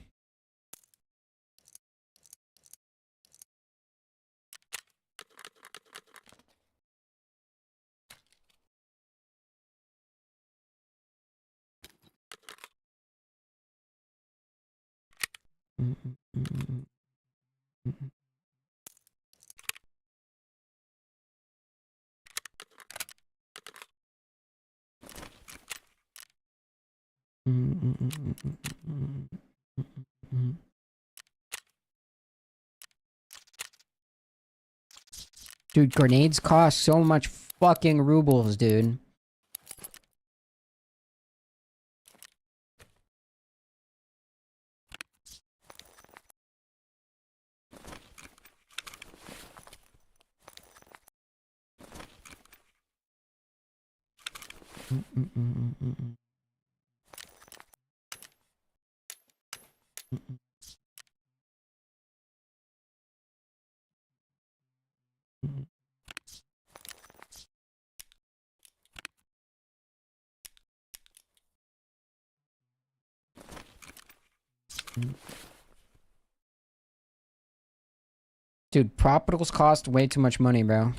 Dude, grenades cost so much fucking rubles, dude. Dude, properties cost way too much money, bro.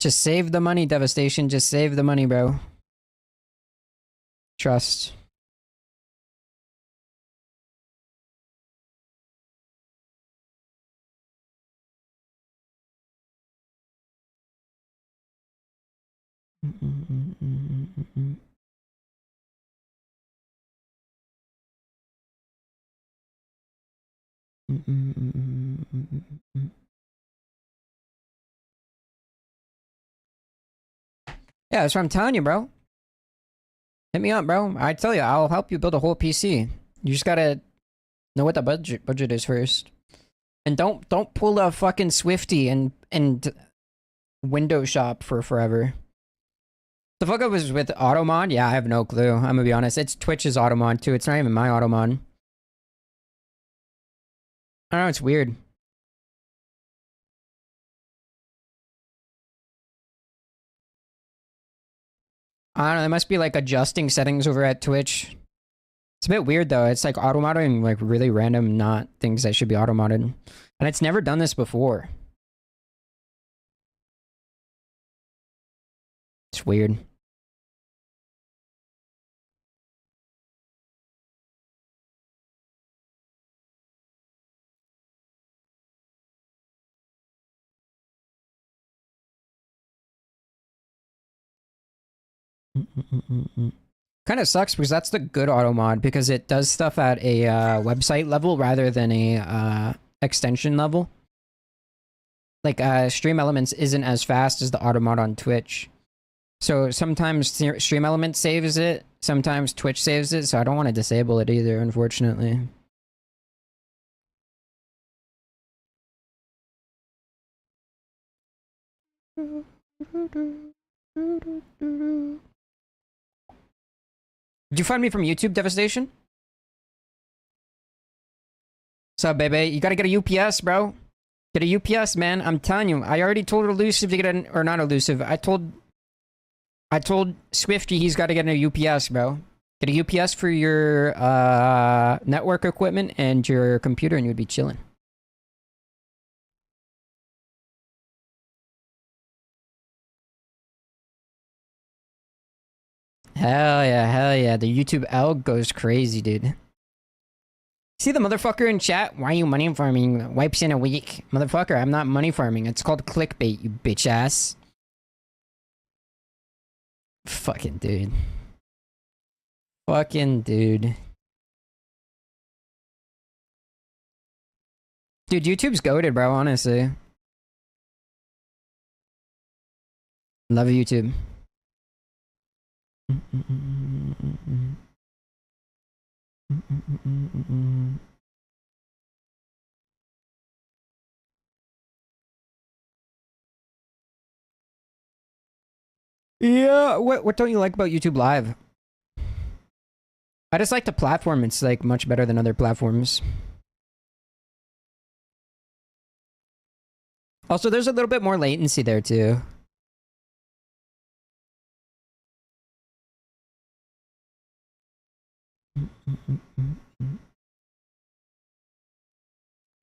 Just save the money, Devastation. Just save the money, bro. Trust. Yeah, that's what I'm telling you, bro. Hit me up, bro. I tell you, I'll help you build a whole PC. You just gotta know what the budget is first. And don't pull a fucking Swifty and Windows shop for forever. The fuck up was with Automod? Yeah, I have no clue. I'm gonna be honest. It's Twitch's Automod too. It's not even my Automod. I don't know, it's weird. I don't know, there must be like adjusting settings over at Twitch. It's a bit weird though. It's like auto-modding like really random not things that should be auto-modded. And it's never done this before. It's weird. Kind of sucks because that's the good auto mod because it does stuff at a website level rather than a extension level. Like Stream Elements isn't as fast as the auto mod on Twitch. So sometimes Stream Elements saves it, sometimes Twitch saves it, so I don't want to disable it either, unfortunately. Did you find me from YouTube, Devastation? What's up, baby? You gotta get a UPS, bro. Get a UPS, man. I'm telling you. I already told Elusive to get an... Or not Elusive. I told Swifty he's gotta get a UPS, bro. Get a UPS for your network equipment and your computer and you'd be chilling. Hell yeah, hell yeah. The YouTube L goes crazy, dude. See the motherfucker in chat? Why are you money farming? Wipes in a week. Motherfucker, I'm not money farming. It's called clickbait, you bitch ass. Fucking dude. Fucking dude. Dude, YouTube's goated, bro, honestly. Love YouTube. Yeah, what don't you like about YouTube Live? I just like the platform. It's like much better than other platforms. Also, there's a little bit more latency there too.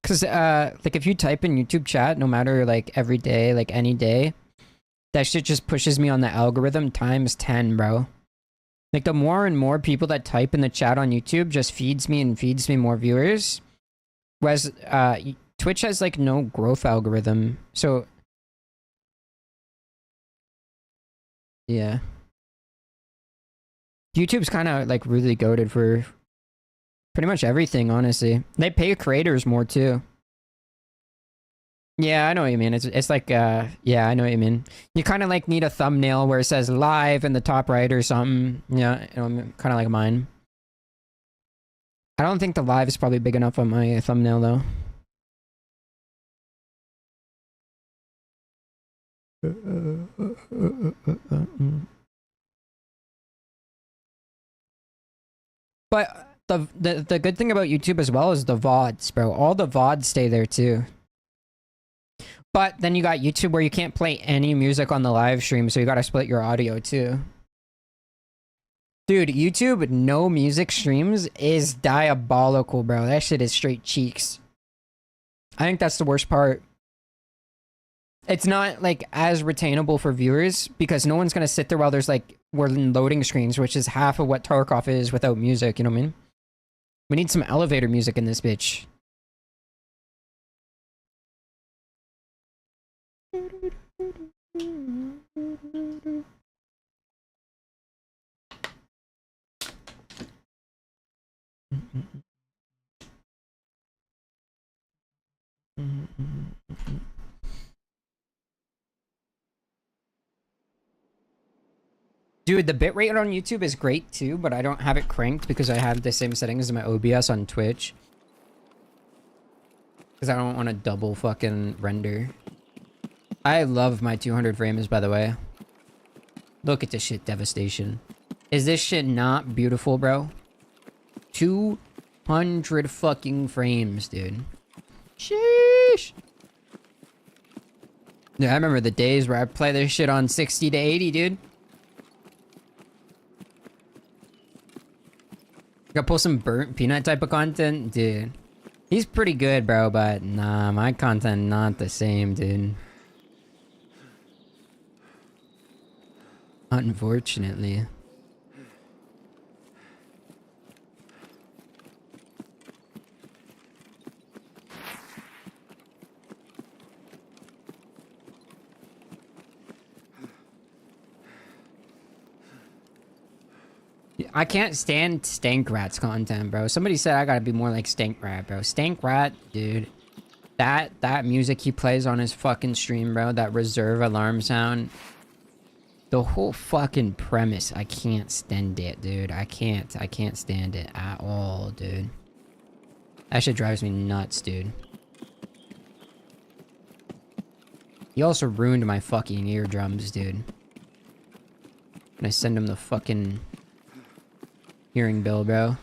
Cause like if you type in YouTube chat, no matter like every day, like any day, that shit just pushes me on the algorithm times 10, bro. Like the more and more people that type in the chat on YouTube just feeds me and feeds me more viewers. Whereas Twitch has like no growth algorithm. So yeah. YouTube's kind of like really goated for pretty much everything, honestly. They pay creators more too. Yeah, I know what you mean. It's like yeah, I know what you mean. You kind of like need a thumbnail where it says live in the top right or something. Yeah, you know, kind of like mine. I don't think the live is probably big enough on my thumbnail though. But the good thing about YouTube as well is the VODs, bro. All the VODs stay there too. But then you got YouTube where you can't play any music on the live stream, so you gotta split your audio too. Dude, YouTube no music streams is diabolical, bro. That shit is straight cheeks. I think that's the worst part. It's not like as retainable for viewers because no one's gonna sit there while there's like we're in loading screens, which is half of what Tarkov is without music, you know what I mean? We need some elevator music in this bitch. Dude, the bitrate on YouTube is great too, but I don't have it cranked because I have the same settings as my OBS on Twitch. Because I don't want to double fucking render. I love my 200 frames, by the way. Look at this shit, devastation. Is this shit not beautiful, bro? 200 fucking frames, dude. Sheesh. Yeah, I remember the days where I play this shit on 60 to 80, dude. Gotta pull some burnt peanut type of content, dude. He's pretty good, bro, but nah, my content not the same, dude. Unfortunately. I can't stand Stank Rat's content, bro. Somebody said I gotta be more like Stank Rat, bro. Stank Rat, dude. That music he plays on his fucking stream, bro. That reserve alarm sound. The whole fucking premise, I can't stand it, dude. I can't stand it at all, dude. That shit drives me nuts, dude. He also ruined my fucking eardrums, dude. And I send him the fucking hearing bill, bro.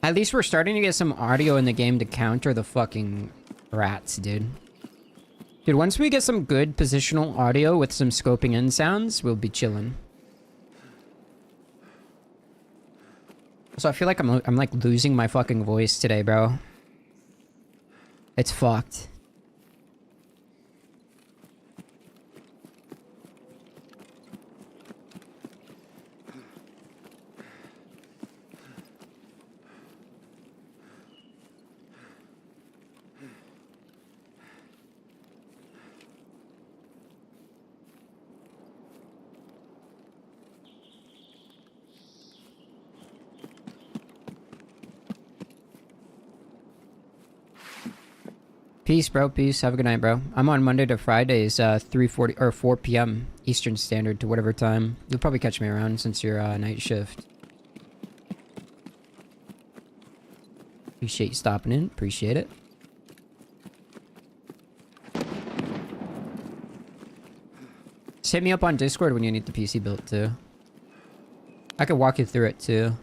At least we're starting to get some audio in the game to counter the fucking rats, dude. Dude, once we get some good positional audio with some scoping in sounds, we'll be chilling. So I feel like I'm like losing my fucking voice today, bro. It's fucked. Peace, bro. Peace. Have a good night, bro. I'm on Monday to Fridays, 3:40 or 4 p.m. Eastern Standard to whatever time. You'll probably catch me around since you're night shift. Appreciate you stopping in. Appreciate it. Just hit me up on Discord when you need the PC built too. I could walk you through it too.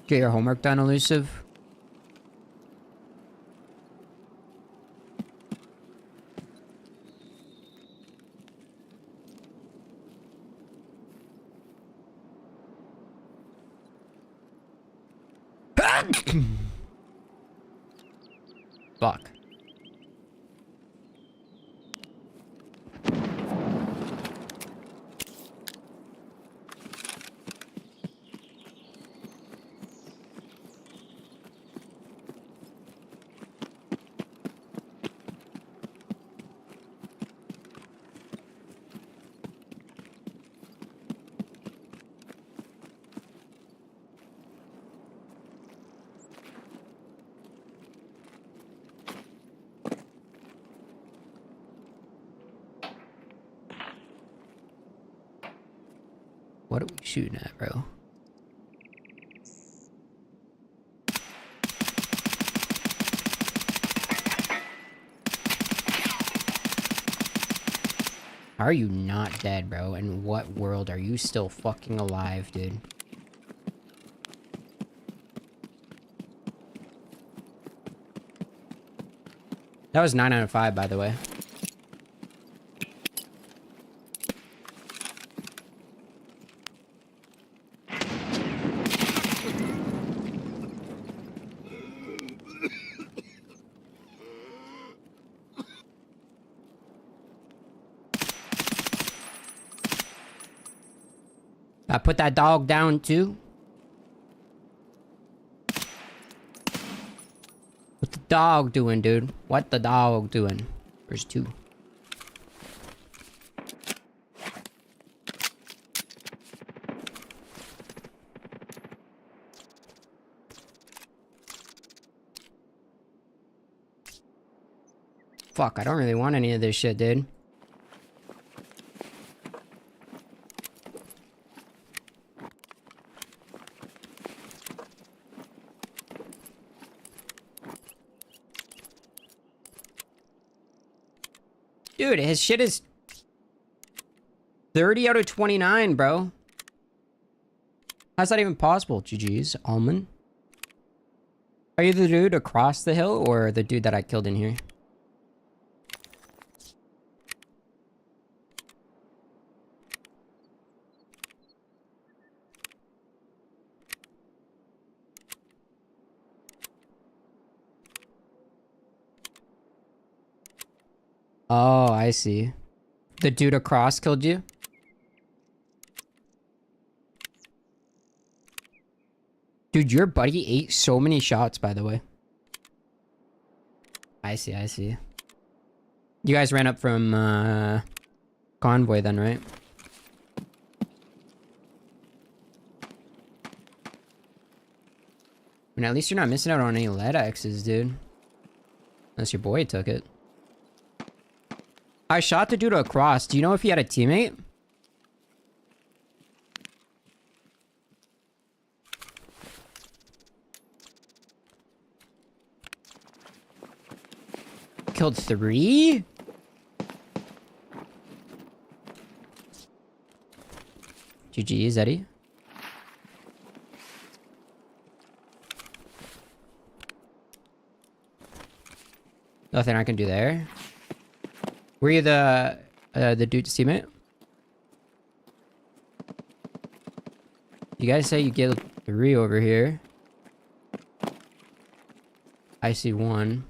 Get your homework done, Elusive. Fuck. What are we shooting at, bro? How are you not dead, bro? In what world are you still fucking alive, dude? That was 9 out of 5, by the way. I put that dog down too. What the dog doing, dude? What the dog doing? There's two. Fuck, I don't really want any of this shit, dude. Dude, his shit is 30 out of 29, bro. How's that even possible? GG's, Almond. Are you the dude across the hill or the dude that I killed in here? Oh, I see. The dude across killed you? Dude, your buddy ate so many shots, by the way. I see, I see. You guys ran up from, Convoy then, right? I mean, at least you're not missing out on any lead axes, dude. Unless your boy took it. I shot the dude across. Do you know if he had a teammate? Killed 3? GG's, Eddie. Nothing I can do there. Were you the dude's teammate? You guys say you get 3 over here. I see 1.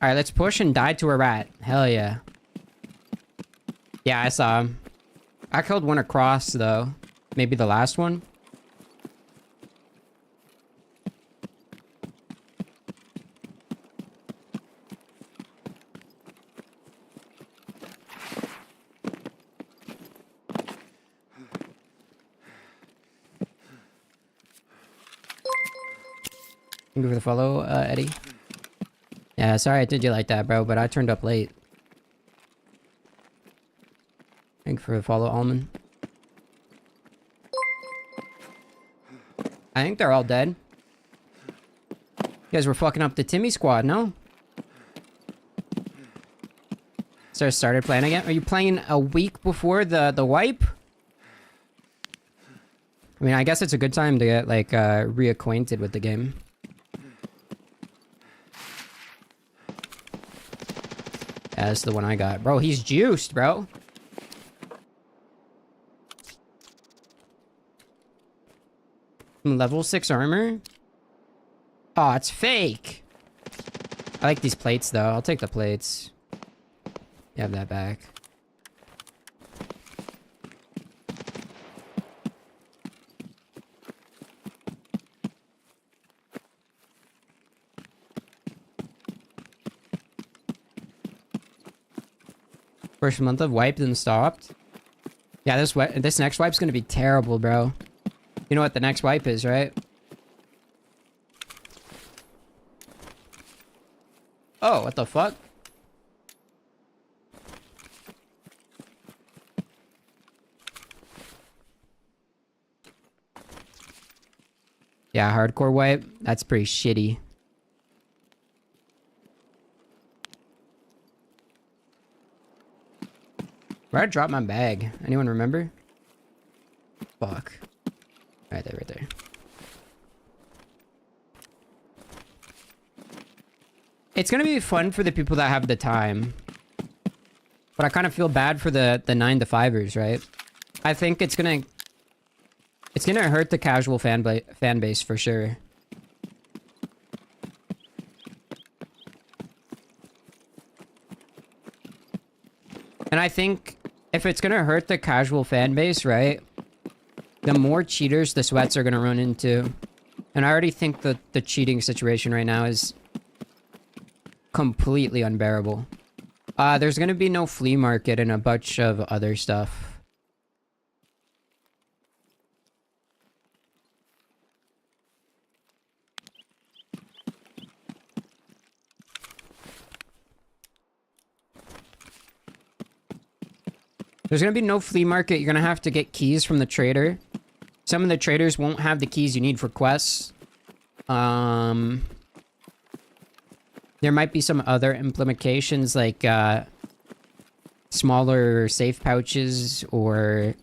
Alright, let's push and die to a rat. Hell yeah. Yeah, I saw him. I killed 1 across, though. Maybe the last one? Thank you for the follow, Eddie. Yeah, sorry I did you like that, bro, but I turned up late. Thank you for the follow, Almond. I think they're all dead. You guys were fucking up the Timmy squad, no? So I started playing again? Are you playing a week before the wipe? I mean, I guess it's a good time to get, like, reacquainted with the game. Yeah, that's the one I got. Bro, he's juiced, bro. Level 6 armor? Oh, it's fake. I like these plates, though. I'll take the plates. You have that back. First month of wipe then stopped. Yeah, this next wipe's gonna be terrible, bro. You know what the next wipe is, right? Oh, what the fuck? Yeah, hardcore wipe. That's pretty shitty. Where'd I drop my bag? Anyone remember? Fuck. Right there, right there. It's gonna be fun for the people that have the time. But I kind of feel bad for the 9 to 5ers, right? I think it's gonna hurt the casual fan base for sure. And I think if it's gonna hurt the casual fan base, right? The more cheaters the sweats are gonna run into. And I already think that the cheating situation right now is completely unbearable. There's gonna be no flea market and a bunch of other stuff. There's gonna be no flea market. You're gonna have to get keys from the trader. Some of the traders won't have the keys you need for quests. There might be some other implementations like smaller safe pouches, or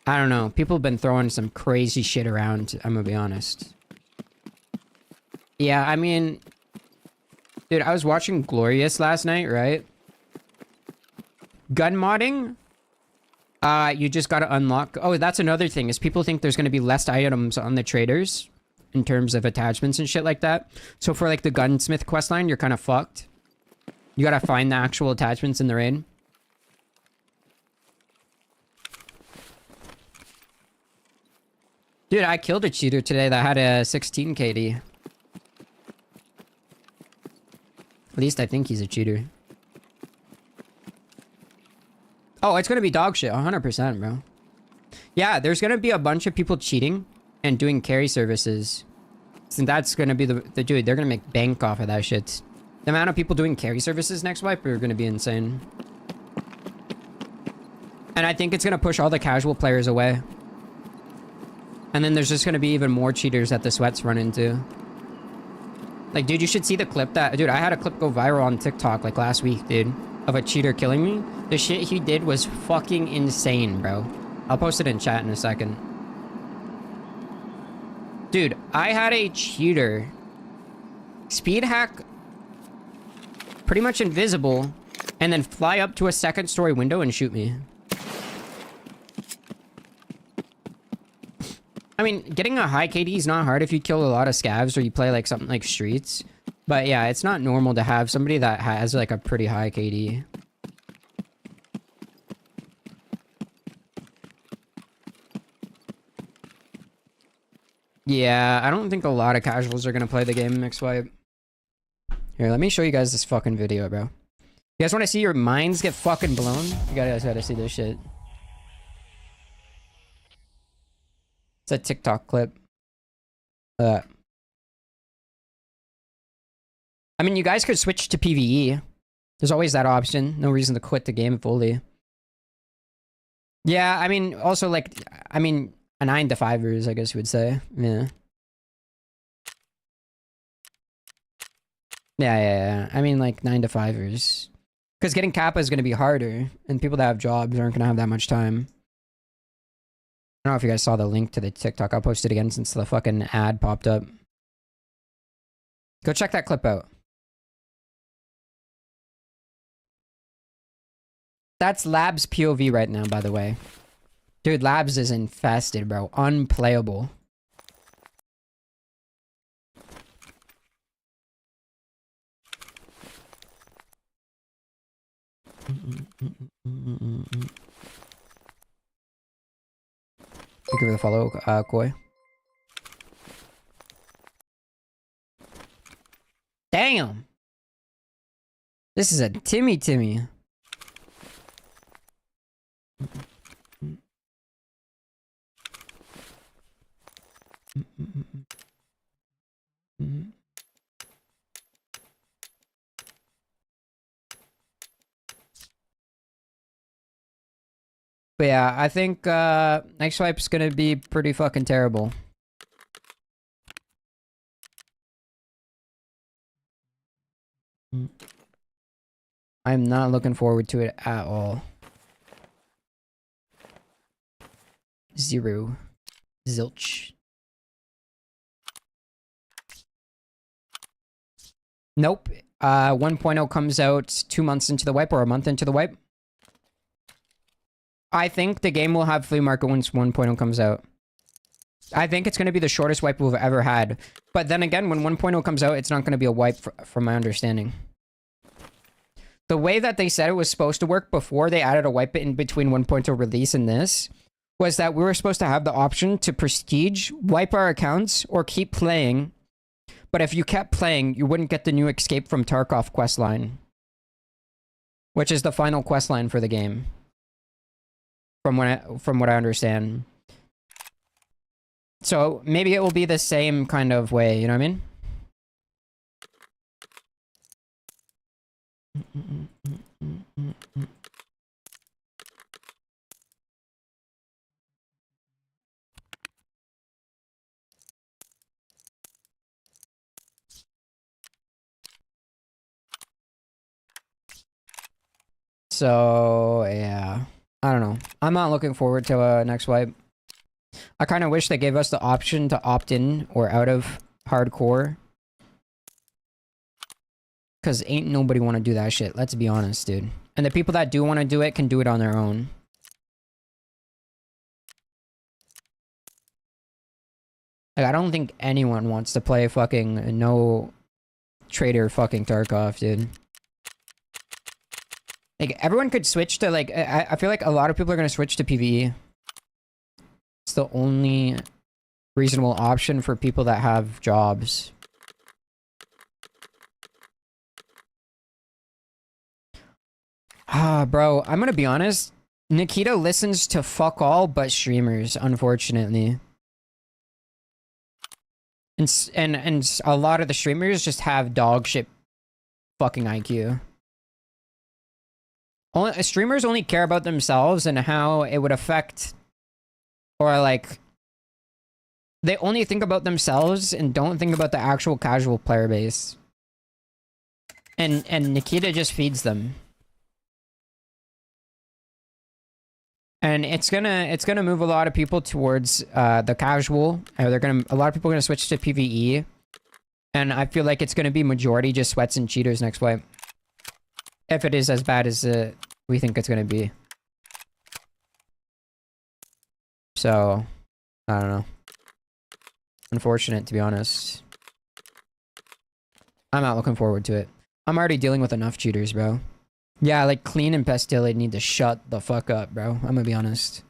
I don't know. People have been throwing some crazy shit around, I'm gonna be honest. Yeah, I mean, dude, I was watching Glorious last night, right? Gun modding, you just gotta unlock. Oh, that's another thing, is people think there's gonna be less items on the traders in terms of attachments and shit like that. So for like the gunsmith questline, you're kind of fucked. You gotta find the actual attachments in the raid. Dude, I killed a cheater today that had a 16 KD. At least I think he's a cheater. Oh, it's gonna be dog shit, 100%, bro. Yeah, there's gonna be a bunch of people cheating and doing carry services. And that's gonna be the dude, they're gonna make bank off of that shit. The amount of people doing carry services next wipe are gonna be insane. And I think it's gonna push all the casual players away. And then there's just gonna be even more cheaters that the sweats run into. Like, dude, you should see the clip that... Dude, I had a clip go viral on TikTok, like, last week, dude. Of a cheater killing me. The shit he did was fucking insane, bro. I'll post it in chat in a second. Dude, I had a cheater speed hack pretty much invisible and then fly up to a second story window and shoot me. I mean, getting a high KD is not hard if you kill a lot of scavs or you play like something like Streets. But yeah, it's not normal to have somebody that has like a pretty high KD. Yeah, I don't think a lot of casuals are gonna play the game next wipe. Here, let me show you guys this fucking video, bro. You guys want to see your minds get fucking blown? You guys gotta see this shit. It's a TikTok clip. I mean, you guys could switch to PvE. There's always that option. No reason to quit the game fully. Yeah, I mean, also, like, I mean, a 9 to 5ers, I guess you would say. Yeah. Yeah. I mean, like, 9 to 5ers. Because getting Kappa is going to be harder, and people that have jobs aren't going to have that much time. I don't know if you guys saw the link to the TikTok. I'll post it again since the fucking ad popped up. Go check that clip out. That's Labs POV right now, by the way. Dude, Labs is infested, bro. Unplayable. Thank you for the follow, Koi. Damn! This is a Timmy. But yeah, I think next wipe's gonna be pretty fucking terrible. I'm not looking forward to it at all. Zero. Zilch. Nope. 1.0 comes out 2 months into the wipe or a month into the wipe. I think the game will have flea market once 1.0 comes out. I think it's going to be the shortest wipe we've ever had. But then again, when 1.0 comes out, it's not going to be a wipe from my understanding. The way that they said it was supposed to work before they added a wipe in between 1.0 release and this was that we were supposed to have the option to prestige, wipe our accounts, or keep playing. But if you kept playing, you wouldn't get the new Escape from Tarkov questline, which is the final questline for the game. From what I understand. So maybe it will be the same kind of way, you know what I mean? So, yeah. I don't know. I'm not looking forward to next wipe. I kind of wish they gave us the option to opt in or out of hardcore. Because ain't nobody want to do that shit. Let's be honest, dude. And the people that do want to do it can do it on their own. Like, I don't think anyone wants to play fucking no trader fucking Tarkov, dude. Like, everyone could switch to, like, I feel like a lot of people are going to switch to PvE. It's the only reasonable option for people that have jobs. Ah, bro, I'm gonna be honest. Nikita listens to fuck all but streamers, unfortunately. And a lot of the streamers just have dog shit fucking IQ. Streamers only care about themselves and how it would affect, or like, they only think about themselves and don't think about the actual casual player base. And Nikita just feeds them. And it's gonna move a lot of people towards the casual. A lot of people are gonna switch to PvE. And I feel like it's gonna be majority just sweats and cheaters next wipe. If it is as bad as we think it's gonna be. So, I don't know. Unfortunate, to be honest. I'm not looking forward to it. I'm already dealing with enough cheaters, bro. Yeah, like Clean and Pastille need to shut the fuck up, bro. I'm gonna be honest.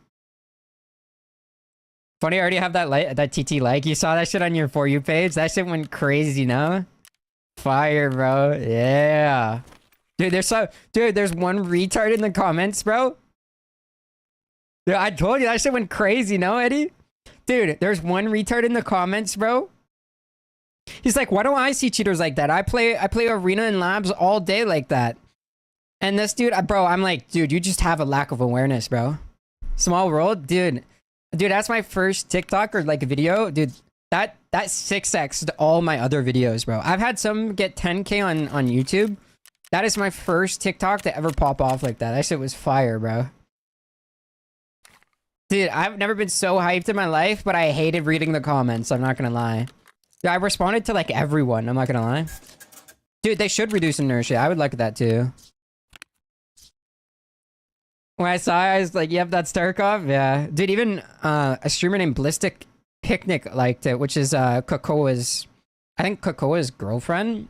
Funny, I already have that TT like. You saw that shit on your For You page? That shit went crazy, no? Fire, bro. Yeah. Dude, there's one retard in the comments, bro. Dude, I told you that shit went crazy, no, Eddie? Dude, there's one retard in the comments, bro. He's like, why don't I see cheaters like that? I play arena and labs all day like that. And this dude, bro, I'm like, dude, you just have a lack of awareness, bro. Small world, dude. Dude, that's my first TikTok or like video, dude. That 6x'd all my other videos, bro. I've had some get 10K on YouTube. That is my first TikTok to ever pop off like that. That shit was fire, bro. Dude, I've never been so hyped in my life, but I hated reading the comments. I'm not gonna lie. Dude, I responded to like everyone. I'm not gonna lie. Dude, they should reduce inertia. I would like that too. When I saw it, I was like, yep, that's Tarkov. Yeah. Dude, even a streamer named Ballistic Picnic liked it, which is Kokoa's, I think Kokoa's girlfriend.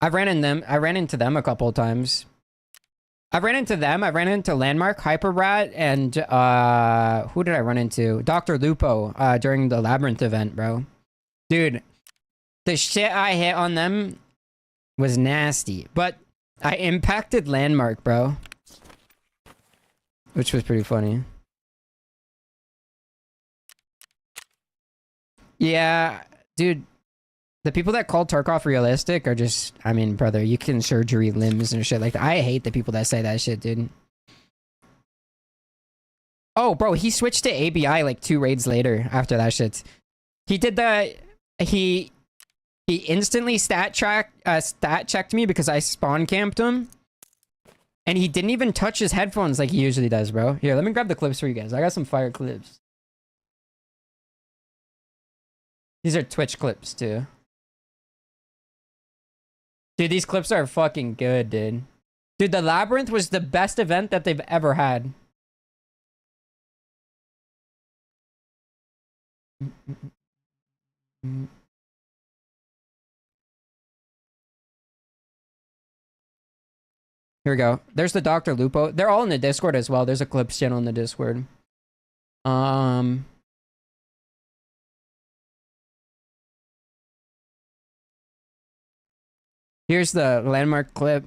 I ran into them a couple of times. I ran into them. I ran into Landmark, Hyperrat, and who did I run into? Dr. Lupo during the Labyrinth event, bro. Dude, the shit I hit on them was nasty. But I impacted Landmark, bro. Which was pretty funny. Yeah, dude. The people that call Tarkov realistic are just, I mean, brother, you can surgery limbs and shit like that. I hate the people that say that shit, dude. Oh, bro, he switched to ABI like 2 raids later after that shit. He did the, he instantly stat checked me because I spawn camped him. And he didn't even touch his headphones like he usually does, bro. Here, let me grab the clips for you guys. I got some fire clips. These are Twitch clips, too. Dude, these clips are fucking good, dude. Dude, the Labyrinth was the best event that they've ever had. Here we go. There's the Dr. Lupo. They're all in the Discord as well. There's a clips channel in the Discord. Here's the Landmark clip.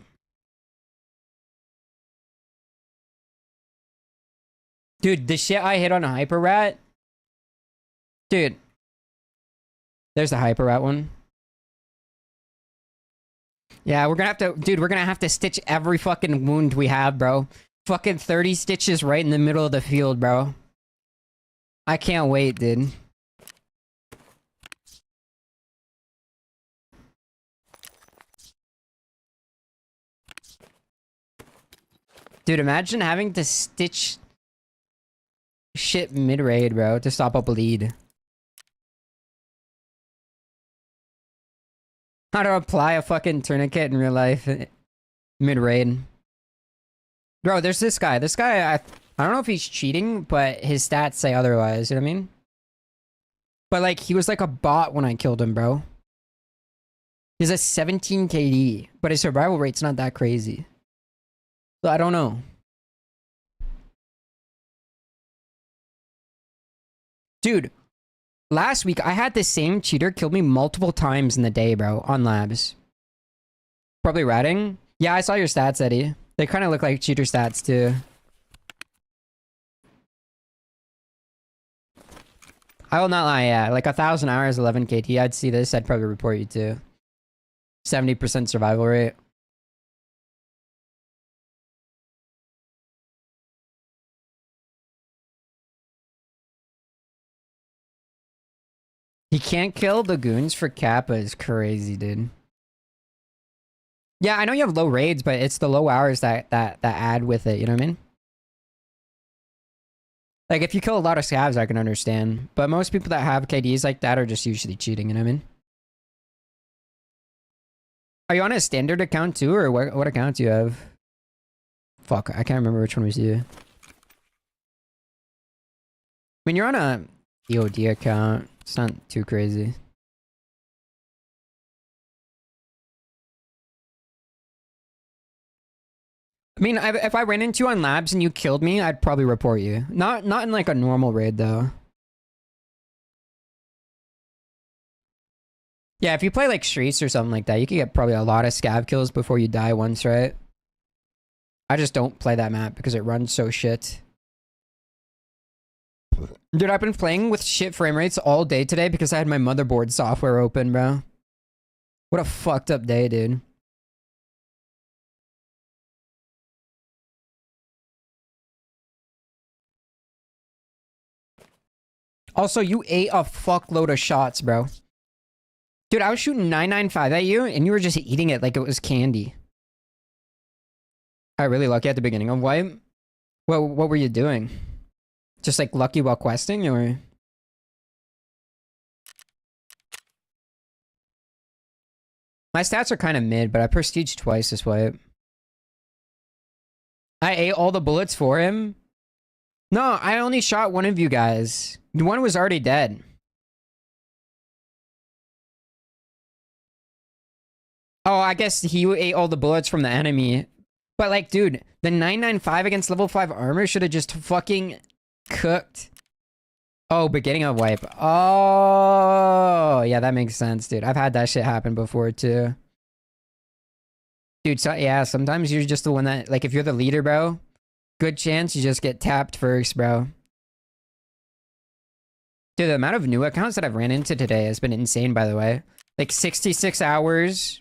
Dude, the shit I hit on a Hyper Rat. Dude. There's the Hyper Rat one. Yeah, we're gonna have to, dude, we're gonna have to stitch every fucking wound we have, bro. Fucking 30 stitches right in the middle of the field, bro. I can't wait, dude. Dude, imagine having to stitch shit mid-raid, bro, to stop a bleed. How to apply a fucking tourniquet in real life mid-raid. Bro, there's this guy. This guy, I don't know if he's cheating, but his stats say otherwise, you know what I mean? But like, he was like a bot when I killed him, bro. He's a 17 KD, but his survival rate's not that crazy. So I don't know. Dude, last week I had the same cheater kill me multiple times in the day, bro, on labs. Probably ratting. Yeah, I saw your stats, Eddie. They kind of look like cheater stats too. I will not lie, yeah. Like 1,000 hours, 11 KT. I'd see this, I'd probably report you too. 70% survival rate. He can't kill the goons for Kappa is crazy, dude. Yeah, I know you have low raids, but it's the low hours that add with it, you know what I mean? Like, if you kill a lot of scavs, I can understand. But most people that have KDs like that are just usually cheating, you know what I mean? Are you on a standard account too, or what account do you have? Fuck, I can't remember which one was you. I mean, you're on a EOD account. It's not too crazy. I mean, if I ran into you on labs and you killed me, I'd probably report you. Not in like a normal raid though. Yeah, if you play like streets or something like that, you could get probably a lot of scav kills before you die once, right? I just don't play that map because it runs so shit. Dude, I've been playing with shit frame rates all day today because I had my motherboard software open, bro. What a fucked up day, dude. Also, you ate a fuckload of shots, bro. Dude, I was shooting 995 at you, and you were just eating it like it was candy. I really lucky at the beginning of wipe. What were you doing? Just like lucky while questing, or? My stats are kind of mid, but I prestiged twice this wipe. I ate all the bullets for him? No, I only shot one of you guys. One was already dead. Oh, I guess he ate all the bullets from the enemy. But like, dude, the 995 against level 5 armor should have just fucking cooked. Oh, beginning of wipe. Oh, yeah, that makes sense, dude. I've had that shit happen before, too. Dude, so yeah, sometimes you're just the one that, like, if you're the leader, bro, good chance you just get tapped first, bro. Dude, the amount of new accounts that I've ran into today has been insane, by the way. Like, 66 hours.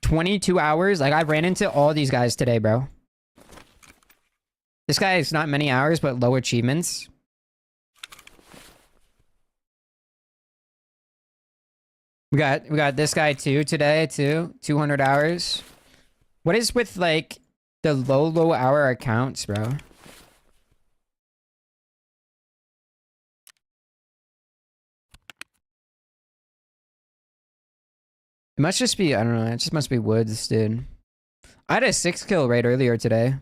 22 hours. Like, I ran into all these guys today, bro. This guy is not many hours, but low achievements. We got this guy too today, too. 200 hours. What is with, like, the low hour accounts, bro? It must just be, I don't know, it just must be woods, dude. I had a 6 kill raid earlier today.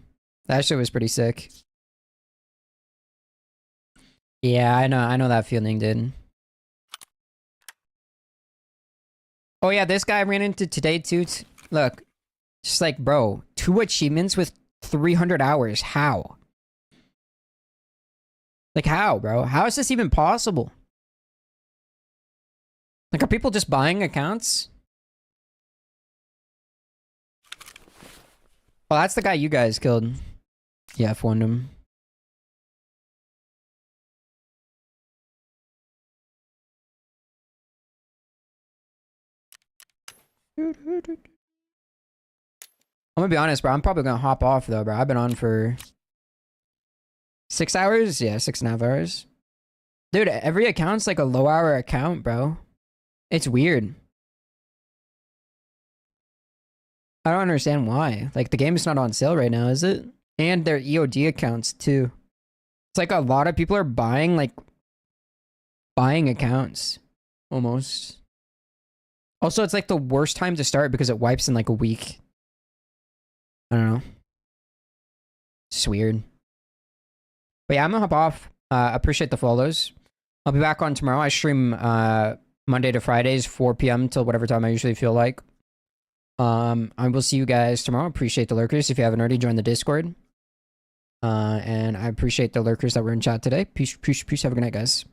That shit was pretty sick. Yeah, I know that feeling, dude. Oh yeah, this guy I ran into today too. Look, just like, bro, 2 achievements with 300 hours. How? Like, how, bro? How is this even possible? Like, are people just buying accounts? Oh, that's the guy you guys killed. Yeah, F1'd him. I'm gonna be honest, bro. I'm probably gonna hop off, though, bro. I've been on for 6 hours? Yeah, 6.5 hours. Dude, every account's like a low-hour account, bro. It's weird. I don't understand why. Like, the game is not on sale right now, is it? And their EOD accounts, too. It's like a lot of people are buying, like, buying accounts. Almost. Also, it's like the worst time to start because it wipes in like a week. I don't know. It's weird. But yeah, I'm gonna hop off. Appreciate the follows. I'll be back on tomorrow. I stream Monday to Fridays, 4 p.m. till whatever time I usually feel like. I will see you guys tomorrow. Appreciate the lurkers. If you haven't already, join the Discord. And I appreciate the lurkers that were in chat today. Peace, peace, peace. Have a good night, guys.